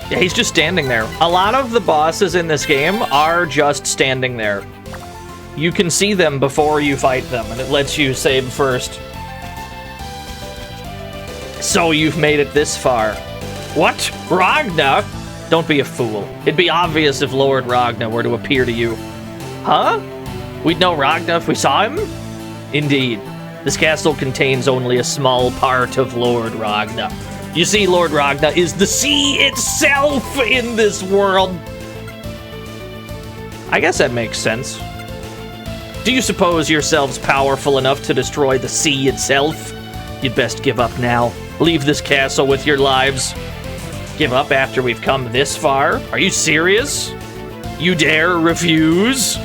Yeah, he's just standing there. A lot of the bosses in this game are just standing there. You can see them before you fight them, and it lets you save first. So you've made it this far. What? Ragna? Don't be a fool. It'd be obvious if Lord Ragna were to appear to you. Huh? We'd know Ragna if we saw him? Indeed. This castle contains only a small part of Lord Ragna. You see, Lord Ragna is the sea itself in this world. I guess that makes sense. Do you suppose yourselves powerful enough to destroy the sea itself? You'd best give up now. Leave this castle with your lives. Give up after we've come this far? Are you serious? You dare refuse?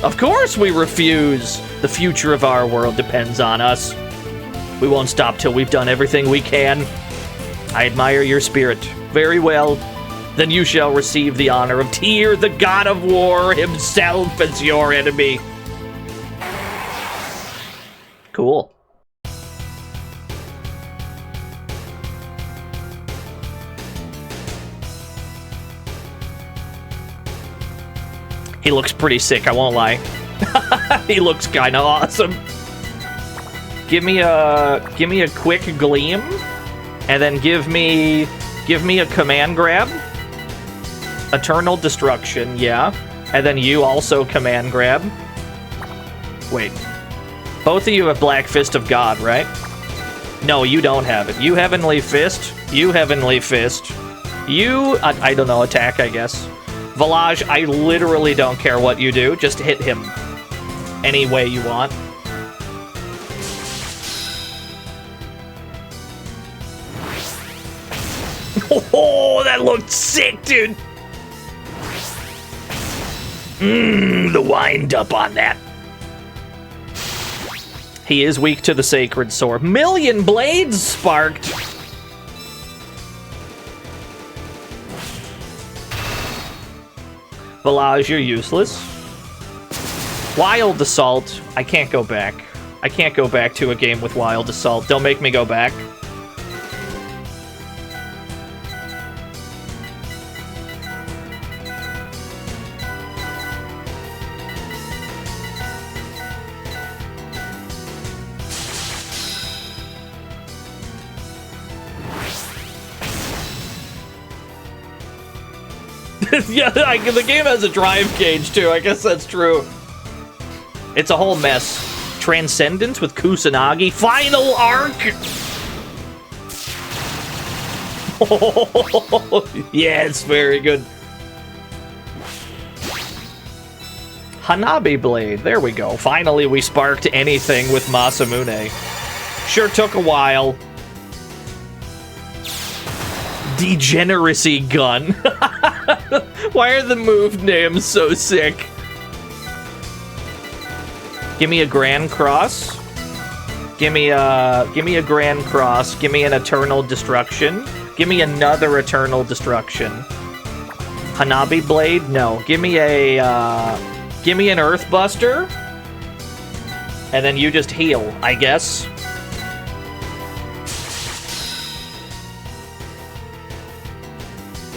Of course we refuse. The future of our world depends on us. We won't stop till we've done everything we can. I admire your spirit. Very well. Then you shall receive the honor of Tyr, the god of war himself, as your enemy. Cool. He looks pretty sick, I won't lie. He looks kind of awesome. Give me a quick gleam. And then give me a command grab. Eternal Destruction, yeah. And then you also command grab. Wait. Both of you have Black Fist of God, right? No, you don't have it. You Heavenly Fist. You Heavenly Fist. You, I don't know, attack, I guess. Volage, I literally don't care what you do. Just hit him any way you want. Oh, that looked sick, dude. The wind up on that. He is weak to the Sacred Sword. Million blades sparked. Volage, you're useless. Wild Assault. I can't go back. I can't go back to a game with Wild Assault. Don't make me go back. Yeah, the game has a drive gauge too. I guess that's true. It's a whole mess. Transcendence with Kusanagi. Final arc! Oh, yes, very good. Hanabi Blade. There we go. Finally, we sparked anything with Masamune. Sure took a while. Degeneracy Gun. Why are the move names so sick? Give me a Grand Cross. Give me a Grand Cross. Give me an Eternal Destruction. Give me another Eternal Destruction. Hanabi Blade? No. Give me an Earthbuster. And then you just heal, I guess.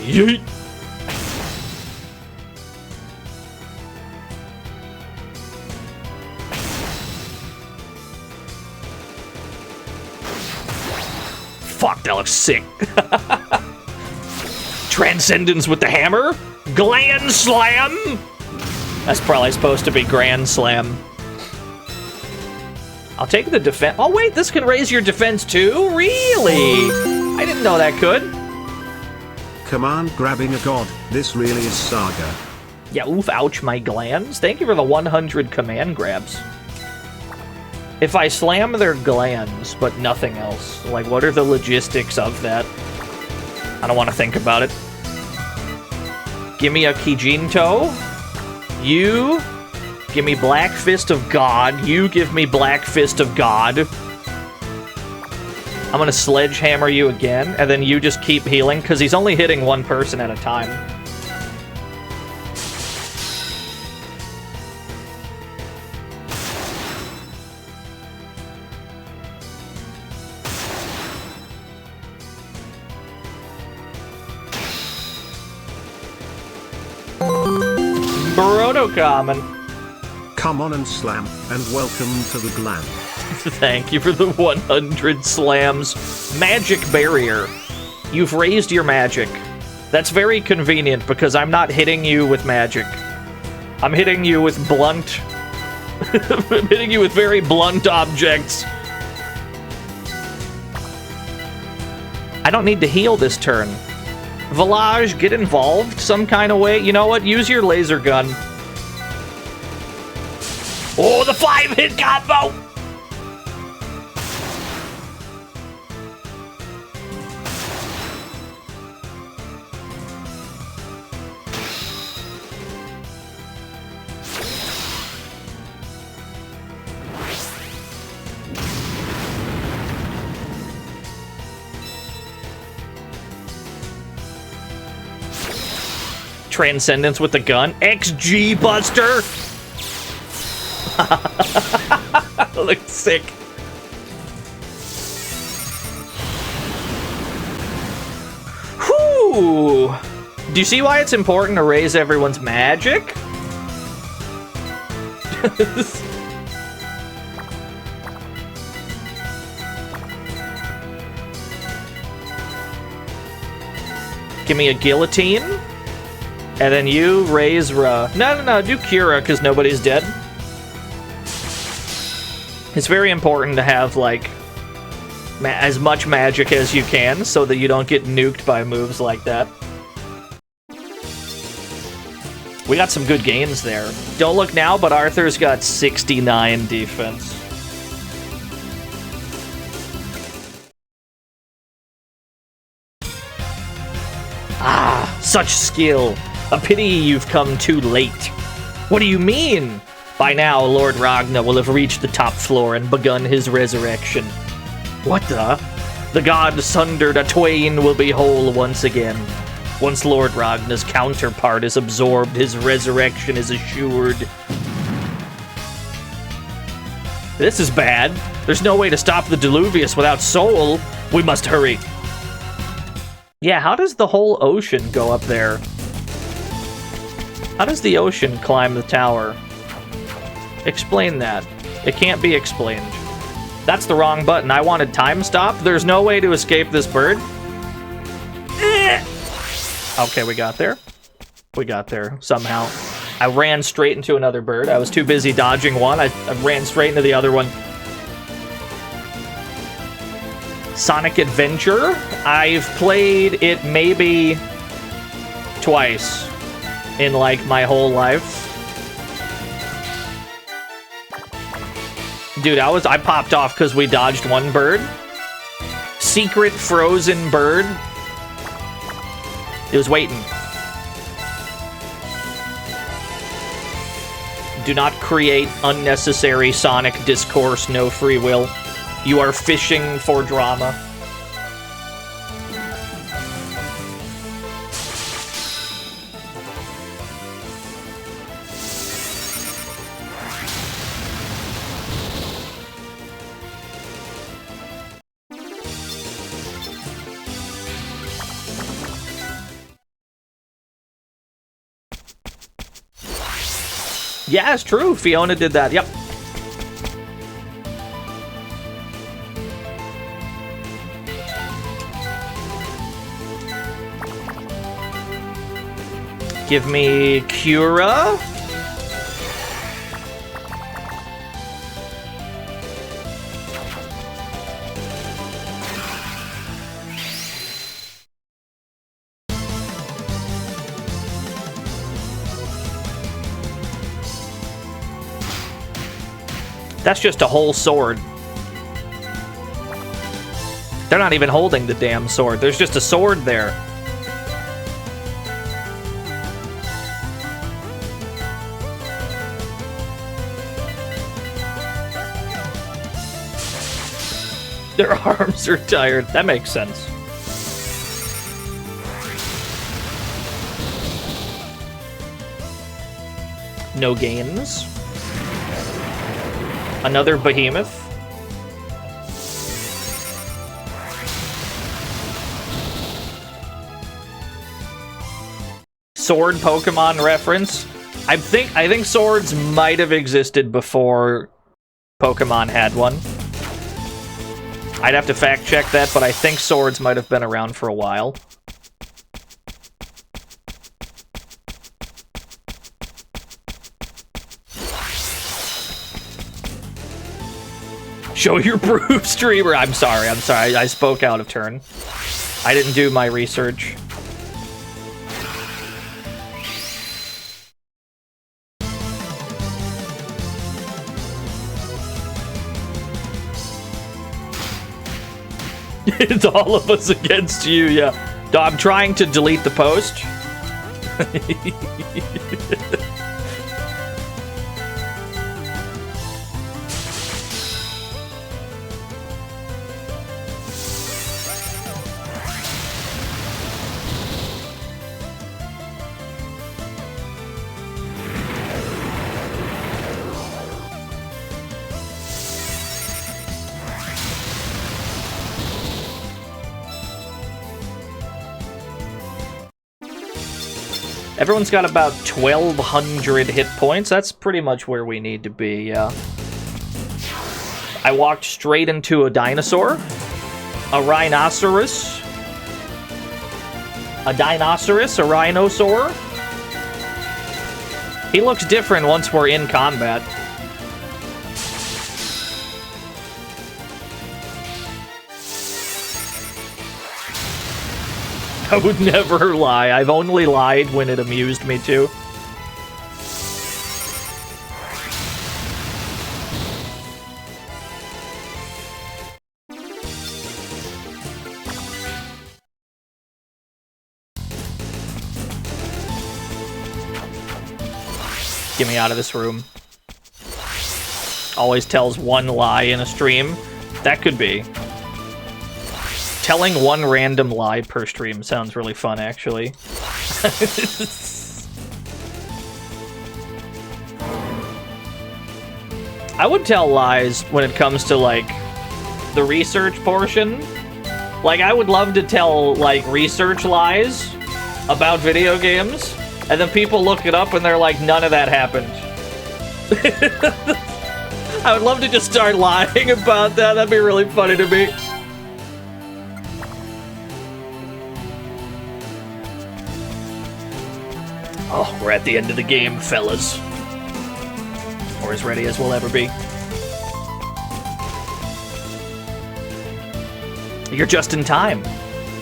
Yeet. Fuck, that looks sick. Transcendence with the hammer? Gland Slam? That's probably supposed to be Grand Slam. I'll take the defense. Oh, wait, this can raise your defense too? Really? I didn't know that could. Command grabbing a god. This really is SaGa. Yeah, oof, ouch, my glands. Thank you for the 100 command grabs. If I slam their glands, but nothing else, like, what are the logistics of that? I don't want to think about it. Give me a Kijinto. You give me Black Fist of God. You give me Black Fist of God. I'm gonna sledgehammer you again, and then you just keep healing, because he's only hitting one person at a time. Baroto Common. Come on and slam, and welcome to the gland. Thank you for the 100 slams. Magic Barrier. You've raised your magic. That's very convenient because I'm not hitting you with magic. I'm hitting you with blunt... I'm hitting you with very blunt objects. I don't need to heal this turn. Village, get involved some kind of way. You know what? Use your laser gun. Oh, the 5-hit combo! Transcendence with the gun. XG Buster! Looks sick. Whew! Do you see why it's important to raise everyone's magic? Give me a guillotine. And then you raise Ra. No, do Cura, because nobody's dead. It's very important to have, like, as much magic as you can, so that you don't get nuked by moves like that. We got some good gains there. Don't look now, but Arthur's got 69 defense. Ah, such skill. A pity you've come too late. What do you mean? By now, Lord Ragna will have reached the top floor and begun his resurrection. What the? The god sundered a twain will be whole once again. Once Lord Ragna's counterpart is absorbed, his resurrection is assured. This is bad. There's no way to stop the Diluvius without Soul. We must hurry. Yeah, how does the whole ocean go up there? How does the ocean climb the tower? Explain that. It can't be explained. That's the wrong button. I wanted time stop. There's no way to escape this bird. Okay, we got there. We got there somehow. I ran straight into another bird. I was too busy dodging one. I ran straight into the other one. Sonic Adventure. I've played it maybe twice in, like, my whole life. Dude, I popped off because we dodged one bird. Secret frozen bird. It was waiting. Do not create unnecessary Sonic discourse, no free will. You are fishing for drama. Yeah, it's true. Fiona did that. Yep. Give me Cura. That's just a whole sword. They're not even holding the damn sword. There's just a sword there. Their arms are tired. That makes sense. No gains. Another behemoth. Sword Pokemon reference. I think swords might have existed before Pokemon had one. I'd have to fact check that, but I think swords might have been around for a while. Show your proof, streamer. I'm sorry. I spoke out of turn. I didn't do my research. It's all of us against you, yeah. I'm trying to delete the post. Everyone's got about 1,200 hit points. That's pretty much where we need to be, yeah. I walked straight into a dinosaur. A rhinoceros. A dinosaurus? A rhinosaur? He looks different once we're in combat. I would never lie. I've only lied when it amused me to. Get me out of this room. Always tells one lie in a stream. That could be. Telling one random lie per stream sounds really fun, actually. I would tell lies when it comes to, like, the research portion. Like, I would love to tell, like, research lies about video games, and then people look it up and they're like, none of that happened. I would love to just start lying about that. That'd be really funny to me. Oh, we're at the end of the game, fellas. Or as ready as we'll ever be. You're just in time.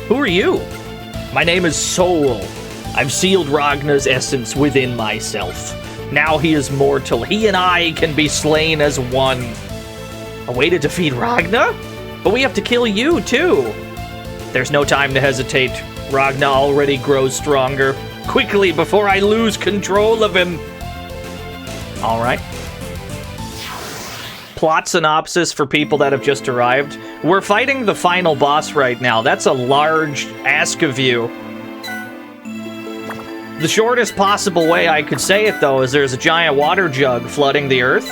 Who are you? My name is Soul. I've sealed Ragnar's essence within myself. Now he is mortal. He and I can be slain as one. A way to defeat Ragnar? But we have to kill you, too. There's no time to hesitate. Ragnar already grows stronger. Quickly, before I lose control of him. Alright. plot synopsis for people that have just arrived. We're fighting the final boss right now. That's a large ask of you. The shortest possible way I could say it, though, is there's a giant water jug flooding the earth,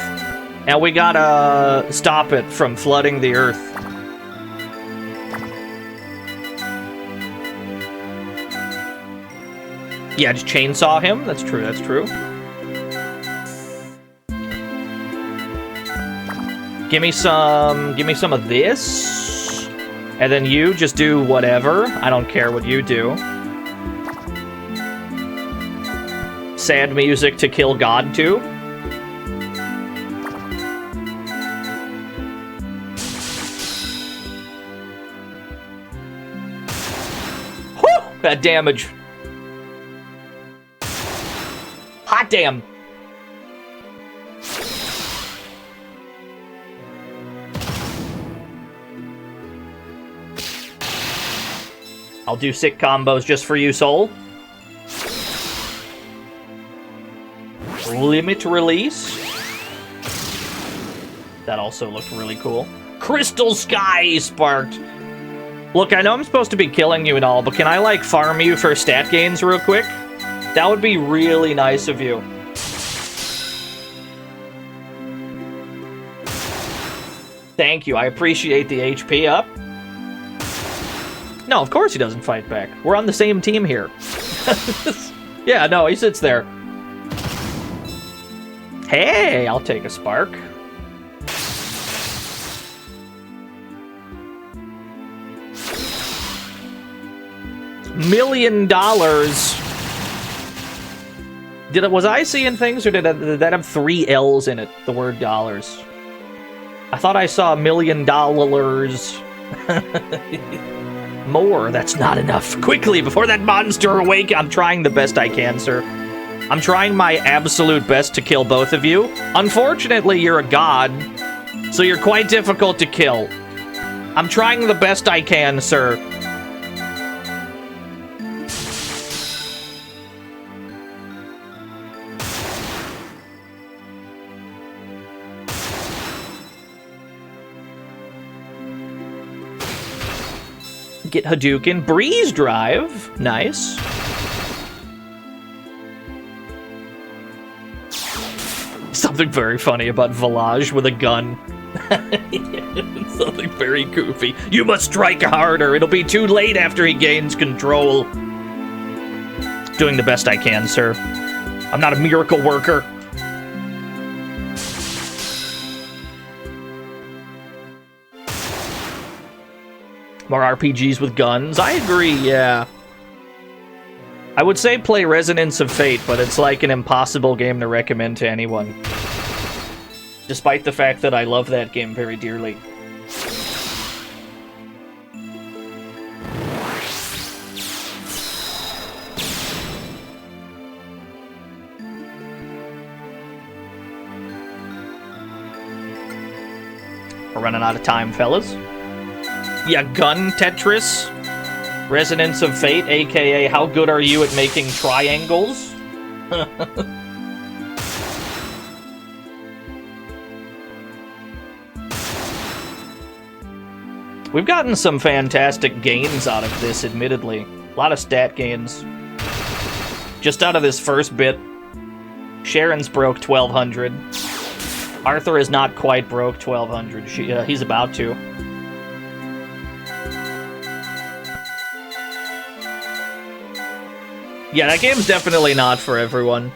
and we gotta stop it from flooding the earth. Yeah, just chainsaw him. That's true, that's true. Give me some of this. And then you just do whatever. I don't care what you do. Sad music to kill God to. Whew! That damage. Hot damn. I'll do sick combos just for you, Soul. Limit release. That also looked really cool. Crystal Sky sparked. Look, I know I'm supposed to be killing you and all, but can I, like, farm you for stat gains real quick? That would be really nice of you. Thank you, I appreciate the HP up. No, of course he doesn't fight back. We're on the same team here. Yeah, no, he sits there. Hey, I'll take a spark. $1 million. Was I seeing things, or did that have 3 L's in it, the word dollars? I thought I saw $1 million. More, that's not enough. Quickly, before that monster awake, I'm trying the best I can, sir. I'm trying my absolute best to kill both of you. Unfortunately, you're a god, so you're quite difficult to kill. I'm trying the best I can, sir. Get Hadouken. Breeze Drive. Nice. Something very funny about Village with a gun. Something very goofy. You must strike harder. It'll be too late after he gains control. Doing the best I can, sir. I'm not a miracle worker. More RPGs with guns. I agree, yeah. I would say play Resonance of Fate, but it's like an impossible game to recommend to anyone. Despite the fact that I love that game very dearly. We're running out of time, fellas. Yeah, Gun Tetris. Resonance of Fate, aka how good are you at making triangles? We've gotten some fantastic gains out of this, admittedly. A lot of stat gains. Just out of this first bit. Sharon's broke 1200. Arthur is not quite broke 1200. He's about to. Yeah, that game's definitely not for everyone.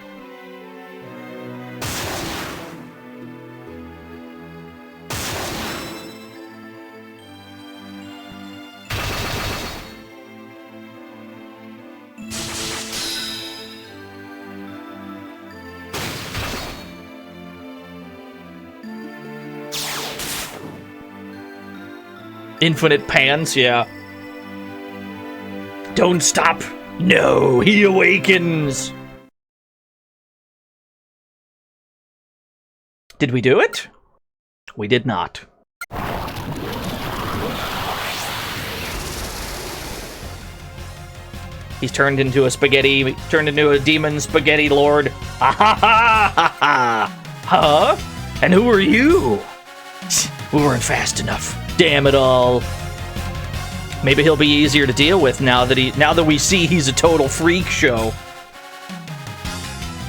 Infinite pants, yeah. Don't stop. No, he awakens. Did we do it? We did not. He's turned into a spaghetti, turned into a demon spaghetti lord. Ha ha ha ha ha! Huh? And who are you? We weren't fast enough. Damn it all. Maybe he'll be easier to deal with now that we see he's a total freak show.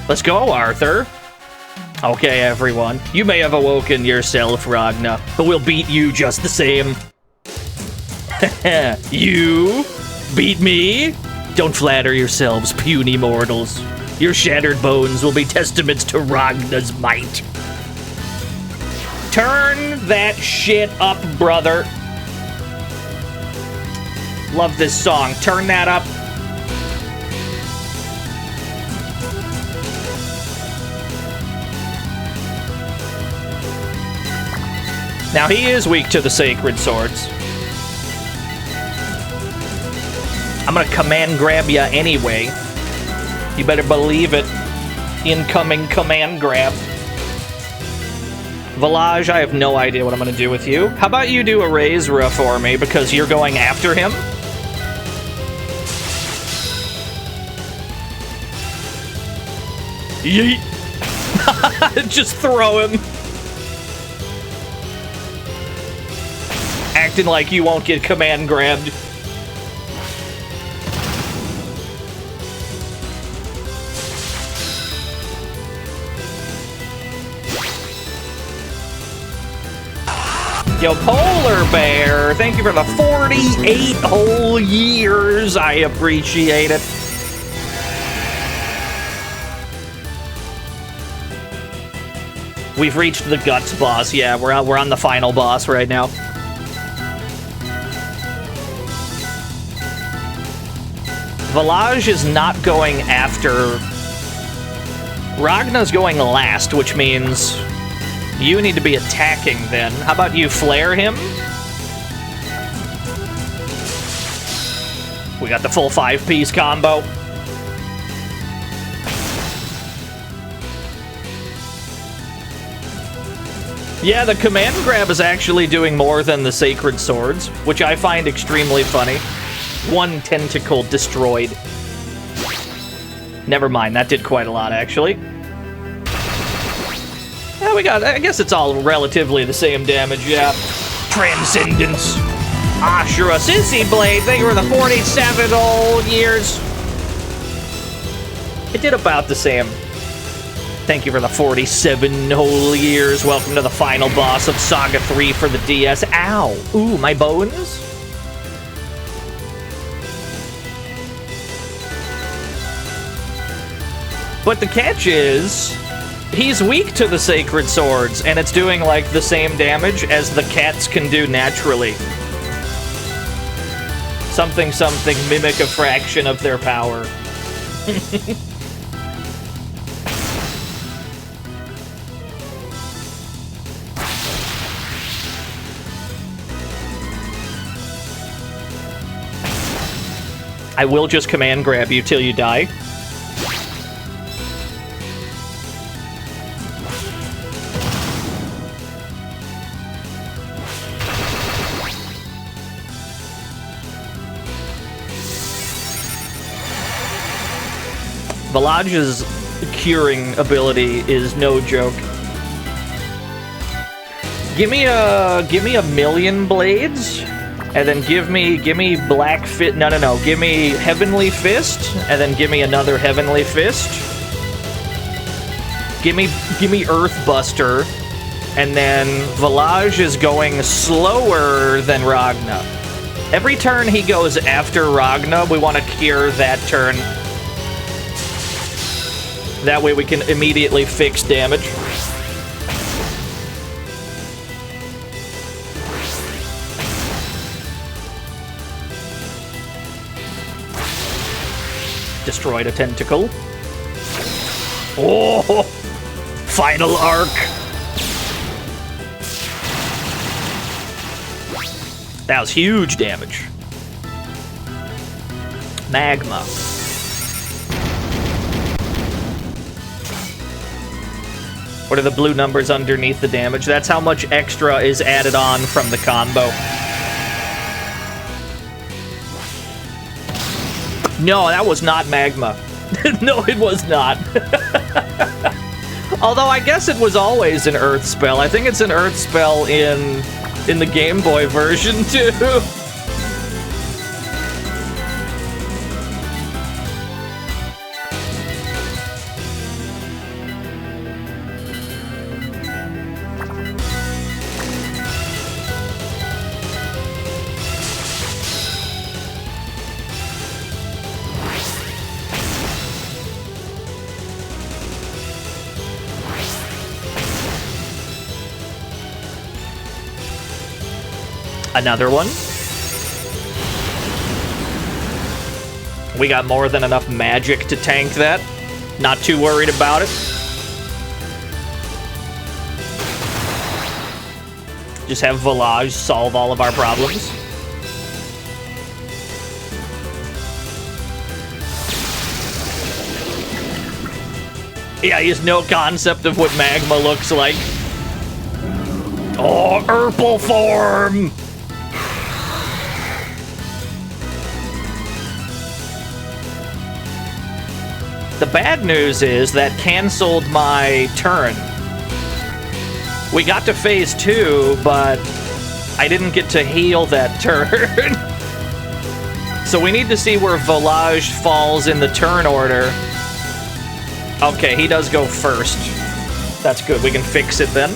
Let's go, Arthur. Okay, everyone. You may have awoken yourself, Ragna, but we'll beat you just the same. You beat me? Don't flatter yourselves, puny mortals. Your shattered bones will be testaments to Ragna's might. Turn that shit up, brother. Love this song. Turn that up. Now, he is weak to the sacred swords. I'm gonna command grab ya anyway. You better believe it. Incoming command grab. Village, I have no idea what I'm gonna do with you. How about you do a Razra for me, because you're going after him? Yeet! Just throw him. Acting like you won't get command grabbed. Yo, Polar Bear, thank you for the 48 whole years. I appreciate it. We've reached the Guts boss. Yeah, we're on the final boss right now. Village is not going after... Ragna's going last, which means you need to be attacking then. How about you flare him? We got the full 5-piece combo. Yeah, the command grab is actually doing more than the sacred swords, which I find extremely funny. One tentacle destroyed. Never mind, that did quite a lot, actually. Yeah, we got... I guess it's all relatively the same damage, yeah. Transcendence. Ashura Sissy Blade, thank you for the 47 old years. It did about the same. Thank you for the 47 whole years. Welcome to the final boss of SaGa 3 for the DS. Ow! Ooh, my bones? But the catch is, he's weak to the sacred swords, and it's doing, like, the same damage as the cats can do naturally. Something, something, mimic a fraction of their power. I will just command grab you till you die. Village's curing ability is no joke. Give me a million blades, and then give me black fit. No. Give me heavenly fist, and then give me another heavenly fist. Give me Earth Buster, and then Village is going slower than Ragna. Every turn he goes after Ragna, we want to cure that turn. That way we can immediately fix damage. Destroyed a tentacle. Oh! Final arc! That was huge damage. Magma. What are the blue numbers underneath the damage? That's how much extra is added on from the combo. No, that was not magma. No, it was not. Although I guess it was always an Earth spell. I think it's an Earth spell in the Game Boy version too. Another one. We got more than enough magic to tank that. Not too worried about it. Just have Volage solve all of our problems. Yeah, he has no concept of what magma looks like. Oh, Urple form! The bad news is that canceled my turn. We got to phase 2, but I didn't get to heal that turn. So we need to see where Volage falls in the turn order. Okay, he does go first. That's good, we can fix it then.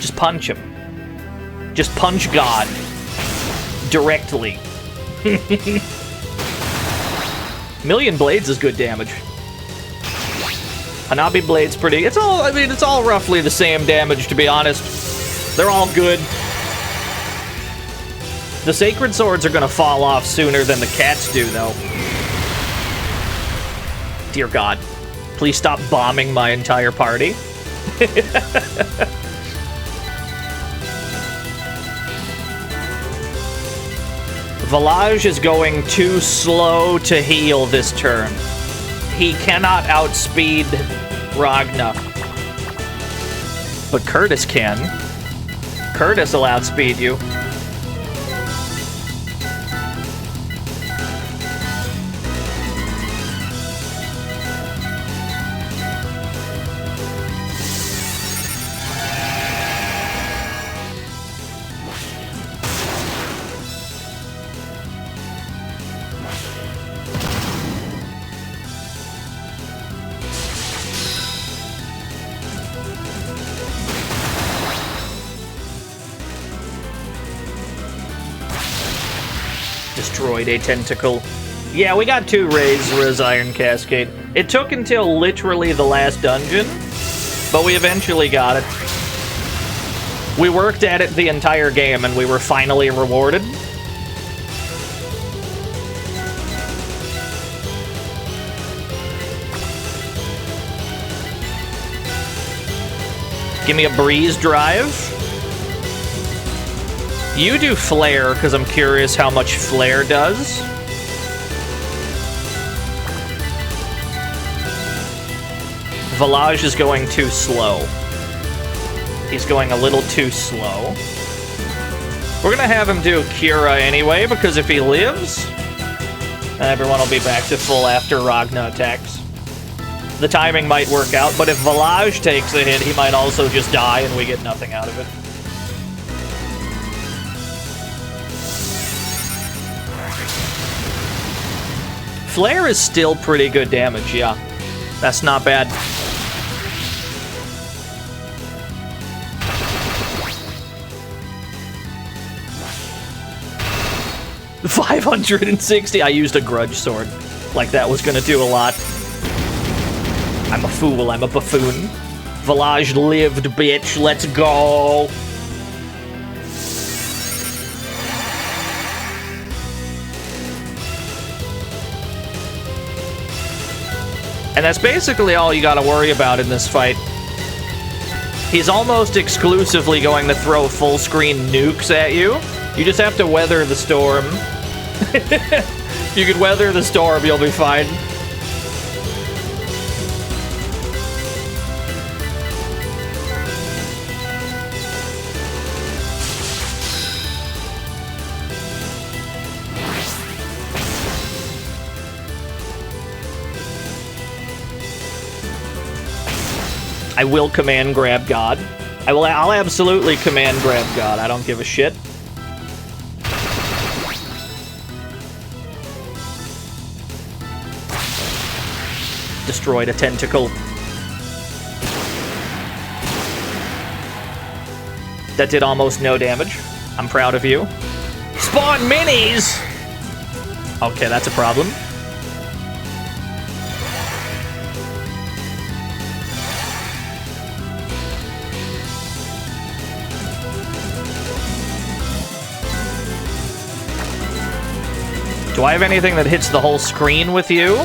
Just punch him. Just punch God. Directly. Million Blades is good damage. Hanabi Blade's pretty... It's all roughly the same damage, to be honest. They're all good. The Sacred Swords are gonna fall off sooner than the cats do, though. Dear God. Please stop bombing my entire party. Volage is going too slow to heal this turn. He cannot outspeed Ragna. But Curtis can. Curtis will outspeed you. Destroyed a tentacle. Yeah, we got 2 Razor's Iron Cascade. It took until literally the last dungeon, but we eventually got it. We worked at it the entire game, and we were finally rewarded. Give me a breeze drive. You do flare, because I'm curious how much flare does. Volage is going too slow. He's going a little too slow. We're gonna have him do Cura anyway, because if he lives, everyone will be back to full after Ragna attacks. The timing might work out, but if Volage takes a hit, he might also just die and we get nothing out of it. Flare is still pretty good damage, yeah. That's not bad. $560. I used a grudge sword. Like that was gonna do a lot. I'm a fool, I'm a buffoon. Volage lived, bitch. Let's go. And that's basically all you gotta worry about in this fight. He's almost exclusively going to throw full-screen nukes at you. You just have to weather the storm. If you can weather the storm, you'll be fine. I will command grab God. I'll absolutely command grab God. I don't give a shit. Destroyed a tentacle. That did almost no damage. I'm proud of you. Spawn minis! Okay, that's a problem. Do I have anything that hits the whole screen with you?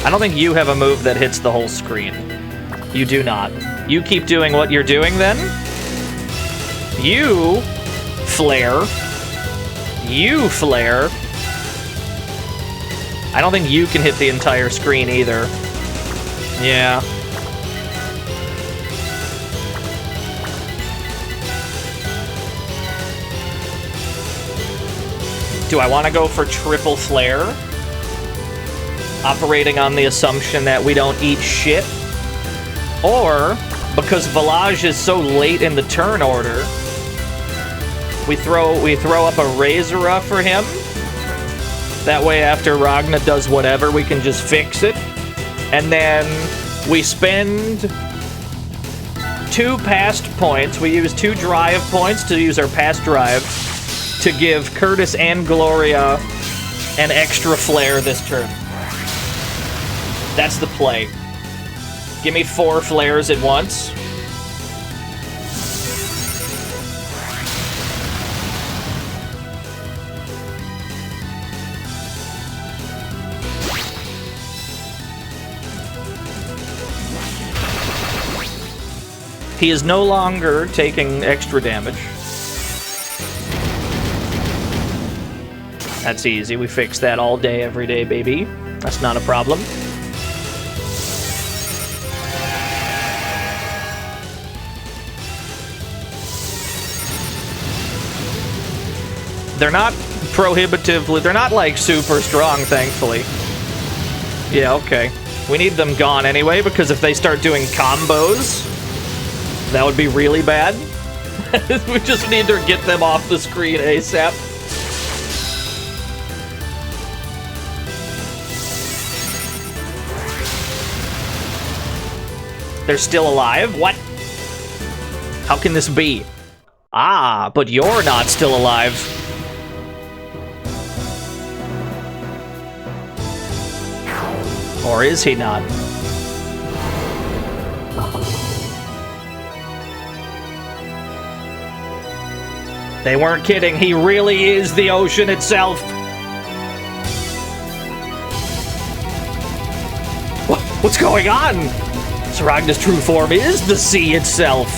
I don't think you have a move that hits the whole screen. You do not. You keep doing what you're doing then. You flare. You flare. I don't think you can hit the entire screen either. Yeah. Do I want to go for triple flare? Operating on the assumption that we don't eat shit? Or, because Village is so late in the turn order, we throw up a Razorra for him? That way after Ragna does whatever, we can just fix it. And then we spend 2 past points. We use 2 drive points to use our past drive to give Curtis and Gloria an extra flare this turn. That's the play. Give me 4 flares at once. He is no longer taking extra damage. That's easy. We fix that all day, every day, baby. That's not a problem. They're not prohibitively... They're not, like, super strong, thankfully. Yeah, okay. We need them gone anyway, because if they start doing combos, that would be really bad. We just need to get them off the screen ASAP. They're still alive? What? How can this be? Ah, but you're not still alive. Or is he not? They weren't kidding. He really is the ocean itself. What's going on? Ragna's true form is the sea itself.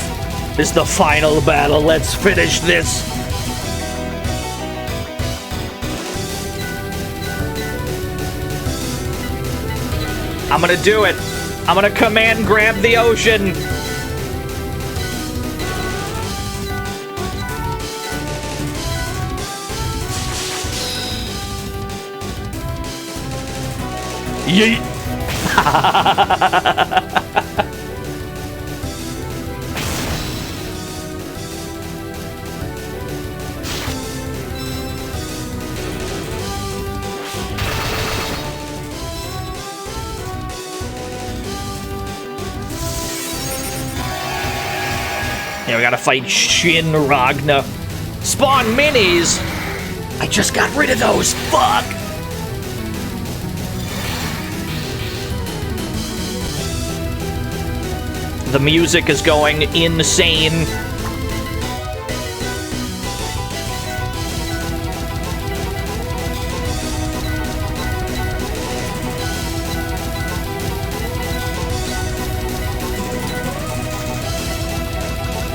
This is the final battle. Let's finish this. I'm gonna do it. I'm gonna command grab the ocean. Yeet. Yeah, we gotta fight Shin Ragna. Spawn minis! I just got rid of those, fuck! The music is going insane.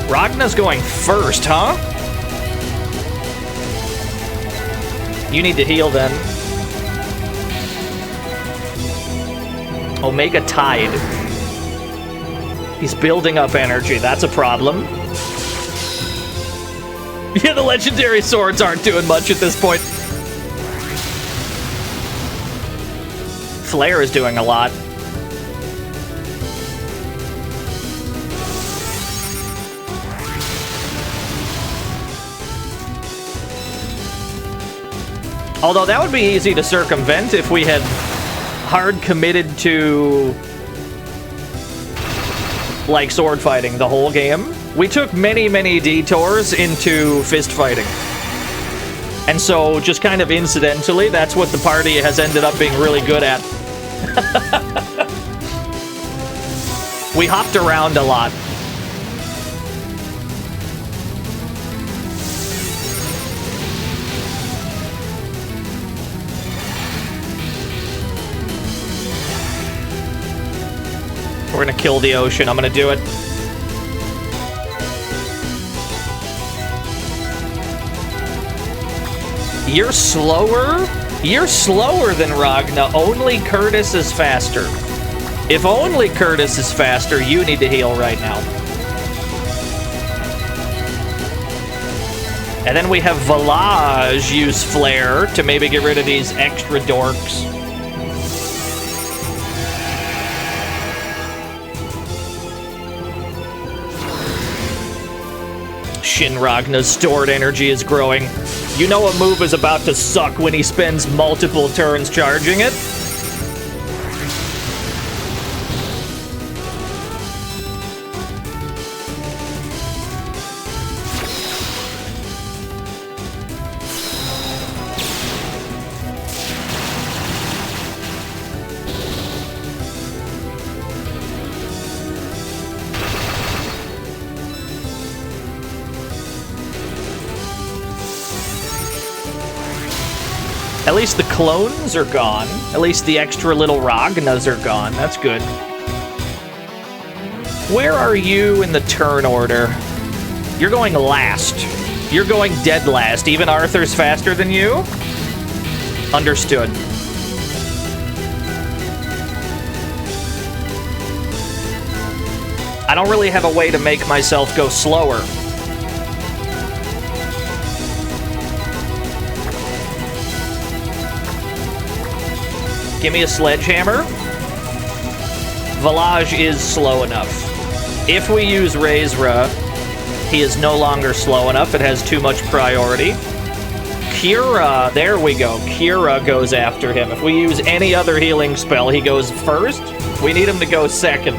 Ragna's going first, huh? You need to heal then. Omega Tide. He's building up energy. That's a problem. Yeah, the legendary swords aren't doing much at this point. Flare is doing a lot. Although that would be easy to circumvent if we had hard committed to, like, sword fighting the whole game. We took many, many detours into fist fighting. And so, just kind of incidentally, that's what the party has ended up being really good at. We hopped around a lot. We're gonna kill the ocean. I'm gonna do it. You're slower? You're slower than Ragna. Only Curtis is faster. If only Curtis is faster, you need to heal right now. And then we have Valage use Flare to maybe get rid of these extra dorks. Shin Ragna's stored energy is growing. You know a move is about to suck when he spends multiple turns charging it. At least the clones are gone. At least the extra little Ragnas are gone. That's good. Where are you in the turn order? You're going last. You're going dead last. Even Arthur's faster than you? Understood. I don't really have a way to make myself go slower. Give me a sledgehammer. Valage is slow enough. If we use Razra, he is no longer slow enough. It has too much priority. Kira, there we go. Kira goes after him. If we use any other healing spell, he goes first. We need him to go second.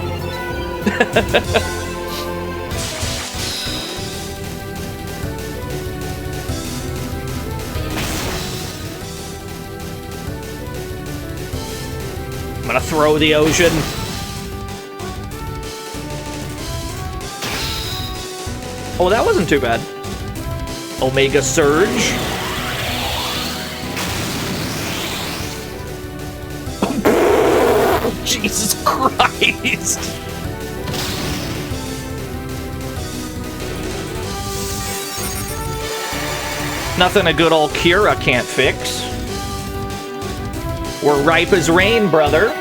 I'm gonna throw the ocean. Oh, that wasn't too bad. Omega Surge. Jesus Christ. Nothing a good old Kira can't fix. We're ripe as rain, brother.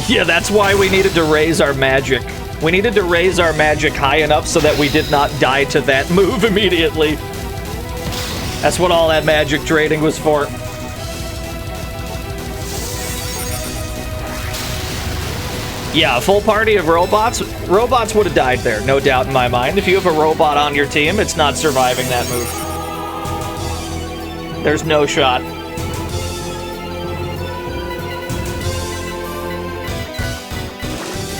Yeah, that's why we needed to raise our magic. We needed to raise our magic high enough so that we did not die to that move immediately. That's what all that magic trading was for. Yeah, a full party of robots. Robots would have died there, no doubt in my mind. If you have a robot on your team, it's not surviving that move. There's no shot.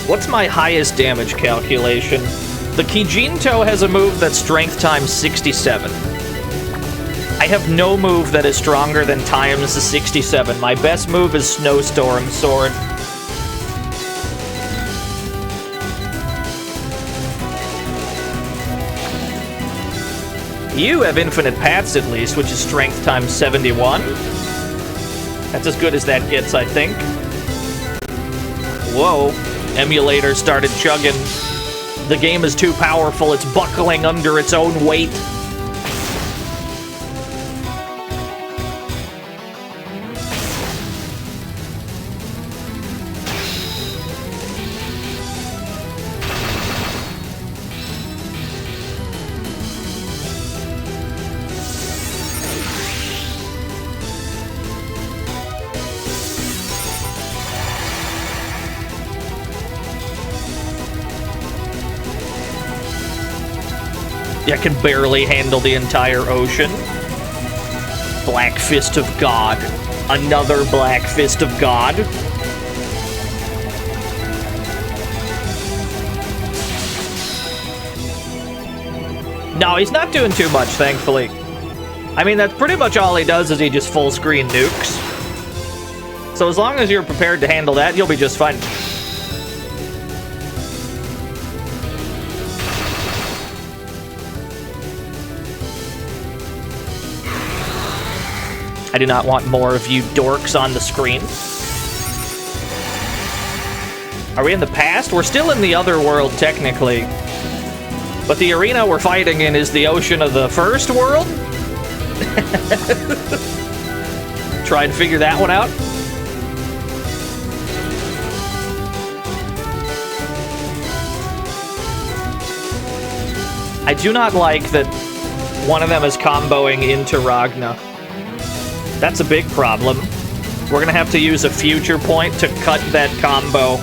What's my highest damage calculation? The Kijinto has a move that's strength times 67. I have no move that is stronger than times 67. My best move is Snowstorm Sword. You have infinite paths at least, which is strength times 71. That's as good as that gets, I think. Whoa. Emulator started chugging. The game is too powerful. It's buckling under its own weight. Yeah, can barely handle the entire ocean. Black Fist of God. Another Black Fist of God. No, he's not doing too much, thankfully. I mean, that's pretty much all he does is he just full screen nukes. So as long as you're prepared to handle that, you'll be just fine. I do not want more of you dorks on the screen. Are we in the past? We're still in the other world, technically. But the arena we're fighting in is the ocean of the first world? Try and figure that one out. I do not like that one of them is comboing into Ragna. That's a big problem. We're gonna have to use a future point to cut that combo.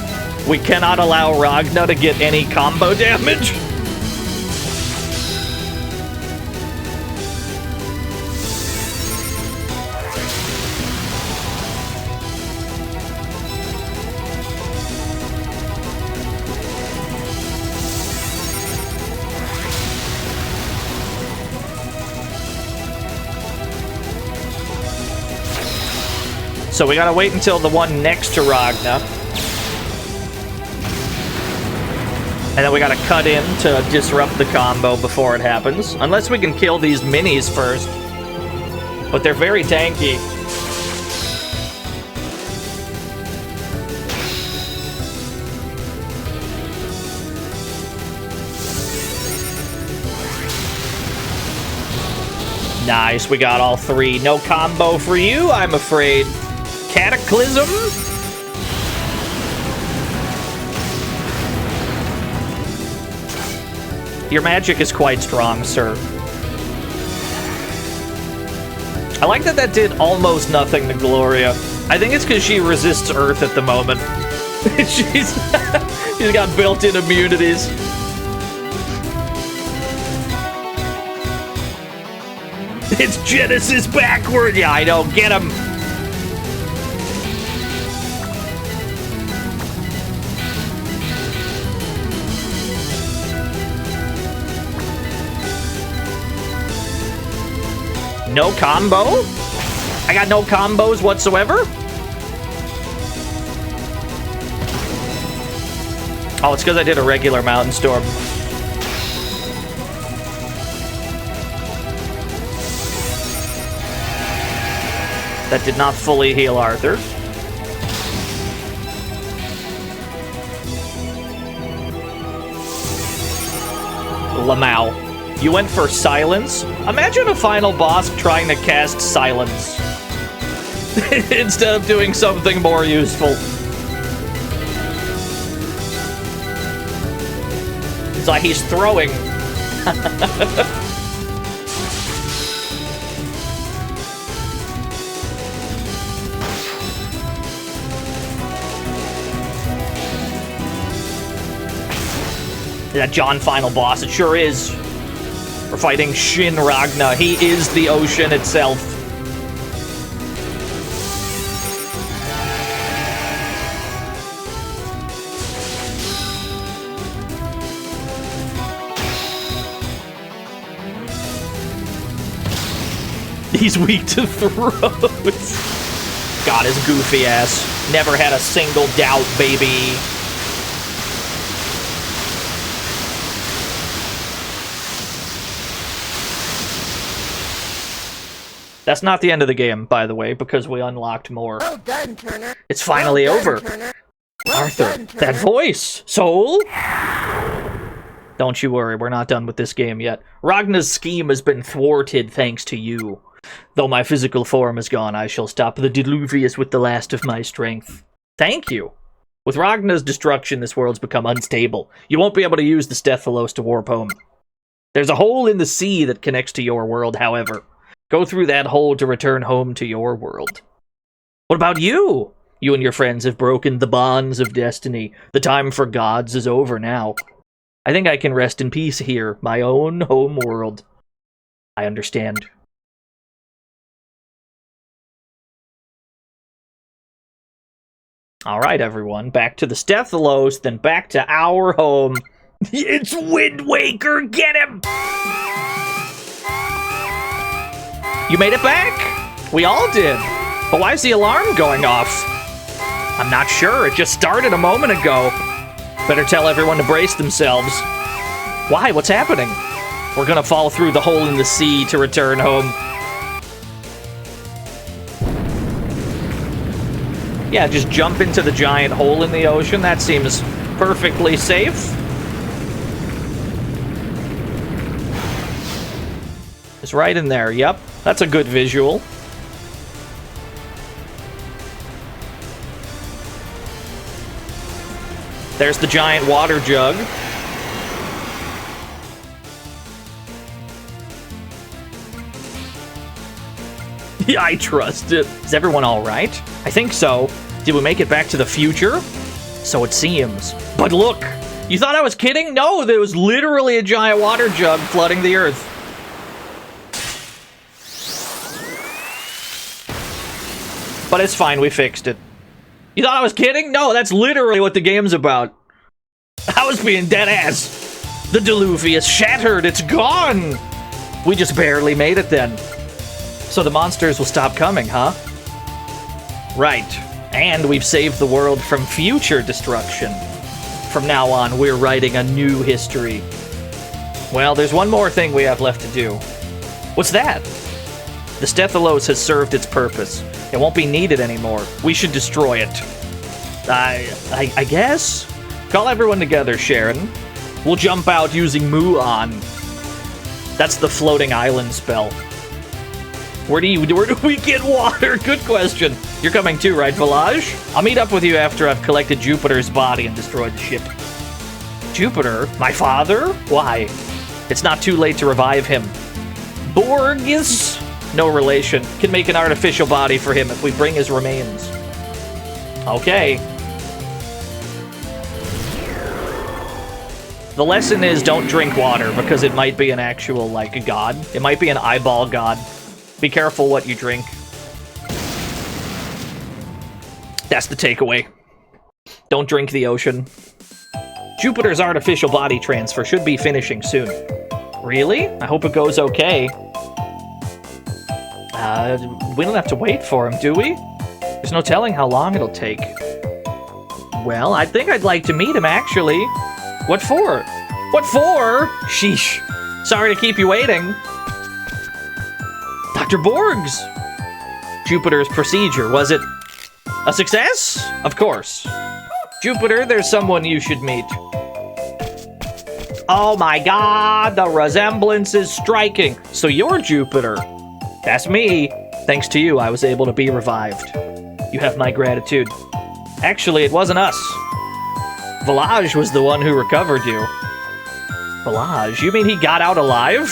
We cannot allow Ragna to get any combo damage. So we gotta wait until the one next to Ragna. And then we gotta cut in to disrupt the combo before it happens. Unless we can kill these minis first. But they're very tanky. Nice, we got all three. No combo for you, I'm afraid. Cataclysm? Your magic is quite strong, sir. I like that that did almost nothing to Gloria. I think it's because she resists Earth at the moment. she's got built-in immunities. It's Genesis backward! Yeah, I know, get him! No combo? I got no combos whatsoever? Oh, it's because I did a regular Mountain Storm. That did not fully heal Arthur. Lamau. You went for silence? Imagine a final boss trying to cast silence. Instead of doing something more useful. It's like he's throwing. That John final boss, it sure is. We're fighting Shin Ragna. He is the ocean itself. He's weak to throws. God, his goofy ass. Never had a single doubt, baby. That's not the end of the game, by the way, because we unlocked more. Well done, Turner. It's finally well done, over. Turner. Well Arthur, done, Turner. that voice! Soul? Don't you worry, we're not done with this game yet. Ragna's scheme has been thwarted thanks to you. Though my physical form is gone, I shall stop the Diluvius with the last of my strength. Thank you. With Ragna's destruction, this world's become unstable. You won't be able to use the Stephalos to warp home. There's a hole in the sea that connects to your world, however. Go through that hole to return home to your world. What about you? You and your friends have broken the bonds of destiny. The time for gods is over now. I think I can rest in peace here, my own home world. I understand. Alright, everyone. Back to the Stethalos, then back to our home. It's Wind Waker! Get him! You made it back? We all did. But why is the alarm going off? I'm not sure. It just started a moment ago. Better tell everyone to brace themselves. Why? What's happening? We're gonna fall through the hole in the sea to return home. Yeah, just jump into the giant hole in the ocean. That seems perfectly safe. It's right in there. Yep, that's a good visual. There's the giant water jug. Yeah, I trust it. Is everyone all right? I think so. Did we make it back to the future? So it seems. But look, you thought I was kidding? No, there was literally a giant water jug flooding the Earth. But it's fine, we fixed it. You thought I was kidding? No, that's literally what the game's about. I was being dead ass. The Diluvius shattered, it's gone! We just barely made it then. So the monsters will stop coming, huh? Right. And we've saved the world from future destruction. From now on, we're writing a new history. Well, there's one more thing we have left to do. What's that? The Stethalos has served its purpose. It won't be needed anymore. We should destroy it. I guess? Call everyone together, Sharon. We'll jump out using Muon. That's the floating island spell. Where do we get water? Good question. You're coming too, right, Village? I'll meet up with you after I've collected Jupiter's body and destroyed the ship. Jupiter? My father? Why? It's not too late to revive him. Borgis? No relation. Can make an artificial body for him if we bring his remains. Okay. The lesson is don't drink water because it might be an actual, like, a god. It might be an eyeball god. Be careful what you drink. That's the takeaway. Don't drink the ocean. Jupiter's artificial body transfer should be finishing soon. Really? I hope it goes okay. We don't have to wait for him, do we? There's no telling how long it'll take. Well, I think I'd like to meet him, actually. What for? What for? Sheesh. Sorry to keep you waiting. Dr. Borgs! Jupiter's procedure, was it a success? Of course. Jupiter, there's someone you should meet. Oh my god, the resemblance is striking. So you're Jupiter. That's me. Thanks to you, I was able to be revived. You have my gratitude. Actually, it wasn't us. Village was the one who recovered you. Village? You mean he got out alive?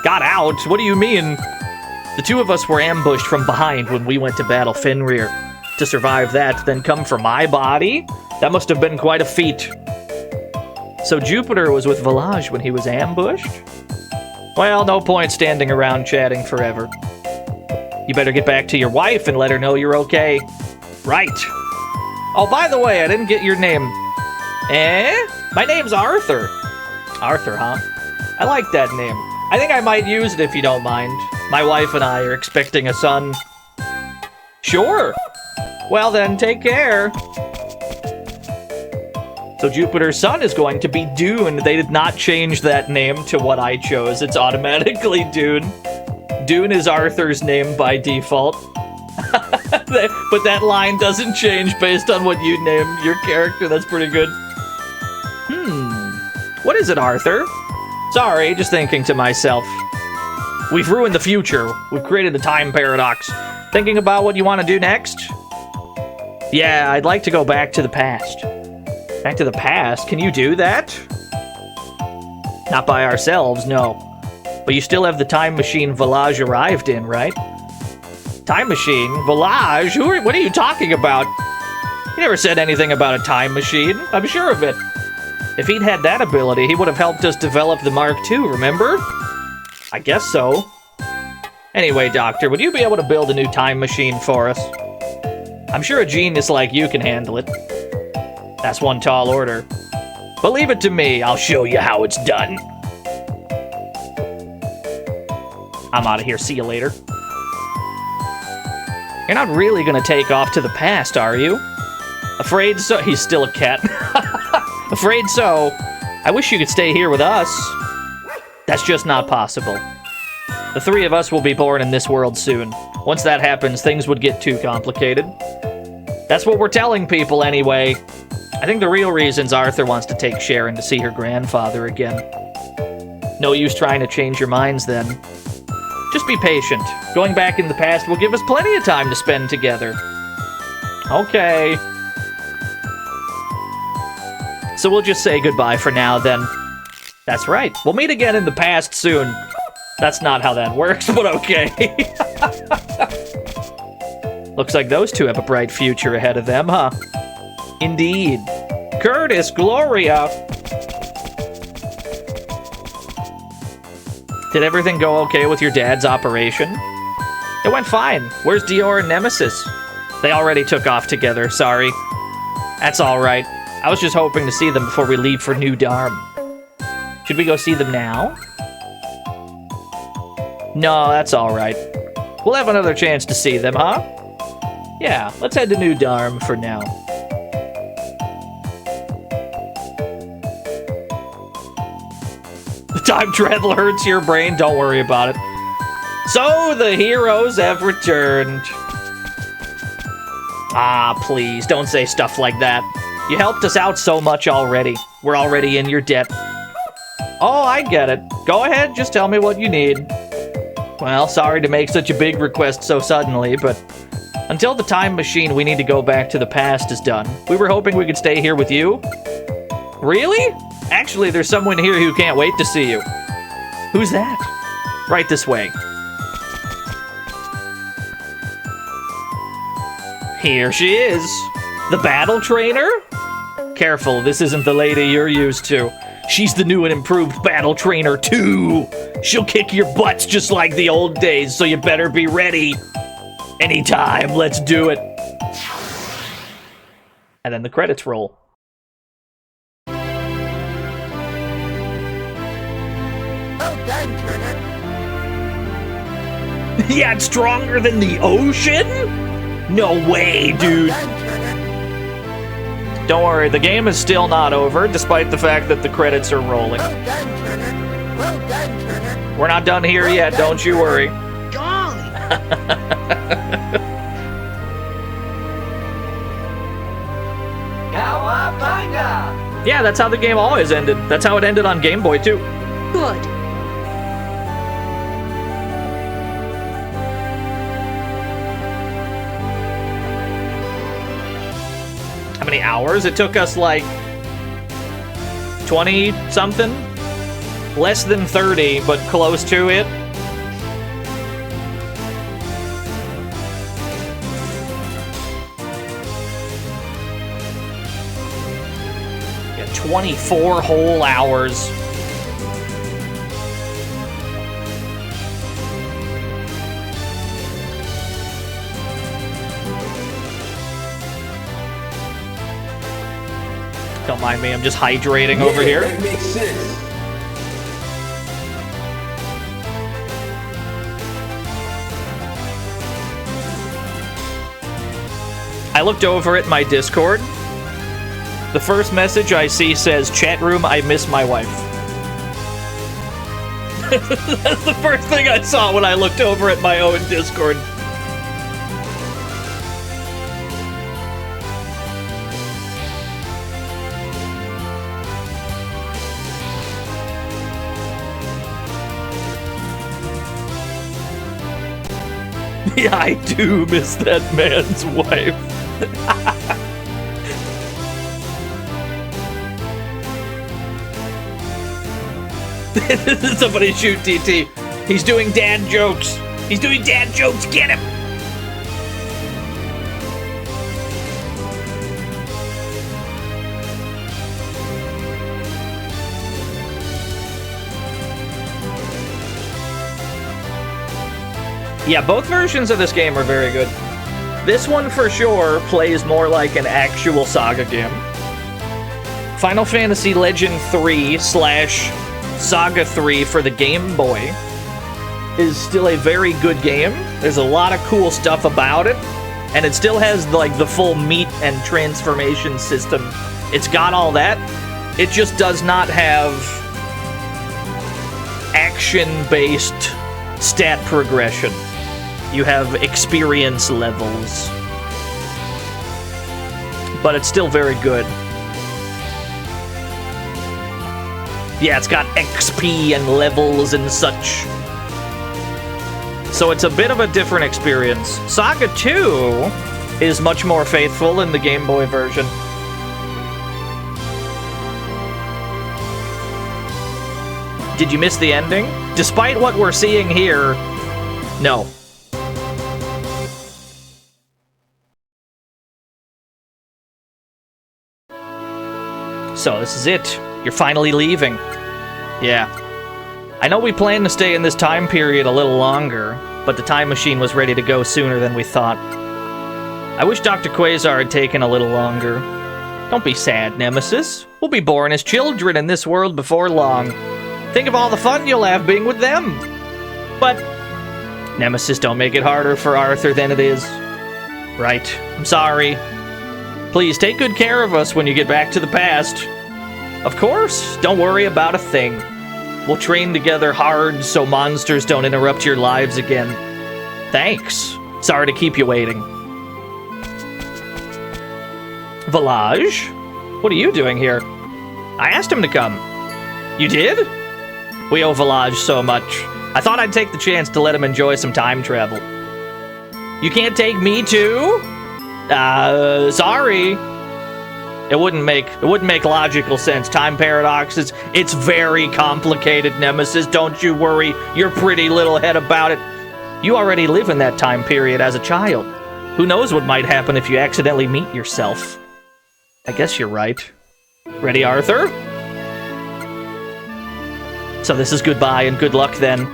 Got out? What do you mean? The two of us were ambushed from behind when we went to battle Fenrir. To survive that, then come for my body? That must have been quite a feat. So Jupiter was with Village when he was ambushed? Well, no point standing around chatting forever. You better get back to your wife and let her know you're okay. Right. Oh, by the way, I didn't get your name. My name's Arthur. Arthur, huh? I like that name. I think I might use it if you don't mind. My wife and I are expecting a son. Sure. Well then, take care. So Jupiter's son is going to be Dune. They did not change that name to what I chose. It's automatically Dune. Dune is Arthur's name by default. But that line doesn't change based on what you name your character. That's pretty good. What is it, Arthur? Sorry, just thinking to myself. We've ruined the future. We've created a time paradox. Thinking about what you want to do next? Yeah, I'd like to go back to the past. Back to the past? Can you do that? Not by ourselves, no. But you still have the time machine Village arrived in, right? Time machine? Village? What are you talking about? You never said anything about a time machine. I'm sure of it. If he'd had that ability, he would have helped us develop the Mark II, remember? I guess so. Anyway, Doctor, would you be able to build a new time machine for us? I'm sure a genius like you can handle it. That's one tall order. But leave it to me, I'll show you how it's done. I'm out of here, see you later. You're not really gonna take off to the past, are you? Afraid so. He's still a cat. Afraid so. I wish you could stay here with us. That's just not possible. The three of us will be born in this world soon. Once that happens, things would get too complicated. That's what we're telling people anyway. I think the real reason's Arthur wants to take Sharon to see her grandfather again. No use trying to change your minds then. Just be patient. Going back in the past will give us plenty of time to spend together. Okay. So we'll just say goodbye for now, then. That's right. We'll meet again in the past soon. That's not how that works, but okay. Looks like those two have a bright future ahead of them, huh? Indeed. Curtis, Gloria! Did everything go okay with your dad's operation? It went fine. Where's Dior and Nemesis? They already took off together, sorry. That's alright. I was just hoping to see them before we leave for New Dharm. Should we go see them now? No, that's alright. We'll have another chance to see them, huh? Yeah, let's head to New Dharm for now. The time travel hurts your brain, don't worry about it. So, the heroes have returned. Ah, please, don't say stuff like that. You helped us out so much already. We're already in your debt. Oh, I get it. Go ahead, just tell me what you need. Well, sorry to make such a big request so suddenly, but until the time machine we need to go back to the past is done, we were hoping we could stay here with you. Really? Actually, there's someone here who can't wait to see you. Who's that? Right this way. Here she is. The battle trainer? Careful, this isn't the lady you're used to. She's the new and improved battle trainer too. She'll kick your butts just like the old days, so you better be ready. Anytime, let's do it. And then the credits roll. Yeah, it's stronger than the ocean? No way, dude. Don't worry, the game is still not over, despite the fact that the credits are rolling. We're not done here yet, don't you worry. Yeah, that's how the game always ended. That's how it ended on Game Boy, too. Good. How many hours? It took us like 20-something? Less than 30, but close to it. Yeah, 24 whole hours. Don't mind me, I'm just hydrating over here. That makes sense. I looked over at my Discord. The first message I see says, "Chat room, I miss my wife." That's the first thing I saw when I looked over at my own Discord. Yeah, I do miss that man's wife. Somebody shoot TT. He's doing dad jokes. He's doing dad jokes. Get him. Yeah, both versions of this game are very good. This one for sure plays more like an actual SaGa game. Final Fantasy Legend 3 / SaGa 3 for the Game Boy is still a very good game. There's a lot of cool stuff about it, and it still has like the full meat and transformation system. It's got all that. It just does not have action-based stat progression. You have experience levels. But it's still very good. Yeah, it's got XP and levels and such. So it's a bit of a different experience. SaGa 2 is much more faithful in the Game Boy version. Did you miss the ending? Despite what we're seeing here, no. So this is it. You're finally leaving. Yeah. I know we planned to stay in this time period a little longer, but the time machine was ready to go sooner than we thought. I wish Dr. Quasar had taken a little longer. Don't be sad, Nemesis. We'll be born as children in this world before long. Think of all the fun you'll have being with them. But, Nemesis, don't make it harder for Arthur than it is. Right. I'm sorry. Please take good care of us when you get back to the past. Of course, don't worry about a thing. We'll train together hard so monsters don't interrupt your lives again. Thanks. Sorry to keep you waiting. Village? What are you doing here? I asked him to come. You did? We owe Village so much. I thought I'd take the chance to let him enjoy some time travel. You can't take me too? Sorry. It wouldn't make logical sense. Time paradoxes, it's very complicated, Nemesis. Don't you worry your pretty little head about it. You already live in that time period as a child. Who knows what might happen if you accidentally meet yourself? I guess you're right. Ready, Arthur? So this is goodbye and good luck then.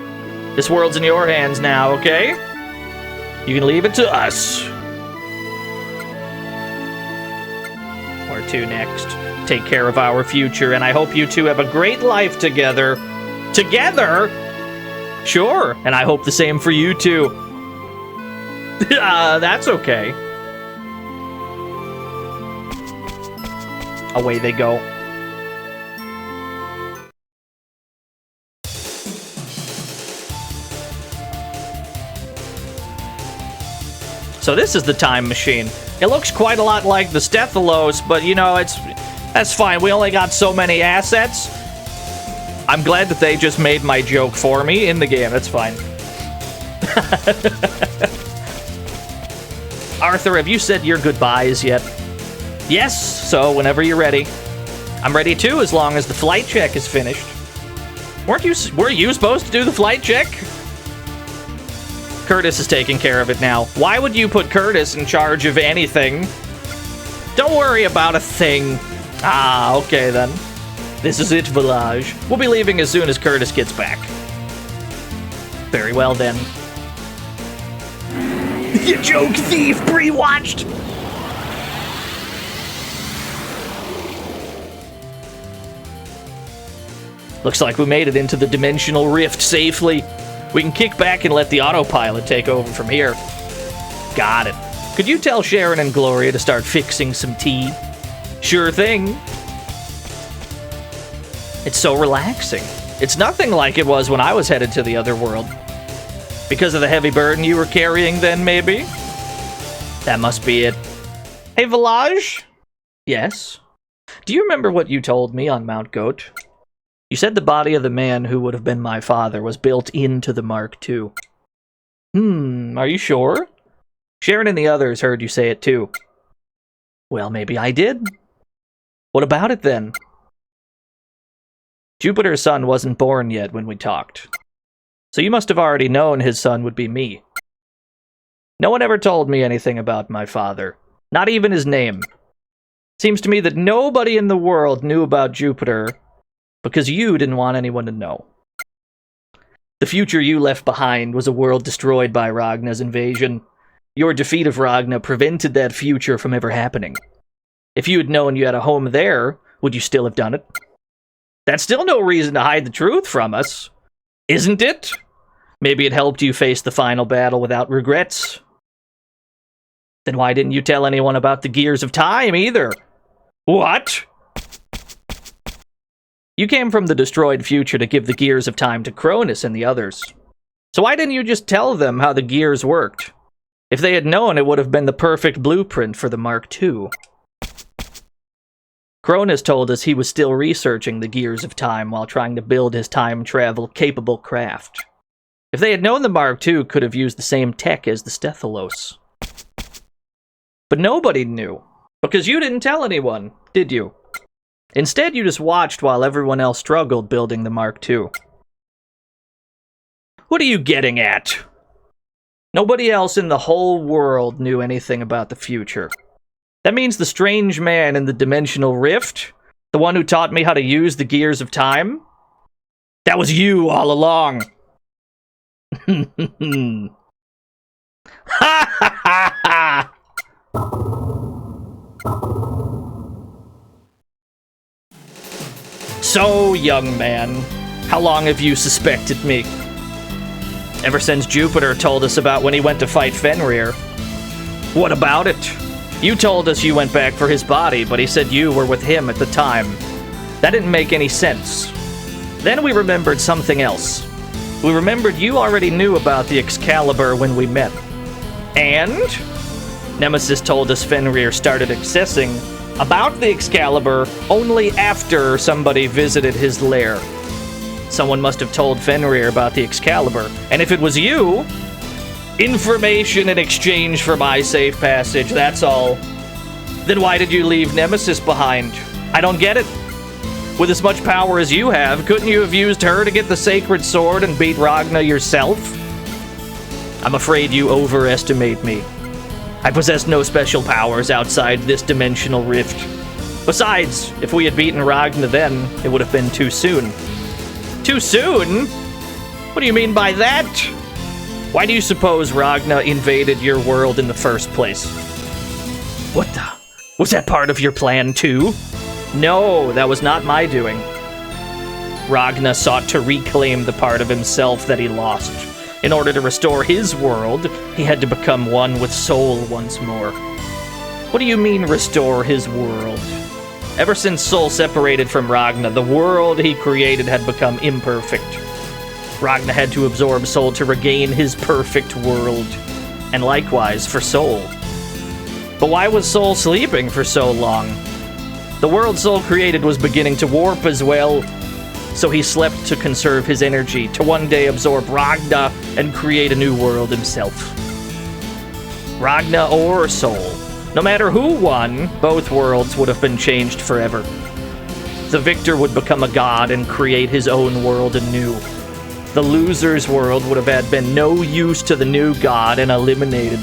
This world's in your hands now, okay? You can leave it to us. Where to next? Take care of our future, and I hope you two have a great life together. Together? Sure, and I hope the same for you too. That's okay. Away they go. So this is the time machine. It looks quite a lot like the Stethalos, but you know, that's fine. We only got so many assets. I'm glad that they just made my joke for me in the game. That's fine. Arthur, have you said your goodbyes yet? Yes, so whenever you're ready. I'm ready too, as long as the flight check is finished. Were you supposed to do the flight check? Curtis is taking care of it now. Why would you put Curtis in charge of anything? Don't worry about a thing. Ah, okay then. This is it, Village. We'll be leaving as soon as Curtis gets back. Very well then. You joke thief, pre-watched! Looks like we made it into the dimensional rift safely. We can kick back and let the autopilot take over from here. Got it. Could you tell Sharon and Gloria to start fixing some tea? Sure thing. It's so relaxing. It's nothing like it was when I was headed to the other world. Because of the heavy burden you were carrying then, maybe? That must be it. Hey, Village? Yes? Do you remember what you told me on Mount Goat? You said the body of the man who would have been my father was built into the Mark II. Are you sure? Sharon and the others heard you say it too. Well, maybe I did. What about it then? Jupiter's son wasn't born yet when we talked. So you must have already known his son would be me. No one ever told me anything about my father. Not even his name. Seems to me that nobody in the world knew about Jupiter because you didn't want anyone to know. The future you left behind was a world destroyed by Ragna's invasion. Your defeat of Ragna prevented that future from ever happening. If you had known you had a home there, would you still have done it? That's still no reason to hide the truth from us, isn't it? Maybe it helped you face the final battle without regrets. Then why didn't you tell anyone about the Gears of Time either? What? You came from the destroyed future to give the Gears of Time to Cronus and the others. So why didn't you just tell them how the gears worked? If they had known, it would have been the perfect blueprint for the Mark II. Cronus told us he was still researching the Gears of Time while trying to build his time travel-capable craft. If they had known the Mark II could have used the same tech as the Stethalos. But nobody knew, because you didn't tell anyone, did you? Instead, you just watched while everyone else struggled building the Mark II. What are you getting at? Nobody else in the whole world knew anything about the future. That means the strange man in the dimensional rift, the one who taught me how to use the Gears of Time, that was you all along. Ha ha ha ha! So, young man, how long have you suspected me? Ever since Jupiter told us about when he went to fight Fenrir. What about it? You told us you went back for his body, but he said you were with him at the time. That didn't make any sense. Then we remembered something else. We remembered you already knew about the Excalibur when we met. And? Nemesis told us Fenrir started accessing about the Excalibur only after somebody visited his lair. Someone must have told Fenrir about the Excalibur, and if it was you, information in exchange for my safe passage, that's all. Then why did you leave Nemesis behind? I don't get it. With as much power as you have, couldn't you have used her to get the sacred sword and beat Ragna yourself? I'm afraid you overestimate me. I possess no special powers outside this dimensional rift. Besides, if we had beaten Ragna then, it would have been too soon. Too soon? What do you mean by that? Why do you suppose Ragna invaded your world in the first place? What the? Was that part of your plan too? No, that was not my doing. Ragna sought to reclaim the part of himself that he lost. In order to restore his world, he had to become one with Sol once more. What do you mean, restore his world? Ever since Sol separated from Ragna, the world he created had become imperfect. Ragna had to absorb Sol to regain his perfect world, and likewise for Sol. But why was Sol sleeping for so long? The world Sol created was beginning to warp as well, so he slept to conserve his energy, to one day absorb Ragna and create a new world himself. Ragna or Sol, no matter who won, both worlds would have been changed forever. The victor would become a god and create his own world anew. The loser's world would have had been no use to the new god and eliminated.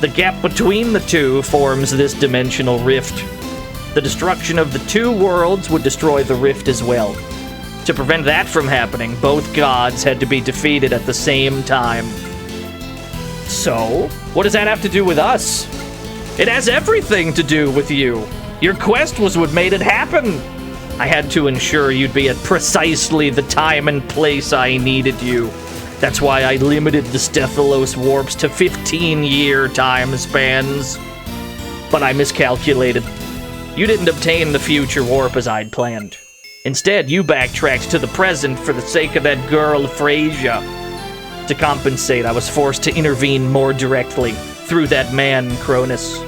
The gap between the two forms this dimensional rift. The destruction of the two worlds would destroy the rift as well. To prevent that from happening, both gods had to be defeated at the same time. So, what does that have to do with us? It has everything to do with you. Your quest was what made it happen. I had to ensure you'd be at precisely the time and place I needed you. That's why I limited the Stethalos warps to 15-year time spans. But I miscalculated. You didn't obtain the future warp as I'd planned. Instead, you backtracked to the present for the sake of that girl, Freyja. To compensate, I was forced to intervene more directly through that man, Cronus.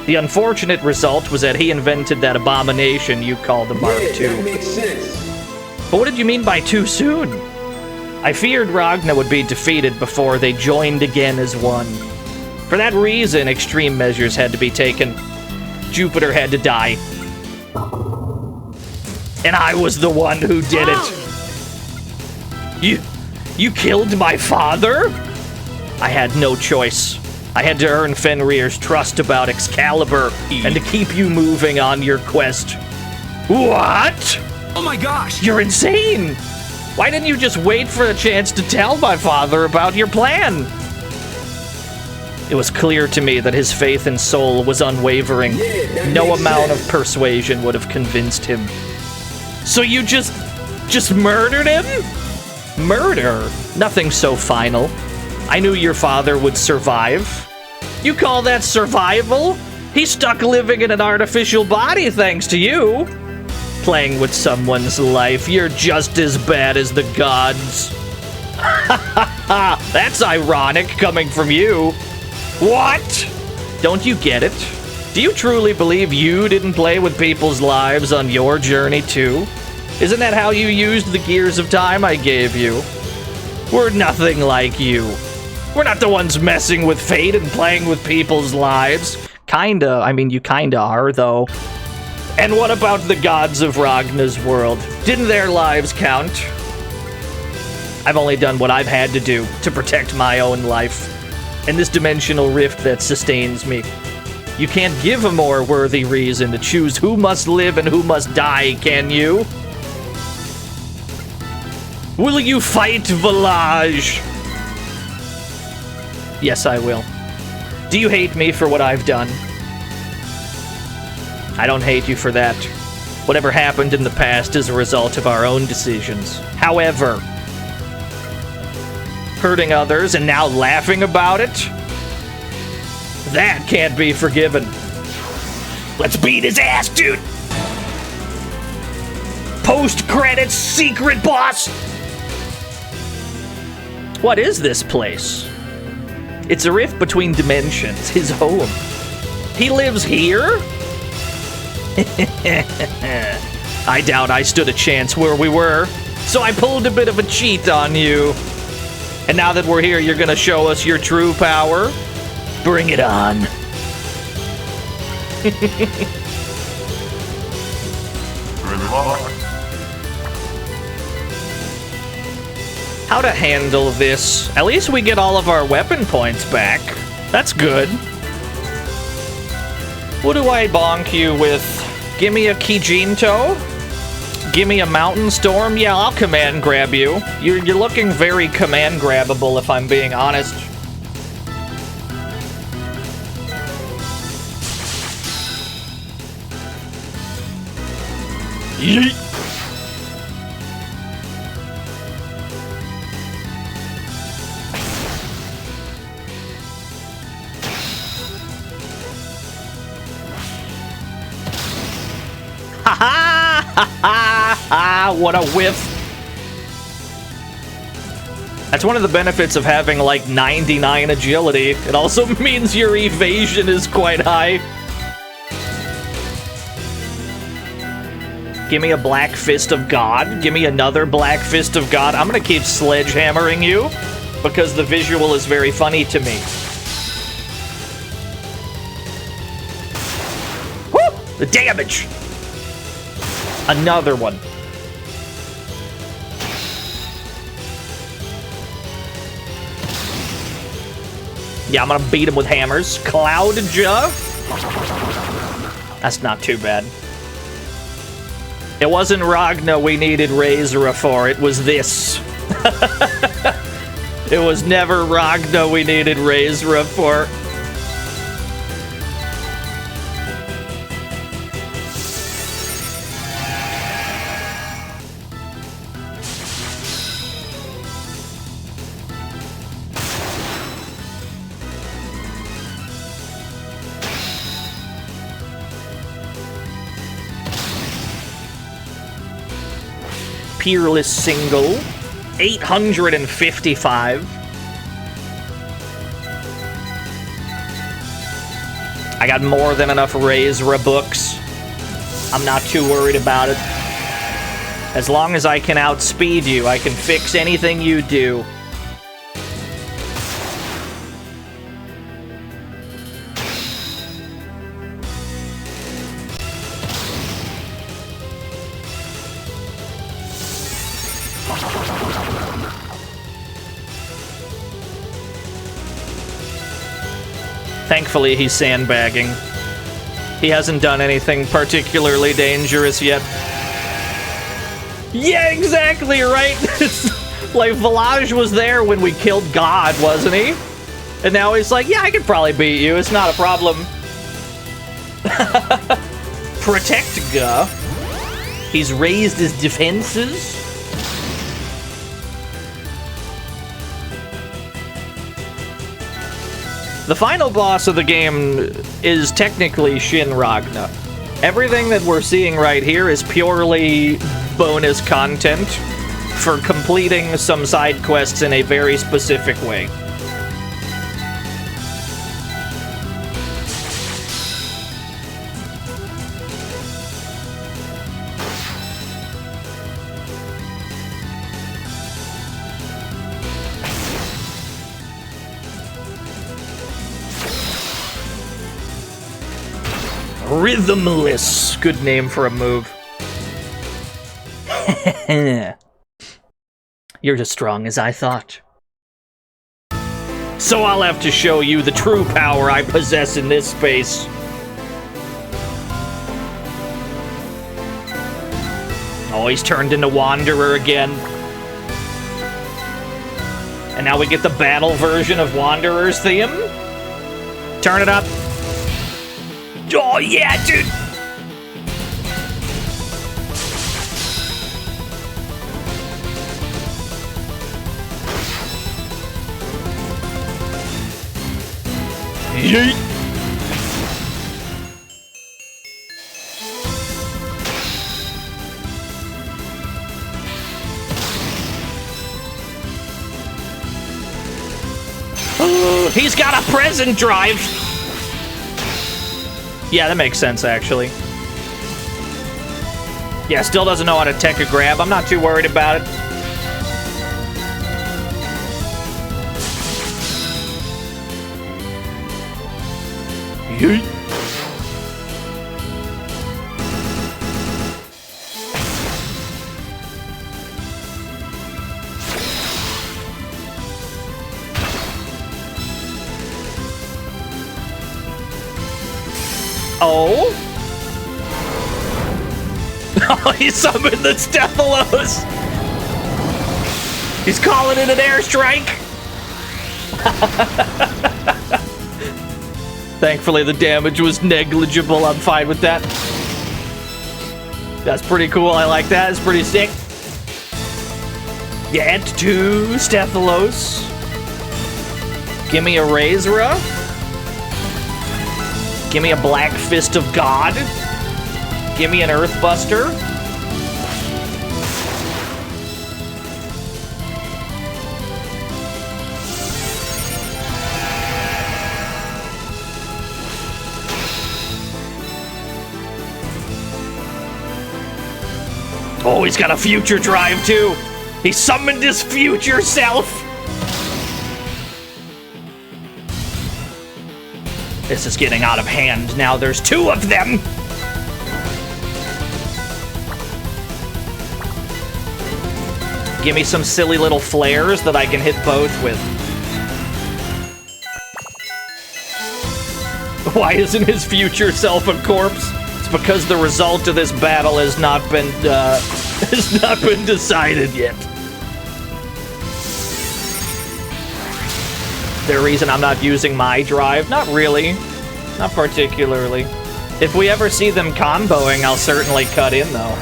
The unfortunate result was that he invented that abomination you call the Mark II. That makes sense. But what did you mean by too soon? I feared Ragna would be defeated before they joined again as one. For that reason, extreme measures had to be taken. Jupiter had to die. And I was the one who did it. You killed my father? I had no choice. I had to earn Fenrir's trust about Excalibur and to keep you moving on your quest. What? Oh my gosh! You're insane! Why didn't you just wait for a chance to tell my father about your plan? It was clear to me that his faith and soul was unwavering. No amount of persuasion would have convinced him. So you just murdered him? Murder? Nothing so final. I knew your father would survive. You call that survival? He's stuck living in an artificial body thanks to you. Playing with someone's life, you're just as bad as the gods. That's ironic coming from you. What? Don't you get it? Do you truly believe you didn't play with people's lives on your journey too? Isn't that how you used the gears of time I gave you? We're nothing like you. We're not the ones messing with fate and playing with people's lives. Kinda. I mean, you kinda are, though. And what about the gods of Ragna's world? Didn't their lives count? I've only done what I've had to do to protect my own life and this dimensional rift that sustains me. You can't give a more worthy reason to choose who must live and who must die, can you? Will you fight, Village? Yes, I will. Do you hate me for what I've done? I don't hate you for that. Whatever happened in the past is a result of our own decisions. However, hurting others and now laughing about it? That can't be forgiven. Let's beat his ass, dude! Post-credits secret boss! What is this place? It's a rift between dimensions, his home. He lives here? I doubt I stood a chance where we were, so I pulled a bit of a cheat on you. And now that we're here, you're gonna show us your true power? Bring it on. How to handle this? At least we get all of our weapon points back. That's good. What do I bonk you with? Give me a Kijinto? Give me a Mountain Storm? Yeah, I'll command grab you. You're looking very command grabbable, if I'm being honest. Yeet! Ha ha ha ha! What a whiff! That's one of the benefits of having like 99 agility. It also means your evasion is quite high. Give me a Black Fist of God. Give me another Black Fist of God. I'm gonna keep sledgehammering you because the visual is very funny to me. Woo! The damage! Another one. Yeah, I'm gonna beat him with hammers. Cloudja. That's not too bad. It wasn't Ragna we needed Razor for, it was this. It was never Ragna we needed Razor for. Peerless single, 855. I got more than enough Razor books. I'm not too worried about it. As long as I can outspeed you, I can fix anything you do. Thankfully, he's sandbagging. He hasn't done anything particularly dangerous yet. Yeah, exactly, right? Like, Village was there when we killed God, wasn't he? And now he's like, yeah, I could probably beat you. It's not a problem. Protect Ga. He's raised his defenses. The final boss of the game is technically Shin Ragna. Everything that we're seeing right here is purely bonus content for completing some side quests in a very specific way. Rhythmless. Good name for a move. You're as strong as I thought. So I'll have to show you the true power I possess in this space. Oh, he's turned into Wanderer again. And now we get the battle version of Wanderer's theme. Turn it up. Oh, yeah, dude! Yeet! He's got a present drive! Yeah, that makes sense, actually. Yeah, still doesn't know how to tech a grab. I'm not too worried about it. Yeet. Oh? Oh, he summoned the Stephalos! He's calling it an airstrike! Thankfully, the damage was negligible. I'm fine with that. That's pretty cool. I like that. It's pretty sick. Get to Stephalos. Give me a Razra. Give me a Black Fist of God. Give me an Earthbuster. Oh, he's got a future drive too. He summoned his future self. This is getting out of hand. Now there's two of them. Give me some silly little flares that I can hit both with. Why isn't his future self a corpse? It's because the result of this battle has not been decided yet. The reason I'm not using my drive? Not really. Not particularly. If we ever see them comboing, I'll certainly cut in, though.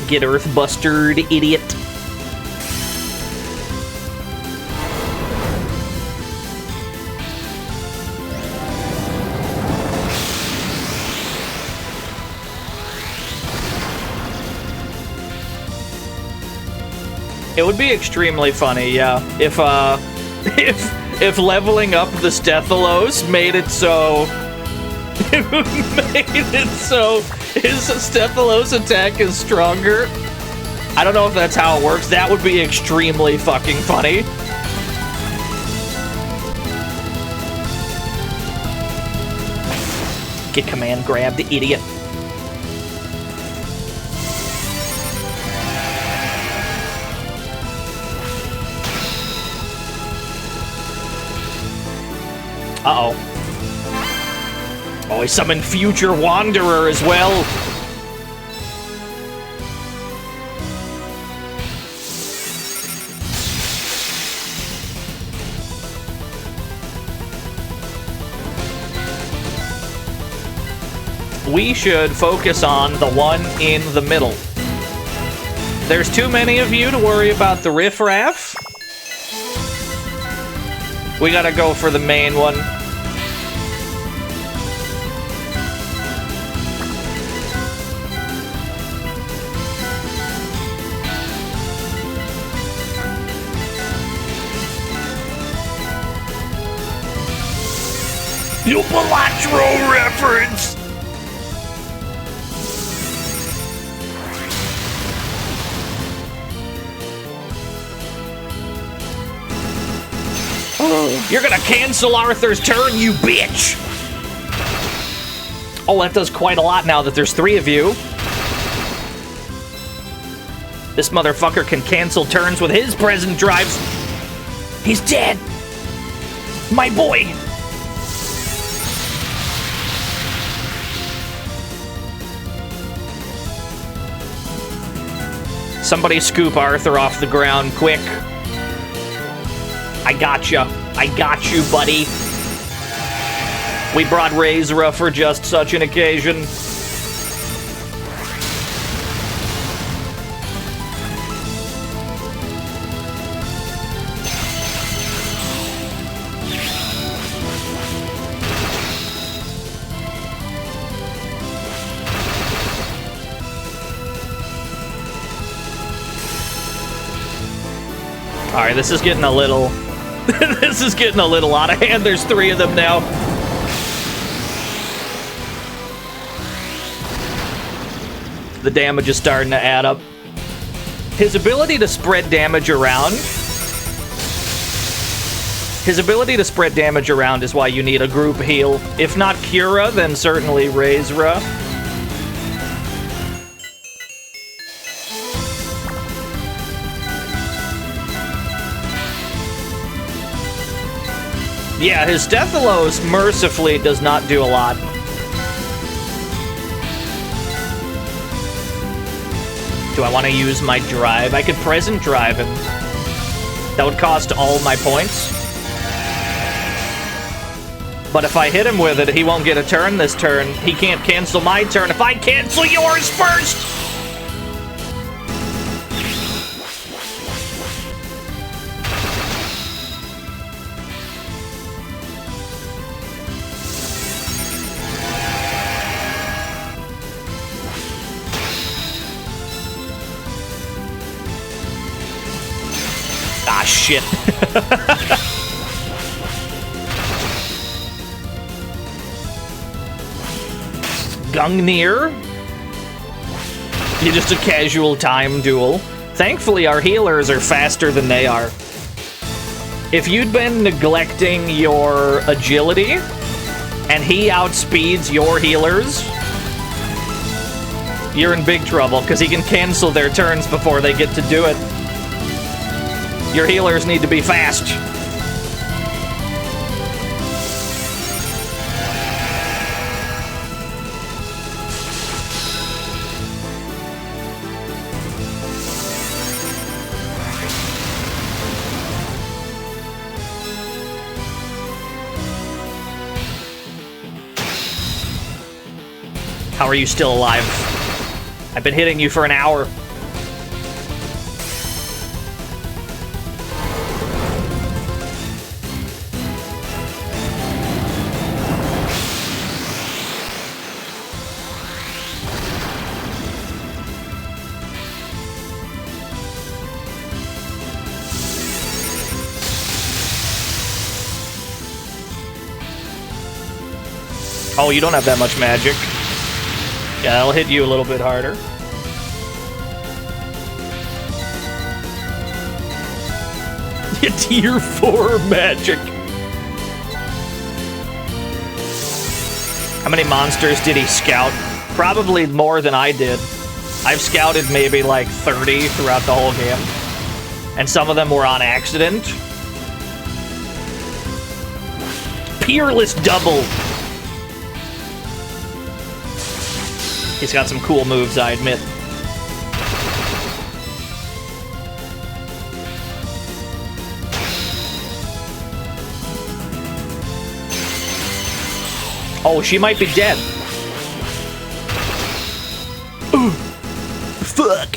Get Earthbustered, idiot. It would be extremely funny, yeah, if leveling up the Stephalos made it so his Stephalos attack is stronger. I don't know if that's how it works. That would be extremely fucking funny. Get command, grab the idiot. Uh-oh. Oh, he summoned Future Wanderer as well. We should focus on the one in the middle. There's too many of you to worry about the riffraff. We gotta go for the main one. You Palatra reference! You're gonna cancel Arthur's turn, you bitch! Oh, that does quite a lot now that there's 3 of you. This motherfucker can cancel turns with his present drives. He's dead! My boy! Somebody scoop Arthur off the ground, quick. I gotcha. I got you, buddy. We brought Razra for just such an occasion. All right, this is getting a little... this is getting a little out of hand. There's 3 of them now. The damage is starting to add up. His ability to spread damage around... His ability to spread damage around is why you need a group heal. If not Cura, then certainly Razra. Yeah, his Deathalos mercifully does not do a lot. Do I want to use my drive? I could present drive him. That would cost all my points. But if I hit him with it, he won't get a turn this turn. He can't cancel my turn if I cancel yours first! Ah, shit. Gungnir? You're just a casual time duel. Thankfully, our healers are faster than they are. If you'd been neglecting your agility, and he outspeeds your healers, you're in big trouble, because he can cancel their turns before they get to do it. Your healers need to be fast. How are you still alive? I've been hitting you for an hour. Oh, you don't have that much magic. Yeah, I'll hit you a little bit harder. Tier 4 magic. How many monsters did he scout? Probably more than I did. I've scouted maybe like 30 throughout the whole game. And some of them were on accident. peerless double. He's got some cool moves, I admit. Oh, she might be dead. Ooh. Fuck.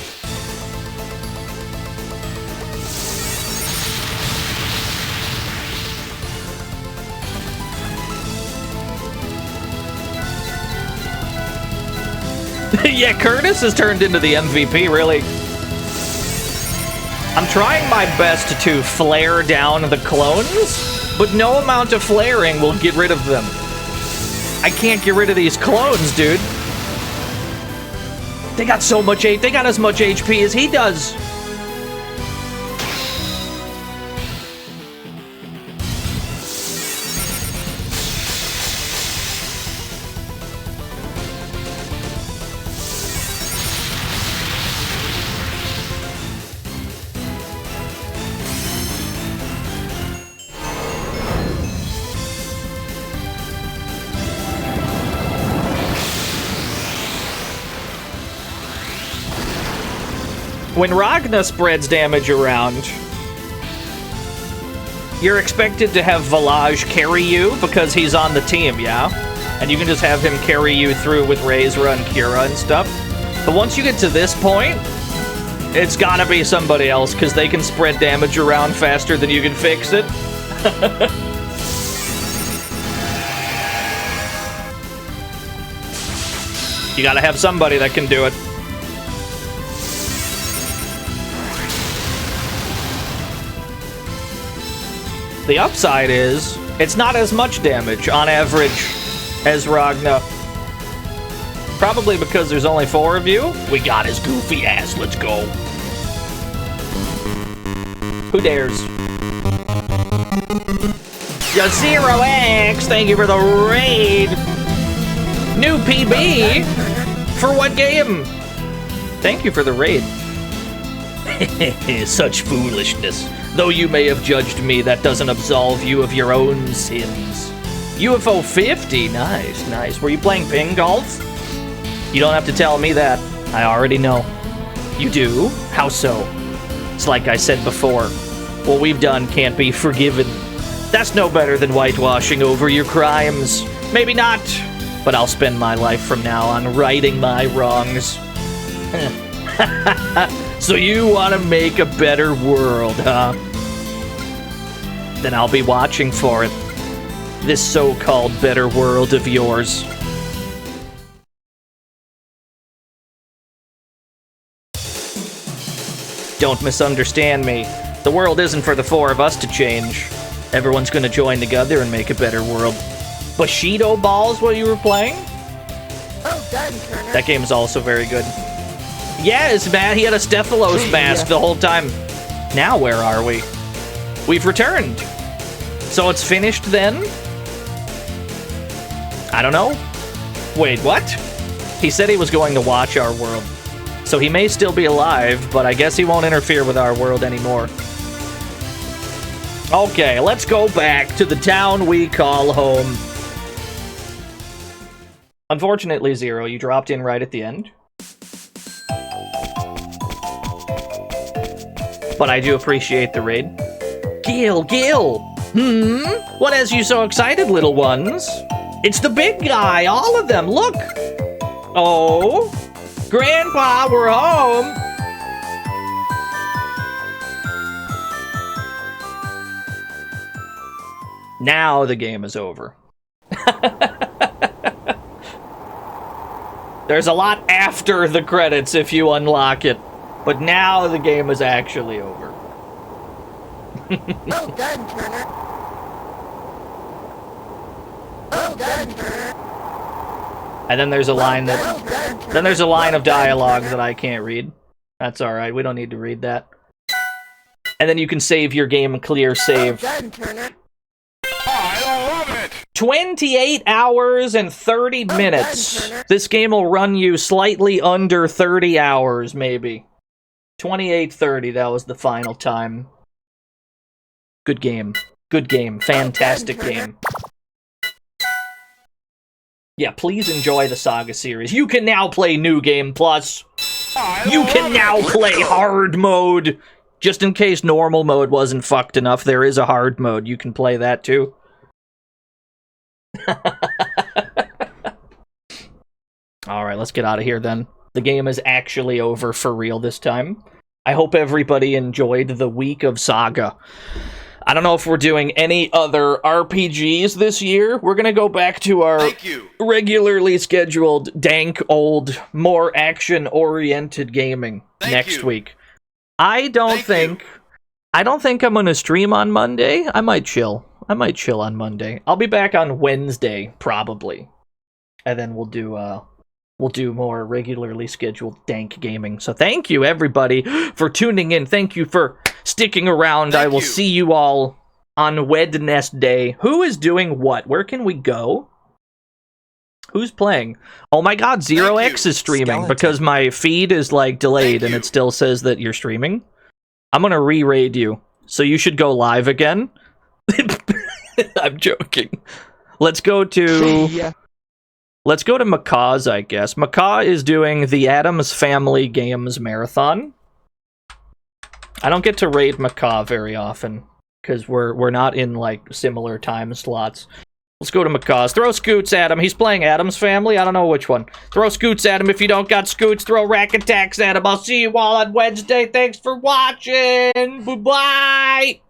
Yeah, Curtis has turned into the MVP, really. I'm trying my best to flare down the clones, but no amount of flaring will get rid of them. I can't get rid of these clones, dude. They got so much they got as much HP as he does. When Ragna spreads damage around, you're expected to have Valage carry you because he's on the team, yeah? And you can just have him carry you through with Razra and Kira and stuff. But once you get to this point, it's gotta be somebody else because they can spread damage around faster than you can fix it. You gotta have somebody that can do it. The upside is, it's not as much damage, on average, as Ragna. Probably because there's only 4 of you. We got his goofy ass, let's go. Who dares? Yeah, 0x, thank you for the raid. New PB? For what game? Thank you for the raid. Such foolishness. Though you may have judged me, that doesn't absolve you of your own sins. UFO 50, nice, nice. Were you playing ping golf? You don't have to tell me that. I already know. You do? How so? It's like I said before. What we've done can't be forgiven. That's no better than whitewashing over your crimes. Maybe not, but I'll spend my life from now on righting my wrongs. So you want to make a better world, huh? Then I'll be watching for it. This so-called better world of yours. Don't misunderstand me. The world isn't for the 4 of us to change. Everyone's gonna join together and make a better world. Bushido Ball's what you were playing? Oh, done, Turner. That game's also very good. Yeah, it's bad. He had a Stephalos mask the whole time. Now where are we? We've returned. So it's finished then? I don't know. Wait, what? He said he was going to watch our world. So he may still be alive, but I guess he won't interfere with our world anymore. Okay, let's go back to the town we call home. Unfortunately, Zero, you dropped in right at the end. But I do appreciate the raid. Gil! What has you so excited, little ones? It's the big guy, all of them, look! Oh, Grandpa, we're home! Now the game is over. There's a lot after the credits if you unlock it. But now the game is actually over. Well done, Turner. Well done, Turner. And then there's a line that... Then there's a line of dialogue that I can't read. That's alright, we don't need to read that. And then you can save your game and clear save. Well done, Turner. I love it! 28 hours and 30 minutes. This game will run you slightly under 30 hours, maybe. 28:30, that was the final time. Good game. Good game. Fantastic game. Yeah, please enjoy the SaGa series. You can now play New Game Plus. You can now play hard mode. Just in case normal mode wasn't fucked enough, there is a hard mode. You can play that too. Alright, let's get out of here then. The game is actually over for real this time. I hope everybody enjoyed the week of SaGa. I don't know if we're doing any other RPGs this year. We're gonna go back to our regularly scheduled, dank, old, more action-oriented gaming next week. I don't think I'm gonna stream on Monday. I might chill on Monday. I'll be back on Wednesday, probably. And then we'll do more regularly scheduled dank gaming. So thank you, everybody, for tuning in. Thank you for sticking around. I will see you all on Wednesday. Who is doing what? Where can we go? Who's playing? Oh my god, Zero X is streaming because my feed is like delayed and it still says that you're streaming. I'm gonna re-raid you, so you should go live again. I'm joking. Let's go to Macaw's, I guess. Macaw is doing the Addams Family Games Marathon. I don't get to raid Macaw very often because we're not in like similar time slots. Let's go to Macaw's. Throw scoots at him. He's playing Addams Family. I don't know which one. Throw scoots at him. If you don't got scoots, throw rack attacks at him. I'll see you all on Wednesday. Thanks for watching. Bye-bye.